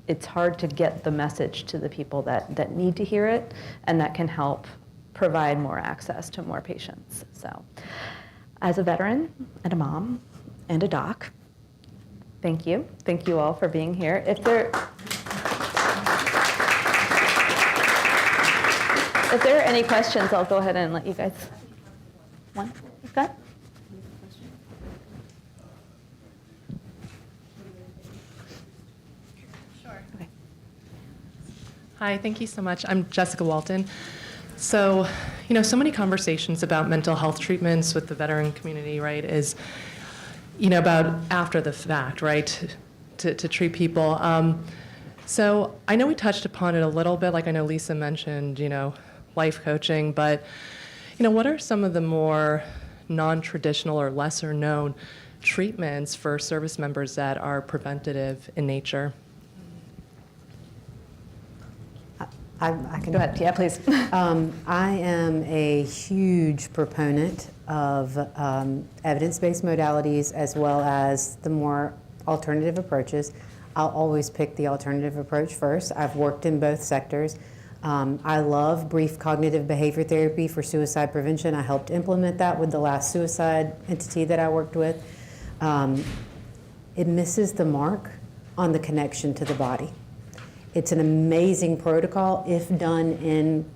it's hard to get the message to the people that need to hear it and that can help provide more access to more patients. So as a veteran and a mom and a doc, thank you. Thank you all for being here. If there are any questions, I'll go ahead and let you guys. One? You've got? Sure. Okay. Hi, thank you so much. I'm Jessica Walton. So, so many conversations about mental health treatments with the veteran community, right, is, about after the fact, right, to treat people. So I know we touched upon it a little bit, like I know Lisa mentioned, life coaching, but what are some of the more non-traditional or lesser known treatments for service members that are preventative in nature? I can go ahead. Yeah, please. I am a huge proponent of evidence-based modalities as well as the more alternative approaches. I'll always pick the alternative approach first. I've worked in both sectors. I love brief cognitive behavior therapy for suicide prevention. I helped implement that with the last suicide entity that I worked with. It misses the mark on the connection to the body. It's an amazing protocol if done in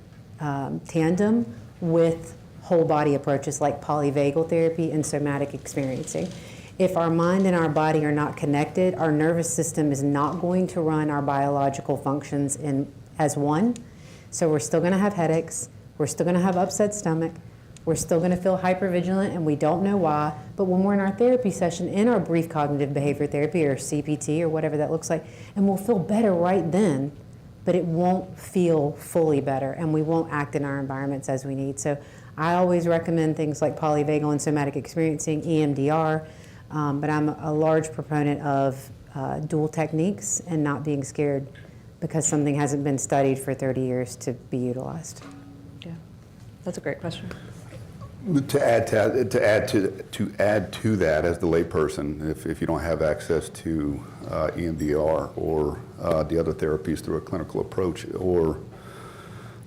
tandem with whole body approaches like polyvagal therapy and somatic experiencing. If our mind and our body are not connected, our nervous system is not going to run our biological functions as one. So we're still going to have headaches, we're still going to have upset stomach, we're still going to feel hypervigilant and we don't know why. But when we're in our therapy session, in our brief cognitive behavior therapy or CPT or whatever that looks like, and we'll feel better right then, but it won't feel fully better and we won't act in our environments as we need. So I always recommend things like polyvagal and somatic experiencing, EMDR, but I'm a large proponent of dual techniques and not being scared because something hasn't been studied for 30 years to be utilized. Yeah, that's a great question. To add to that, as the layperson, if you don't have access to EMDR or the other therapies through a clinical approach, or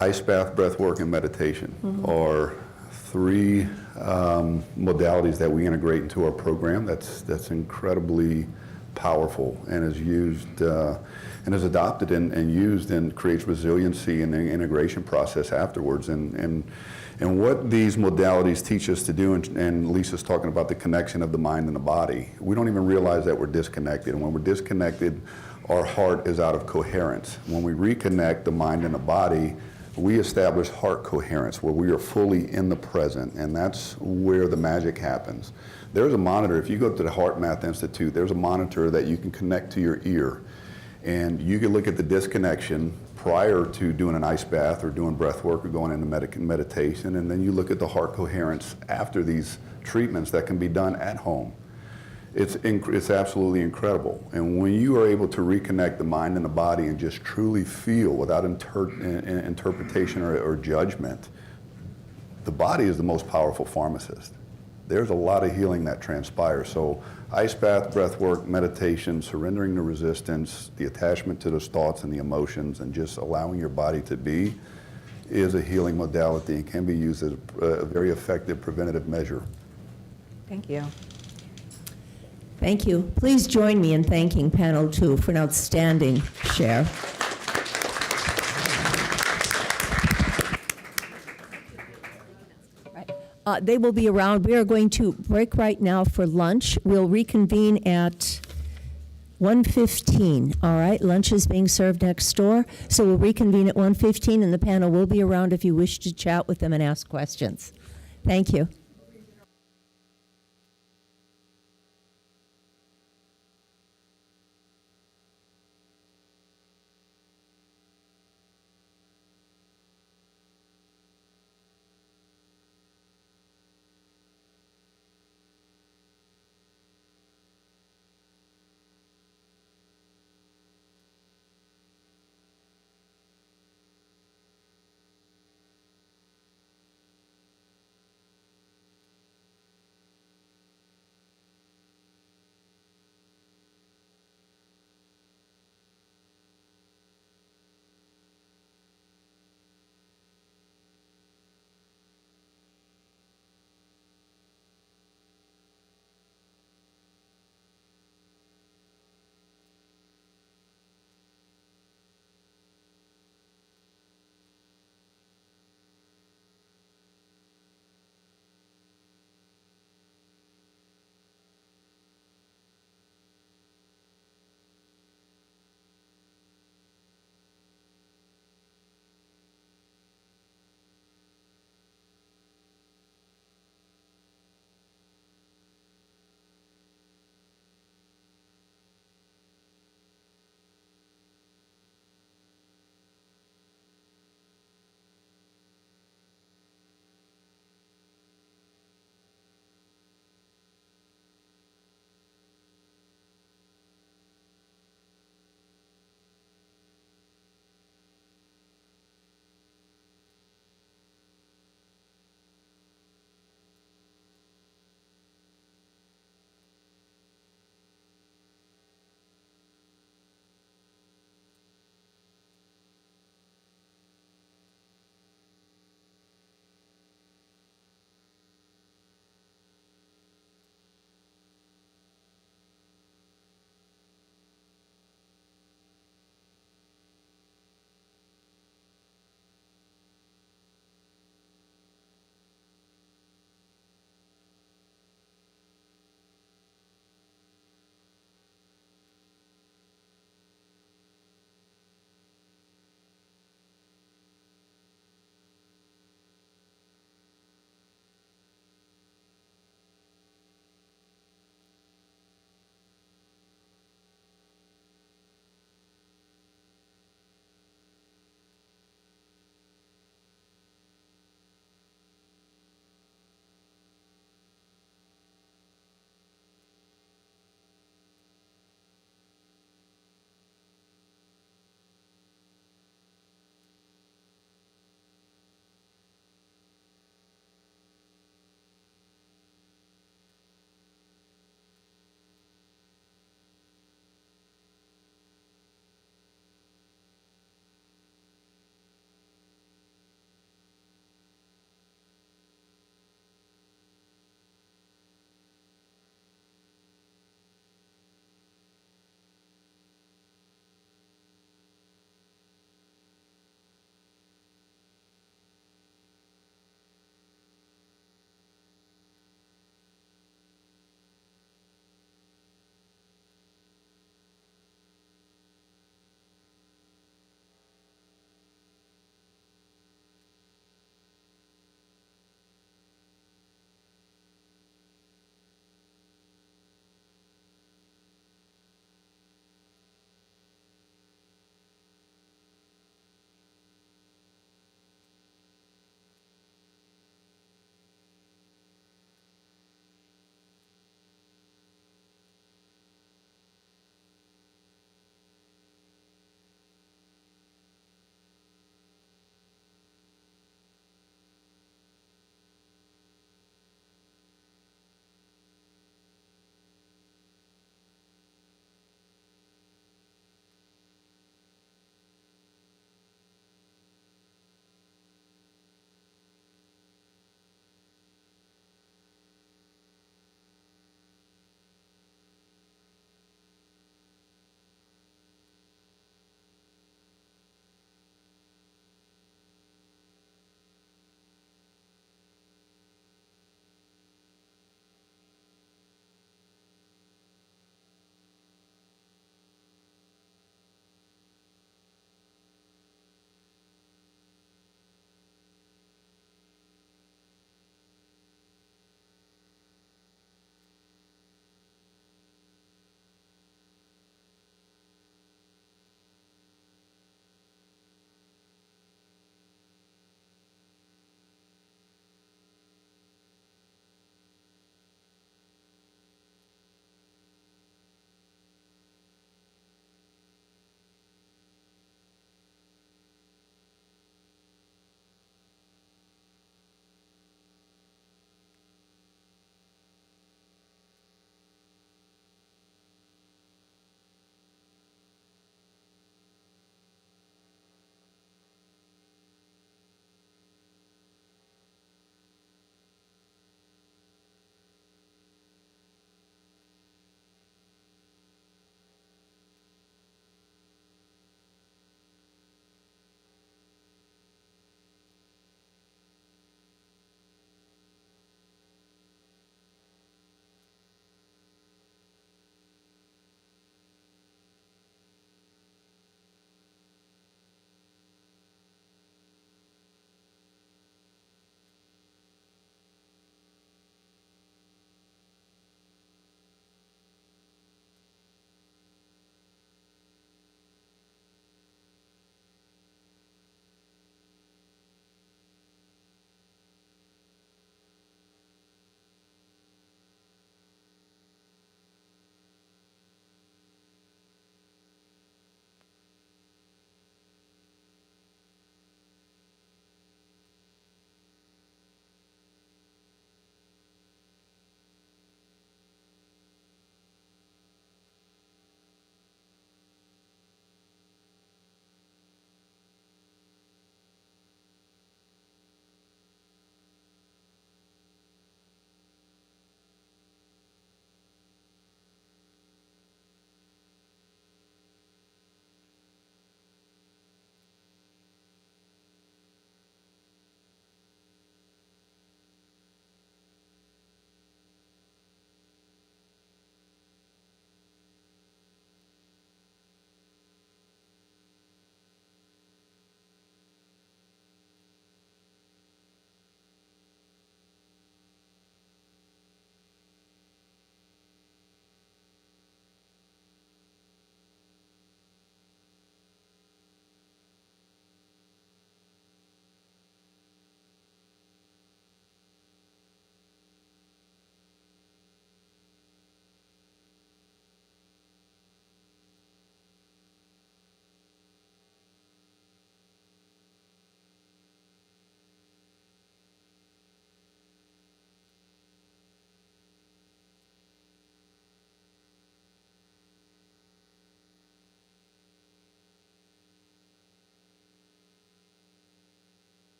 ice bath, breath work, and meditation are three modalities that we integrate into our program. That's incredibly powerful and is used and is adopted and used and creates resiliency in the integration process afterwards. And what these modalities teach us to do, and Lisa's talking about the connection of the mind and the body, we don't even realize that we're disconnected. And when we're disconnected, our heart is out of coherence. When we reconnect the mind and the body, we establish heart coherence, where we are fully in the present, and that's where the magic happens. There's a monitor, if you go to the Heart Math Institute, there's a monitor that you can connect to your ear, and you can look at the disconnection prior to doing an ice bath or doing breath work or going into meditation, and then you look at the heart coherence after these treatments that can be done at home. It's absolutely incredible. And when you are able to reconnect the mind and the body and just truly feel without interpretation or judgment, the body is the most powerful pharmacist. There's a lot of healing that transpires. So ice bath, breath work, meditation, surrendering the resistance, the attachment to those thoughts and the emotions, and just allowing your body to be, is a healing modality and can be used as a very effective preventative measure. Thank you. Thank you. Please join me in thanking Panel 2 for an outstanding share. They will be around. We are going to break right now for lunch. We'll reconvene at 1:15. All right, lunch is being served next door. So we'll reconvene at 1:15, and the panel will be around if you wish to chat with them and ask questions. Thank you.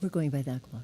We're going by that clock.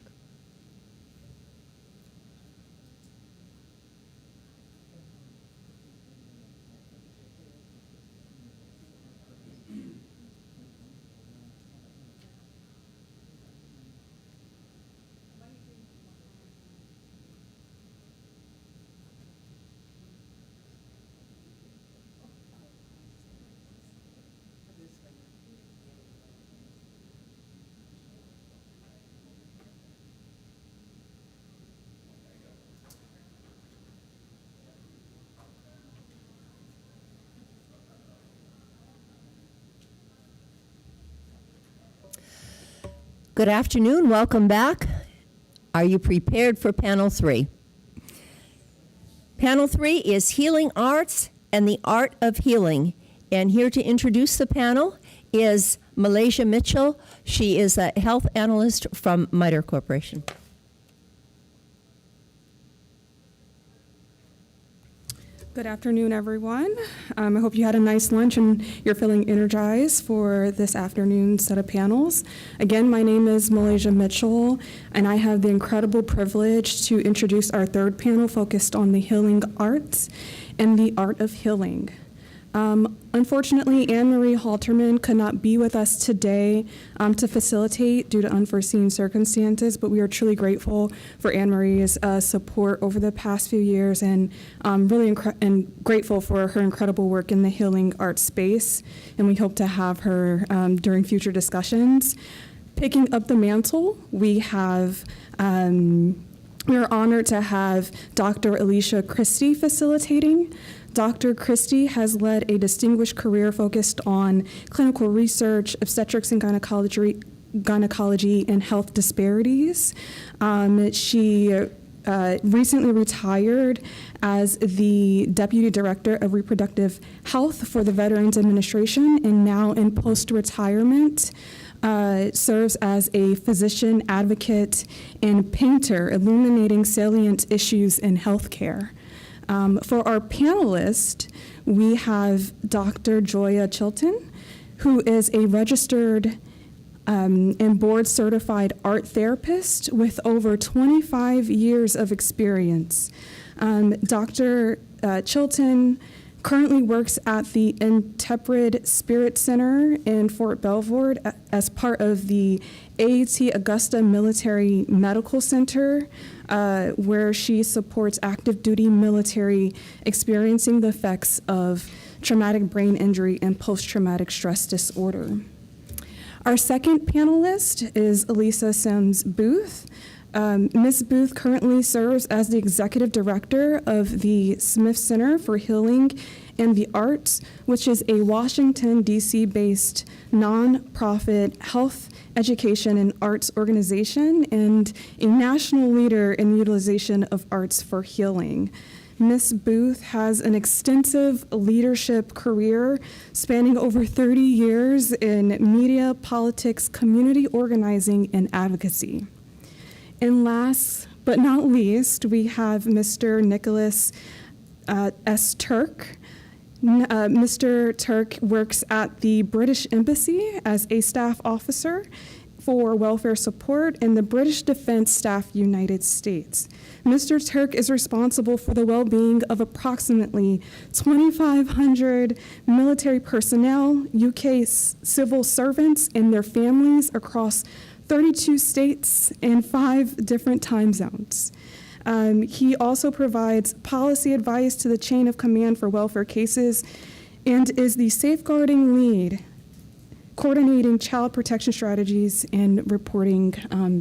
Good afternoon, welcome back. Are you prepared for panel 3? Panel 3 is Healing Arts and the Art of Healing. And here to introduce the panel is Malaysia Mitchell. She is a health analyst from MITRE Corporation. Good afternoon, everyone. I hope you had a nice lunch and you're feeling energized for this afternoon's set of panels. Again, my name is Malaysia Mitchell, and I have the incredible privilege to introduce our third panel focused on the healing arts and the art of healing. Unfortunately, Anne-Marie Halterman could not be with us today to facilitate due to unforeseen circumstances, but we are truly grateful for Anne-Marie's support over the past few years and really grateful for her incredible work in the healing arts space, and we hope to have her during future discussions. Picking up the mantle, we are honored to have Dr. Alicia Christie facilitating. Dr. Christie has led a distinguished career focused on clinical research, obstetrics and gynecology, and health disparities. She recently retired as the Deputy Director of Reproductive Health for the Veterans Administration, and now in post-retirement serves as a physician advocate and painter, illuminating salient issues in healthcare. For our panelist, we have Dr. Joya Chilton, who is a registered and board-certified art therapist with over 25 years of experience. Dr. Chilton currently works at the Intrepid Spirit Center in Fort Belvoir as part of the AT Augusta Military Medical Center, where she supports active duty military experiencing the effects of traumatic brain injury and post-traumatic stress disorder. Our second panelist is Elisa Sims Booth. Ms. Booth currently serves as the Executive Director of the Smith Center for Healing and the Arts, which is a Washington, D.C.-based nonprofit health, education, and arts organization and a national leader in the utilization of arts for healing. Ms. Booth has an extensive leadership career spanning over 30 years in media, politics, community organizing, and advocacy. And last but not least, we have Mr. Nicholas S. Turk. Mr. Turk works at the British Embassy as a staff officer for welfare support in the British Defence Staff, United States. Mr. Turk is responsible for the well-being of approximately 2,500 military personnel, UK civil servants, and their families across 32 states and 5 different time zones. He also provides policy advice to the chain of command for welfare cases and is the safeguarding lead, coordinating child protection strategies and reporting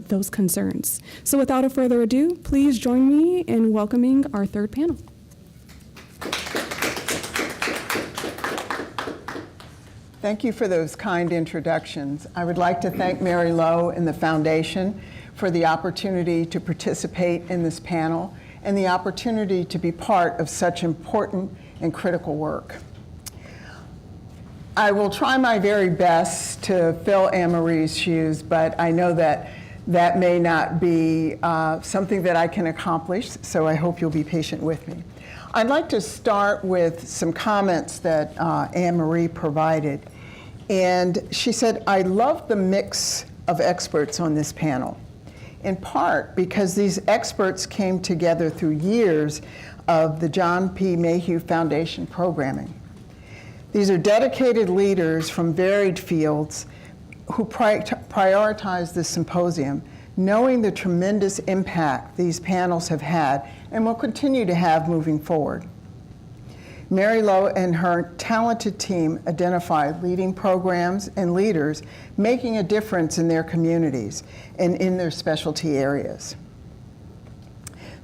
those concerns. So without a further ado, please join me in welcoming our third panel. Thank you for those kind introductions. I would like to thank Mary Lowe and the Foundation for the opportunity to participate in this panel and the opportunity to be part of such important and critical work. I will try my very best to fill Anne-Marie's shoes, but I know that that may not be something that I can accomplish, so I hope you'll be patient with me. I'd like to start with some comments that Anne-Marie provided. And she said, I love the mix of experts on this panel, in part because these experts came together through years of the John P. Mayhew Foundation programming. These are dedicated leaders from varied fields who prioritize this symposium, knowing the tremendous impact these panels have had and will continue to have moving forward. Mary Lowe and her talented team identify leading programs and leaders making a difference in their communities and in their specialty areas.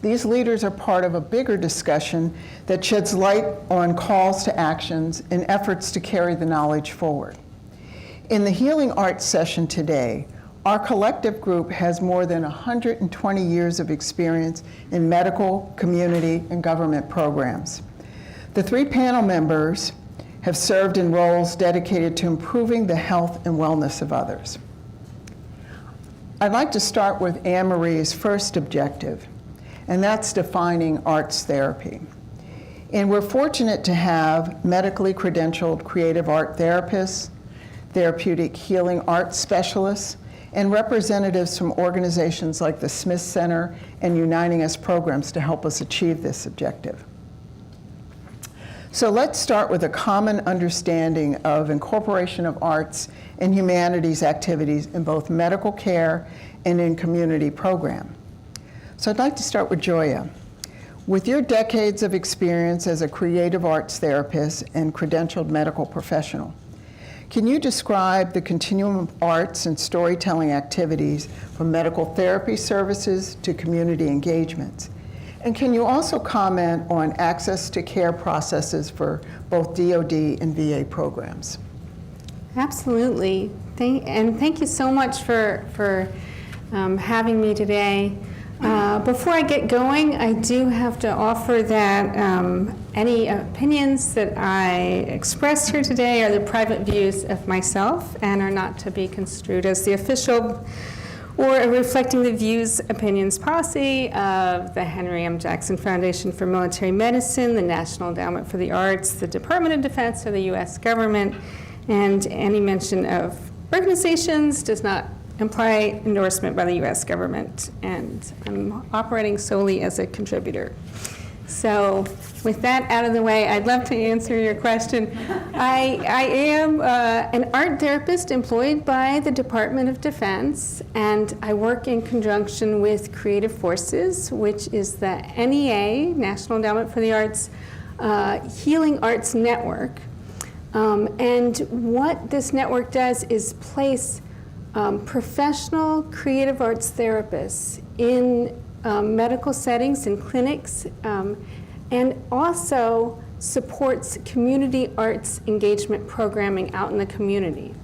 These leaders are part of a bigger discussion that sheds light on calls to actions and efforts to carry the knowledge forward. In the Healing Arts session today, our collective group has more than 120 years of experience in medical, community, and government programs. The 3 panel members have served in roles dedicated to improving the health and wellness of others. I'd like to start with Anne-Marie's first objective, and that's defining arts therapy. And we're fortunate to have medically credentialed creative art therapists, therapeutic healing arts specialists, and representatives from organizations like the Smith Center and Uniting Us programs to help us achieve this objective. So let's start with a common understanding of incorporation of arts and humanities activities in both medical care and in community program. So I'd like to start with Joya. With your decades of experience as a creative arts therapist and credentialed medical professional, can you describe the continuum of arts and storytelling activities from medical therapy services to community engagements? And can you also comment on access to care processes for both DoD and VA programs? Absolutely. Thank you so much for having me today. Before I get going, I do have to offer that any opinions that I express here today are the private views of myself and are not to be construed as the official or reflecting the views, opinions, policy of the Henry M. Jackson Foundation for Military Medicine, the National Endowment for the Arts, the Department of Defense, or the U.S. government, and any mention of organizations does not imply endorsement by the U.S. government, and I'm operating solely as a contributor. So with that out of the way, I'd love to answer your question. I am an art therapist employed by the Department of Defense, and I work in conjunction with Creative Forces, which is the NEA, National Endowment for the Arts, Healing Arts Network. And what this network does is place professional creative arts therapists in medical settings and clinics, and also supports community arts engagement programming out in the community.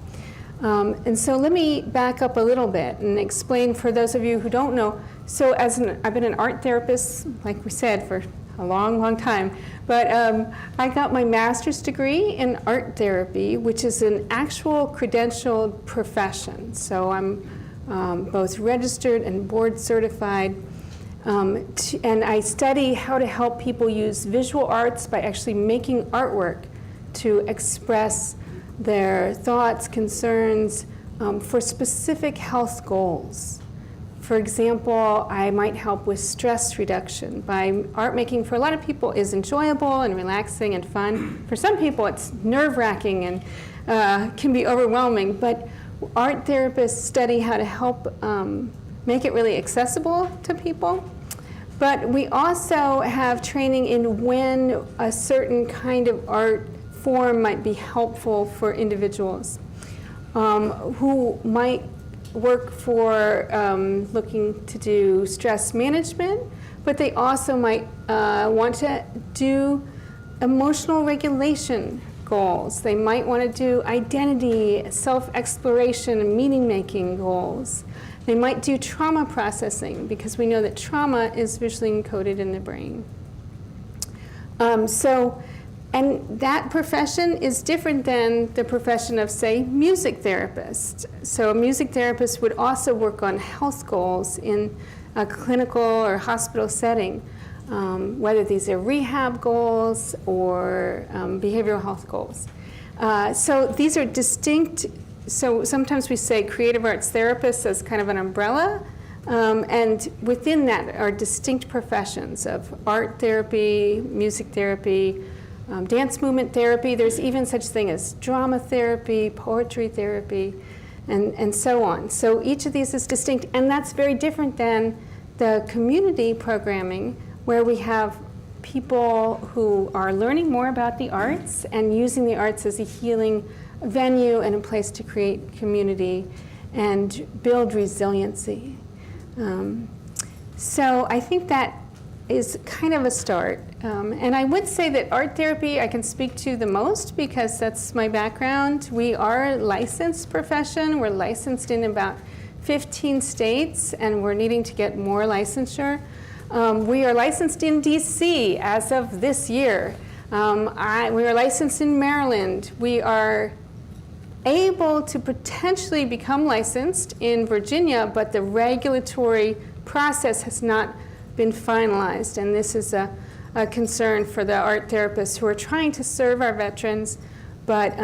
And so let me back up a little bit and explain for those of you who don't know. So I've been an art therapist, like we said, for a long, long time. But I got my master's degree in art therapy, which is an actual credentialed profession. So I'm both registered and board certified. And I study how to help people use visual arts by actually making artwork to express their thoughts, concerns for specific health goals. For example, I might help with stress reduction by art making. For a lot of people is enjoyable and relaxing and fun. For some people it's nerve-wracking and can be overwhelming, but art therapists study how to help make it really accessible to people. But we also have training in when a certain kind of art form might be helpful for individuals who might work for looking to do stress management, but they also might want to do emotional regulation goals. They might want to do identity, self-exploration, and meaning-making goals. They might do trauma processing because we know that trauma is visually encoded in the brain. And that profession is different than the profession of, say, music therapist. So a music therapist would also work on health goals in a clinical or hospital setting, whether these are rehab goals or behavioral health goals. So these are distinct so sometimes we say creative arts therapists as kind of an umbrella, and within that are distinct professions of art therapy, music therapy, dance movement therapy. There's even such thing as drama therapy, poetry therapy, and so on. So each of these is distinct, and that's very different than the community programming, where we have people who are learning more about the arts and using the arts as a healing venue and a place to create community and build resiliency. So I think that is kind of a start. And I would say that art therapy I can speak to the most because that's my background. We are a licensed profession. We're licensed in about 15 states, and we're needing to get more licensure. We are licensed in DC as of this year. We are licensed in Maryland. We are able to potentially become licensed in Virginia, but the regulatory process has not been finalized, and this is a concern for the art therapists who are trying to serve our veterans, but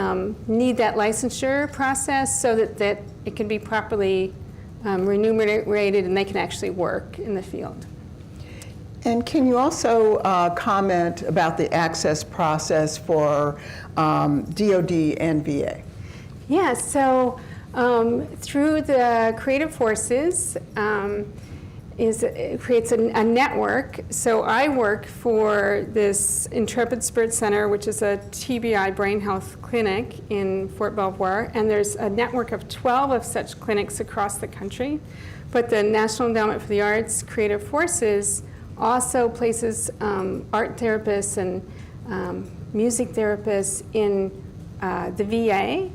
need that licensure process so that it can be properly remunerated and they can actually work in the field. And can you also comment about the access process for DOD and VA? Yeah, so through the Creative Forces, it creates a network. So I work for this Intrepid Spirit Center, which is a TBI brain health clinic in Fort Belvoir, and there's a network of 12 of such clinics across the country. But the National Endowment for the Arts Creative Forces also places art therapists and music therapists in the VA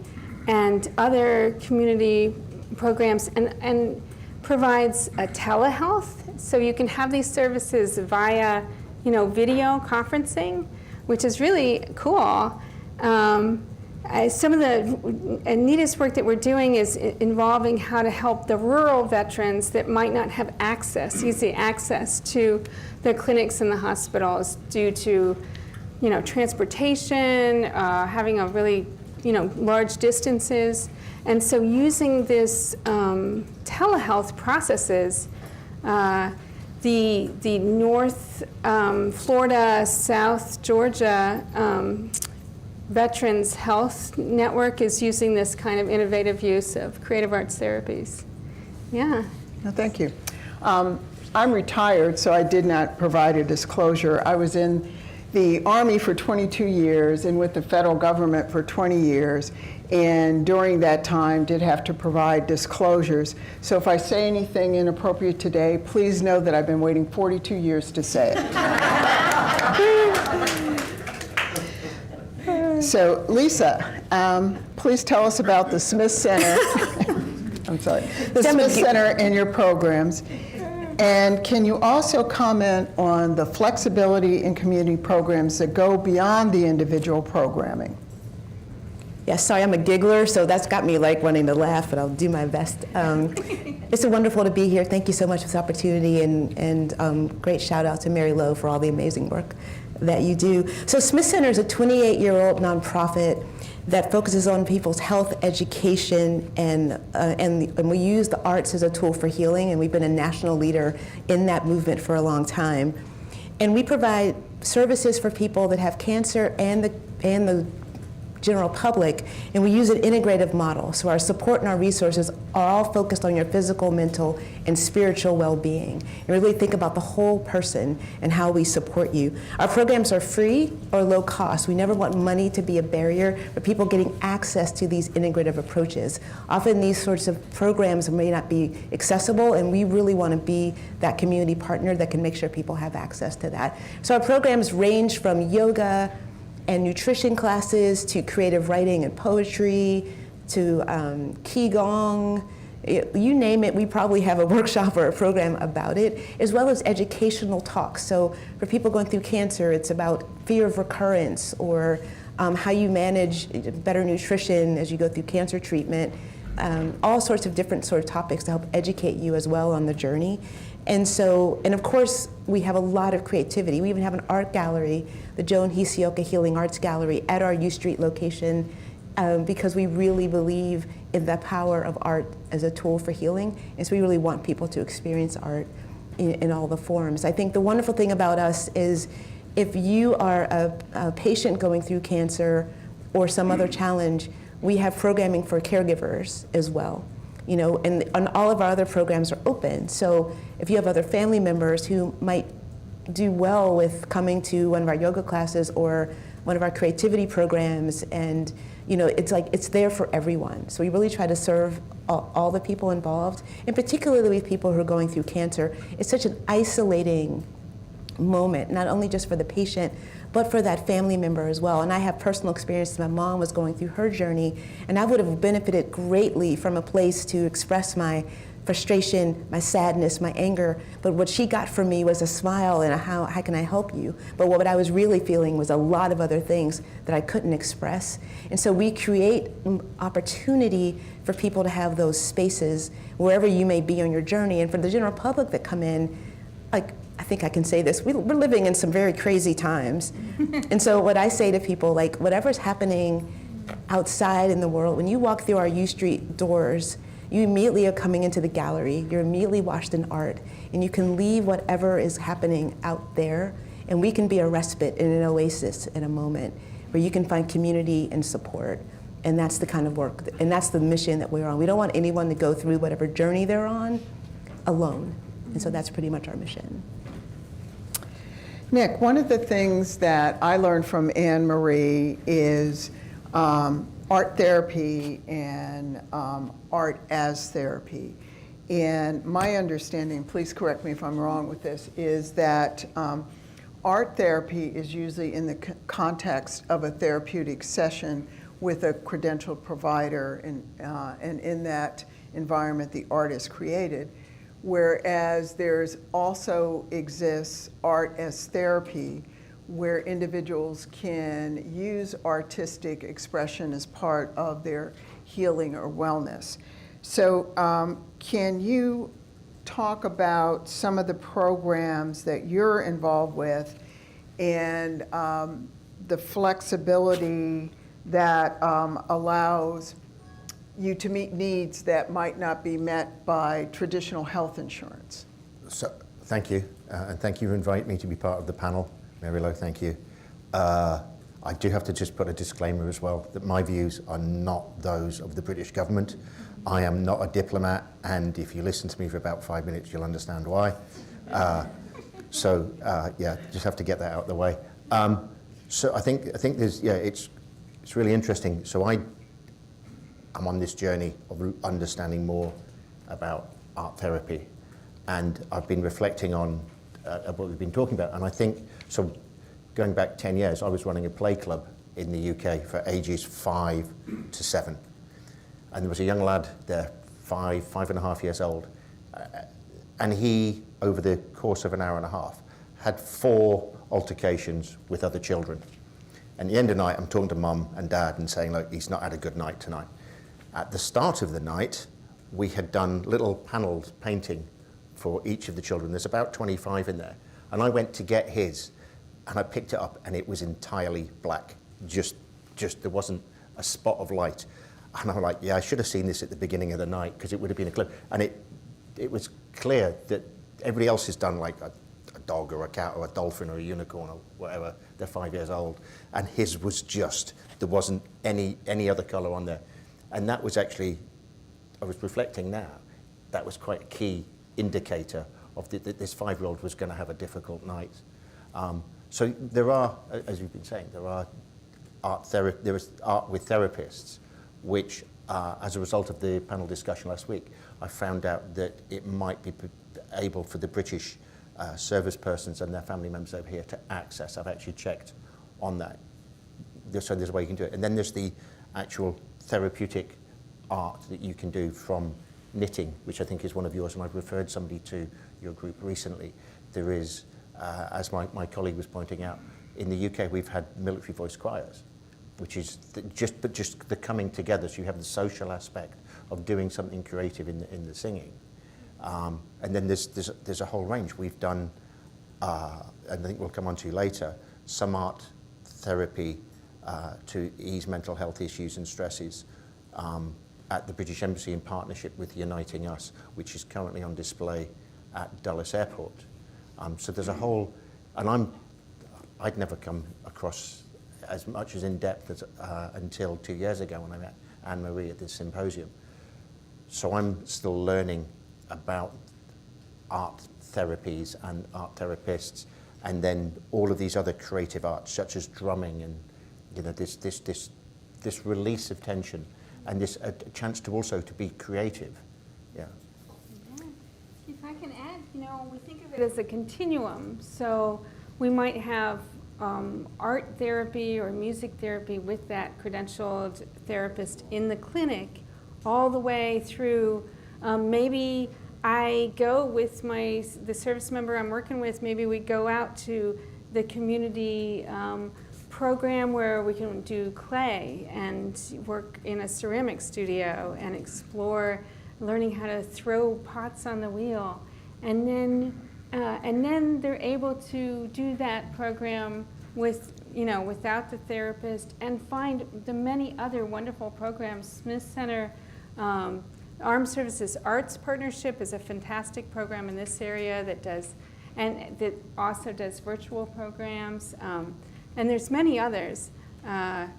and other community programs, and provides a telehealth, so you can have these services via, video conferencing, which is really cool. Some of the neatest work that we're doing is involving how to help the rural veterans that might not have easy access to the clinics and the hospitals due to, transportation, having a really, large distances. And so using this telehealth processes, the North Florida, South Georgia Veterans Health Network is using this kind of innovative use of creative arts therapies. Yeah. No, thank you. I'm retired, so I did not provide a disclosure. I was in the Army for 22 years and with the federal government for 20 years. And during that time did have to provide disclosures. So if I say anything inappropriate today, please know that I've been waiting 42 years to say it. So Lisa, please tell us about the Smith Center. I'm sorry, the Smith Center and your programs. And can you also comment on the flexibility in community programs that go beyond the individual programming? Yeah, sorry, I'm a giggler, so that's got me wanting to laugh, but I'll do my best. It's so wonderful to be here. Thank you so much for this opportunity, and great shout out to Mary Lowe for all the amazing work that you do. So Smith Center is a 28-year-old nonprofit that focuses on people's health, education, and we use the arts as a tool for healing, and we've been a national leader in that movement for a long time. And we provide services for people that have cancer and the general public, and we use an integrative model. So our support and our resources are all focused on your physical, mental, and spiritual well-being. And really think about the whole person and how we support you. Our programs are free or low cost. We never want money to be a barrier, but people getting access to these integrative approaches. Often these sorts of programs may not be accessible, and we really want to be that community partner that can make sure people have access to that. So our programs range from yoga and nutrition classes to creative writing and poetry to Qigong. You name it, we probably have a workshop or a program about it, as well as educational talks. So for people going through cancer, it's about fear of recurrence, or how you manage better nutrition as you go through cancer treatment. All sorts of different sort of topics to help educate you as well on the journey. And of course, we have a lot of creativity. We even have an art gallery, the Joan Hisioka Healing Arts Gallery, at our U Street location, because we really believe the power of art as a tool for healing. And so we really want people to experience art in all the forms. I think the wonderful thing about us is if you are a patient going through cancer or some other challenge, we have programming for caregivers as well. You know, and all of our other programs are open. So if you have other family members who might do well with coming to one of our yoga classes or one of our creativity programs, and you know, it's like it's there for everyone. So we really try to serve all the people involved, and particularly with people who are going through cancer. It's such an isolating moment, not only just for the patient, but for that family member as well. And I have personal experience. My mom was going through her journey, and I would have benefited greatly from a place to express my frustration, my sadness, my anger. But what she got from me was a smile and a how can I help you? But what I was really feeling was a lot of other things that I couldn't express. And so we create opportunity for people to have those spaces wherever you may be on your journey. And for the general public that come in, like, I think I can say this, we're living in some very crazy times. And so what I say to people, like, whatever's happening outside in the world, when you walk through our U Street doors, you immediately are coming into the gallery, you're immediately washed in art, and you can leave whatever is happening out there, and we can be a respite and an oasis in a moment where you can find community and support. And that's the kind of work, and that's the mission that we're on. We don't want anyone to go through whatever journey they're on alone. And so that's pretty much our mission. Nick, one of the things that I learned from Anne Marie is art therapy and art as therapy. And my understanding, please correct me if I'm wrong with this, is that art therapy is usually in the context of a therapeutic session with a credentialed provider, and in that environment the art is created. Whereas there's also exists art as therapy, where individuals can use artistic expression as part of their healing or wellness. So can you talk about some of the programs that you're involved with and the flexibility that allows you to meet needs that might not be met by traditional health insurance? So, thank you, and thank you for inviting me to be part of the panel. Mary Lou, thank you. I do have to just put a disclaimer as well, that my views are not those of the British government. I am not a diplomat, and if you listen to me for about 5 minutes, you'll understand why. Yeah, just have to get that out of the way. So I think there's, yeah, it's really interesting. So I'm on this journey of understanding more about art therapy, and I've been reflecting on what we've been talking about. And I think, so going back 10 years, I was running a play club in the UK for ages 5 to 7. And there was a young lad there, 5.5 years old, and he, over the course of an hour and a half, had 4 altercations with other children. And at the end of the night, I'm talking to mum and dad and saying, look, he's not had a good night tonight. At the start of the night, we had done little panels painting for each of the children. There's about 25 in there. And I went to get his, and I picked it up, and it was entirely black. Just there wasn't a spot of light. And I'm like, yeah, I should have seen this at the beginning of the night, because it would have been a clue. And it was clear that everybody else has done like a dog or a cat or a dolphin or a unicorn or whatever. They're 5 years old. And his was just, there wasn't any other color on there. And that was actually, I was reflecting now, that was quite a key indicator of that this 5-year-old was going to have a difficult night. So there are, as you've been saying, there is art with therapists, which as a result of the panel discussion last week, I found out that it might be able for the British service persons and their family members over here to access. I've actually checked on that. So there's a way you can do it. And then there's the actual therapeutic art that you can do from knitting, which I think is one of yours, and I've referred somebody to your group recently. There is, as my colleague was pointing out, in the UK we've had military voice choirs, which is just the coming together, so you have the social aspect of doing something creative in the singing. And then there's a whole range. We've done, and I think we'll come on to later, some art therapy to ease mental health issues and stresses. at the British Embassy in partnership with Uniting Us, which is currently on display at Dulles Airport. So there's a whole, and I'd never come across as much as in depth as, until 2 years ago when I met Anne-Marie at this symposium. So I'm still learning about art therapies and art therapists, and then all of these other creative arts, such as drumming, and this release of tension, and this a chance to also to be creative. Yeah. If I can add, we think of it as a continuum. So we might have art therapy or music therapy with that credentialed therapist in the clinic, all the way through. Maybe I go with the service member I'm working with. Maybe we go out to the community program where we can do clay and work in a ceramic studio and explore learning how to throw pots on the wheel. And then they're able to do that program without the therapist, and find the many other wonderful programs. Smith Center Armed Services Arts Partnership is a fantastic program in this area that also does virtual programs. And there's many others. Down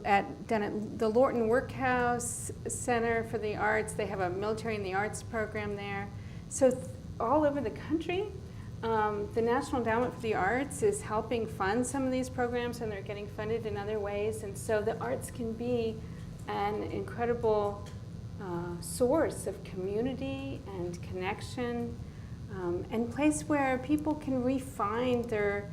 at the Lorton Workhouse Center for the Arts, they have a Military in the Arts program there. So all over the country, the National Endowment for the Arts is helping fund some of these programs, and they're getting funded in other ways. And so the arts can be an incredible source of community and connection, and place where people can refine their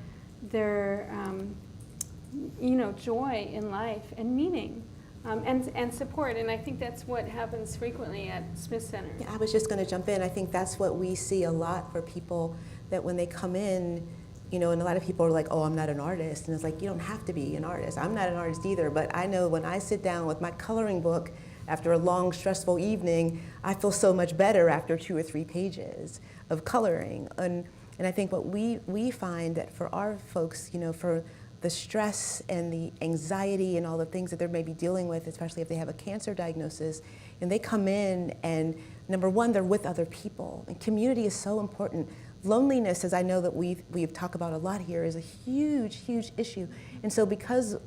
joy in life and meaning, and support. And I think that's what happens frequently at Smith Center. Yeah, I was just going to jump in. I think that's what we see a lot for people, that when they come in, and a lot of people are like, oh, I'm not an artist. And it's like, you don't have to be an artist. I'm not an artist either, but I know when I sit down with my coloring book after a long, stressful evening, I feel so much better after 2 or 3 pages of coloring. And I think what we find that for our folks, for the stress and the anxiety and all the things that they're maybe dealing with, especially if they have a cancer diagnosis, and they come in and, number one, they're with other people. And community is so important. Loneliness, as I know that we've talked about a lot here, is a huge, huge issue. And so because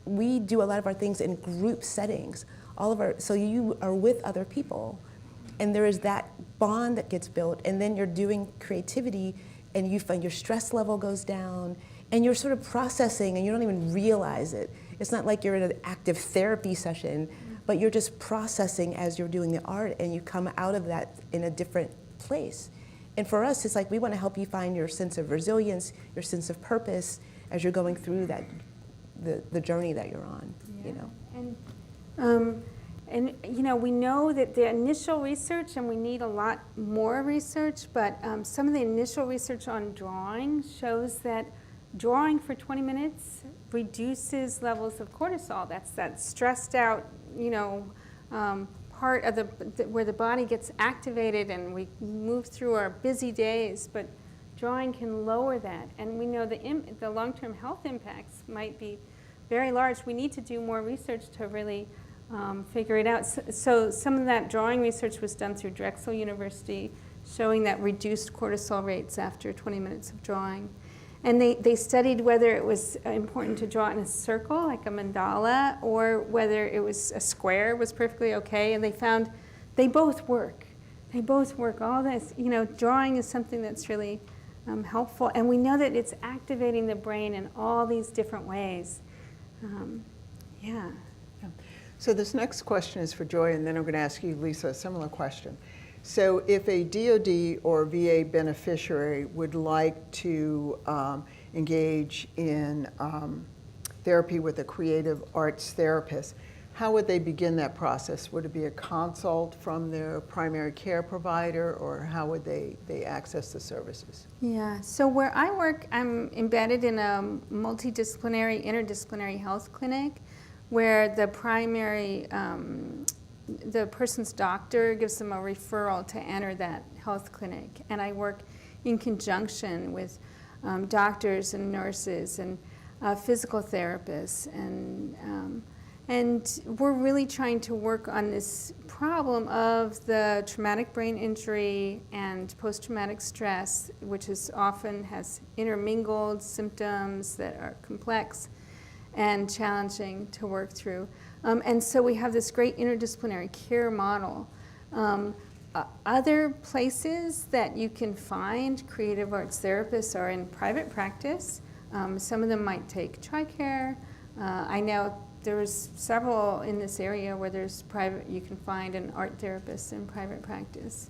we do a lot of our things in group settings, so you are with other people, and there is that bond that gets built, and then you're doing creativity, and you find your stress level goes down, and you're sort of processing, and you don't even realize it. It's not like you're in an active therapy session, but you're just processing as you're doing the art, and you come out of that in a different place. And for us, it's like we want to help you find your sense of resilience, your sense of purpose as you're going through that, the journey that you're on. And we know that the initial research, and we need a lot more research, but some of the initial research on drawing shows that drawing for 20 minutes reduces levels of cortisol. That's that stressed out, part of where the body gets activated and we move through our busy days, but drawing can lower that. And we know the long-term health impacts might be very large. We need to do more research to really figure it out. So some of that drawing research was done through Drexel University, showing that reduced cortisol rates after 20 minutes of drawing. And they studied whether it was important to draw in a circle, like a mandala, or whether it was a square was perfectly okay. And they found they both work. They both work. All this, drawing is something that's really helpful. And we know that it's activating the brain in all these different ways. So this next question is for Joy, and then I'm going to ask you, Lisa, a similar question. So if a DoD or VA beneficiary would like to engage in therapy with a creative arts therapist, how would they begin that process? Would it be a consult from their primary care provider, or how would they access the services? Yeah, so where I work, I'm embedded in a multidisciplinary, interdisciplinary health clinic where the primary, the person's doctor gives them a referral to enter that health clinic. And I work in conjunction with And we're really trying to work on this problem of the traumatic brain injury and post-traumatic stress, which is often has intermingled symptoms that are complex and challenging to work through. And so we have this great interdisciplinary care model. Other places that you can find creative arts therapists are in private practice. Some of them might take TRICARE. I know there's several in this area where there's private, you can find an art therapist in private practice.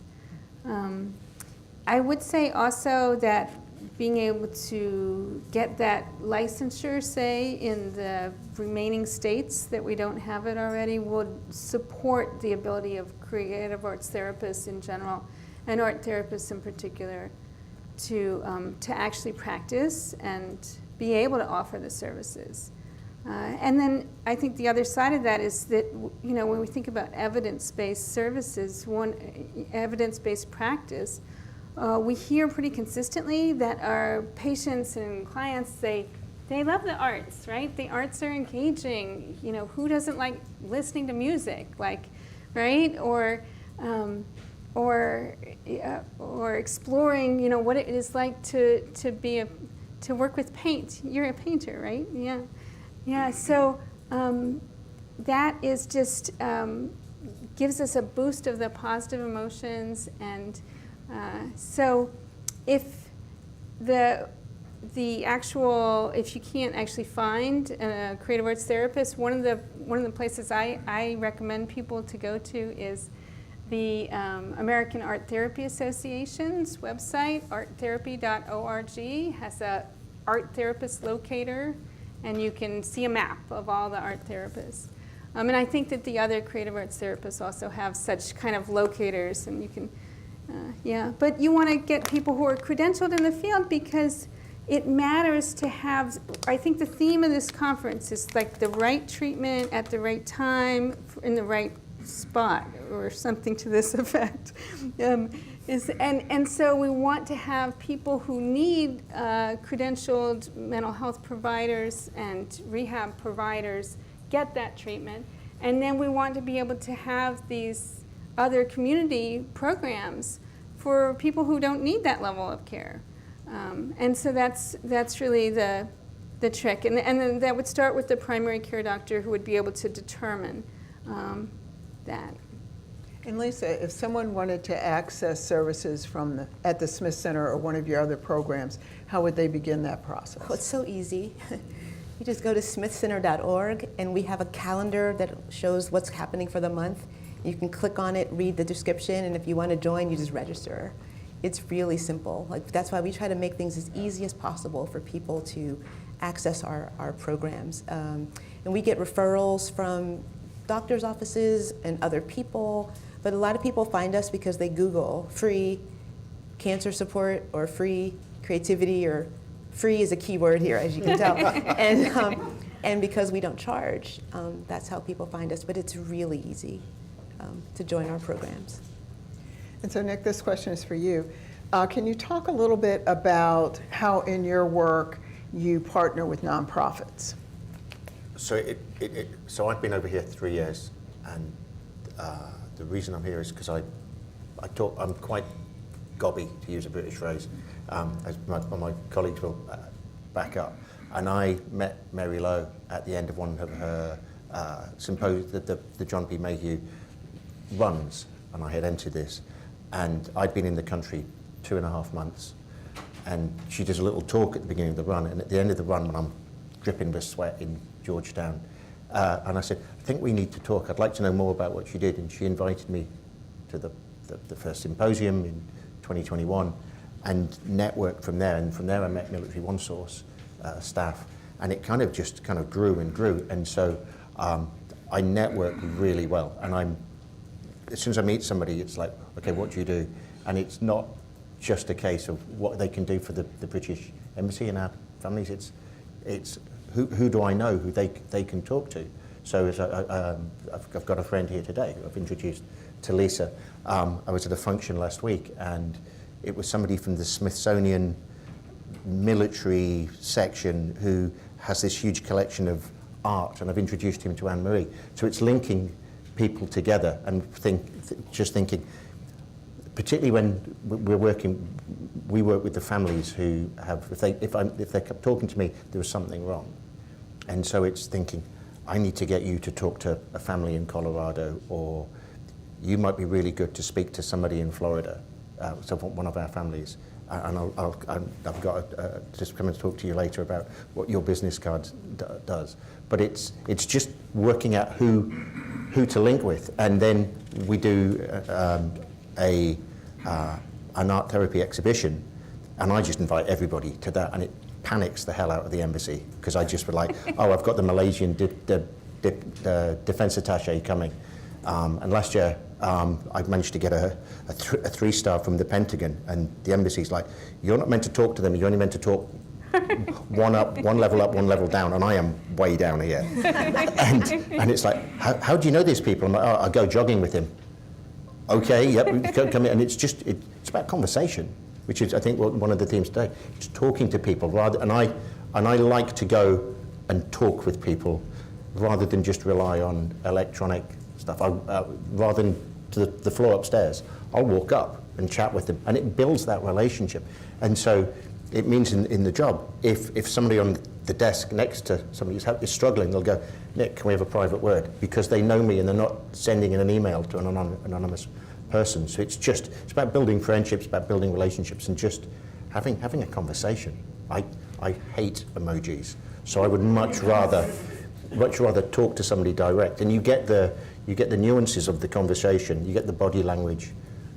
I would say also that being able to get that licensure, say, in the remaining states that we don't have it already, would support the ability of creative arts therapists in general, and art therapists in particular, to actually practice and be able to offer the services. And then I think the other side of that is that, you know, when we think about evidence-based services, evidence-based practice, we hear pretty consistently that our patients and clients, they love the arts, right? The arts are engaging. You know, who doesn't like listening to music, like, right? Or exploring, you know, what it is like to work with paint. You're a painter, right? Yeah. Yeah, so that is just gives us a boost of the positive emotions, and so if if you can't actually find a creative arts therapist, one of the places I recommend people to go to is the American Art Therapy Association's website. arttherapy.org has a art therapist locator, and you can see a map of all the art therapists. And I think that the other creative arts therapists also have such kind of locators, and you can, yeah. But you want to get people who are credentialed in the field, because it matters to have, I think the theme of this conference is like the right treatment at the right time in the right spot, or something to this effect. And so we want to have people who need credentialed mental health providers and rehab providers get that treatment. And then we want to be able to have these other community programs for people who don't need that level of care. And so that's really the trick. And then that would start with the primary care doctor, who would be able to determine that. And Lisa, if someone wanted to access services at the Smith Center or one of your other programs, how would they begin that process? Well, it's so easy. You just go to smithcenter.org, and we have a calendar that shows what's happening for the month. You can click on it, read the description, and if you want to join, you just register. It's really simple. Like, that's why we try to make things as easy as possible for people to access our programs. And we get referrals from doctors' offices and other people. But a lot of people find us because they Google free cancer support or free creativity, or free is a key word here, as you can tell. And because we don't charge, that's how people find us. But it's really easy to join our programs. And so, Nick, this question is for you. Can you talk a little bit about how in your work you partner with nonprofits? So, so I've been over here 3 years, and the reason I'm here is because I'm quite gobby, to use a British phrase, as my colleagues will back up. And I met Mary Lowe at the end of one of her symposium, the John P. Mayhew runs, and I had entered this. And I'd been in the country 2.5 months, and she does a little talk at the beginning of the run, and at the end of the run, when I'm dripping with sweat in Georgetown, and I said, I think we need to talk. I'd like to know more about what you did. And she invited me to the first symposium in 2021 and networked from there. And from there, I met Military OneSource staff. And it kind of grew and grew. And so I network really well. And as soon as I meet somebody, it's like, okay, what do you do? And it's not just a case of what they can do for the British Embassy and our families. It's who do I know who they can talk to? So I've got a friend here today who I've introduced to Lisa. I was at a function last week, and it was somebody from the Smithsonian military section who has this huge collection of art, and I've introduced him to Anne-Marie. So it's linking people together and just thinking, particularly when we work with the families who have, if they kept talking to me, there was something wrong. And so it's thinking, I need to get you to talk to a family in Colorado, or you might be really good to speak to somebody in Florida, so one of our families. And I've got to just come and talk to you later about what your business card does. But it's just working out who to link with, and then we do an art therapy exhibition, and I just invite everybody to that, and it panics the hell out of the embassy, because I just were like, oh, I've got the Malaysian defense attaché coming, and last year I managed to get a 3-star from the Pentagon, and the embassy's like, you're not meant to talk to them, you're only meant to talk one level up, one level down, and I am way down here. and it's like, how do you know these people? I'm like, oh, I go jogging with him. Okay, yep, come in. And it's about conversation, which is, I think, one of the themes today. Just talking to people and I like to go and talk with people rather than just rely on electronic stuff. Rather than to the floor upstairs, I'll walk up and chat with them, and it builds that relationship. And so it means in the job, if somebody on the desk next to somebody is struggling, they'll go, Nick, can we have a private word? Because they know me and they're not sending in an email to an anonymous person. So it's about building friendships, about building relationships, and just having a conversation. I hate emojis, so I would much rather talk to somebody direct, and you get the nuances of the conversation, you get the body language,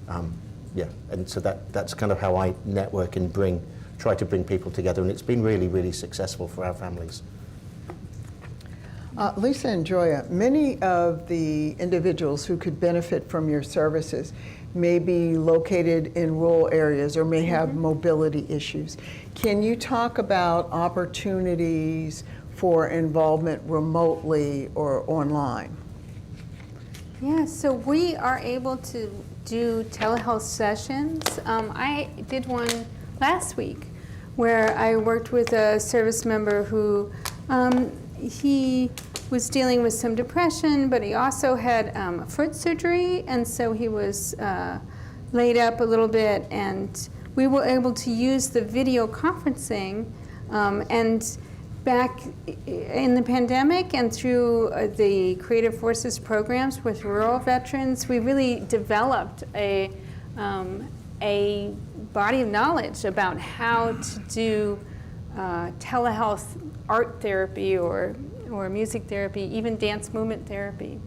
and so that's kind of how I network and try to bring people together, and it's been really, really successful for our families. Lisa and Joya, many of the individuals who could benefit from your services may be located in rural areas or may have mobility issues. Can you talk about opportunities for involvement remotely or online? Yeah, so we are able to do telehealth sessions. I did one last week where I worked with a service member who he was dealing with some depression, but he also had foot surgery, and so he was laid up a little bit, and we were able to use the video conferencing, and back in the pandemic and through the Creative Forces programs with rural veterans, we really developed a body of knowledge about how to do telehealth art therapy or music therapy, even dance movement therapy.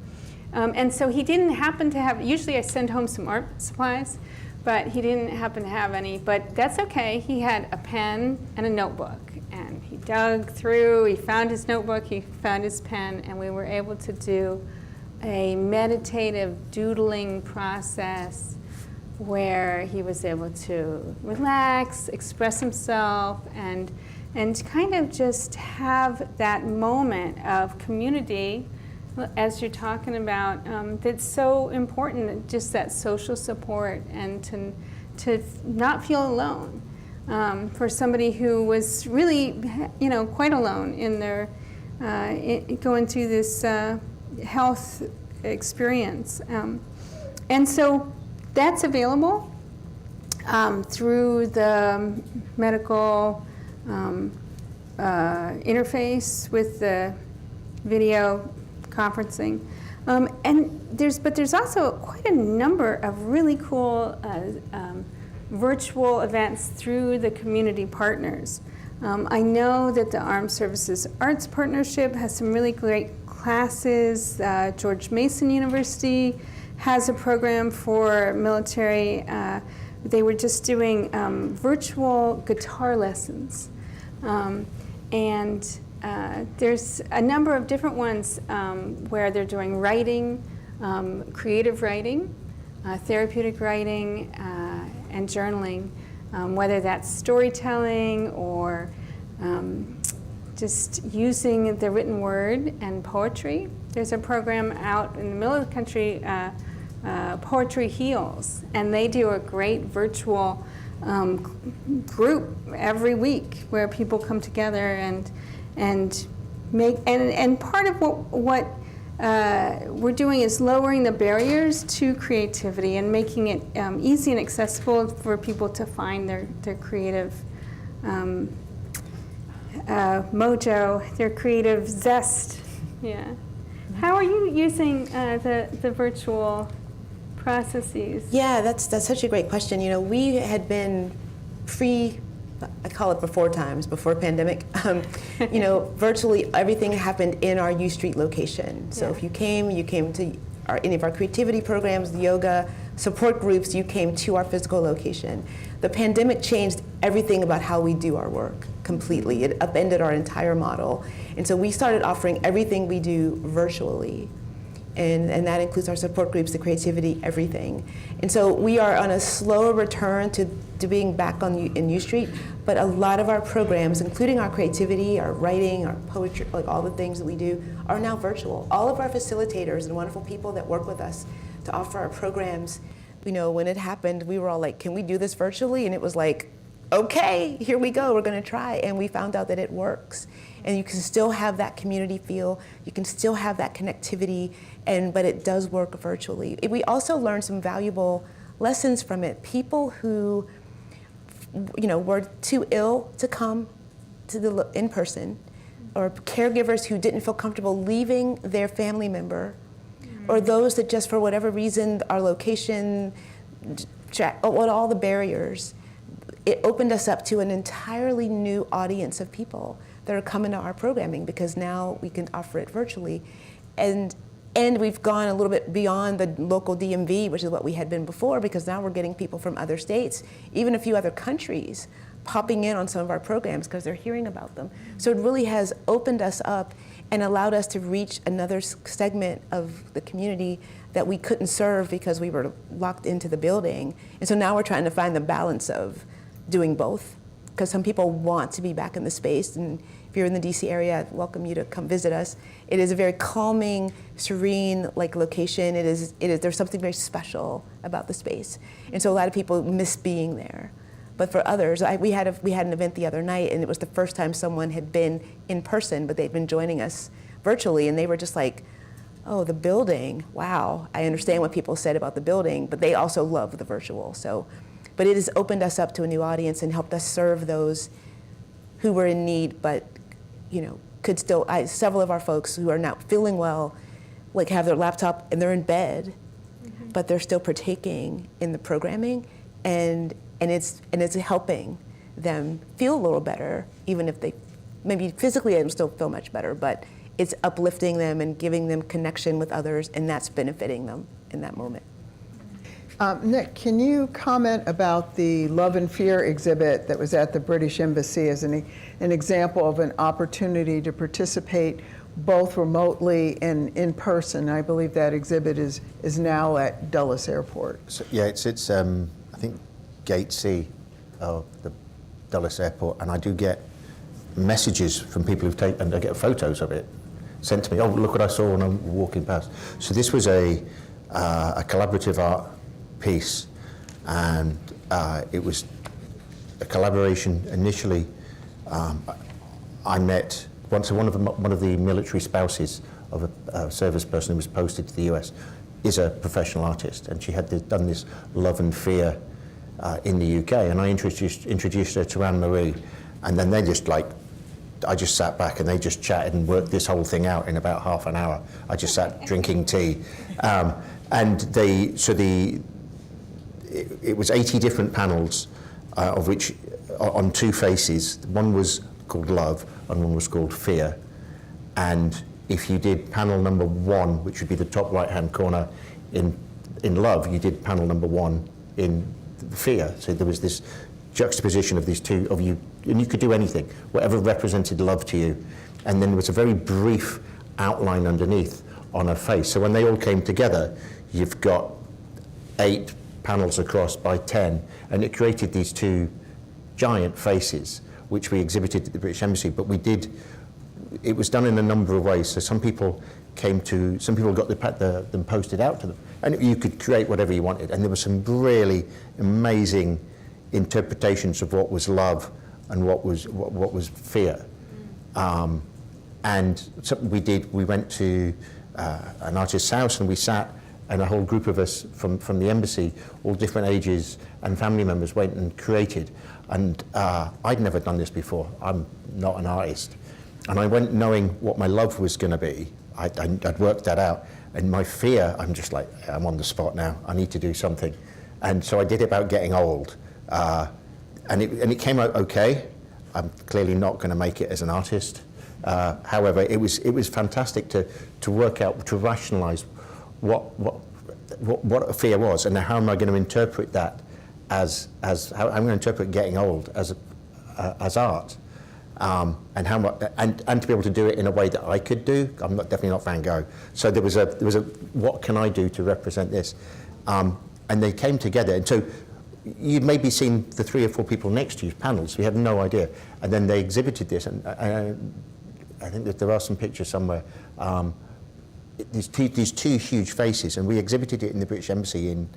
And so he didn't happen to have, usually I send home some art supplies, but he didn't happen to have any, but that's okay. He had a pen and a notebook, and he dug through, he found his notebook, he found his pen, and we were able to do a meditative doodling process where he was able to relax, express himself, and kind of just have that moment of community, as you're talking about, that's so important, just that social support, and to not feel alone. For somebody who was really, quite alone in their, going through this health experience. And so that's available through the medical interface with the video conferencing. But there's also quite a number of really cool virtual events through the community partners. I know that the Armed Services Arts Partnership has some really great classes. George Mason University has a program for military. They were just doing virtual guitar lessons. There's a number of different ones where they're doing writing, creative writing, therapeutic writing, and journaling, whether that's storytelling or just using the written word and poetry. There's a program out in the middle of the country, Poetry Heals, and they do a great virtual group every week where people come together and and part of what we're doing is lowering the barriers to creativity and making it easy and accessible for people to find their creative mojo, their creative zest. Yeah. How are you using the virtual processes? Yeah, that's such a great question. You know, we had been I call it before pandemic. You know, virtually everything happened in our U Street location. So if you came to any of our creativity programs, the yoga, support groups, you came to our physical location. The pandemic changed everything about how we do our work completely. It upended our entire model. And so we started offering everything we do virtually. And that includes our support groups, the creativity, everything. And so we are on a slower return to being back in U Street, but a lot of our programs, including our creativity, our writing, our poetry, like all the things that we do, are now virtual. All of our facilitators and wonderful people that work with us to offer our programs, you know, when it happened, we were all like, can we do this virtually? And it was like, okay, here we go, we're gonna try. And we found out that it works. And you can still have that community feel, you can still have that connectivity, but it does work virtually. We also learned some valuable lessons from it. People who, you know, were too ill to come to the in person, or caregivers who didn't feel comfortable leaving their family member, or those that just for whatever reason, our location, all the barriers, it opened us up to an entirely new audience of people that are coming to our programming because now we can offer it virtually. And we've gone a little bit beyond the local DMV, which is what we had been before, because now we're getting people from other states, even a few other countries, popping in on some of our programs because they're hearing about them. So it really has opened us up and allowed us to reach another segment of the community that we couldn't serve because we were locked into the building. And so now we're trying to find the balance of doing both, because some people want to be back in the space. And if you're in the DC area, I'd welcome you to come visit us. It is a very calming, serene location. There's something very special about the space. And so a lot of people miss being there. But for others, we had an event the other night, and it was the first time someone had been in person, but they'd been joining us virtually, and they were just like, oh, the building, wow. I understand what people said about the building, but they also love the virtual. But it has opened us up to a new audience and helped us serve those who were in need, but could still. Several of our folks who are now feeling well, have their laptop and they're in bed, but they're still partaking in the programming, and it's helping them feel a little better, even if they maybe physically they don't still feel much better, but it's uplifting them and giving them connection with others, and that's benefiting them in that moment. Nick, can you comment about the Love and Fear exhibit that was at the British Embassy as an example of an opportunity to participate both remotely and in person? I believe that exhibit is now at Dulles Airport. So, yeah, it's I think Gate C of the Dulles Airport, and I do get messages from people who've taken, and I get photos of it sent to me. Oh, look what I saw when I'm walking past. So this was a collaborative art piece, and it was a collaboration. Initially, I met one of the military spouses of a service person who was posted to the US is a professional artist, and she had done this Love and Fear in the UK, and I introduced her to Anne-Marie, and then I just sat back and they just chatted and worked this whole thing out in about half an hour. I just sat drinking tea, and it was 80 different panels, of which on two faces. One was called Love and one was called Fear. And if you did panel number 1, which would be the top right-hand corner in Love, you did panel number 1 in Fear. So there was this juxtaposition of these two of you, and you could do anything, whatever represented love to you. And then there was a very brief outline underneath on her face. So when they all came together, you've got 8 panels across by 10, and it created these 2 giant faces, which we exhibited at the British Embassy. But it was done in a number of ways. So some people got them posted out to them, and you could create whatever you wanted. And there were some really amazing interpretations of what was love and what was fear. And something we did, we went to an artist's house and we sat, and a whole group of us from the embassy, all different ages, and family members went and created. And I'd never done this before. I'm not an artist. And I went knowing what my love was going to be. I'd worked that out. And my fear, I'm just like, I'm on the spot now. I need to do something. And so I did it about getting old. And it came out okay. I'm clearly not going to make it as an artist. However, it was fantastic to work out, to rationalize what a fear was, and how am I going to interpret that as how I'm going to interpret getting old as art, and how much, and to be able to do it in a way that I could do. I'm definitely not Van Gogh. So there was a what can I do to represent this, and they came together. And so you'd maybe seen the 3 or 4 people next to you, panels. We had no idea, and then they exhibited this, and I think that there are some pictures somewhere. These two huge faces, and we exhibited it in the British Embassy in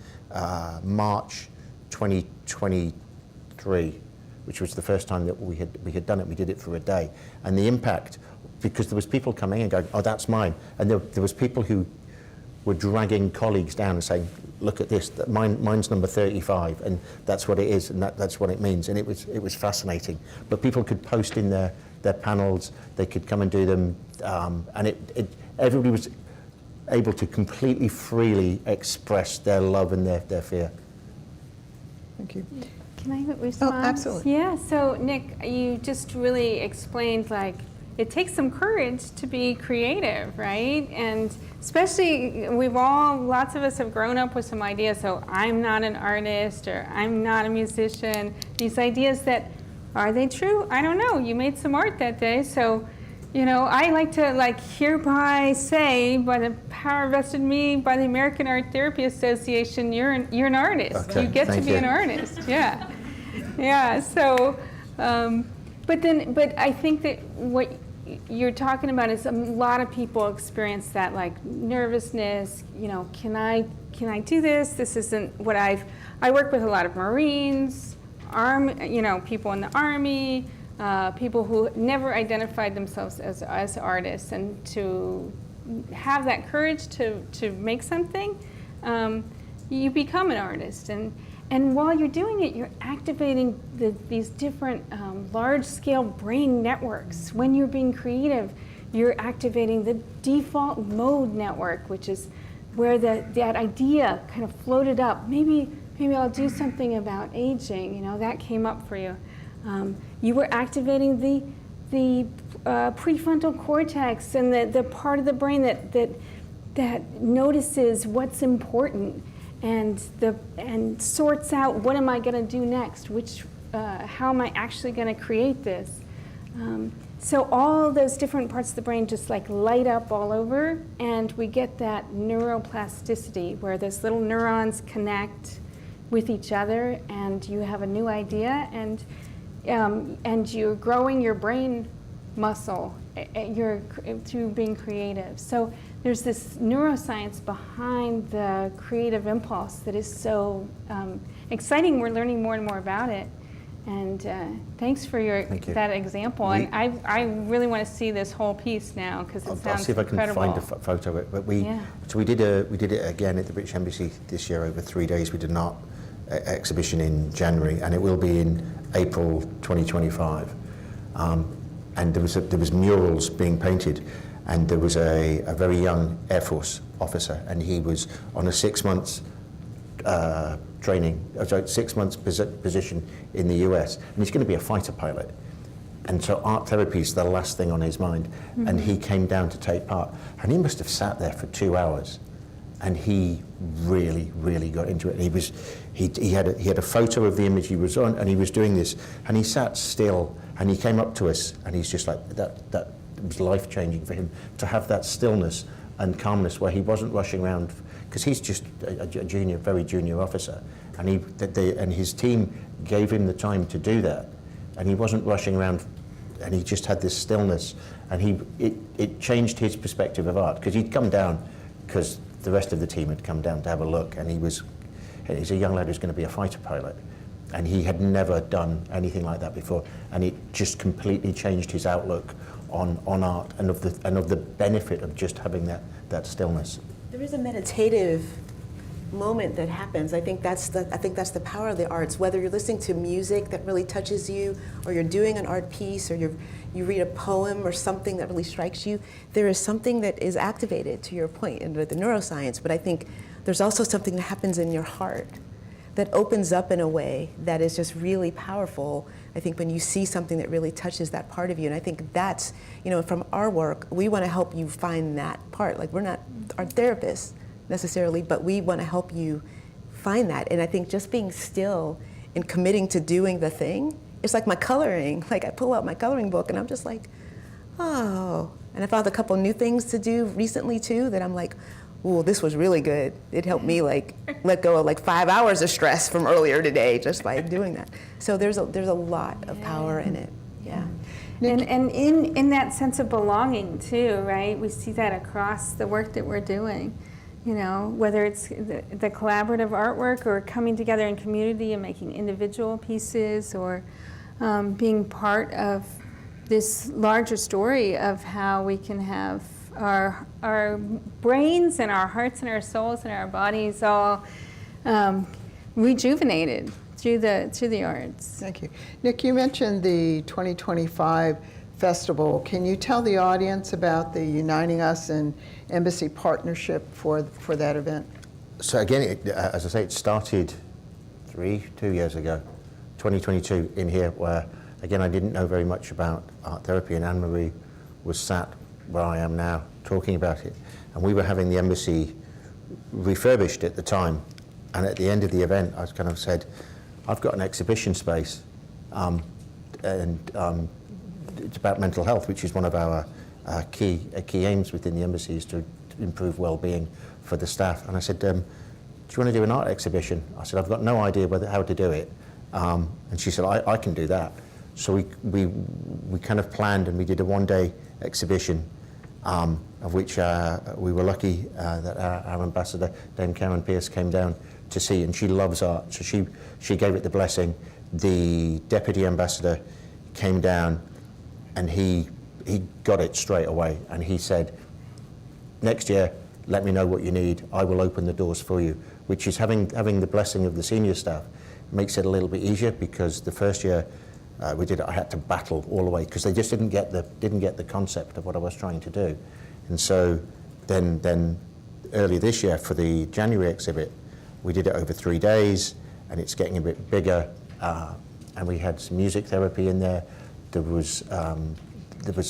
March 2023, which was the first time that we had done it. We did it for a day, and the impact, because there was people coming and going, "Oh, that's mine," and there was people who were dragging colleagues down and saying, "Look at this, mine's number 35, and that's what it is, and that's what it means," and it was fascinating. But people could post in their panels, they could come and do them, and everybody was able to completely freely express their love and their fear. Thank you. Can I respond? Oh, absolutely. Yeah, so Nick, you just really explained, like, it takes some courage to be creative, right? And especially, lots of us have grown up with some ideas, so I'm not an artist, or I'm not a musician. These ideas that, are they true? I don't know. You made some art that day, so, I like to, hereby say, by the power vested in me by the American Art Therapy Association, you're an artist. Okay, you get to be an artist. Yeah. Yeah. So, but I think that what you're talking about is a lot of people experience that, like, nervousness. Can I do this? This isn't what I work with a lot of Marines, people in the Army. People who never identified themselves as artists, and to have that courage to make something, you become an artist. And while you're doing it, you're activating these different large-scale brain networks. When you're being creative, you're activating the default mode network, which is where that idea kind of floated up. Maybe I'll do something about aging. That came up for you. You were activating the prefrontal cortex and the part of the brain that notices what's important and sorts out, what am I going to do next? How am I actually going to create this? So all those different parts of the brain just light up all over, and we get that neuroplasticity where those little neurons connect with each other, and you have a new idea, and you're growing your brain muscle through being creative. So there's this neuroscience behind the creative impulse that is so exciting. We're learning more and more about it. And thanks for that example. And I really want to see this whole piece now, because it sounds incredible. I'll see if I can find a photo of it. But we did it again at the British Embassy this year over 3 days. We did an art exhibition in January, and it will be in April 2025. And there was murals being painted, and there was a very young Air Force officer, and he was on a 6 months training, 6 months position in the US, and he's going to be a fighter pilot. And so art therapy is the last thing on his mind. Mm-hmm. And he came down to take part, and he must have sat there for 2 hours, and he really, really got into it. And he had a photo of the image he was on, and he was doing this, and he sat still, and he came up to us, and he's just like, that was life-changing for him, to have that stillness and calmness where he wasn't rushing around, because he's just a very junior officer, and his team gave him the time to do that, and he wasn't rushing around, and he just had this stillness, and it changed his perspective of art, because he'd come down because the rest of the team had come down to have a look, and he's a young lad who's going to be a fighter pilot, and he had never done anything like that before, and it just completely changed his outlook on art and of the benefit of just having that stillness. There is a meditative moment that happens. I think that's the power of the arts. Whether you're listening to music that really touches you, or you're doing an art piece, or you read a poem or something that really strikes you, there is something that is activated, to your point, in the neuroscience. But I think there's also something that happens in your heart that opens up in a way that is just really powerful. I think when you see something that really touches that part of you, and I think that's, from our work, we want to help you find that part. Like, we're not our therapists necessarily, but we want to help you find that. And I think just being still and committing to doing the thing, it's like my coloring. Like, I pull out my coloring book and I'm just like, oh. And I found a couple new things to do recently too that I'm like, ooh, this was really good. It helped me like let go of like 5 hours of stress from earlier today just by doing that. So there's a lot of power in it. Yeah. And in that sense of belonging too, right? We see that across the work that we're doing. Whether it's the collaborative artwork or coming together in community and making individual pieces, or being part of this larger story of how we can have our brains and our hearts and our souls and our bodies all rejuvenated through the arts. Thank you. Nick, you mentioned the 2025 festival. Can you tell the audience about the Uniting Us and Embassy partnership for that event? So again, as I say, it started 2 years ago, 2022 in here, where again I didn't know very much about art therapy, and Anne-Marie was sat where I am now talking about it, and we were having the Embassy refurbished at the time, and at the end of the event I kind of said, I've got an exhibition space, and it's about mental health, which is one of our key aims within the Embassy, is to improve well-being for the staff. And I said, do you want to do an art exhibition? I said, I've got no idea how to do it. And she said, I can do that. So we kind of planned, and we did a one-day exhibition, of which we were lucky that our ambassador, Dame Karen Pierce, came down to see, and she loves art, so she gave it the blessing. The deputy ambassador came down, and he got it straight away, and he said, next year, let me know what you need, I will open the doors for you, which is having the blessing of the senior staff makes it a little bit easier, because the first year we did it, I had to battle all the way, because they just didn't get the concept of what I was trying to do. And so then early this year for the January exhibit, we did it over 3 days, and it's getting a bit bigger, and we had some music therapy in there. There was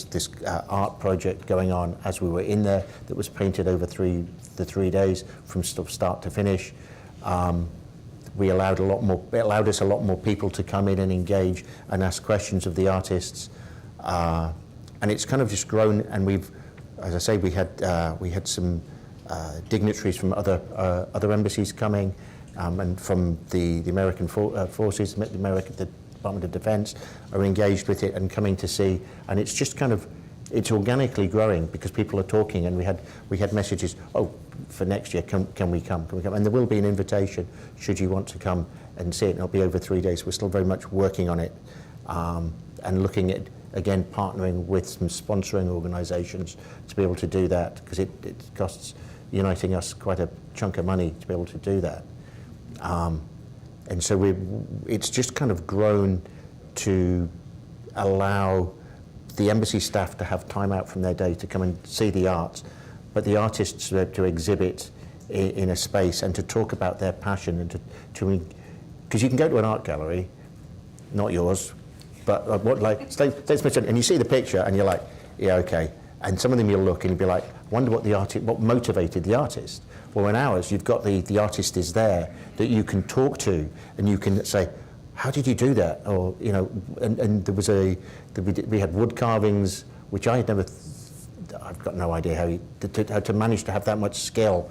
this art project going on as we were in there that was painted over the 3 days from start to finish. It allowed us a lot more people to come in and engage and ask questions of the artists, and it's kind of just grown. And we've, as I say, we had some dignitaries from other embassies coming, and from the American forces, the Department of Defense are engaged with it and coming to see, and it's just kind of, it's organically growing because people are talking, and we had messages, oh, for next year, can we come? And there will be an invitation should you want to come and see it, and it'll be over 3 days. We're still very much working on it, and looking at, again, partnering with some sponsoring organizations to be able to do that, because it costs Uniting Us quite a chunk of money to be able to do that. And so it's just kind of grown to allow the embassy staff to have time out from their day to come and see the arts, but the artists to exhibit in a space and to talk about their passion, and to because you can go to an art gallery, not yours, but like Statesman, and you see the picture and you're like, yeah, okay. And some of them you'll look and you'll be like, wonder what motivated the artist. Well, in ours, you've got the artist is there that you can talk to, and you can say, how did you do that? Or, and there was we had wood carvings, which I had never, I've got no idea how to manage to have that much skill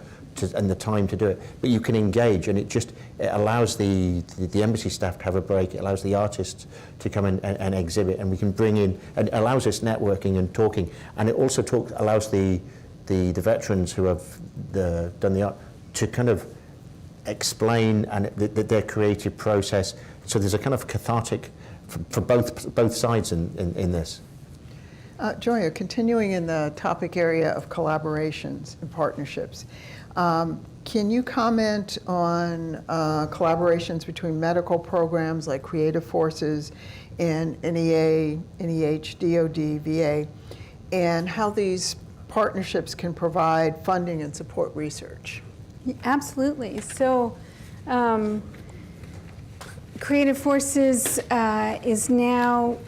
and the time to do it. But you can engage, and it allows the embassy staff to have a break. It allows the artists to come in and exhibit, and we can bring in, and allows us networking and talking. And it also allows the veterans who have done the art to kind of explain their creative process. So there's a kind of cathartic for both sides in this. Joya, continuing in the topic area of collaborations and partnerships, can you comment on collaborations between medical programs like Creative Forces and NEA, NEH, DoD, VA, and how these partnerships can provide funding and support research? Absolutely. So, Creative Forces is now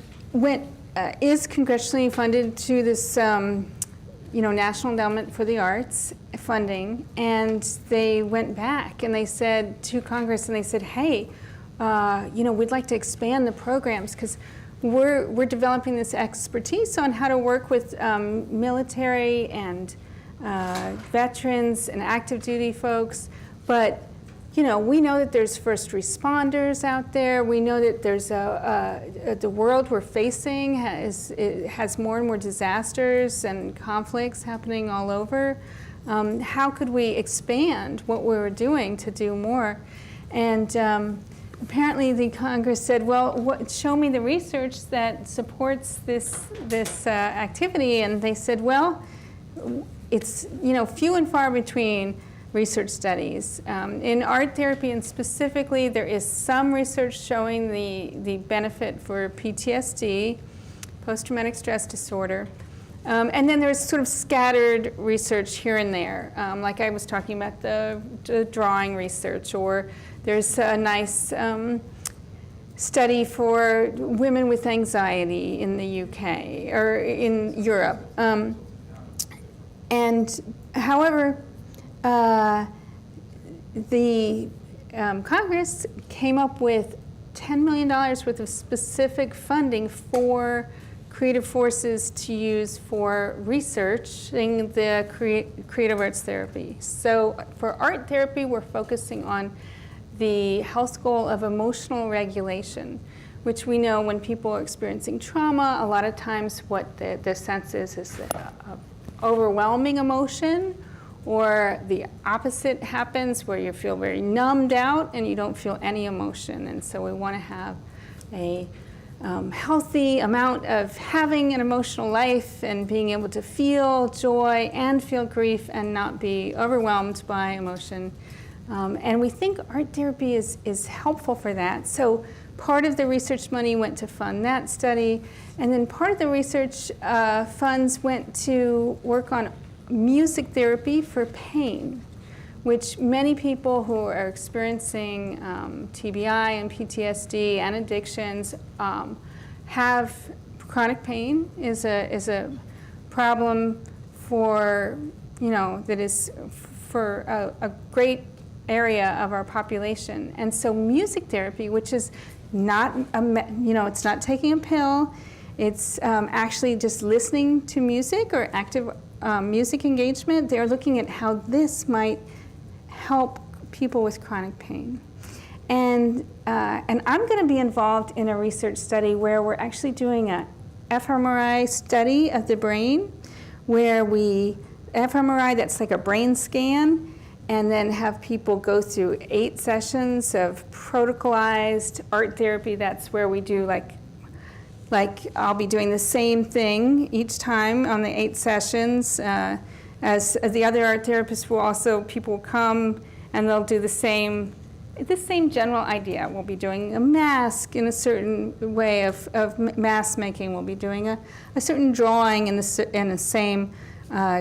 is congressionally funded to this, National Endowment for the Arts funding, and they went back and they said to Congress, and they said, hey, we'd like to expand the programs because we're developing this expertise on how to work with military and veterans and active duty folks, but we know that there's first responders out there. We know that there's the world we're facing has more and more disasters and conflicts happening all over. How could we expand what we were doing to do more? And apparently the Congress said, well, show me the research that supports this activity. And they said, well, it's few and far between research studies. In art therapy and specifically, there is some research showing the benefit for PTSD, post-traumatic stress disorder. And then there's sort of scattered research here and there, like I was talking about the drawing research, or there's a nice study for women with anxiety in the UK or in Europe. And however, the Congress came up with $10 million worth of specific funding for Creative Forces to use for researching the creative arts therapy. So for art therapy, we're focusing on the health goal of emotional regulation, which we know when people are experiencing trauma, a lot of times what the sense is overwhelming emotion, or the opposite happens where you feel very numbed out and you don't feel any emotion. And so we want to have a healthy amount of having an emotional life and being able to feel joy and feel grief and not be overwhelmed by emotion. And we think art therapy is helpful for that. So part of the research money went to fund that study, and then part of the research funds went to work on music therapy for pain, which many people who are experiencing TBI and PTSD and addictions have. Chronic pain is a problem for, that is for a great area of our population. And so music therapy, which is not, it's not taking a pill, it's actually just listening to music or active music engagement. They're looking at how this might help people with chronic pain. And I'm going to be involved in a research study where we're actually doing a fMRI study of the brain, where fMRI, that's like a brain scan, and then have people go through 8 sessions of protocolized art therapy. That's where we do like I'll be doing the same thing each time on the 8 sessions. As the other art therapists will also, people will come and they'll do the same general idea. We'll be doing a mask in a certain way of mask making. We'll be doing a certain drawing in the same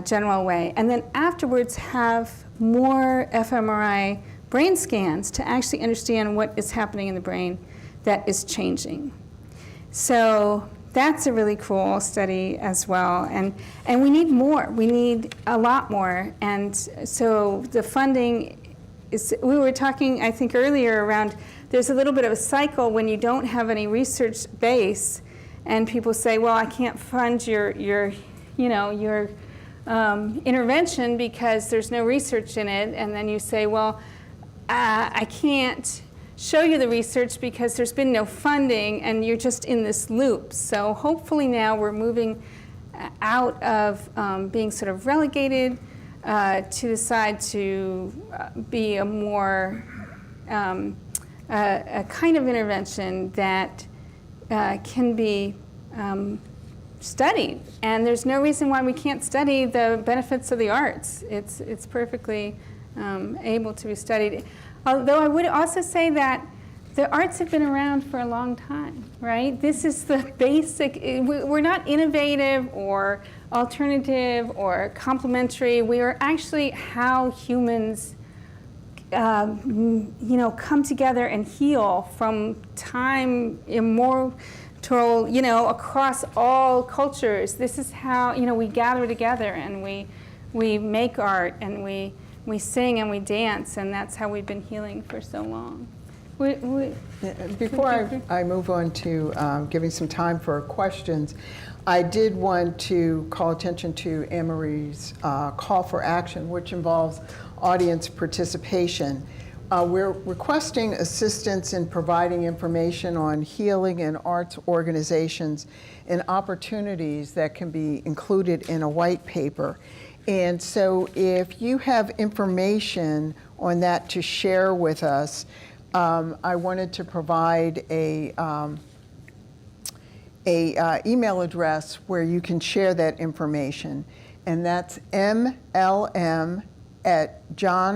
general way. And then afterwards have more fMRI brain scans to actually understand what is happening in the brain that is changing. So that's a really cool study as well. And we need more. We need a lot more. And so the funding is, we were talking, I think, earlier around, there's a little bit of a cycle when you don't have any research base and people say, well, I can't fund your intervention because there's no research in it. And then you say, well, I can't show you the research because there's been no funding, and you're just in this loop. So hopefully now we're moving out of being sort of relegated to the side to be a more a kind of intervention that can be studied, and there's no reason why we can't study the benefits of the arts. It's perfectly able to be studied. Although I would also say that the arts have been around for a long time, right? This is the basic, we're not innovative or alternative or complementary. We are actually how humans come together and heal from time immortal, across all cultures. This is how, we gather together and we make art and we sing and we dance, and that's how we've been healing for so long. Before I move on to giving some time for questions, I did want to call attention to Anne-Marie's call for action, which involves audience participation. We're requesting assistance in providing information on healing and arts organizations and opportunities that can be included in a white paper. And so if you have information on that to share with us, I wanted to provide a email address where you can share that information, and that's mlm@John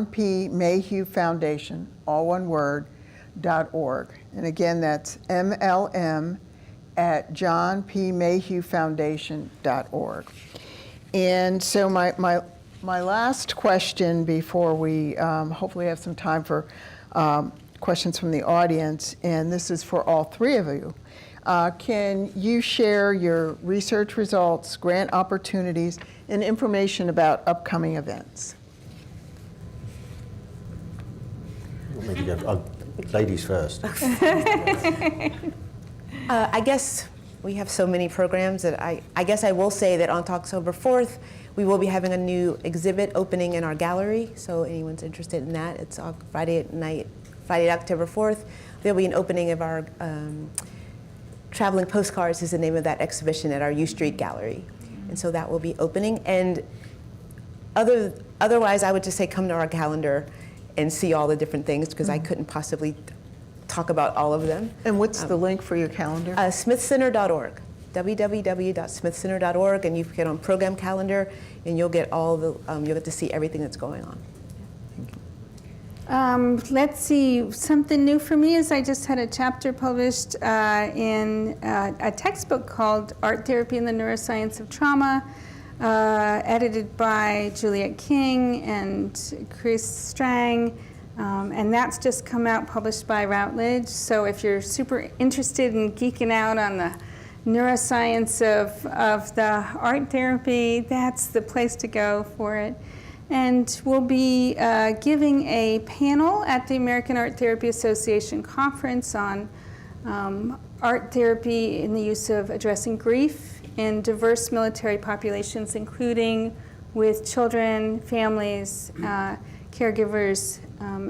P. Mayhew Foundation, all one word, .org. And again, that's mlm@John P. Mayhew Foundation.org. And so my last question before we hopefully have some time for questions from the audience, and this is for all three of you. Can you share your research results, grant opportunities, and information about upcoming events? Maybe go, ladies first. I guess we have so many programs that I guess I will say that on October 4th, we will be having a new exhibit opening in our gallery. So anyone's interested in that, it's on Friday night, Friday, October 4th. There'll be an opening of our Traveling Postcards is the name of that exhibition at our U Street Gallery. And so that will be opening. And otherwise, I would just say come to our calendar and see all the different things, because I couldn't possibly talk about all of them. And what's the link for your calendar? Smithcenter.org, www.smithcenter.org, and you get on program calendar, and you'll get all the you'll get to see everything that's going on. Let's see, something new for me is I just had a chapter published in a textbook called Art Therapy and the Neuroscience of Trauma, edited by Juliet King and Chris Strang, and that's just come out, published by Routledge. So if you're super interested in geeking out on the neuroscience of the art therapy, that's the place to go for it. And we'll be giving a panel at the American Art Therapy Association conference on art therapy in the use of addressing grief in diverse military populations, including with children, families, caregivers,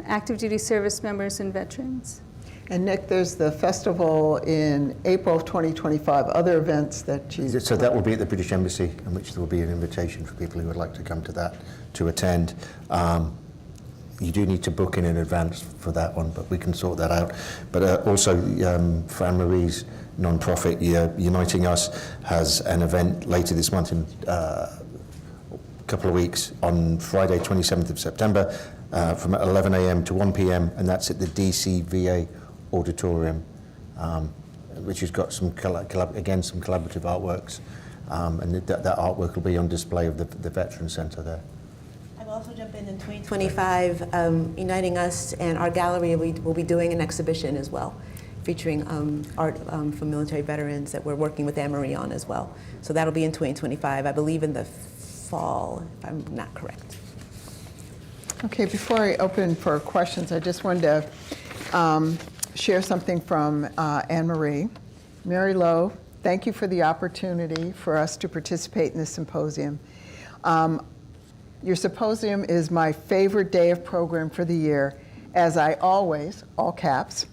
active duty service members, and veterans. And Nick, there's the festival in April of 2025, other events that you... So that will be at the British Embassy, in which there will be an invitation for people who would like to come to that to attend. You do need to book in advance for that one, but we can sort that out. But also, for Anne-Marie's non-profit, Uniting Us has an event later this month in a couple of weeks on Friday, 27th of September, from 11 a.m. to 1 p.m., and that's at the DCVA Auditorium, which has got some, again, some collaborative artworks, and that artwork will be on display of the Veteran Center there. I will also jump in 2025, Uniting Us and our gallery will be doing an exhibition as well, featuring art from military veterans that we're working with Anne-Marie on as well. So that'll be in 2025, I believe in the fall, if I'm not correct. Okay, before I open for questions, I just wanted to share something from Anne-Marie. Mary Lowe, thank you for the opportunity for us to participate in this symposium. Your symposium is my favorite day of program for the year, as I always, all caps,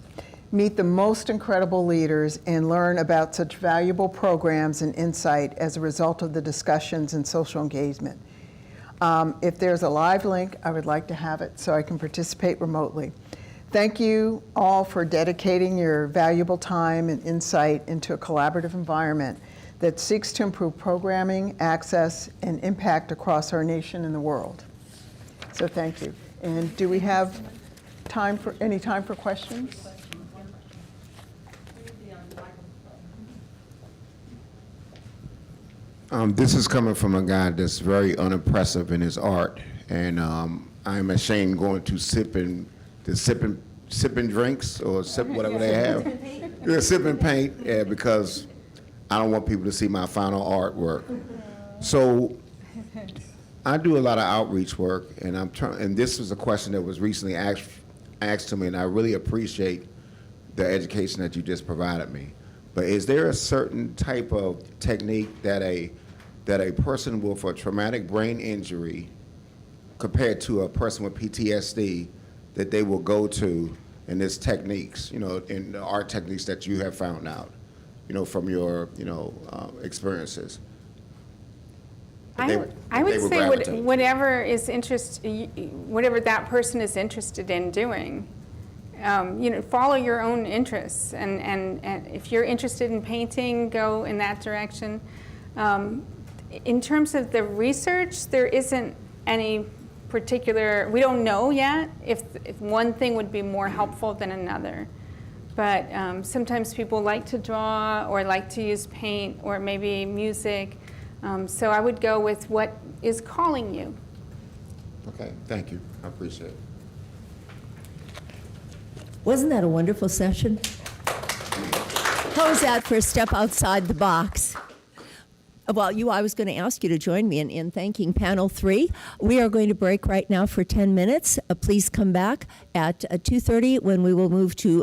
meet the most incredible leaders and learn about such valuable programs and insight as a result of the discussions and social engagement. If there's a live link, I would like to have it so I can participate remotely. Thank you all for dedicating your valuable time and insight into a collaborative environment that seeks to improve programming, access, and impact across our nation and the world. So thank you. And do we have any time for questions? This is coming from a guy that's very unimpressive in his art, and I'm ashamed going to sipping drinks or sip whatever they have. Yeah, sipping paint, yeah, because I don't want people to see my final artwork. So I do a lot of outreach work, and and this was a question that was recently asked to me, and I really appreciate the education that you just provided me. But is there a certain type of technique that a person with a traumatic brain injury compared to a person with PTSD that they will go to in this techniques, in the art techniques that you have found out, from your, experiences? I would say whatever that person is interested in doing. Follow your own interests, and if you're interested in painting, go in that direction. In terms of the research, there isn't any particular, we don't know yet if one thing would be more helpful than another. But sometimes people like to draw or like to use paint or maybe music. So I would go with what is calling you. Okay, thank you. I appreciate it. Wasn't that a wonderful session? How was that for a step outside the box? Well, I was going to ask you to join me in thanking panel 3. We are going to break right now for 10 minutes. Please come back at 2:30 when we will move to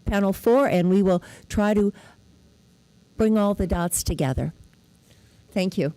panel 4, and we will try to bring all the dots together. Thank you.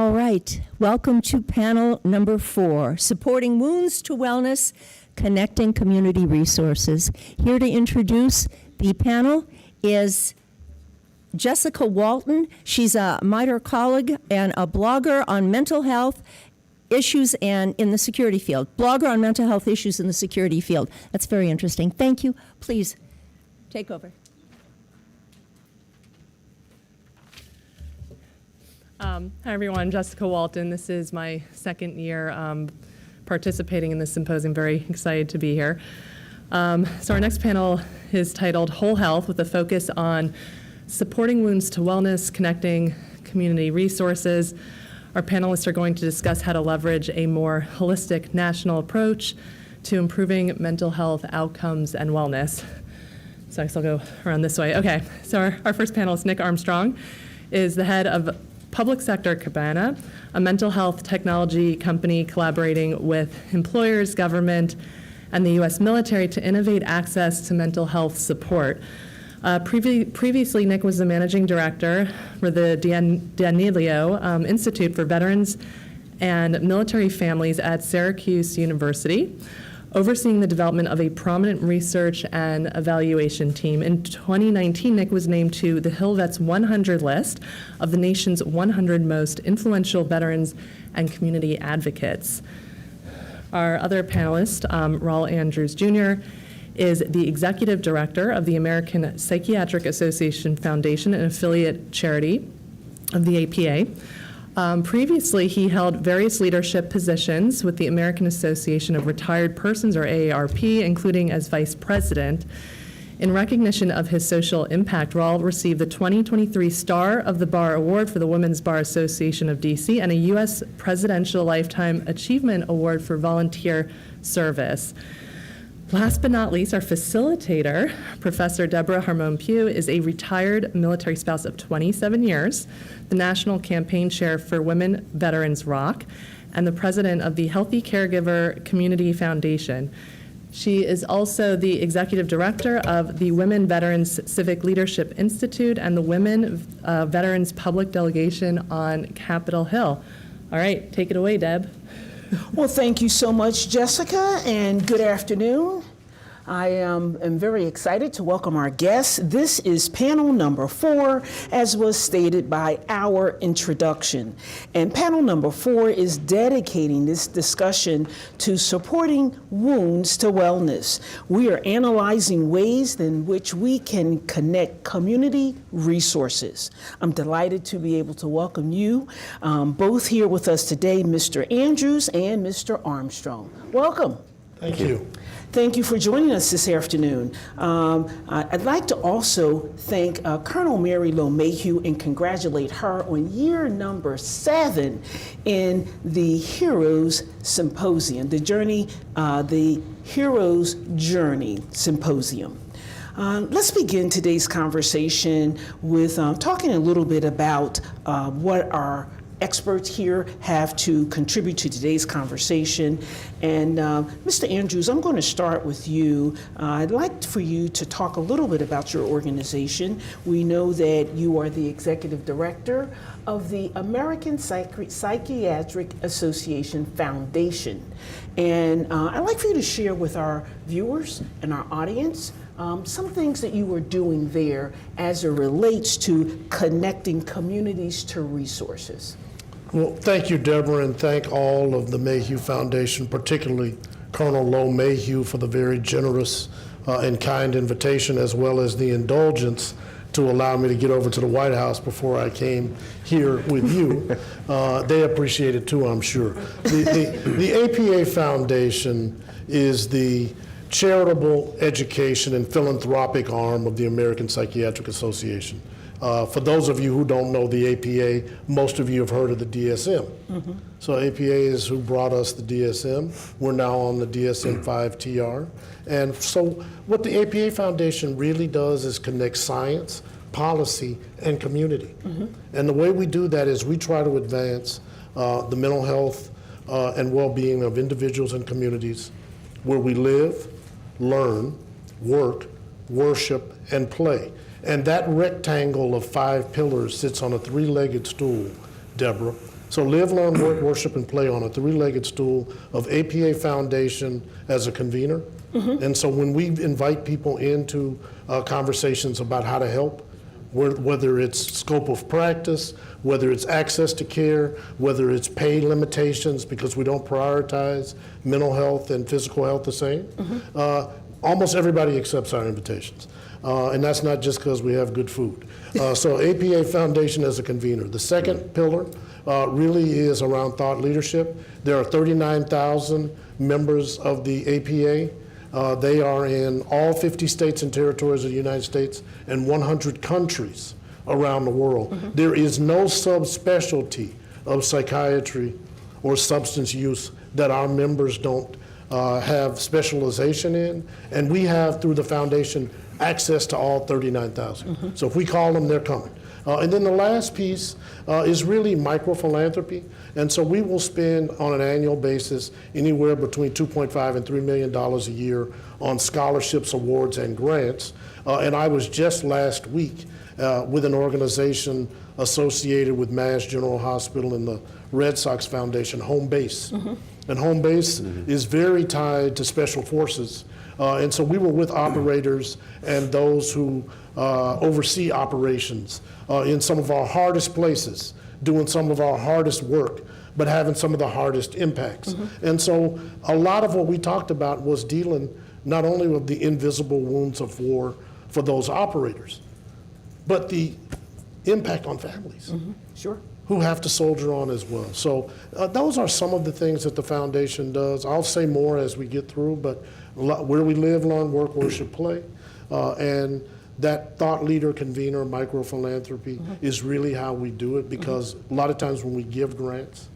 All right, welcome to panel number 4, Supporting Wounds to Wellness, Connecting Community Resources. Here to introduce the panel is Jessica Walton. She's a MITRE colleague and a blogger on mental health issues and in the security field. Blogger on mental health issues in the security field. That's very interesting. Thank you. Please take over. Hi everyone, Jessica Walton. This is my second year participating in this symposium. Very excited to be here. So our next panel is titled Whole Health, with a focus on supporting wounds to wellness, connecting community resources. Our panelists are going to discuss how to leverage a more holistic national approach to improving mental health outcomes and wellness. So I guess I'll go around this way. Okay, so our first panelist, Nick Armstrong, is the head of Public Sector Cabana, a mental health technology company collaborating with employers, government, and the U.S. military to innovate access to mental health support. Previously, Nick was the managing director for the D'Amelio Institute for Veterans and Military Families at Syracuse University, overseeing the development of a prominent research and evaluation team. In 2019, Nick was named to the Hill Vets 100 list of the nation's 100 most influential veterans and community advocates. Our other panelist, Raul Andrews Jr., is the executive director of the American Psychiatric Association Foundation, an affiliate charity of the APA. Previously, he held various leadership positions with the American Association of Retired Persons, or AARP, including as vice president. In recognition of his social impact, Raul received the 2023 Star of the Bar Award for the Women's Bar Association of DC and a U.S. Presidential Lifetime Achievement Award for volunteer service. Last but not least, our facilitator, Professor Deborah Harmon-Pugh, is a retired military spouse of 27 years, the National Campaign Chair for Women Veterans Rock, and the president of the Healthy Caregiver Community Foundation. She is also the executive director of the Women Veterans Civic Leadership Institute and the Women Veterans Public Delegation on Capitol Hill. All right, take it away, Deb. Well, thank you so much, Jessica, and good afternoon. I am very excited to welcome our guests. This is panel number 4, as was stated by our introduction. And panel number 4 is dedicating this discussion to supporting wounds to wellness. We are analyzing ways in which we can connect community resources. I'm delighted to be able to welcome you both here with us today, Mr. Andrews and Mr. Armstrong. Welcome. Thank you. Thank you for joining us this afternoon. I'd like to also thank Colonel Mary Lo Mayhew and congratulate her on year number 7 in the Heroes Symposium, the Heroes Journey Symposium. Let's begin today's conversation with talking a little bit about what our experts here have to contribute to today's conversation. And Mr. Andrews, I'm going to start with you. I'd like for you to talk a little bit about your organization. We know that you are the executive director of the American Psychiatric Association Foundation. And I'd like for you to share with our viewers and our audience some things that you are doing there as it relates to connecting communities to resources. Well, thank you, Deborah, and thank all of the Mayhew Foundation, particularly Colonel Lo Mayhew, for the very generous and kind invitation, as well as the indulgence to allow me to get over to the White House before I came here with you. They appreciate it too, I'm sure. The APA Foundation is the charitable education and philanthropic arm of the American Psychiatric Association. For those of you who don't know the APA, most of you have heard of the DSM. Mm-hmm. So APA is who brought us the DSM. We're now on the DSM-5 TR. And so what the APA Foundation really does is connect science, policy, and community. Mm-hmm. And the way we do that is we try to advance the mental health and well-being of individuals and communities where we live, learn, work, worship, and play. And that rectangle of 5 pillars sits on a 3-legged stool, Deborah, So live, learn, work, worship, and play on a three-legged stool of APA Foundation as a convener. And so when we invite people into conversations about how to help, whether it's scope of practice, whether it's access to care, whether it's pay limitations because we don't prioritize mental health and physical health the same, almost everybody accepts our invitations. And that's not just because we have good food. So APA Foundation as a convener. The second pillar really is around thought leadership. There are 39,000 members of the APA. They are in all 50 states and territories of the United States and 100 countries around the world. There is no subspecialty of psychiatry or substance use that our members don't have specialization in, and we have, through the foundation, access to all 39,000. So if we call them, they're coming. And then the last piece is really micro-philanthropy. And so we will spend on an annual basis anywhere between $2.5 and $3 million a year on scholarships, awards, and grants. And I was just last week with an organization associated with Mass General Hospital and the Red Sox Foundation, Home Base. And Home Base is very tied to Special Forces. And so we were with operators and those who oversee operations in some of our hardest places, doing some of our hardest work, but having some of the hardest impacts. And so a lot of what we talked about was dealing not only with the invisible wounds of war for those operators, but the impact on families. Sure. Who have to soldier on as well. So those are some of the things that the foundation does. I'll say more as we get through, but where we live, learn, work, worship, play, and that thought leader, convener, micro-philanthropy is really how we do it, because a lot of times when we give grants,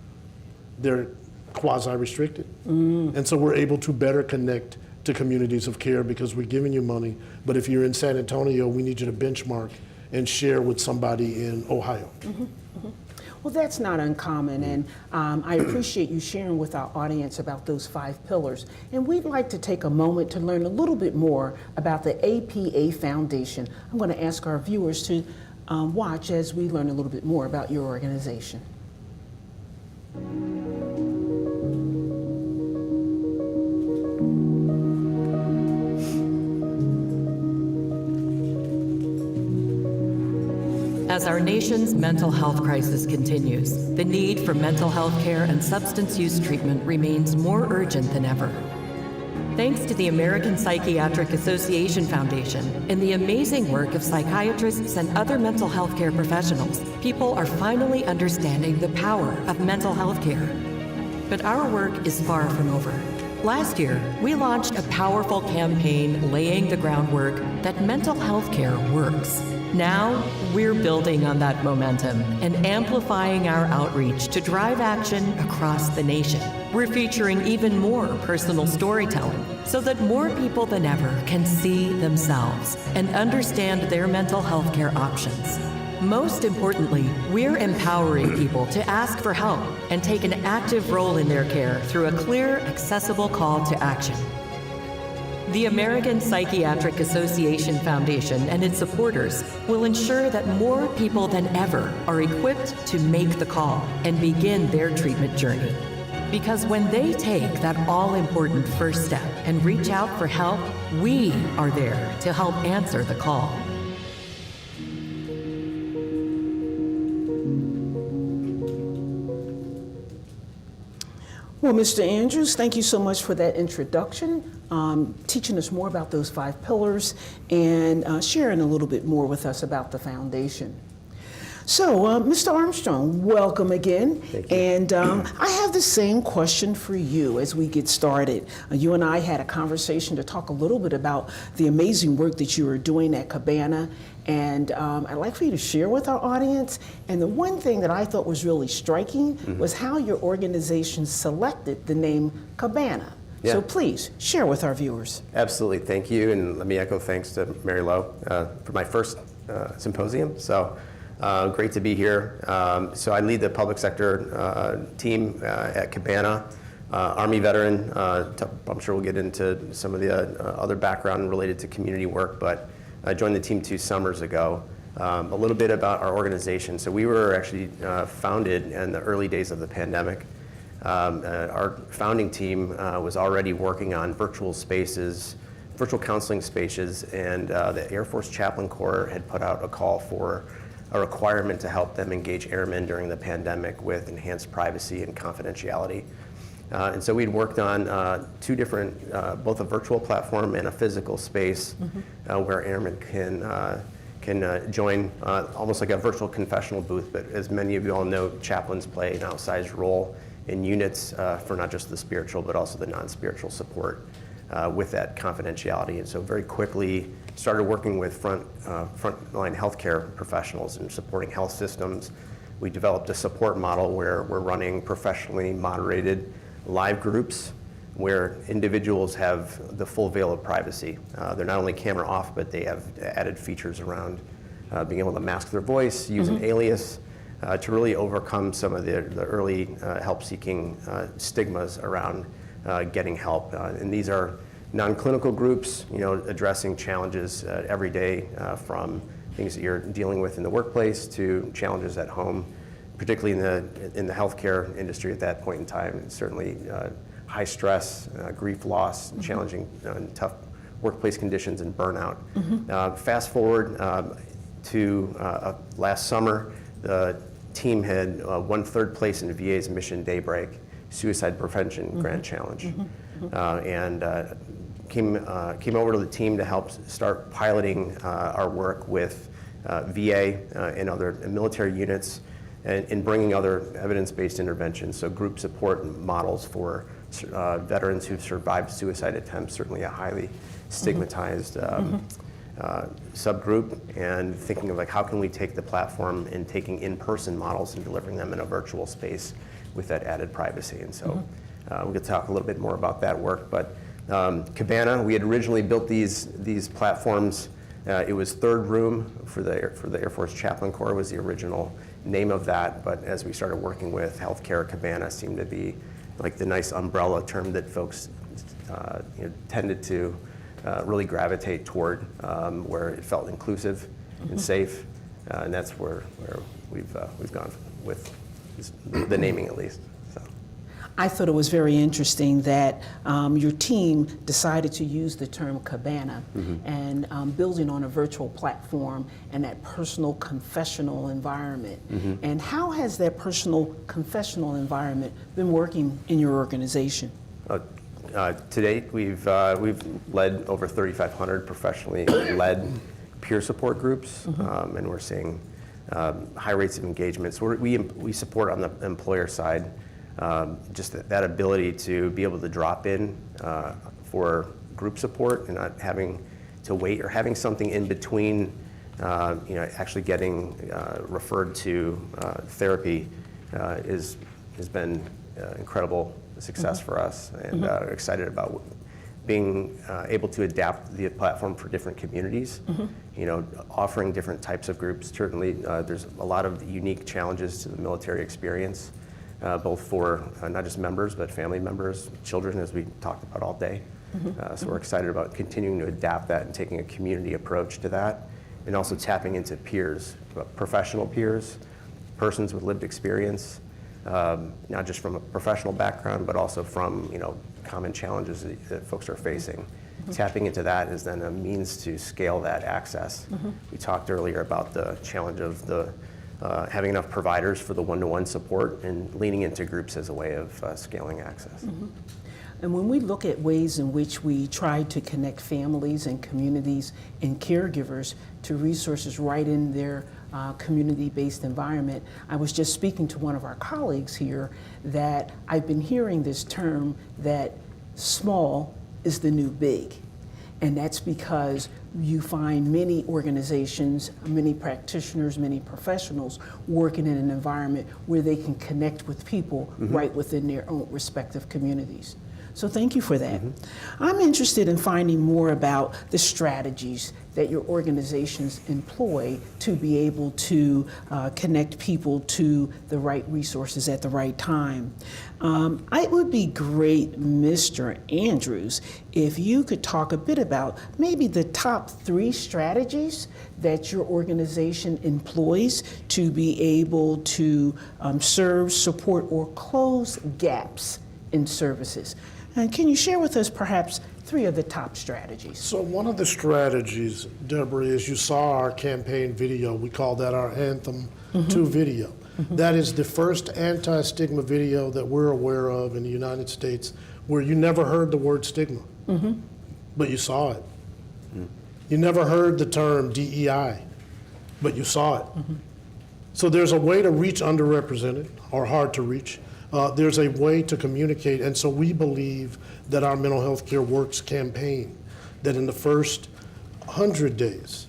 they're quasi-restricted. And so we're able to better connect to communities of care because we're giving you money, but if you're in San Antonio, we need you to benchmark and share with somebody in Ohio. Well, that's not uncommon, and I appreciate you sharing with our audience about those 5 pillars. And we'd like to take a moment to learn a little bit more about the APA Foundation. I'm going to ask our viewers to watch as we learn a little bit more about your organization. As our nation's mental health crisis continues, the need for mental health care and substance use treatment remains more urgent than ever. Thanks to the American Psychiatric Association Foundation and the amazing work of psychiatrists and other mental health care professionals, people are finally understanding the power of mental health care. But our work is far from over. Last year, we launched a powerful campaign laying the groundwork that mental health care works. Now, we're building on that momentum and amplifying our outreach to drive action across the nation. We're featuring even more personal storytelling so that more people than ever can see themselves and understand their mental health care options. Most importantly, we're empowering people to ask for help and take an active role in their care through a clear, accessible call to action. The American Psychiatric Association Foundation and its supporters will ensure that more people than ever are equipped to make the call and begin their treatment journey. Because when they take that all-important first step and reach out for help, we are there to help answer the call. Well, Mr. Andrews, thank you so much for that introduction, teaching us more about those 5 pillars and sharing a little bit more with us about the foundation. So, Mr. Armstrong, welcome again. Thank you. And I have the same question for you as we get started. You and I had a conversation to talk a little bit about the amazing work that you are doing at Cabana. And I'd like for you to share with our audience. And the one thing that I thought was really striking was how your organization selected the name Cabana. Yeah. So please share with our viewers. Absolutely, thank you. And let me echo thanks to Mary Lowe for my first symposium. So great to be here. So I lead the public sector team at Cabana. Army veteran, I'm sure we'll get into some of the other background related to community work, but I joined the team 2 summers ago. A little bit about our organization. So we were actually founded in the early days of the pandemic. Our founding team was already working on virtual spaces, virtual counseling spaces, and the Air Force Chaplain Corps had put out a call for a requirement to help them engage airmen during the pandemic with enhanced privacy and confidentiality. And so we'd worked on two different, both a virtual platform and a physical space where airmen can join almost like a virtual confessional booth. But as many of you all know, chaplains play an outsized role in units for not just the spiritual, but also the non-spiritual support with that confidentiality. And so very quickly started working with frontline healthcare professionals and supporting health systems. We developed a support model where we're running professionally moderated live groups where individuals have the full veil of privacy. They're not only camera off, but they have added features around being able to mask their voice, use an alias, to really overcome some of the early help-seeking stigmas around getting help. And these are non-clinical groups, addressing challenges every day from things that you're dealing with in the workplace to challenges at home, particularly in the healthcare industry at that point in time. And certainly high stress, grief, loss, challenging, tough workplace conditions and burnout. Fast forward to last summer, the team had won third place in VA's Mission Daybreak Suicide Prevention Grand Challenge. And came over to the team to help start piloting our work with VA and other military units and bringing other evidence-based interventions, so group support models for veterans who've survived suicide attempts, certainly a highly stigmatized subgroup, and thinking of like how can we take the platform and taking in-person models and delivering them in a virtual space with that added privacy. And so we could talk a little bit more about that work, but Cabana, we had originally built these platforms. It was Third Room for the Air Force Chaplain Corps was the original name of that, but as we started working with healthcare, Cabana seemed to be like the nice umbrella term that folks tended to really gravitate toward, where it felt inclusive and safe, and that's where we've gone with the naming at least. I thought it was very interesting that your team decided to use the term cabana and building on a virtual platform and that personal confessional environment. And how has that personal confessional environment been working in your organization? To date, we've led over 3,500 professionally led peer support groups, and we're seeing high rates of engagement. So we support on the employer side just that ability to be able to drop in for group support and not having to wait or having something in between, actually getting referred to therapy has been incredible success for us, and excited about being able to adapt the platform for different communities, offering different types of groups. Certainly, there's a lot of unique challenges to the military experience, both for not just members, but family members, children, as we talked about all day. So we're excited about continuing to adapt that and taking a community approach to that, and also tapping into peers, professional peers, persons with lived experience, not just from a professional background, but also from common challenges that folks are facing. Tapping into that is then a means to scale that access. We talked earlier about the challenge of having enough providers for the one-to-one support and leaning into groups as a way of scaling access. And when we look at ways in which we try to connect families and communities and caregivers to resources right in their community-based environment, I was just speaking to one of our colleagues here that I've been hearing this term that small is the new big. And that's because you find many organizations, many practitioners, many professionals working in an environment where they can connect with people right within their own respective communities. So thank you for that. I'm interested in finding more about the strategies that your organizations employ to be able to connect people to the right resources at the right time. It would be great, Mr. Andrews, if you could talk a bit about maybe the top 3 strategies that your organization employs to be able to serve, support, or close gaps in services. And can you share with us perhaps 3 of the top strategies? So one of the strategies, Deborah, is you saw our campaign video. We call that our Anthem 2 video. That is the first anti-stigma video that we're aware of in the United States where you never heard the word stigma, but you saw it. You never heard the term DEI, but you saw it. So there's a way to reach underrepresented or hard to reach. There's a way to communicate, and so we believe that our Mental Health Care Works campaign, that in the first 100 days,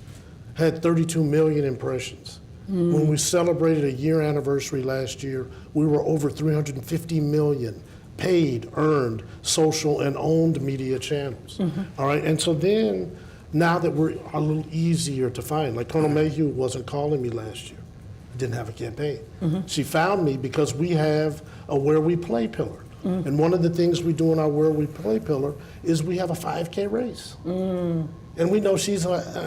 had 32 million impressions. When we celebrated a year anniversary last year, we were over 350 million paid, earned, social, and owned media channels. All right, and so then, now that we're a little easier to find, like Colonel Mayhew wasn't calling me last year, didn't have a campaign. She found me because we have a Where We Play pillar. And one of the things we do in our Where We Play pillar is we have a 5K race. And we know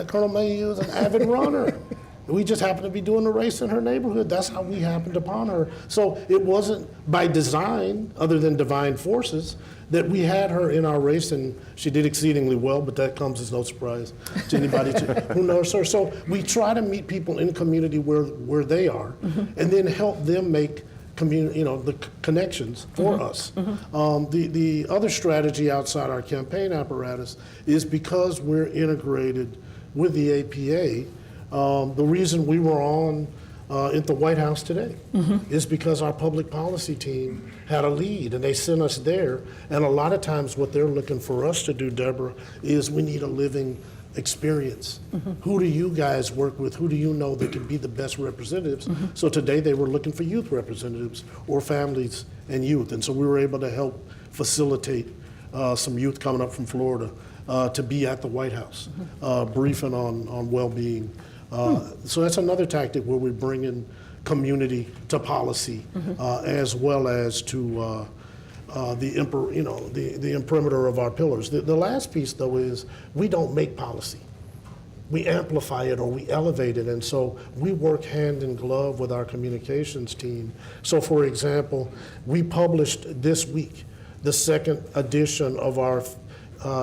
Colonel Mayhew is an avid runner. We just happened to be doing a race in her neighborhood. That's how we happened upon her. So it wasn't by design, other than divine forces, that we had her in our race, and she did exceedingly well, but that comes as no surprise to anybody who knows her. So we try to meet people in the community where they are, and then help them make the connections for us. The other strategy outside our campaign apparatus is because we're integrated with the APA. The reason we were on at the White House today is because our public policy team had a lead and they sent us there. And a lot of times what they're looking for us to do, Deborah, is we need a living experience. Who do you guys work with? Who do you know that can be the best representatives? So today they were looking for youth representatives or families and youth. And so we were able to help facilitate some youth coming up from Florida to be at the White House, briefing on well-being. So that's another tactic where we bring in community to policy, as well as to the imprimatur of our pillars. The last piece, though, is we don't make policy. We amplify it or we elevate it, and so we work hand in glove with our communications team. So, for example, we published this week the 2nd edition of our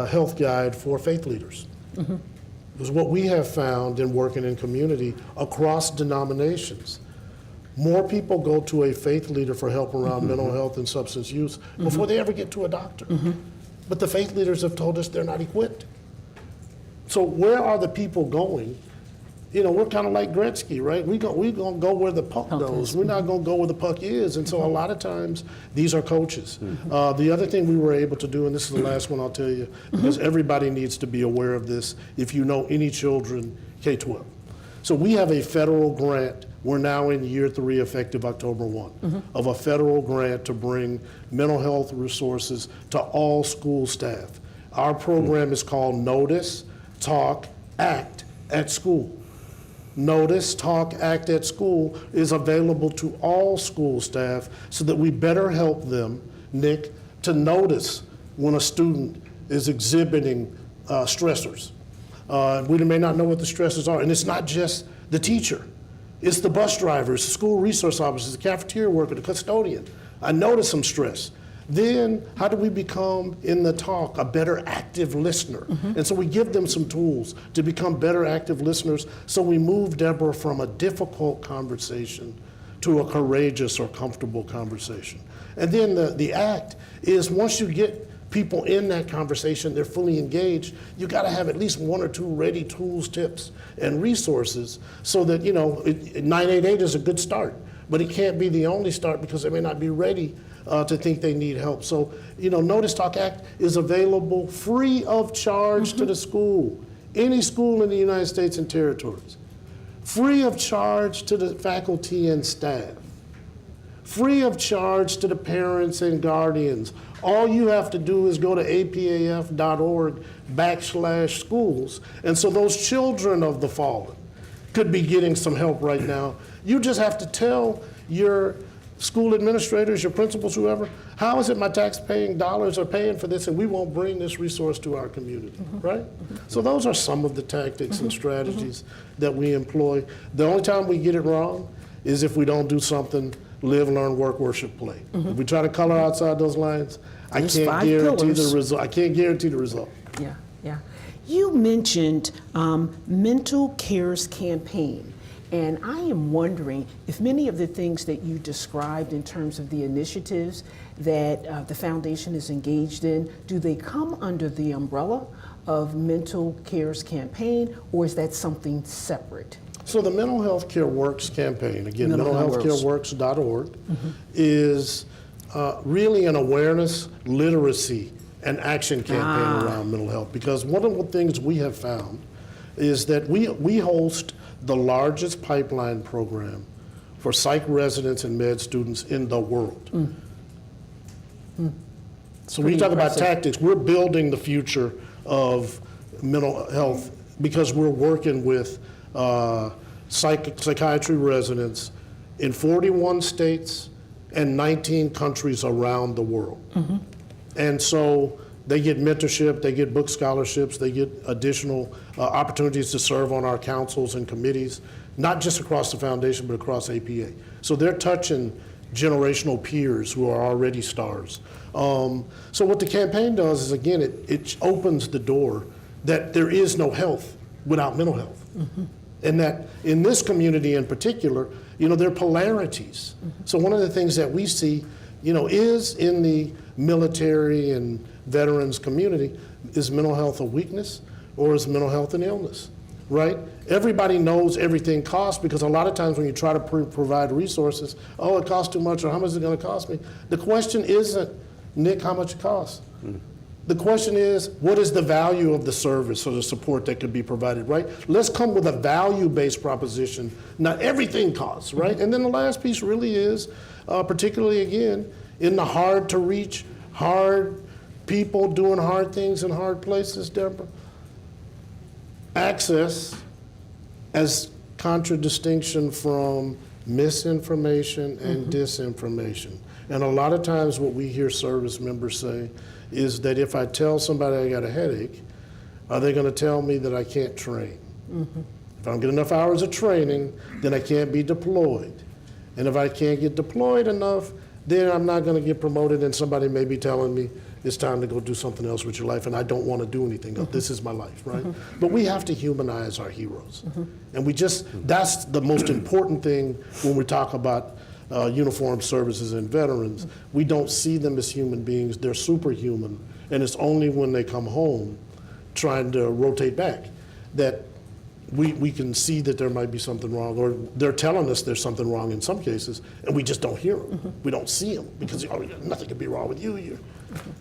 health guide for faith leaders. Because what we have found in working in community across denominations, more people go to a faith leader for help around mental health and substance use before they ever get to a doctor. But the faith leaders have told us they're not equipped. So where are the people going? We're kind of like Gretzky, right? We're going to go where the puck goes. We're not going to go where the puck is. And so a lot of times, these are coaches. The other thing we were able to do, and this is the last one I'll tell you, because everybody needs to be aware of this if you know any children K-12. So we have a federal grant. We're now in year 3, effective October 1, of a federal grant to bring mental health resources to all school staff. Our program is called Notice, Talk, Act at School. Notice, Talk, Act at School is available to all school staff so that we better help them, Nick, to notice when a student is exhibiting stressors. We may not know what the stressors are, and it's not just the teacher. It's the bus drivers, the school resource officers, the cafeteria worker, the custodian. I notice some stress. Then how do we become, in the talk, a better active listener? And so we give them some tools to become better active listeners. So we move, Deborah, from a difficult conversation to a courageous or comfortable conversation. And then the act is once you get people in that conversation, they're fully engaged, you got to have at least 1 or 2 ready tools, tips, and resources so that, 988 is a good start, but it can't be the only start because they may not be ready to think they need help. So, Notice, Talk, Act is available free of charge to the school, any school in the United States and territories, free of charge to the faculty and staff, free of charge to the parents and guardians. All you have to do is go to apaf.org/schools. And so those children of the fallen could be getting some help right now. You just have to tell your school administrators, your principals, whoever, how is it my tax-paying dollars are paying for this and we won't bring this resource to our community, right? So those are some of the tactics and strategies that we employ. The only time we get it wrong is if we don't do something, live, learn, work, worship, play. If we try to color outside those lines, I can't guarantee the result. I can't guarantee the result. Yeah, yeah. You mentioned Mental Cares Campaign. And I am wondering if many of the things that you described in terms of the initiatives that the foundation is engaged in, do they come under the umbrella of Mental Cares Campaign, or is that something separate? So the Mental Health Care Works campaign, again, mentalhealthcareworks.org, is really an awareness, literacy, and action campaign around mental health. Because one of the things we have found is that we host the largest pipeline program for psych residents and med students in the world. So when you talk about tactics, we're building the future of mental health because we're working with psychiatry residents in 41 states and 19 countries around the world. And so they get mentorship, they get book scholarships, they get additional opportunities to serve on our councils and committees, not just across the foundation, but across APA. So they're touching generational peers who are already stars. So what the campaign does is, again, it opens the door that there is no health without mental health. And that in this community in particular, there are polarities. So one of the things that we see, is in the military and veterans community, is mental health a weakness or is mental health an illness, right? Everybody knows everything costs because a lot of times when you try to provide resources, oh, it costs too much or how much is it going to cost me? The question isn't, Nick, how much it costs? The question is, what is the value of the service or the support that could be provided, right? Let's come with a value-based proposition. Not everything costs, right? And then the last piece really is, particularly again, in the hard-to-reach, hard people doing hard things in hard places, Deborah, access as contradistinction from misinformation and disinformation. And a lot of times what we hear service members say is that if I tell somebody I got a headache, are they going to tell me that I can't train? If I don't get enough hours of training, then I can't be deployed. And if I can't get deployed enough, then I'm not going to get promoted and somebody may be telling me it's time to go do something else with your life and I don't want to do anything else. This is my life, right? But we have to humanize our heroes. And that's the most important thing when we talk about uniformed services and veterans. We don't see them as human beings, they're superhuman. And it's only when they come home trying to rotate back that we can see that there might be something wrong, or they're telling us there's something wrong in some cases, and we just don't hear them. We don't see them because nothing can be wrong with you.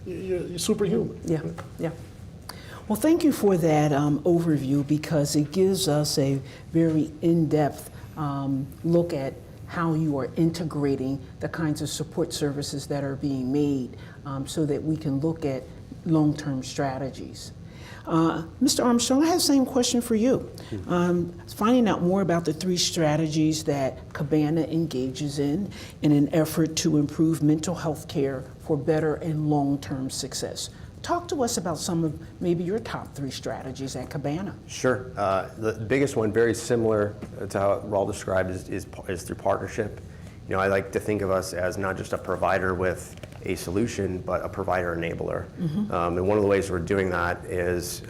You're superhuman. Yeah, yeah. Well, thank you for that overview because it gives us a very in-depth look at how you are integrating the kinds of support services that are being made so that we can look at long-term strategies. Mr. Armstrong, I have the same question for you. Finding out more about the 3 strategies that Cabana engages in an effort to improve mental health care for better and long-term success. Talk to us about some of maybe your top 3 strategies at Cabana. Sure. The biggest one, very similar to how Raul described, is through partnership. I like to think of us as not just a provider with a solution, but a provider enabler. And one of the ways we're doing that is,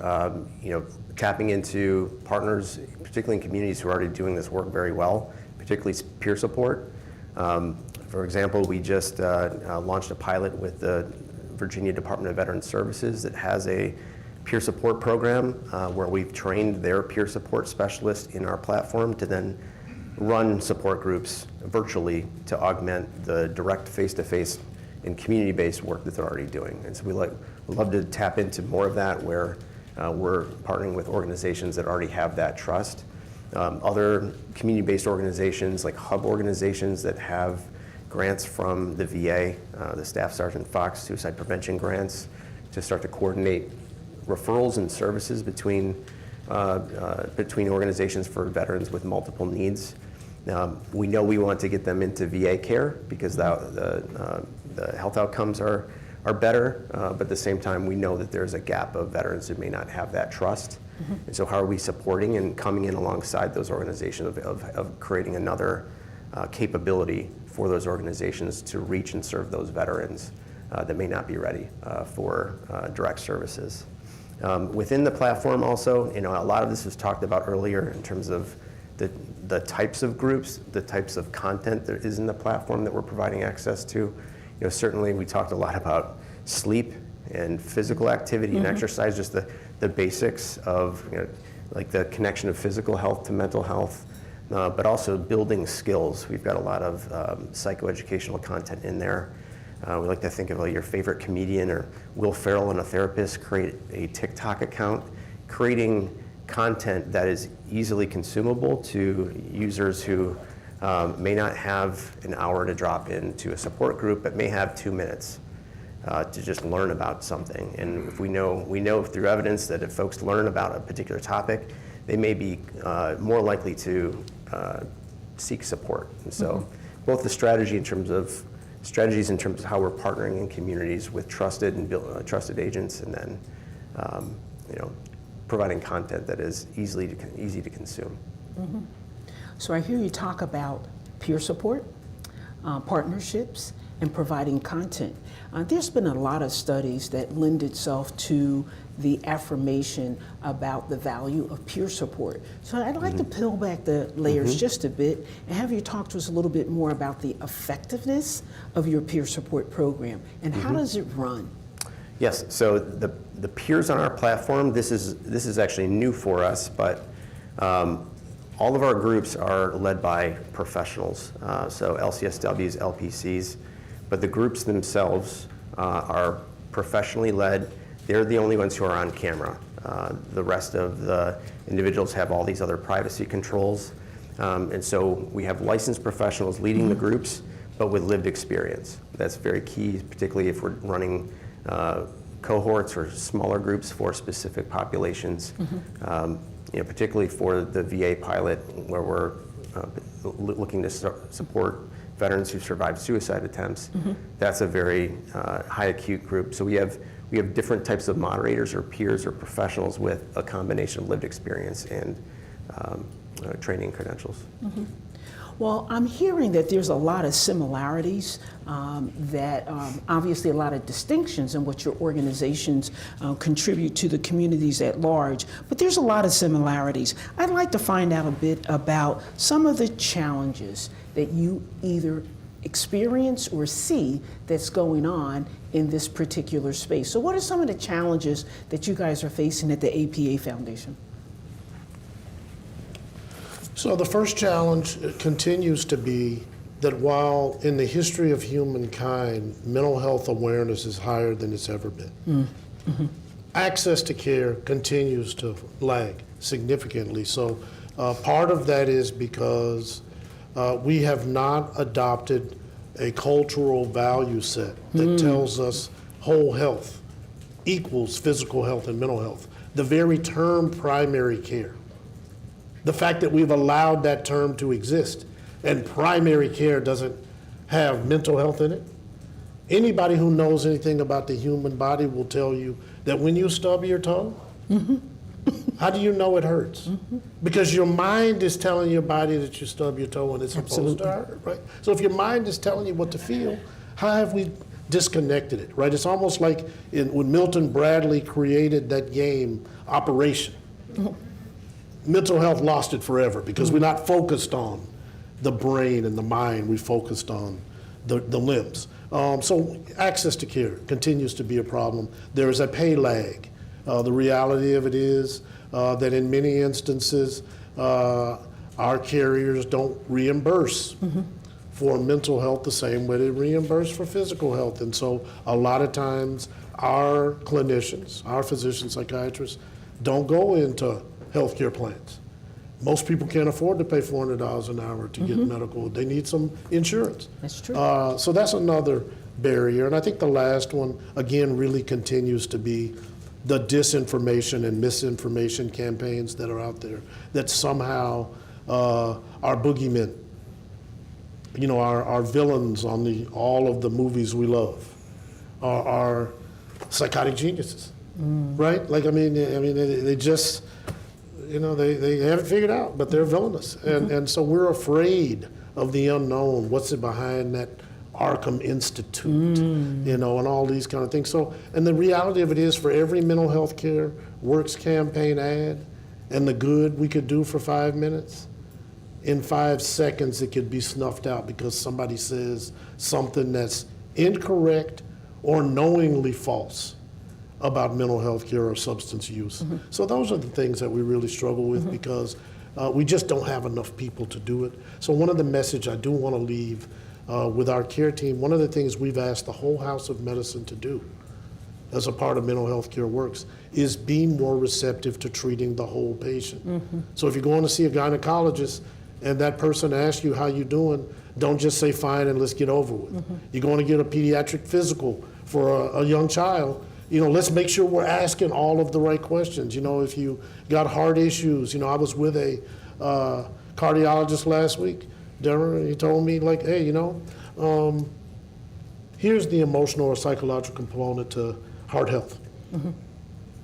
tapping into partners, particularly in communities who are already doing this work very well, particularly peer support. For example, we just launched a pilot with the Virginia Department of Veterans Services that has a peer support program where we've trained their peer support specialists in our platform to then run support groups virtually to augment the direct face-to-face and community-based work that they're already doing. And so we love to tap into more of that where we're partnering with organizations that already have that trust. Other community-based organizations like hub organizations that have grants from the VA, the Staff Sergeant Fox suicide prevention grants, to start to coordinate referrals and services between organizations for veterans with multiple needs. We know we want to get them into VA care because the health outcomes are better, but at the same time we know that there's a gap of veterans who may not have that trust. And so how are we supporting and coming in alongside those organizations of creating another capability for those organizations to reach and serve those veterans that may not be ready for direct services. Within the platform also, a lot of this was talked about earlier in terms of the types of groups, the types of content that is in the platform that we're providing access to. Certainly we talked a lot about sleep and physical activity and exercise, just the basics of like the connection of physical health to mental health, but also building skills. We've got a lot of psychoeducational content in there. We like to think of your favorite comedian or Will Ferrell and a therapist create a TikTok account, creating content that is easily consumable to users who may not have an hour to drop into a support group, but may have 2 minutes to just learn about something. And if we know through evidence that if folks learn about a particular topic, they may be more likely to seek support. And so both the strategies in terms of how we're partnering in communities with trusted and trusted agents, and then providing content that is easy to consume. So I hear you talk about peer support, partnerships, and providing content. There's been a lot of studies that lend itself to the affirmation about the value of peer support. So I'd like to peel back the layers just a bit and have you talk to us a little bit more about the effectiveness of your peer support program and how does it run? Yes, so the peers on our platform, this is actually new for us, but all of our groups are led by professionals, so LCSWs, LPCs, but the groups themselves are professionally led. They're the only ones who are on camera. The rest of the individuals have all these other privacy controls. And so we have licensed professionals leading the groups, but with lived experience. That's very key, particularly if we're running cohorts or smaller groups for specific populations. Particularly for the VA pilot, where we're looking to support veterans who survived suicide attempts. That's a very high acute group. So we have different types of moderators or peers or professionals with a combination of lived experience and training credentials. Well, I'm hearing that there's a lot of similarities, obviously a lot of distinctions in what your organizations contribute to the communities at large, but there's a lot of similarities. I'd like to find out a bit about some of the challenges that you either experience or see that's going on in this particular space. So what are some of the challenges that you guys are facing at the APA Foundation? So the first challenge continues to be that while in the history of humankind, mental health awareness is higher than it's ever been, access to care continues to lag significantly. So part of that is because we have not adopted a cultural value set that tells us whole health equals physical health and mental health. The very term primary care, the fact that we've allowed that term to exist and primary care doesn't have mental health in it. Anybody who knows anything about the human body will tell you that when you stub your toe, how do you know it hurts? Because your mind is telling your body that you stub your toe and it's supposed to hurt, right? So if your mind is telling you what to feel, how have we disconnected it, right? It's almost like when Milton Bradley created that game, Operation. Mental health lost it forever because we're not focused on the brain and the mind, we focused on the limbs. So access to care continues to be a problem. There is a pay lag. The reality of it is that in many instances, our carriers don't reimburse for mental health the same way they reimburse for physical health. And so a lot of times our clinicians, our physicians, psychiatrists, don't go into healthcare plans. Most people can't afford to pay $400 an hour to get medical. They need some insurance. That's true. So that's another barrier. And I think the last one, again, really continues to be the disinformation and misinformation campaigns that are out there that somehow are boogeymen. You know, our villains on all of the movies we love are psychotic geniuses, right? Like, I mean, they just, you know, they haven't figured out, but they're villainous. And so we're afraid of the unknown. What's it behind that Arkham Institute, you know, and all these kind of things. So, and the reality of it is, for every mental health care works campaign ad and the good we could do for 5 minutes, in 5 seconds it could be snuffed out because somebody says something that's incorrect or knowingly false about mental health care or substance use. So those are the things that we really struggle with because we just don't have enough people to do it. So one of the message I do want to leave with our care team, one of the things we've asked the whole House of Medicine to do as a part of Mental Health Care Works is be more receptive to treating the whole patient. So if you're going to see a gynecologist and that person asks you how you doing, don't just say fine and let's get over with. You're going to get a pediatric physical for a young child, you know, let's make sure we're asking all of the right questions. You know, if you got heart issues, you know, I was with a cardiologist last week, Deborah, and he told me, like, hey, you know, here's the emotional or psychological component to heart health.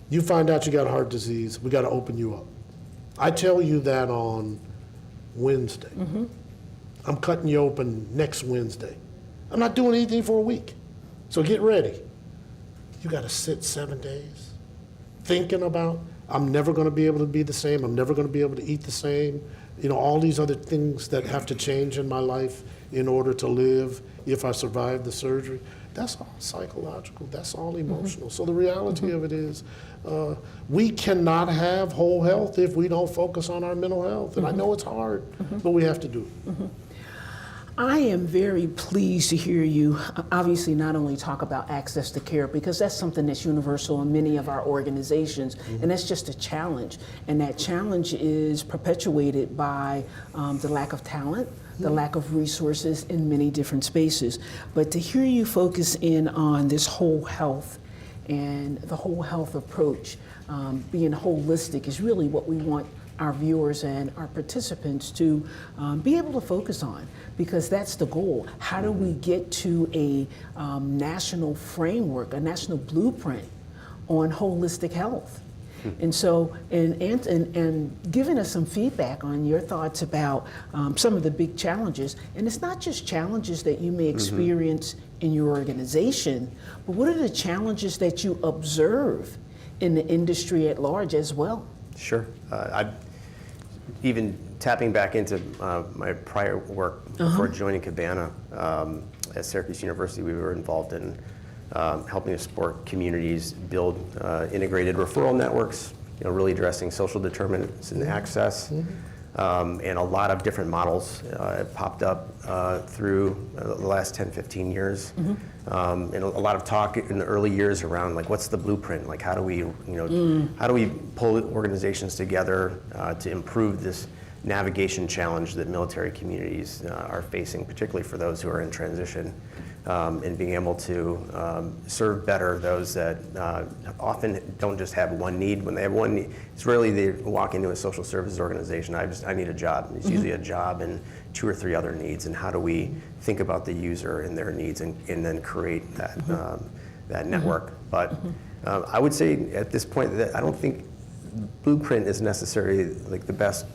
You find out you got heart disease, we got to open you up. I tell you that on Wednesday. I'm cutting you open next Wednesday. I'm not doing anything for a week. So get ready. You got to sit 7 days thinking about, I'm never going to be able to be the same. I'm never going to be able to eat the same. You know, all these other things that have to change in my life in order to live if I survive the surgery. That's all psychological. That's all emotional. So the reality of it is we cannot have whole health if we don't focus on our mental health. And I know it's hard, but we have to do it. I am very pleased to hear you obviously not only talk about access to care, because that's something that's universal in many of our organizations, and that's just a challenge. And that challenge is perpetuated by the lack of talent, the lack of resources in many different spaces. But to hear you focus in on this whole health and the whole health approach, being holistic, is really what we want our viewers and our participants to be able to focus on, because that's the goal. How do we get to a national framework, a national blueprint on holistic health? And so, and giving us some feedback on your thoughts about some of the big challenges. And it's not just challenges that you may experience in your organization, but what are the challenges that you observe in the industry at large as well? Sure. Even tapping back into my prior work before joining Cabana at Syracuse University, we were involved in helping to support communities build integrated referral networks, you know, really addressing social determinants and access. And a lot of different models have popped up through the last 10, 15 years. And a lot of talk in the early years around, like, what's the blueprint? Like, how do we, you know, how do we pull organizations together to improve this navigation challenge that military communities are facing, particularly for those who are in transition, and being able to serve better those that often don't just have one need. When they have one need, it's rarely they walk into a social services organization, I need a job. It's usually a job and 2 or 3 other needs, and how do we think about the user and their needs and then create that, that network. But I would say at this point that I don't think blueprint is necessarily like the best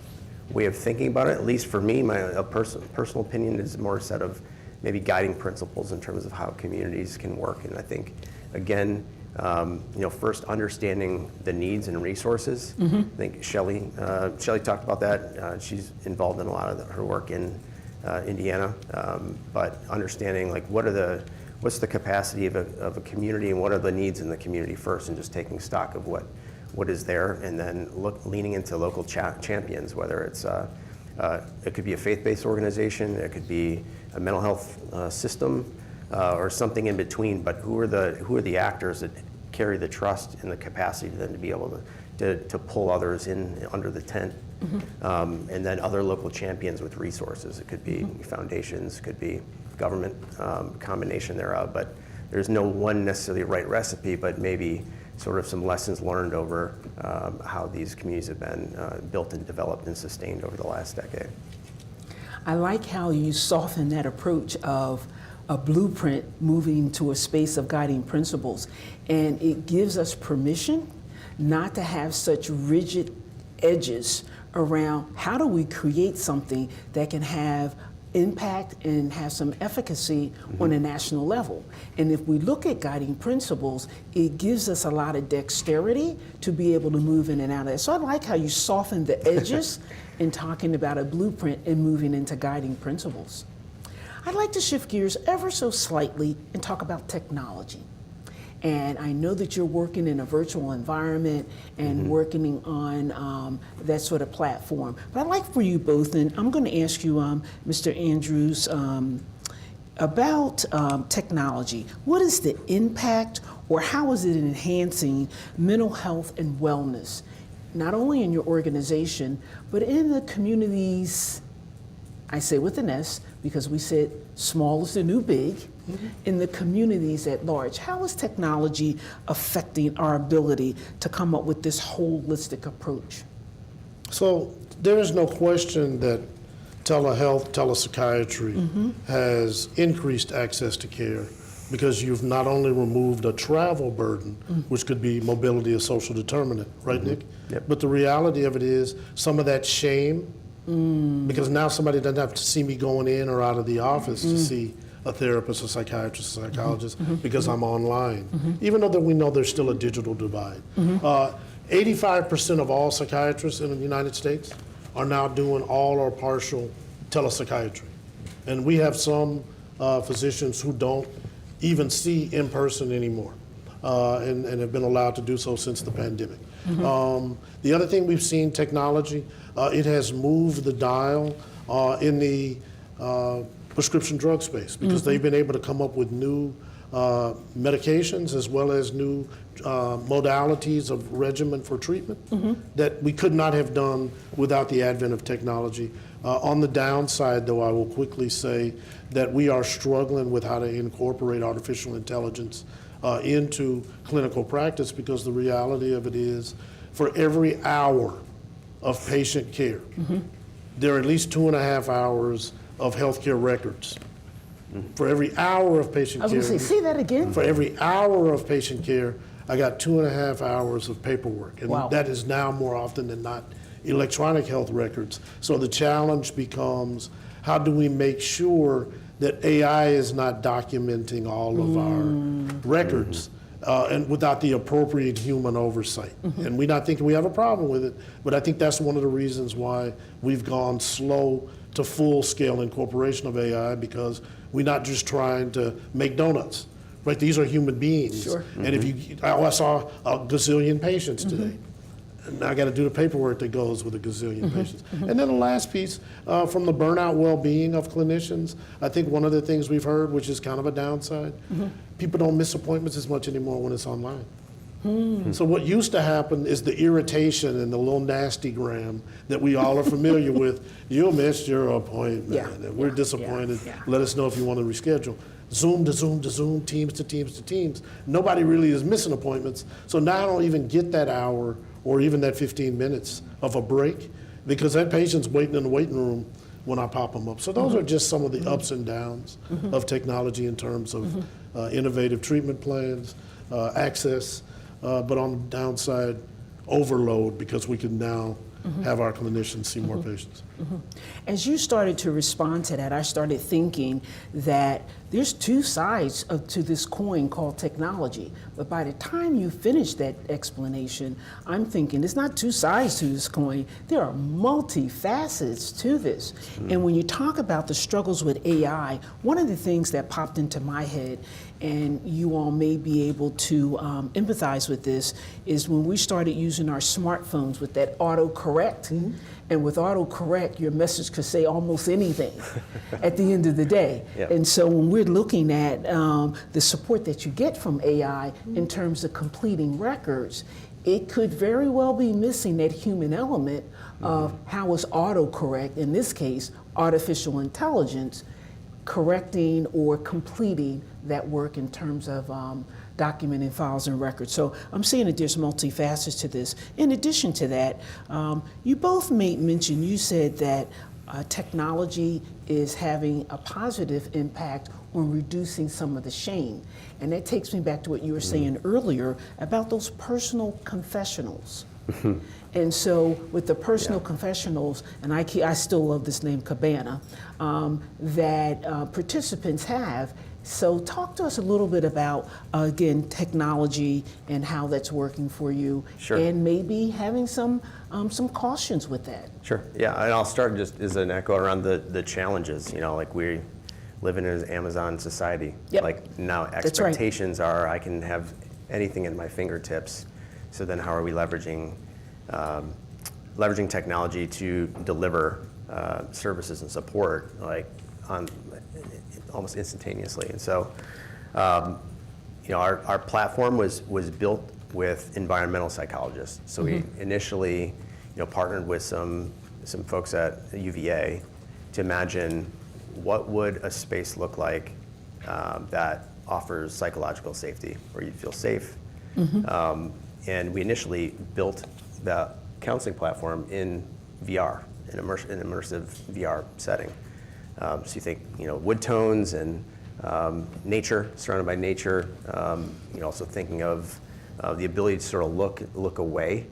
way of thinking about it. At least for me, my personal opinion is more a set of maybe guiding principles in terms of how communities can work. And I think, again, you know, first understanding the needs and resources. I think Shelley talked about that. She's involved in a lot of her work in Indiana, but understanding, like, what's the capacity of a community and what are the needs in the community first, and just taking stock of what is there, and then leaning into local champions, whether it's it could be a faith-based organization, it could be a mental health system, or something in between. But who are the actors that carry the trust and the capacity then to be able to pull others in under the tent And then other local champions with resources. It could be foundations, it could be government, combination thereof, but there's no one necessarily right recipe, but maybe sort of some lessons learned over how these communities have been built and developed and sustained over the last decade. I like how you soften that approach of a blueprint moving to a space of guiding principles. And it gives us permission not to have such rigid edges around how do we create something that can have impact and have some efficacy on a national level. And if we look at guiding principles, it gives us a lot of dexterity to be able to move in and out of it. So I like how you soften the edges in talking about a blueprint and moving into guiding principles. I'd like to shift gears ever so slightly and talk about technology. And I know that you're working in a virtual environment and working on that sort of platform. But I'd like for you both, and I'm going to ask you, Mr. Andrews, about technology. What is the impact, or how is it enhancing mental health and wellness, not only in your organization, but in the communities, I say with an S, because we said small is the new big, in the communities at large? How is technology affecting our ability to come up with this holistic approach? So there is no question that telehealth, telepsychiatry has increased access to care, because you've not only removed a travel burden, which could be mobility or social determinant, right, Nick? Yep. But the reality of it is some of that shame, because now somebody doesn't have to see me going in or out of the office to see a therapist, a psychiatrist, a psychologist, because I'm online. Even though that we know there's still a digital divide. 85% of all psychiatrists in the United States are now doing all or partial telepsychiatry. And we have some physicians who don't even see in person anymore, and have been allowed to do so since the pandemic. The other thing we've seen, technology, it has moved the dial in the prescription drug space, because they've been able to come up with new medications as well as new modalities of regimen for treatment that we could not have done without the advent of technology. On the downside, though, I will quickly say that we are struggling with how to incorporate artificial intelligence into clinical practice, because the reality of it is, for every hour of patient care, there are at least 2.5 hours of healthcare records. For every hour of patient care. I was going to say that again. For every hour of patient care, I got 2.5 hours of paperwork. And that is now more often than not electronic health records. So the challenge becomes, how do we make sure that AI is not documenting all of our records and without the appropriate human oversight? And we're not thinking we have a problem with it, but I think that's one of the reasons why we've gone slow to full-scale incorporation of AI, because we're not just trying to make donuts, right? These are human beings. Sure. And if you, I saw a gazillion patients today. And I got to do the paperwork that goes with a gazillion patients. And then the last piece, from the burnout well-being of clinicians, I think one of the things we've heard, which is kind of a downside, people don't miss appointments as much anymore when it's online. So what used to happen is the irritation and the little nasty-gram that we all are familiar with. You missed your appointment, and we're disappointed. Let us know if you want to reschedule. Zoom to Zoom to Zoom, Teams to Teams to Teams. Nobody really is missing appointments. So now I don't even get that hour or even that 15 minutes of a break, because that patient's waiting in the waiting room when I pop them up. So those are just some of the ups and downs of technology in terms of innovative treatment plans, access, but on the downside, overload, because we can now have our clinicians see more patients. As you started to respond to that, I started thinking that there's two sides to this coin called technology. But by the time you finish that explanation, I'm thinking it's not two sides to this coin. There are multi-facets to this. And when you talk about the struggles with AI, one of the things that popped into my head, and you all may be able to empathize with this, is when we started using our smartphones with that autocorrect. And with autocorrect, your message could say almost anything at the end of the day. And so when we're looking at the support that you get from AI in terms of completing records, it could very well be missing that human element of how is autocorrect, in this case, artificial intelligence, correcting or completing that work in terms of documenting files and records. So I'm seeing that there's multifacets to this. In addition to that, you both made mention, you said that technology is having a positive impact on reducing some of the shame. And that takes me back to what you were saying earlier about those personal confessionals. And so with the personal confessionals, and I still love this name, Cabana, that participants have. So talk to us a little bit about, again, technology and how that's working for you. Sure. And maybe having some cautions with that. Sure. Yeah, and I'll start just as an echo around the challenges. You know, like we live in an Amazon society. Yep. Like now expectations are I can have anything at my fingertips. So then how are we leveraging technology to deliver services and support like on almost instantaneously? And so, you know, our platform was built with environmental psychologists. So we initially, you know, partnered with some folks at UVA to imagine what would a space look like that offers psychological safety, where you feel safe. And we initially built the counseling platform in VR, an immersive VR setting. So you think, you know, wood tones and nature, surrounded by nature. You know, also thinking of the ability to sort of look away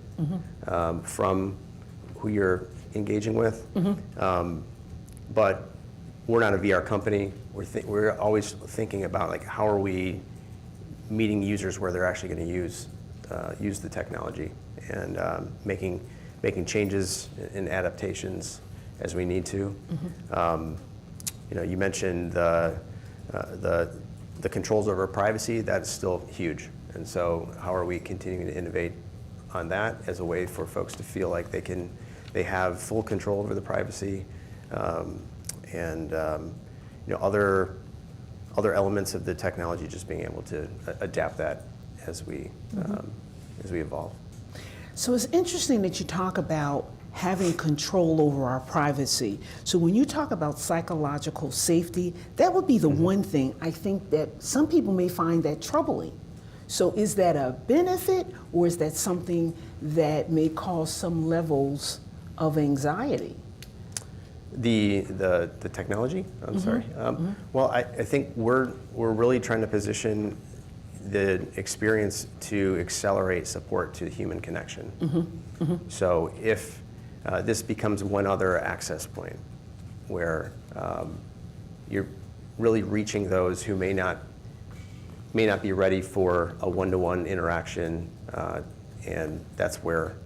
from who you're engaging with. But we're not a VR company. We're always thinking about like how are we meeting users where they're actually going to use the technology and making changes and adaptations as we need to. You know, you mentioned the controls over privacy. That's still huge. And so, how are we continuing to innovate on that as a way for folks to feel like they have full control over the privacy, and you know, other elements of the technology, just being able to adapt that as we evolve. So it's interesting that you talk about having control over our privacy. So when you talk about psychological safety, that would be the one thing I think that some people may find that troubling. So is that a benefit, or is that something that may cause some levels of anxiety? The technology? I'm sorry. Well, I think we're really trying to position the experience to accelerate support to human connection. So if this becomes one other access point where you're really reaching those who may not be ready for a one-to-one interaction, and that's where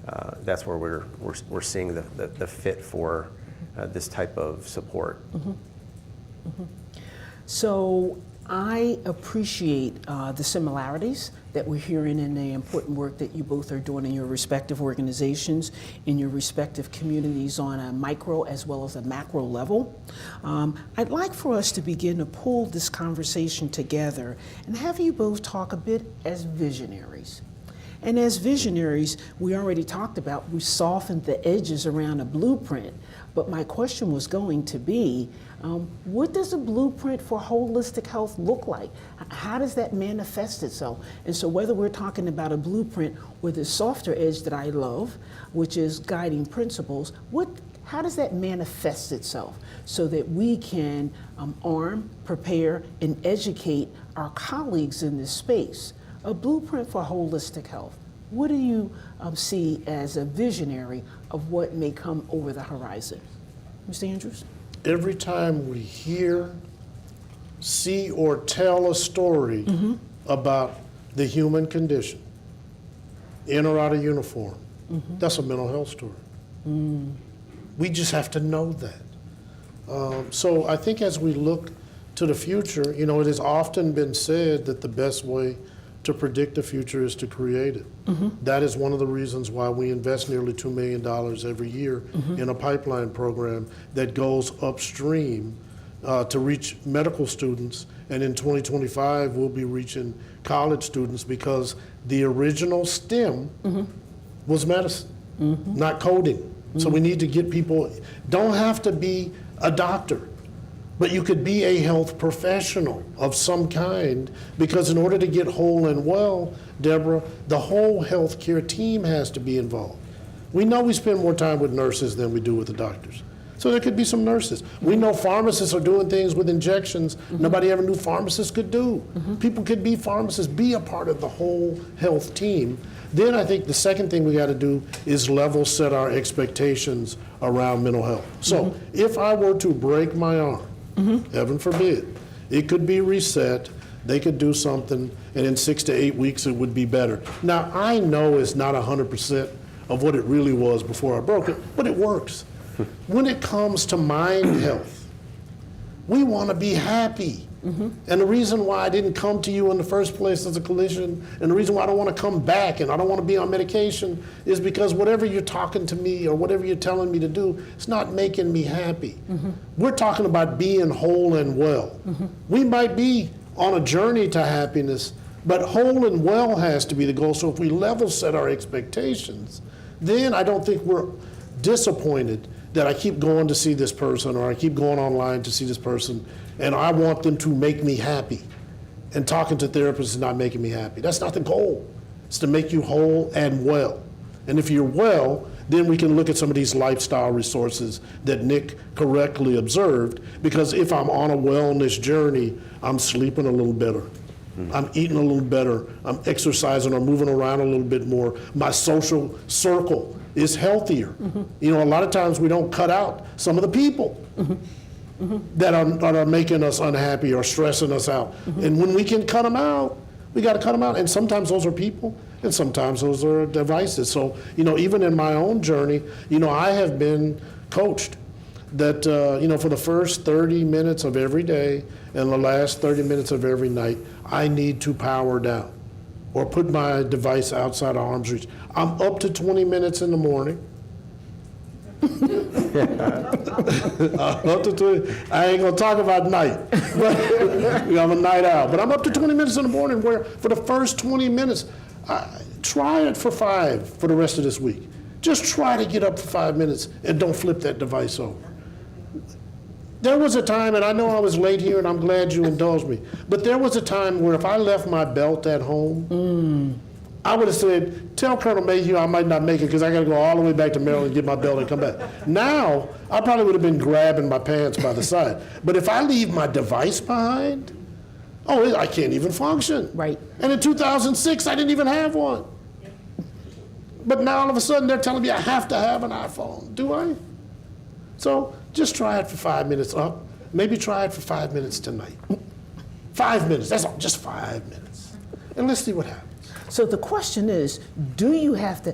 we're seeing the fit for this type of support. So I appreciate the similarities that we're hearing in the important work that you both are doing in your respective organizations, in your respective communities on a micro as well as a macro level. I'd like for us to begin to pull this conversation together and have you both talk a bit as visionaries. And as visionaries, we already talked about, we softened the edges around a blueprint. But my question was going to be, what does a blueprint for holistic health look like? How does that manifest itself? And so whether we're talking about a blueprint or the softer edge that I love, which is guiding principles, how does that manifest itself so that we can arm, prepare, and educate our colleagues in this space? A blueprint for holistic health. What do you see as a visionary of what may come over the horizon? Mr. Andrews? Every time we hear, see, or tell a story about the human condition, in or out of uniform, that's a mental health story. We just have to know that. So I think as we look to the future, you know, it has often been said that the best way to predict the future is to create it. That is one of the reasons why we invest nearly $2 million every year in a pipeline program that goes upstream to reach medical students, and in 2025 we'll be reaching college students, because the original STEM was medicine, not coding. So we need to get people, don't have to be a doctor, but you could be a health professional of some kind, because in order to get whole and well, Deborah, the whole healthcare team has to be involved. We know we spend more time with nurses than we do with the doctors. So there could be some nurses. We know pharmacists are doing things with injections nobody ever knew pharmacists could do. People could be pharmacists, be a part of the whole health team. Then I think the second thing we got to do is level set our expectations around mental health. So if I were to break my arm, heaven forbid, it could be reset, they could do something, and in 6 to 8 weeks it would be better. Now I know it's not 100% of what it really was before I broke it, but it works. When it comes to mind health, we want to be happy. And the reason why I didn't come to you in the first place as a clinician, and the reason why I don't want to come back and I don't want to be on medication, is because whatever you're talking to me or whatever you're telling me to do, it's not making me happy. We're talking about being whole and well. We might be on a journey to happiness, but whole and well has to be the goal. So if we level set our expectations, then I don't think we're disappointed that I keep going to see this person, or I keep going online to see this person, and I want them to make me happy. And talking to therapists is not making me happy. That's not the goal. It's to make you whole and well. And if you're well, then we can look at some of these lifestyle resources that Nick correctly observed, because if I'm on a wellness journey, I'm sleeping a little better. I'm eating a little better. I'm exercising or moving around a little bit more. My social circle is healthier. You know, a lot of times we don't cut out some of the people that are making us unhappy or stressing us out. And when we can cut them out, we got to cut them out. And sometimes those are people, and sometimes those are devices. So, you know, even in my own journey, you know, I have been coached that, you know, for the first 30 minutes of every day and the last 30 minutes of every night, I need to power down or put my device outside of arm's reach. I'm up to 20 minutes in the morning. Up to 20. I ain't gonna talk about night, but I'm a night owl. But I'm up to 20 minutes in the morning, where for the first 20 minutes, try it for 5 for the rest of this week. Just try to get up for 5 minutes and don't flip that device over. There was a time, and I know I was late here, and I'm glad you indulged me, but there was a time where if I left my belt at home, I would have said, tell Colonel Mayhew I might not make it because I got to go all the way back to Maryland and get my belt and come back. Now, I probably would have been grabbing my pants by the side. But if I leave my device behind, I can't even function. Right. And in 2006, I didn't even have one. But now all of a sudden they're telling me I have to have an iPhone. Do I? So just try it for 5 minutes up. Maybe try it for 5 minutes tonight. 5 minutes, that's all, just 5 minutes. And let's see what happens. So the question is, do you have to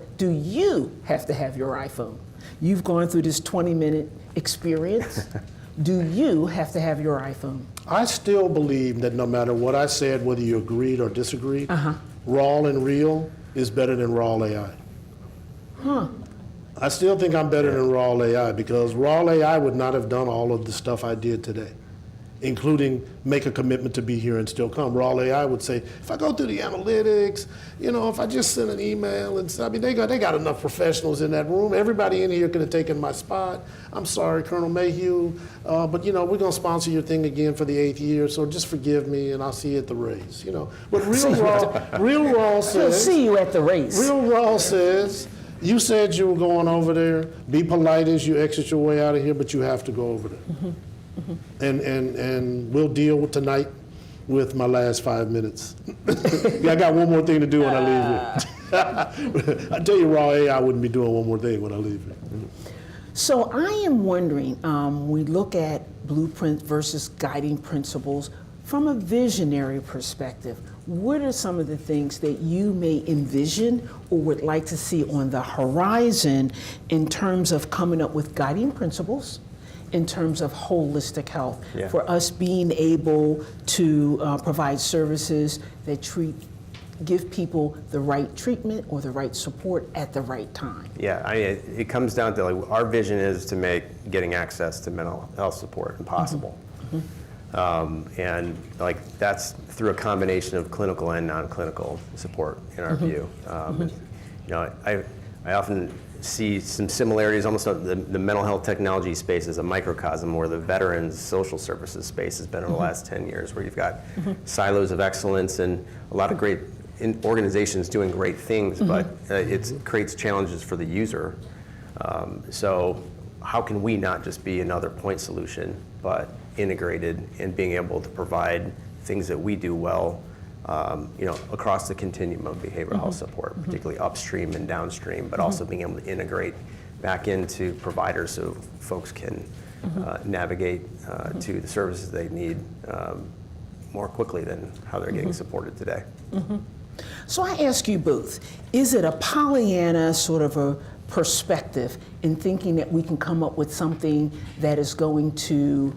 have your iPhone? You've gone through this 20-minute experience. Do you have to have your iPhone? I still believe that no matter what I said, whether you agreed or disagreed, raw and real is better than raw AI. I still think I'm better than raw AI, because raw AI would not have done all of the stuff I did today, including make a commitment to be here and still come. Raw AI would say, if I go through the analytics, if I just send an email and stuff, they got enough professionals in that room. Everybody in here could have taken my spot. I'm sorry, Colonel Mayhew, but we're going to sponsor your thing again for the 8th year, so just forgive me and I'll see you at the race. But real raw says, he'll see you at the race. Real raw says, you said you were going over there. Be polite as you exit your way out of here, but you have to go over there. And we'll deal with tonight with my last 5 minutes. I got one more thing to do when I leave here. I tell you, raw AI wouldn't be doing one more thing when I leave here. So I am wondering, we look at blueprint versus guiding principles from a visionary perspective. What are some of the things that you may envision or would like to see on the horizon in terms of coming up with guiding principles, in terms of holistic health, for us being able to provide services that give people the right treatment or the right support at the right time? Yeah, it comes down to our vision is to make getting access to mental health support impossible. And like that's through a combination of clinical and non-clinical support in our view. You know, I often see some similarities, almost the mental health technology space is a microcosm where the veterans social services space has been over the last 10 years, where you've got silos of excellence and a lot of great organizations doing great things, but it creates challenges for the user. So how can we not just be another point solution, but integrated in being able to provide things that we do well, you know, across the continuum of behavioral health support, particularly upstream and downstream, but also being able to integrate back into providers so folks can navigate to the services they need more quickly than how they're getting supported today. So I ask you both, is it a Pollyanna sort of a perspective in thinking that we can come up with something that is going to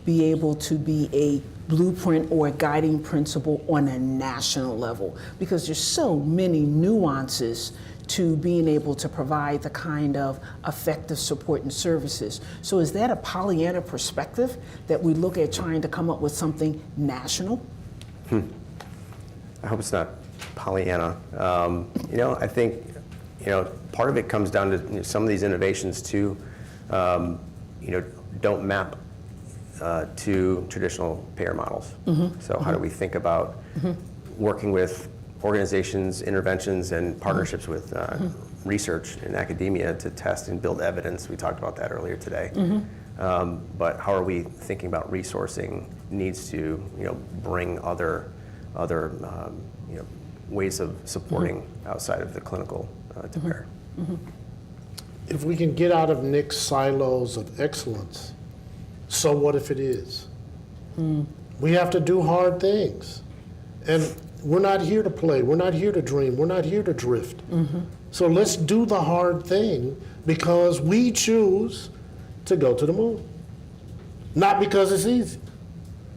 be able to be a blueprint or a guiding principle on a national level? Because there's so many nuances to being able to provide the kind of effective support and services. So is that a Pollyanna perspective that we look at trying to come up with something national? I hope it's not Pollyanna. You know, I think, you know, part of it comes down to, you know, some of these innovations too, you know, don't map to traditional payer models. So how do we think about working with organizations, interventions, and partnerships with research and academia to test and build evidence? We talked about that earlier today. But how are we thinking about resourcing needs to, you know, bring other you know, ways of supporting outside of the clinical to bear? If we can get out of Nick's silos of excellence, so what if it is? We have to do hard things. And we're not here to play, we're not here to dream, we're not here to drift. So let's do the hard thing because we choose to go to the moon. Not because it's easy,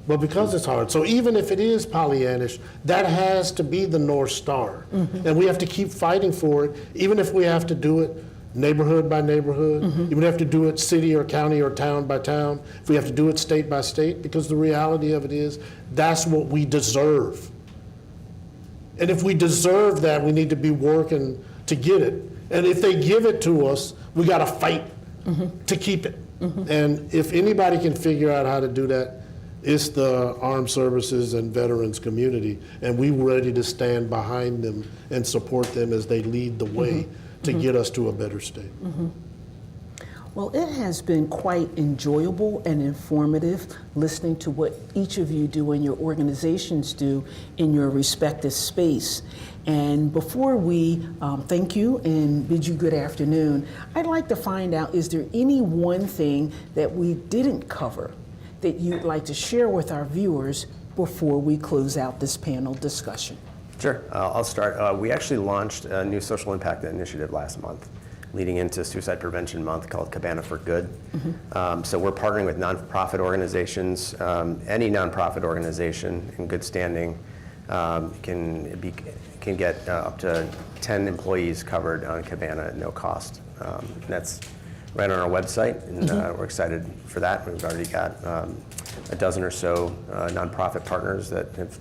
but because it's hard. So even if it is Pollyannish, that has to be the North Star. And we have to keep fighting for it, even if we have to do it neighborhood by neighborhood, even if we have to do it city or county or town by town, if we have to do it state by state, because the reality of it is that's what we deserve. And if we deserve that, we need to be working to get it. And if they give it to us, we got to fight to keep it. And if anybody can figure out how to do that, it's the armed services and veterans community. And we're ready to stand behind them and support them as they lead the way to get us to a better state. Well, it has been quite enjoyable and informative listening to what each of you do and your organizations do in your respective space. And before we thank you and bid you good afternoon, I'd like to find out, is there any one thing that we didn't cover that you'd like to share with our viewers before we close out this panel discussion? Sure, I'll start. We actually launched a new social impact initiative last month, leading into Suicide Prevention Month, called Cabana for Good. So we're partnering with nonprofit organizations. Any nonprofit organization in good standing can get up to 10 employees covered on Cabana at no cost. And that's right on our website, and we're excited for that. We've already got a dozen or so nonprofit partners that have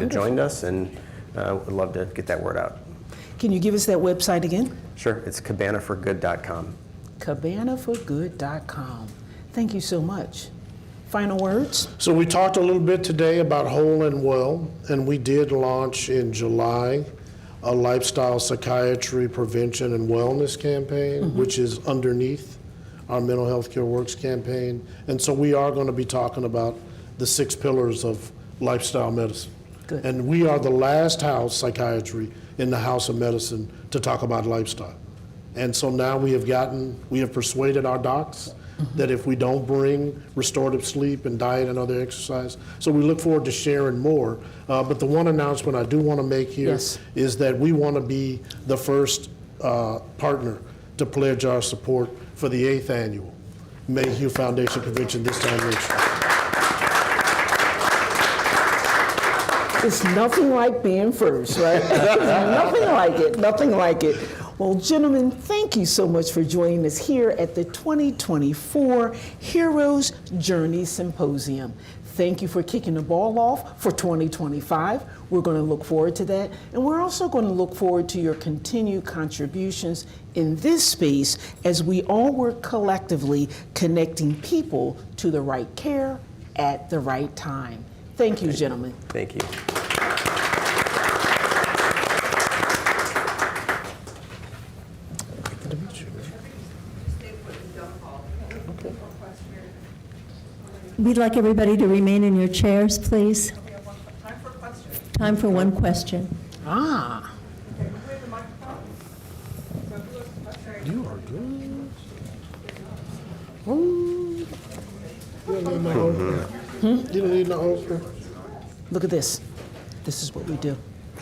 joined us, and would love to get that word out. Can you give us that website again? Sure, it's cabanaforgood.com. Cabanaforgood.com. Thank you so much. Final words? So we talked a little bit today about Whole and Well, and we did launch in July a lifestyle psychiatry prevention and wellness campaign, which is underneath our Mental Health Care Works campaign. And so we are going to be talking about the 6 pillars of lifestyle medicine. Good. And we are the last house, psychiatry, in the House of Medicine to talk about lifestyle. And so now we have persuaded our docs that if we don't bring restorative sleep and diet and other exercise, so we look forward to sharing more. But the one announcement I do want to make here is that we want to be the first partner to pledge our support for the 8th annual Mayhew Foundation Convention this time next year. It's nothing like being first, right? Nothing like it, nothing like it. Well, gentlemen, thank you so much for joining us here at the 2024 Heroes Journey Symposium. Thank you for kicking the ball off for 2025. We're going to look forward to that. And we're also going to look forward to your continued contributions in this space as we all work collectively connecting people to the right care at the right time. Thank you, gentlemen. Thank you. We'd like everybody to remain in your chairs, please. Time for one question. Ah. You are good. You don't need no opener. You don't need no opener. Look at this. This is what we do.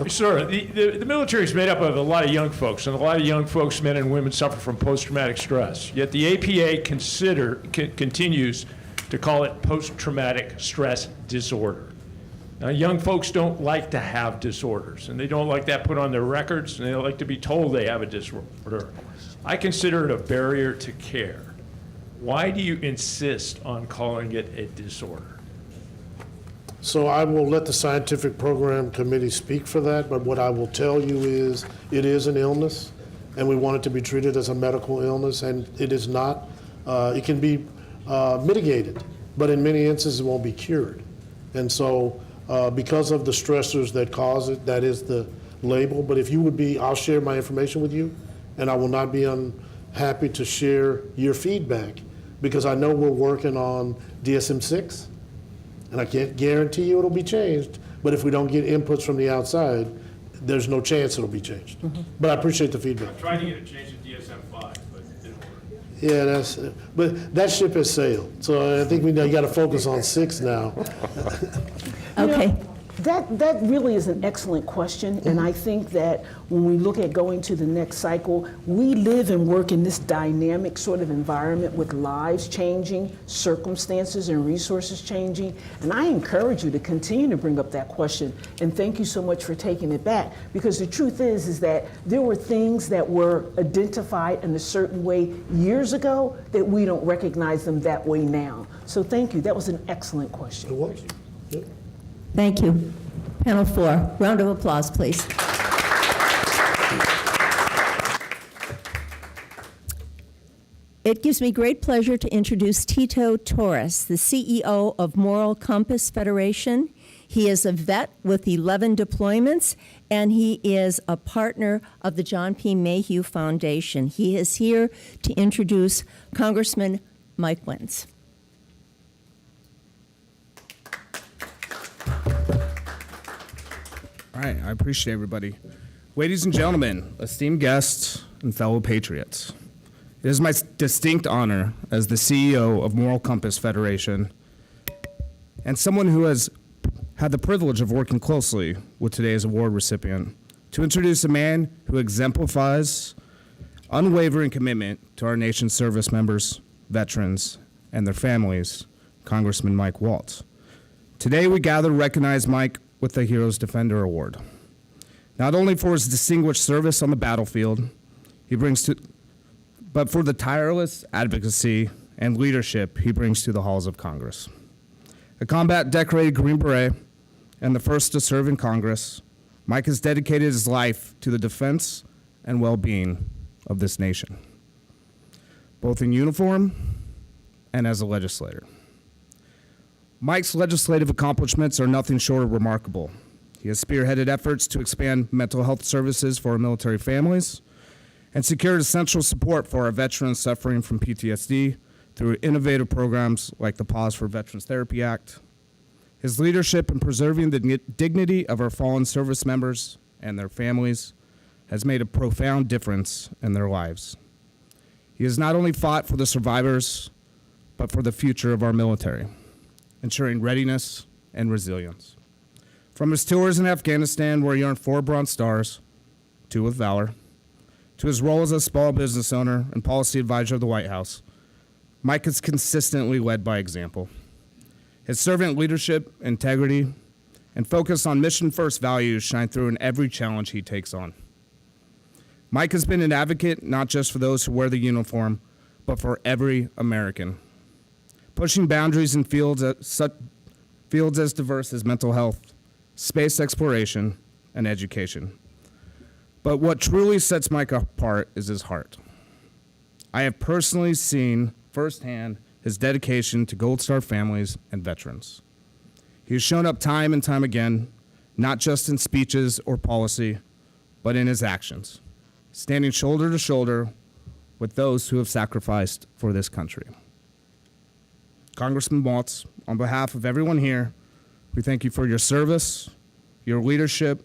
Sure. The military is made up of a lot of young folks, and a lot of young folks, men and women, suffer from post-traumatic stress. Yet the APA continues to call it post-traumatic stress disorder. Now, young folks don't like to have disorders, and they don't like that put on their records, and they don't like to be told they have a disorder. I consider it a barrier to care. Why do you insist on calling it a disorder? So I will let the scientific program committee speak for that, but what I will tell you is it is an illness, and we want it to be treated as a medical illness, and it is not. It can be mitigated, but in many instances it won't be cured. And so because of the stressors that cause it, that is the label. But if you would be, I'll share my information with you, and I will not be unhappy to share your feedback, because I know we're working on DSM-6, and I can't guarantee you it'll be changed, but if we don't get inputs from the outside, there's no chance it'll be changed. But I appreciate the feedback. I'm trying to get it changed to DSM-5, but it didn't work. Yeah, but that ship has sailed, so I think we got to focus on 6 now. Okay. That really is an excellent question, and I think that when we look at going to the next cycle, we live and work in this dynamic sort of environment with lives changing, circumstances and resources changing, and I encourage you to continue to bring up that question, and thank you so much for taking it back, because the truth is that there were things that were identified in a certain way years ago that we don't recognize them that way now. So thank you, that was an excellent question. It was. Yep. Thank you. Panel 4, round of applause, please. It gives me great pleasure to introduce Tito Torres, the CEO of Moral Compass Federation. He is a vet with 11 deployments, and he is a partner of the John P. Mayhew Foundation. He is here to introduce Congressman Mike Wentz. All right, I appreciate everybody. Ladies and gentlemen, esteemed guests and fellow patriots, it is my distinct honor as the CEO of Moral Compass Federation and someone who has had the privilege of working closely with today's award recipient to introduce a man who exemplifies unwavering commitment to our nation's service members, veterans, and their families, Congressman Mike Waltz. Today we gather to recognize Mike with the Heroes Defender Award. Not only for his distinguished service on the battlefield, but for the tireless advocacy and leadership he brings to the halls of Congress. A combat-decorated Green Beret and the first to serve in Congress, Mike has dedicated his life to the defense and well-being of this nation, both in uniform and as a legislator. Mike's legislative accomplishments are nothing short of remarkable. He has spearheaded efforts to expand mental health services for our military families and secured essential support for our veterans suffering from PTSD through innovative programs like the Pause for Veterans Therapy Act. His leadership in preserving the dignity of our fallen service members and their families has made a profound difference in their lives. He has not only fought for the survivors, but for the future of our military, ensuring readiness and resilience. From his tours in Afghanistan, where he earned 4 Bronze Stars, 2 with Valor, to his role as a small business owner and policy advisor of the White House, Mike has consistently led by example. His servant leadership, integrity, and focus on mission-first values shine through in every challenge he takes on. Mike has been an advocate not just for those who wear the uniform, but for every American, pushing boundaries in fields as diverse as mental health, space exploration, and education. But what truly sets Mike apart is his heart. I have personally seen firsthand his dedication to Gold Star families and veterans. He has shown up time and time again, not just in speeches or policy, but in his actions, standing shoulder to shoulder with those who have sacrificed for this country. Congressman Waltz, on behalf of everyone here, we thank you for your service, your leadership,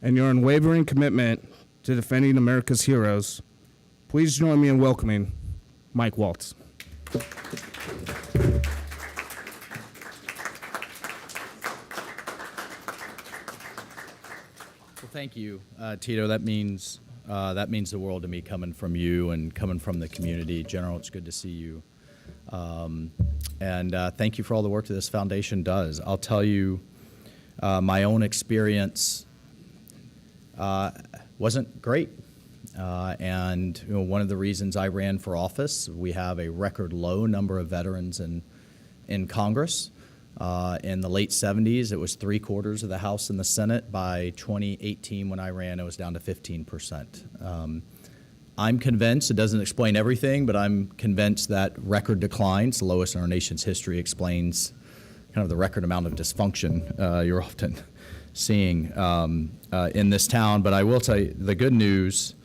and your unwavering commitment to defending America's heroes. Please join me in welcoming Mike Waltz. Well, thank you, Tito. That means the world to me, coming from you and coming from the community. General, it's good to see you. And thank you for all the work that this foundation does. I'll tell you, my own experience wasn't great. And one of the reasons I ran for office, we have a record low number of veterans in Congress. In the late 70s, it was 3/4 of the House and the Senate. By 2018, when I ran, it was down to 15%. I'm convinced, it doesn't explain everything, but I'm convinced that record declines, the lowest in our nation's history, explains kind of the record amount of dysfunction you're often seeing in this town. But I will tell you, the good news,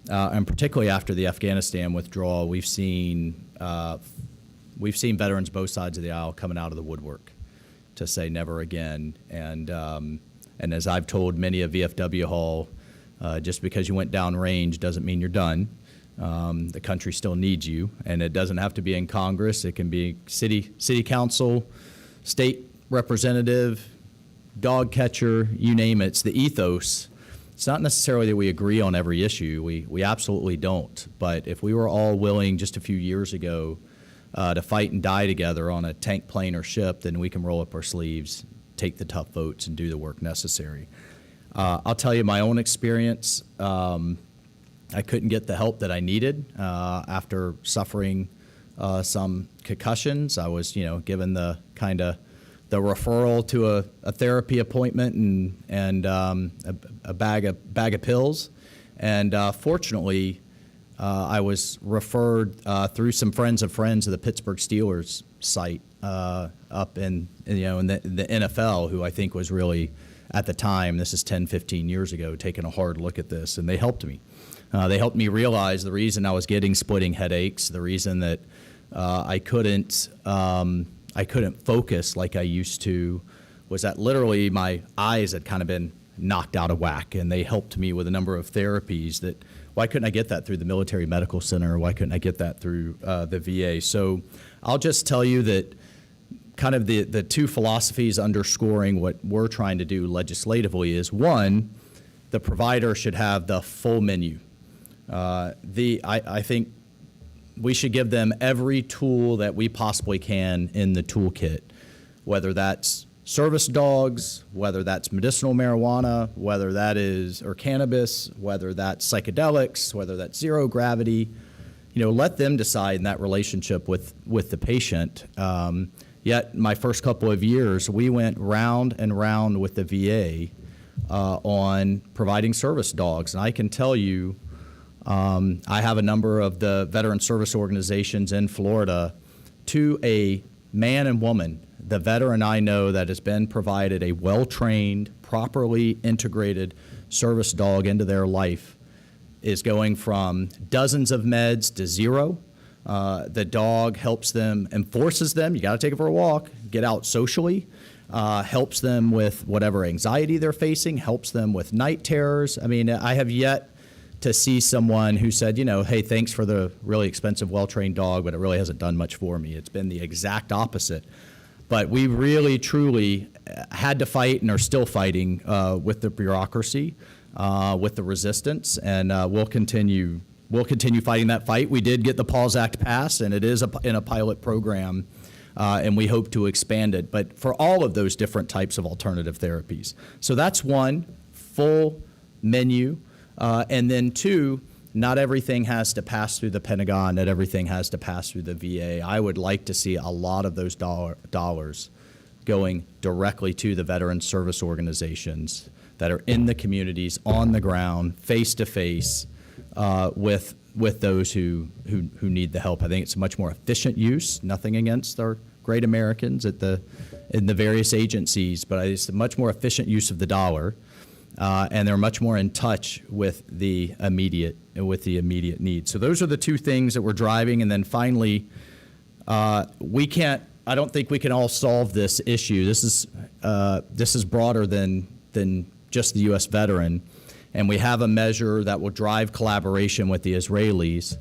and particularly after the Afghanistan withdrawal, we've seen veterans both sides of the aisle coming out of the woodwork to say never again. And as I've told many of VFW Hall, just because you went down range doesn't mean you're done. The country still needs you, and it doesn't have to be in Congress. It can be city council, state representative, dog catcher, you name it. It's the ethos. It's not necessarily that we agree on every issue. We absolutely don't. But if we were all willing just a few years ago to fight and die together on a tank, plane, or ship, then we can roll up our sleeves, take the tough votes, and do the work necessary. I'll tell you my own experience. I couldn't get the help that I needed after suffering some concussions. I was, given the referral to a therapy appointment and a bag of pills. And fortunately, I was referred through some friends of friends of the Pittsburgh Steelers site up in the NFL, who I think was really, at the time, this is 10, 15 years ago, taking a hard look at this, and they helped me. They helped me realize the reason I was getting splitting headaches, the reason that I couldn't focus like I used to, was that literally my eyes had kind of been knocked out of whack, and they helped me with a number of therapies that, why couldn't I get that through the Military Medical Center? Why couldn't I get that through the VA? So I'll just tell you that kind of the two philosophies underscoring what we're trying to do legislatively is, one, the provider should have the full menu. I think we should give them every tool that we possibly can in the toolkit, whether that's service dogs, whether that's medicinal marijuana, whether that is, or cannabis, whether that's psychedelics, whether that's zero gravity. Let them decide in that relationship with the patient. Yet my first couple of years, we went round and round with the VA on providing service dogs. And I can tell you, I have a number of the veteran service organizations in Florida. To a man and woman, the veteran I know that has been provided a well-trained, properly integrated service dog into their life is going from dozens of meds to zero. The dog helps them, enforces them, you got to take it for a walk, get out socially, helps them with whatever anxiety they're facing, helps them with night terrors. I mean, I have yet to see someone who said, hey, thanks for the really expensive, well-trained dog, but it really hasn't done much for me. It's been the exact opposite. But we really, truly had to fight and are still fighting with the bureaucracy, with the resistance, and we'll continue fighting that fight. We did get the PAWS Act passed, and it is in a pilot program, and we hope to expand it, but for all of those different types of alternative therapies. So that's one, full menu. And then two, not everything has to pass through the Pentagon, not everything has to pass through the VA. I would like to see a lot of those dollars going directly to the veteran service organizations that are in the communities, on the ground, face to face, with those who need the help. I think it's a much more efficient use. Nothing against our great Americans in the various agencies, but it's a much more efficient use of the dollar, and they're much more in touch with the immediate needs. So those are the two things that we're driving. And then finally, I don't think we can all solve this issue. This is broader than just the U.S. veteran. And we have a measure that will drive collaboration with the Israelis,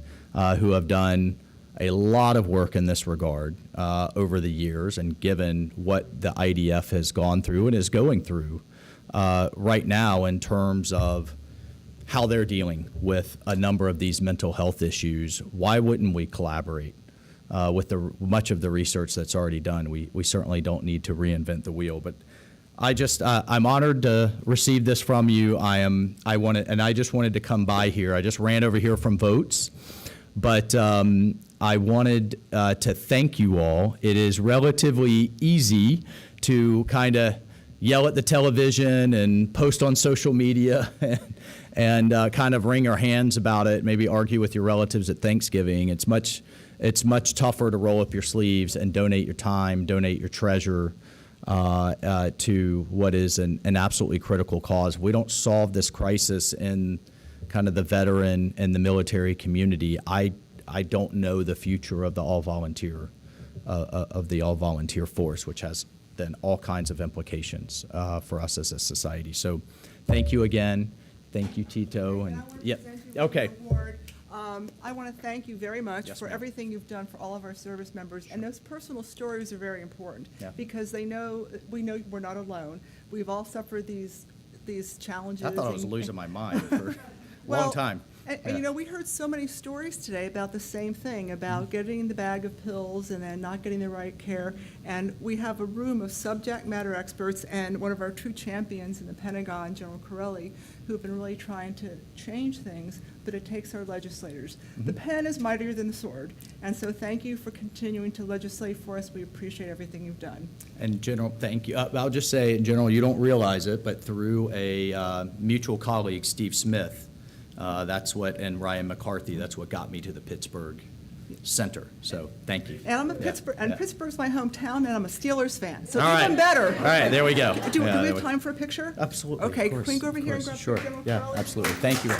who have done a lot of work in this regard over the years, and given what the IDF has gone through and is going through right now in terms of how they're dealing with a number of these mental health issues, why wouldn't we collaborate with much of the research that's already done? We certainly don't need to reinvent the wheel, but I'm honored to receive this from you. I just wanted to come by here. I just ran over here from votes, but I wanted to thank you all. It is relatively easy to kind of yell at the television and post on social media and kind of wring your hands about it, maybe argue with your relatives at Thanksgiving. It's much tougher to roll up your sleeves and donate your time, donate your treasure, to what is an absolutely critical cause. We don't solve this crisis in kind of the veteran and the military community. I don't know the future of the all-volunteer force, which has then all kinds of implications for us as a society. So, thank you again. Thank you, Tito. And okay. I want to thank you very much for ma'am. everything you've done for all of our service members. And those personal stories are very important because we know we're not alone. We've all suffered these challenges. I thought I was losing my mind for a long time. And we heard so many stories today about the same thing, about getting the bag of pills and then not getting the right care. And we have a room of subject matter experts and one of our true champions in the Pentagon, General Corelli, who have been really trying to change things, but it takes our legislators. The pen is mightier than the sword. And so thank you for continuing to legislate for us. We appreciate everything you've done. And General, thank you. I'll just say, General, you don't realize it, but through a mutual colleague, Steve Smith, and Ryan McCarthy, that's what got me to the Pittsburgh Center. So thank you. And I'm a Pittsburgh, and Pittsburgh's my hometown, and I'm a Steelers fan. So All even right. better. All right, there we go. Do we Yeah, have time for a picture? Absolutely. Okay, of course, can we go over of here and course. grab Sure. General Yeah, Corelli? absolutely. Thank you.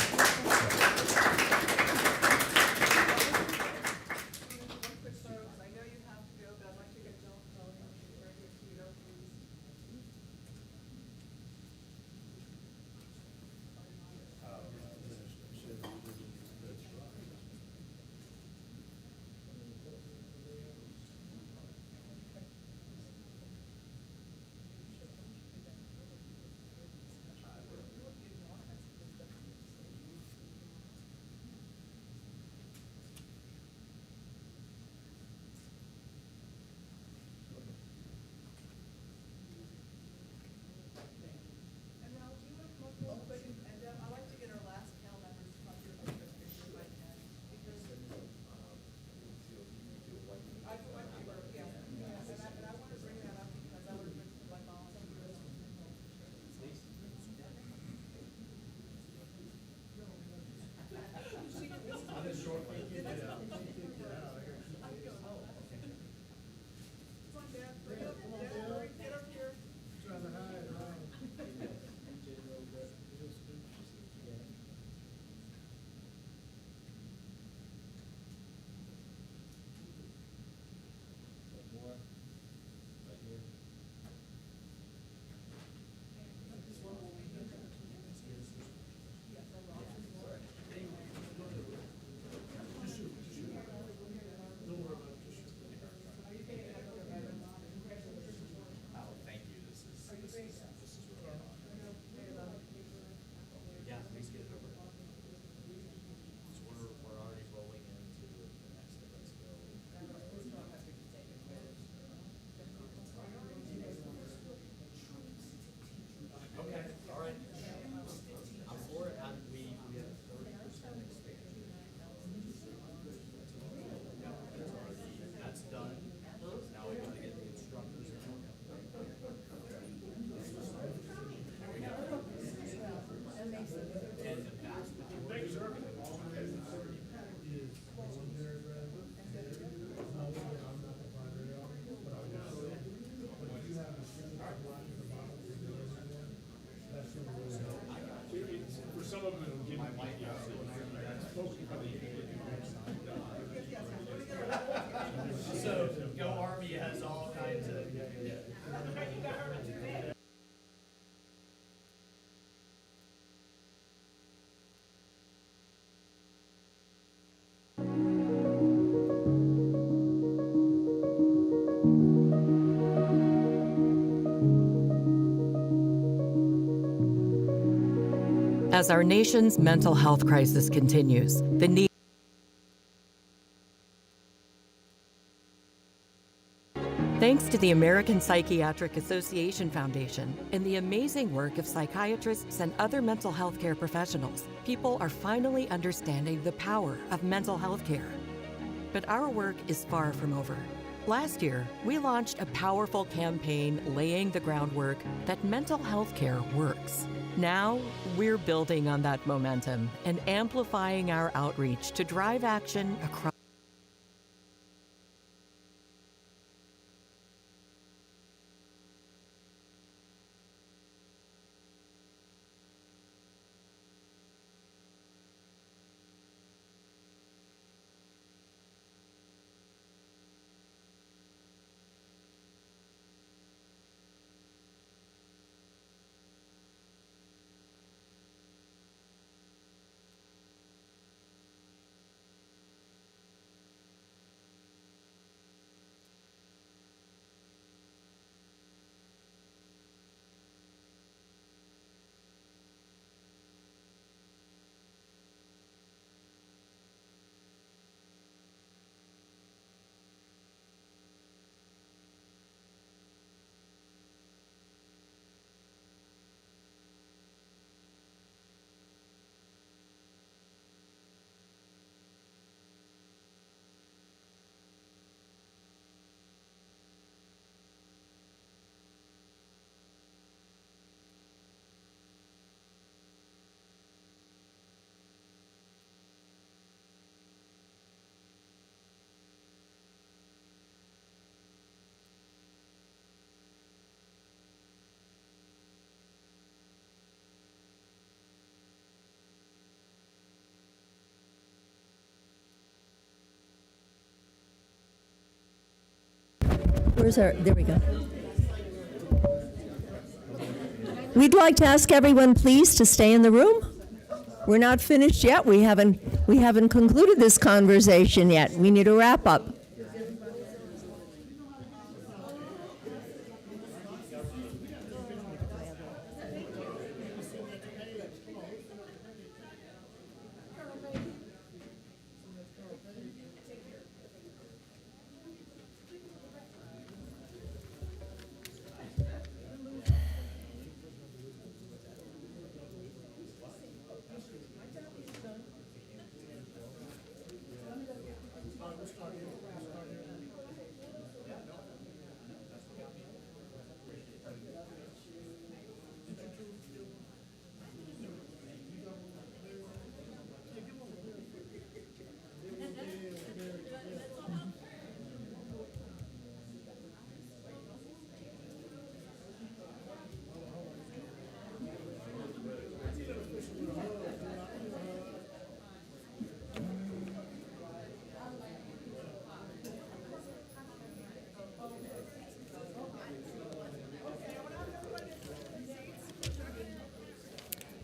As our nation's mental health crisis continues, the need Thanks to the American Psychiatric Association Foundation and the amazing work of psychiatrists and other mental health care professionals, people are finally understanding the power of mental health care. But our work is far from over. Last year, we launched a powerful campaign laying the groundwork that mental health care works. Now, we're building on that momentum and amplifying our outreach to drive action across. There we go. We'd like to ask everyone, please, to stay in the room. We're not finished yet. We haven't concluded this conversation yet. We need a wrap up.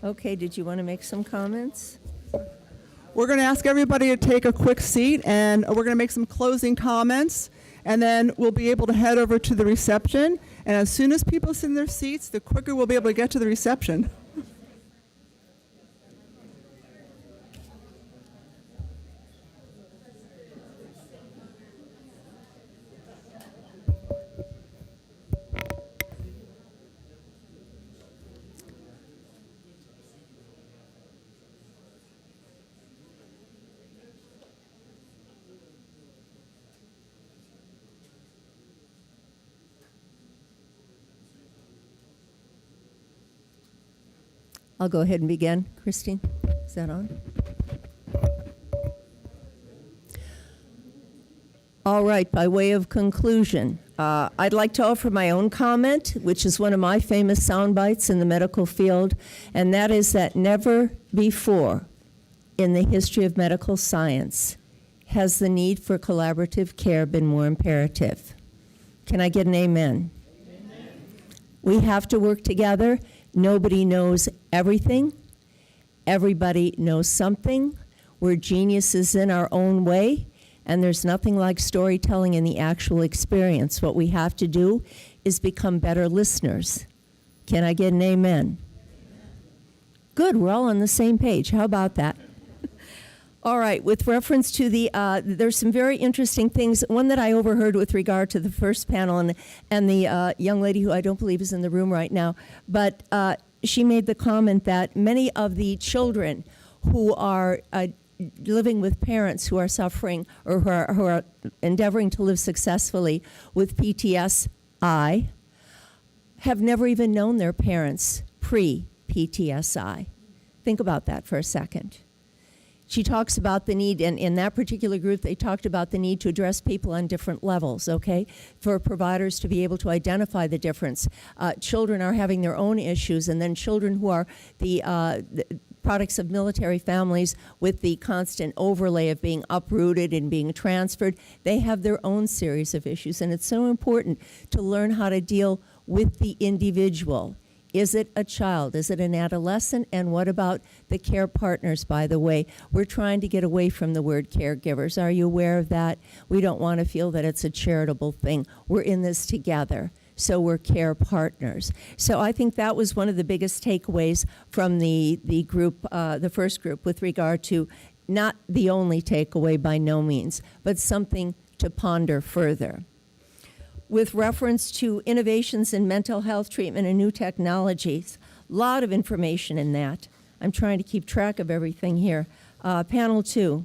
Okay, did you want to make some comments? We're going to ask everybody to take a quick seat, and we're going to make some closing comments, and then we'll be able to head over to the reception. And as soon as people sit in their seats, the quicker we'll be able to get to the reception. I'll go ahead and begin. Christine, is that on? All right, by way of conclusion, I'd like to offer my own comment, which is one of my famous sound bites in the medical field, and that is that never before in the history of medical science has the need for collaborative care been more imperative. Can I get an amen? Amen. We have to work together. Nobody knows everything. Everybody knows something. We're geniuses in our own way, and there's nothing like storytelling in the actual experience. What we have to do is become better listeners. Can I get an amen? Good, we're all on the same page. How about that? All right, with reference to the, there's some very interesting things. One that I overheard with regard to the first panel and the young lady who I don't believe is in the room right now, but she made the comment that many of the children who are living with parents who are suffering or who are endeavoring to live successfully with PTSI have never even known their parents pre-PTSI. Think about that for a second. She talks about the need, and in that particular group, they talked about the need to address people on different levels, okay? For providers to be able to identify the difference. Children are having their own issues, and then children who are the products of military families with the constant overlay of being uprooted and being transferred, they have their own series of issues, and it's so important to learn how to deal with the individual. Is it a child? Is it an adolescent? And what about the care partners, by the way? We're trying to get away from the word caregivers. Are you aware of that? We don't want to feel that it's a charitable thing. We're in this together, so we're care partners. So I think that was one of the biggest takeaways from the group, the first group, with regard to not the only takeaway by no means, but something to ponder further. With reference to innovations in mental health treatment and new technologies, a lot of information in that. I'm trying to keep track of everything here. Panel 2,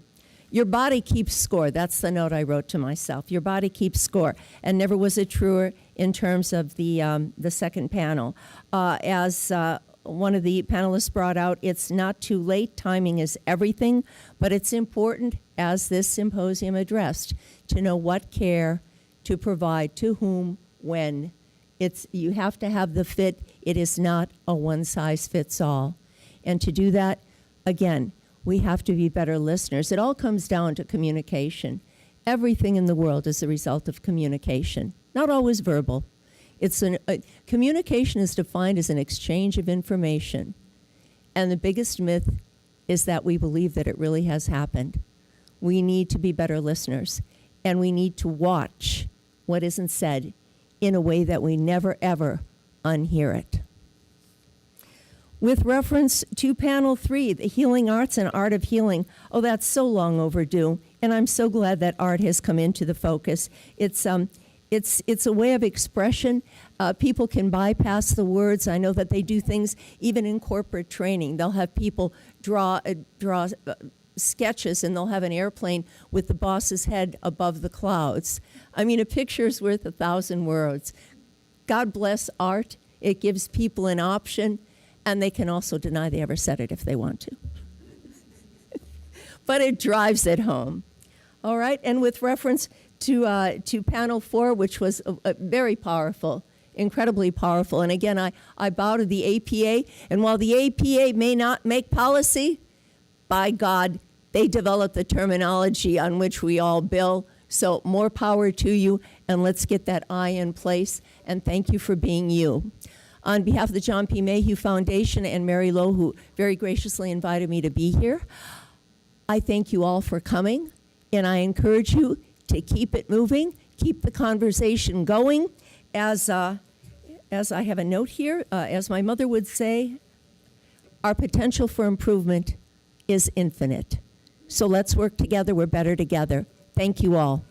your body keeps score. That's the note I wrote to myself. Your body keeps score. And never was it truer in terms of the second panel. As one of the panelists brought out, it's not too late. Timing is everything. But it's important, as this symposium addressed, to know what care to provide to whom, when. You have to have the fit. It is not a one-size-fits-all. And to do that, again, we have to be better listeners. It all comes down to communication. Everything in the world is a result of communication, not always verbal. Communication is defined as an exchange of information. And the biggest myth is that we believe that it really has happened. We need to be better listeners. And we need to watch what isn't said in a way that we never, ever unhear it. With reference to panel 3, the healing arts and art of healing, oh, that's so long overdue, and I'm so glad that art has come into the focus. It's a way of expression. People can bypass the words. I know that they do things even in corporate training. They'll have people draw sketches, and they'll have an airplane with the boss's head above the clouds. I mean, a picture's worth 1,000 words. God bless art. It gives people an option, and they can also deny they ever said it if they want to. But it drives it home. All right, and with reference to panel 4, which was very powerful, incredibly powerful, and again, I bow to the APA, and while the APA may not make policy, by God, they develop the terminology on which we all bill. So more power to you, and let's get that I in place. And thank you for being you. On behalf of the John P. Mayhew Foundation and Mary Lowe, who very graciously invited me to be here, I thank you all for coming, and I encourage you to keep it moving, keep the conversation going. As I have a note here, as my mother would say, our potential for improvement is infinite. So let's work together. We're better together. Thank you all.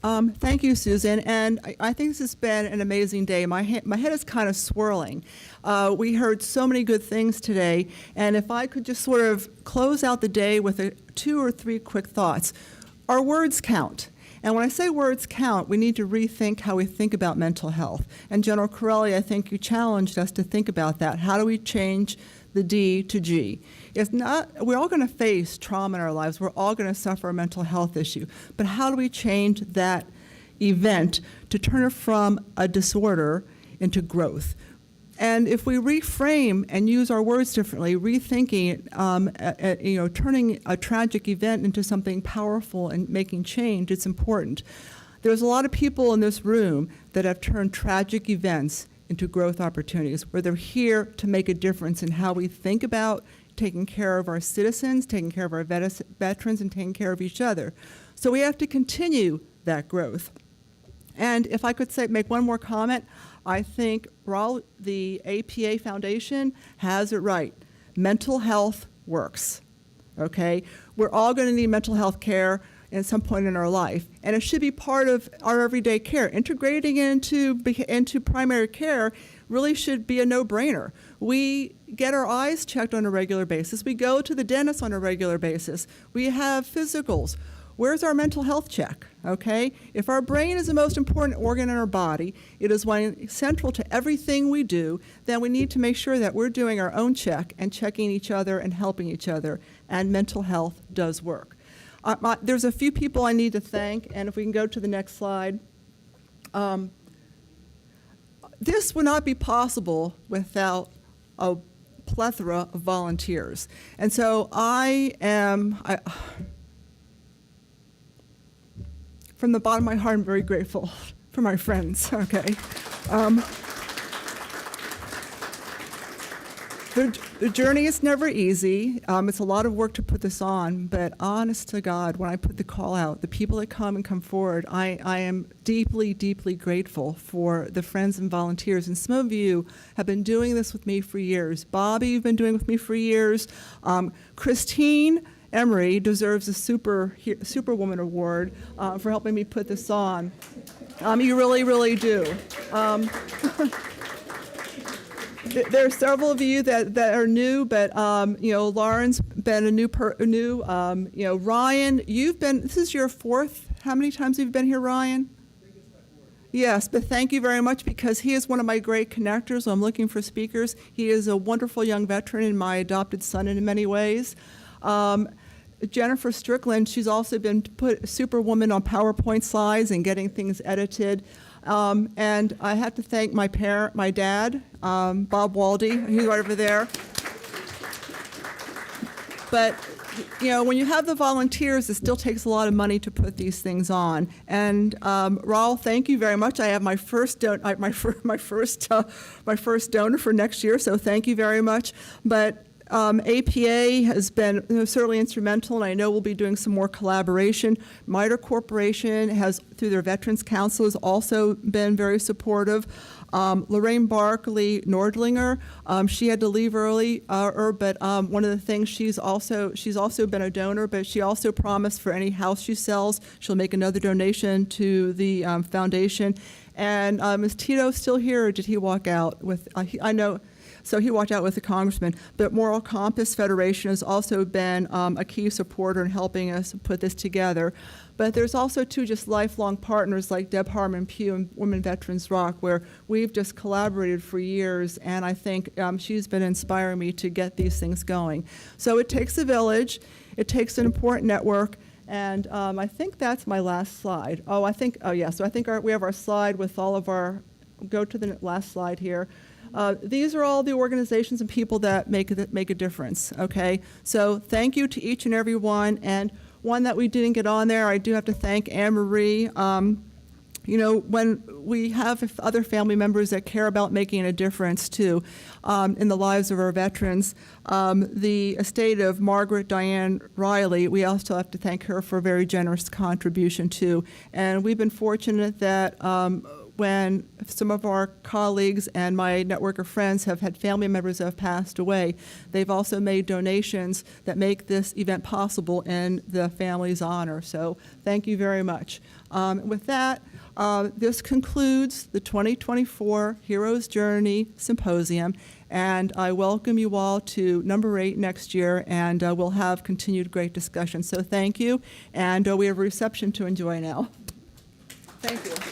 Thank you, Susan. And I think this has been an amazing day. My head is kind of swirling. We heard so many good things today. And if I could just sort of close out the day with 2 or 3 quick thoughts. Our words count. And when I say words count, we need to rethink how we think about mental health. And General Corelli, I think you challenged us to think about that. How do we change the D to G? If not, we're all going to face trauma in our lives. We're all going to suffer a mental health issue. But how do we change that event to turn it from a disorder into growth? And if we reframe and use our words differently, rethinking it, turning a tragic event into something powerful and making change, it's important. There's a lot of people in this room that have turned tragic events into growth opportunities, where they're here to make a difference in how we think about taking care of our citizens, taking care of our veterans, and taking care of each other. So we have to continue that growth. And if I could make one more comment, I think Raul, the APA Foundation has it right. Mental health works, okay? We're all going to need mental health care at some point in our life, and it should be part of our everyday care. Integrating into primary care really should be a no-brainer. We get our eyes checked on a regular basis. We go to the dentist on a regular basis. We have physicals. Where's our mental health check, okay? If our brain is the most important organ in our body, it is central to everything we do, then we need to make sure that we're doing our own check and checking each other and helping each other, and mental health does work. There's a few people I need to thank, and if we can go to the next slide. This would not be possible without a plethora of volunteers. And so from the bottom of my heart, I'm very grateful for my friends, okay? The journey is never easy. It's a lot of work to put this on, but honest to God, when I put the call out, the people that come forward, I am deeply, deeply grateful for the friends and volunteers. And some of you have been doing this with me for years. Bobby, you've been doing it with me for years. Christine Emery deserves a Superwoman Award for helping me put this on. You really, really do. There are several of you that are new, but Lauren's been a new. Ryan, this is your fourth. How many times have you been here, Ryan? Yes, but thank you very much, because he is one of my great connectors. I'm looking for speakers. He is a wonderful young veteran and my adopted son in many ways. Jennifer Strickland, she's also been put Superwoman on PowerPoint slides and getting things edited. And I have to thank my dad, Bob Waldy. He's right over there. But when you have the volunteers, it still takes a lot of money to put these things on. And Raul, thank you very much. I have my first donor for next year, so thank you very much. But APA has been certainly instrumental, and I know we'll be doing some more collaboration. MITRE Corporation has, through their Veterans Council, has also been very supportive. Lorraine Barkley Nordlinger, she had to leave early, but one of the things, she's also been a donor, but she also promised for any house she sells, she'll make another donation to the foundation. And is Tito still here, or did he walk out with? I know. So he walked out with the congressman. But Moral Compass Federation has also been a key supporter in helping us put this together. But there's also two just lifelong partners like Deb Harmon Pugh and Women Veterans Rock, where we've just collaborated for years, and I think she's been inspiring me to get these things going. So it takes a village, it takes an important network, and I think that's my last slide. So I think we have our slide with all of our, go to the last slide here. These are all the organizations and people that make a difference, okay? So thank you to each and every one. And one that we didn't get on there, I do have to thank Anne Marie. When we have other family members that care about making a difference too in the lives of our veterans, the estate of Margaret Diane Riley, we also have to thank her for a very generous contribution too. And we've been fortunate that when some of our colleagues and my network of friends have had family members that have passed away, they've also made donations that make this event possible in the family's honor. So thank you very much. With that, this concludes the 2024 Hero's Journey Symposium, and I welcome you all to number 8 next year, and we'll have continued great discussion. So thank you, and we have a reception to enjoy now. Thank you.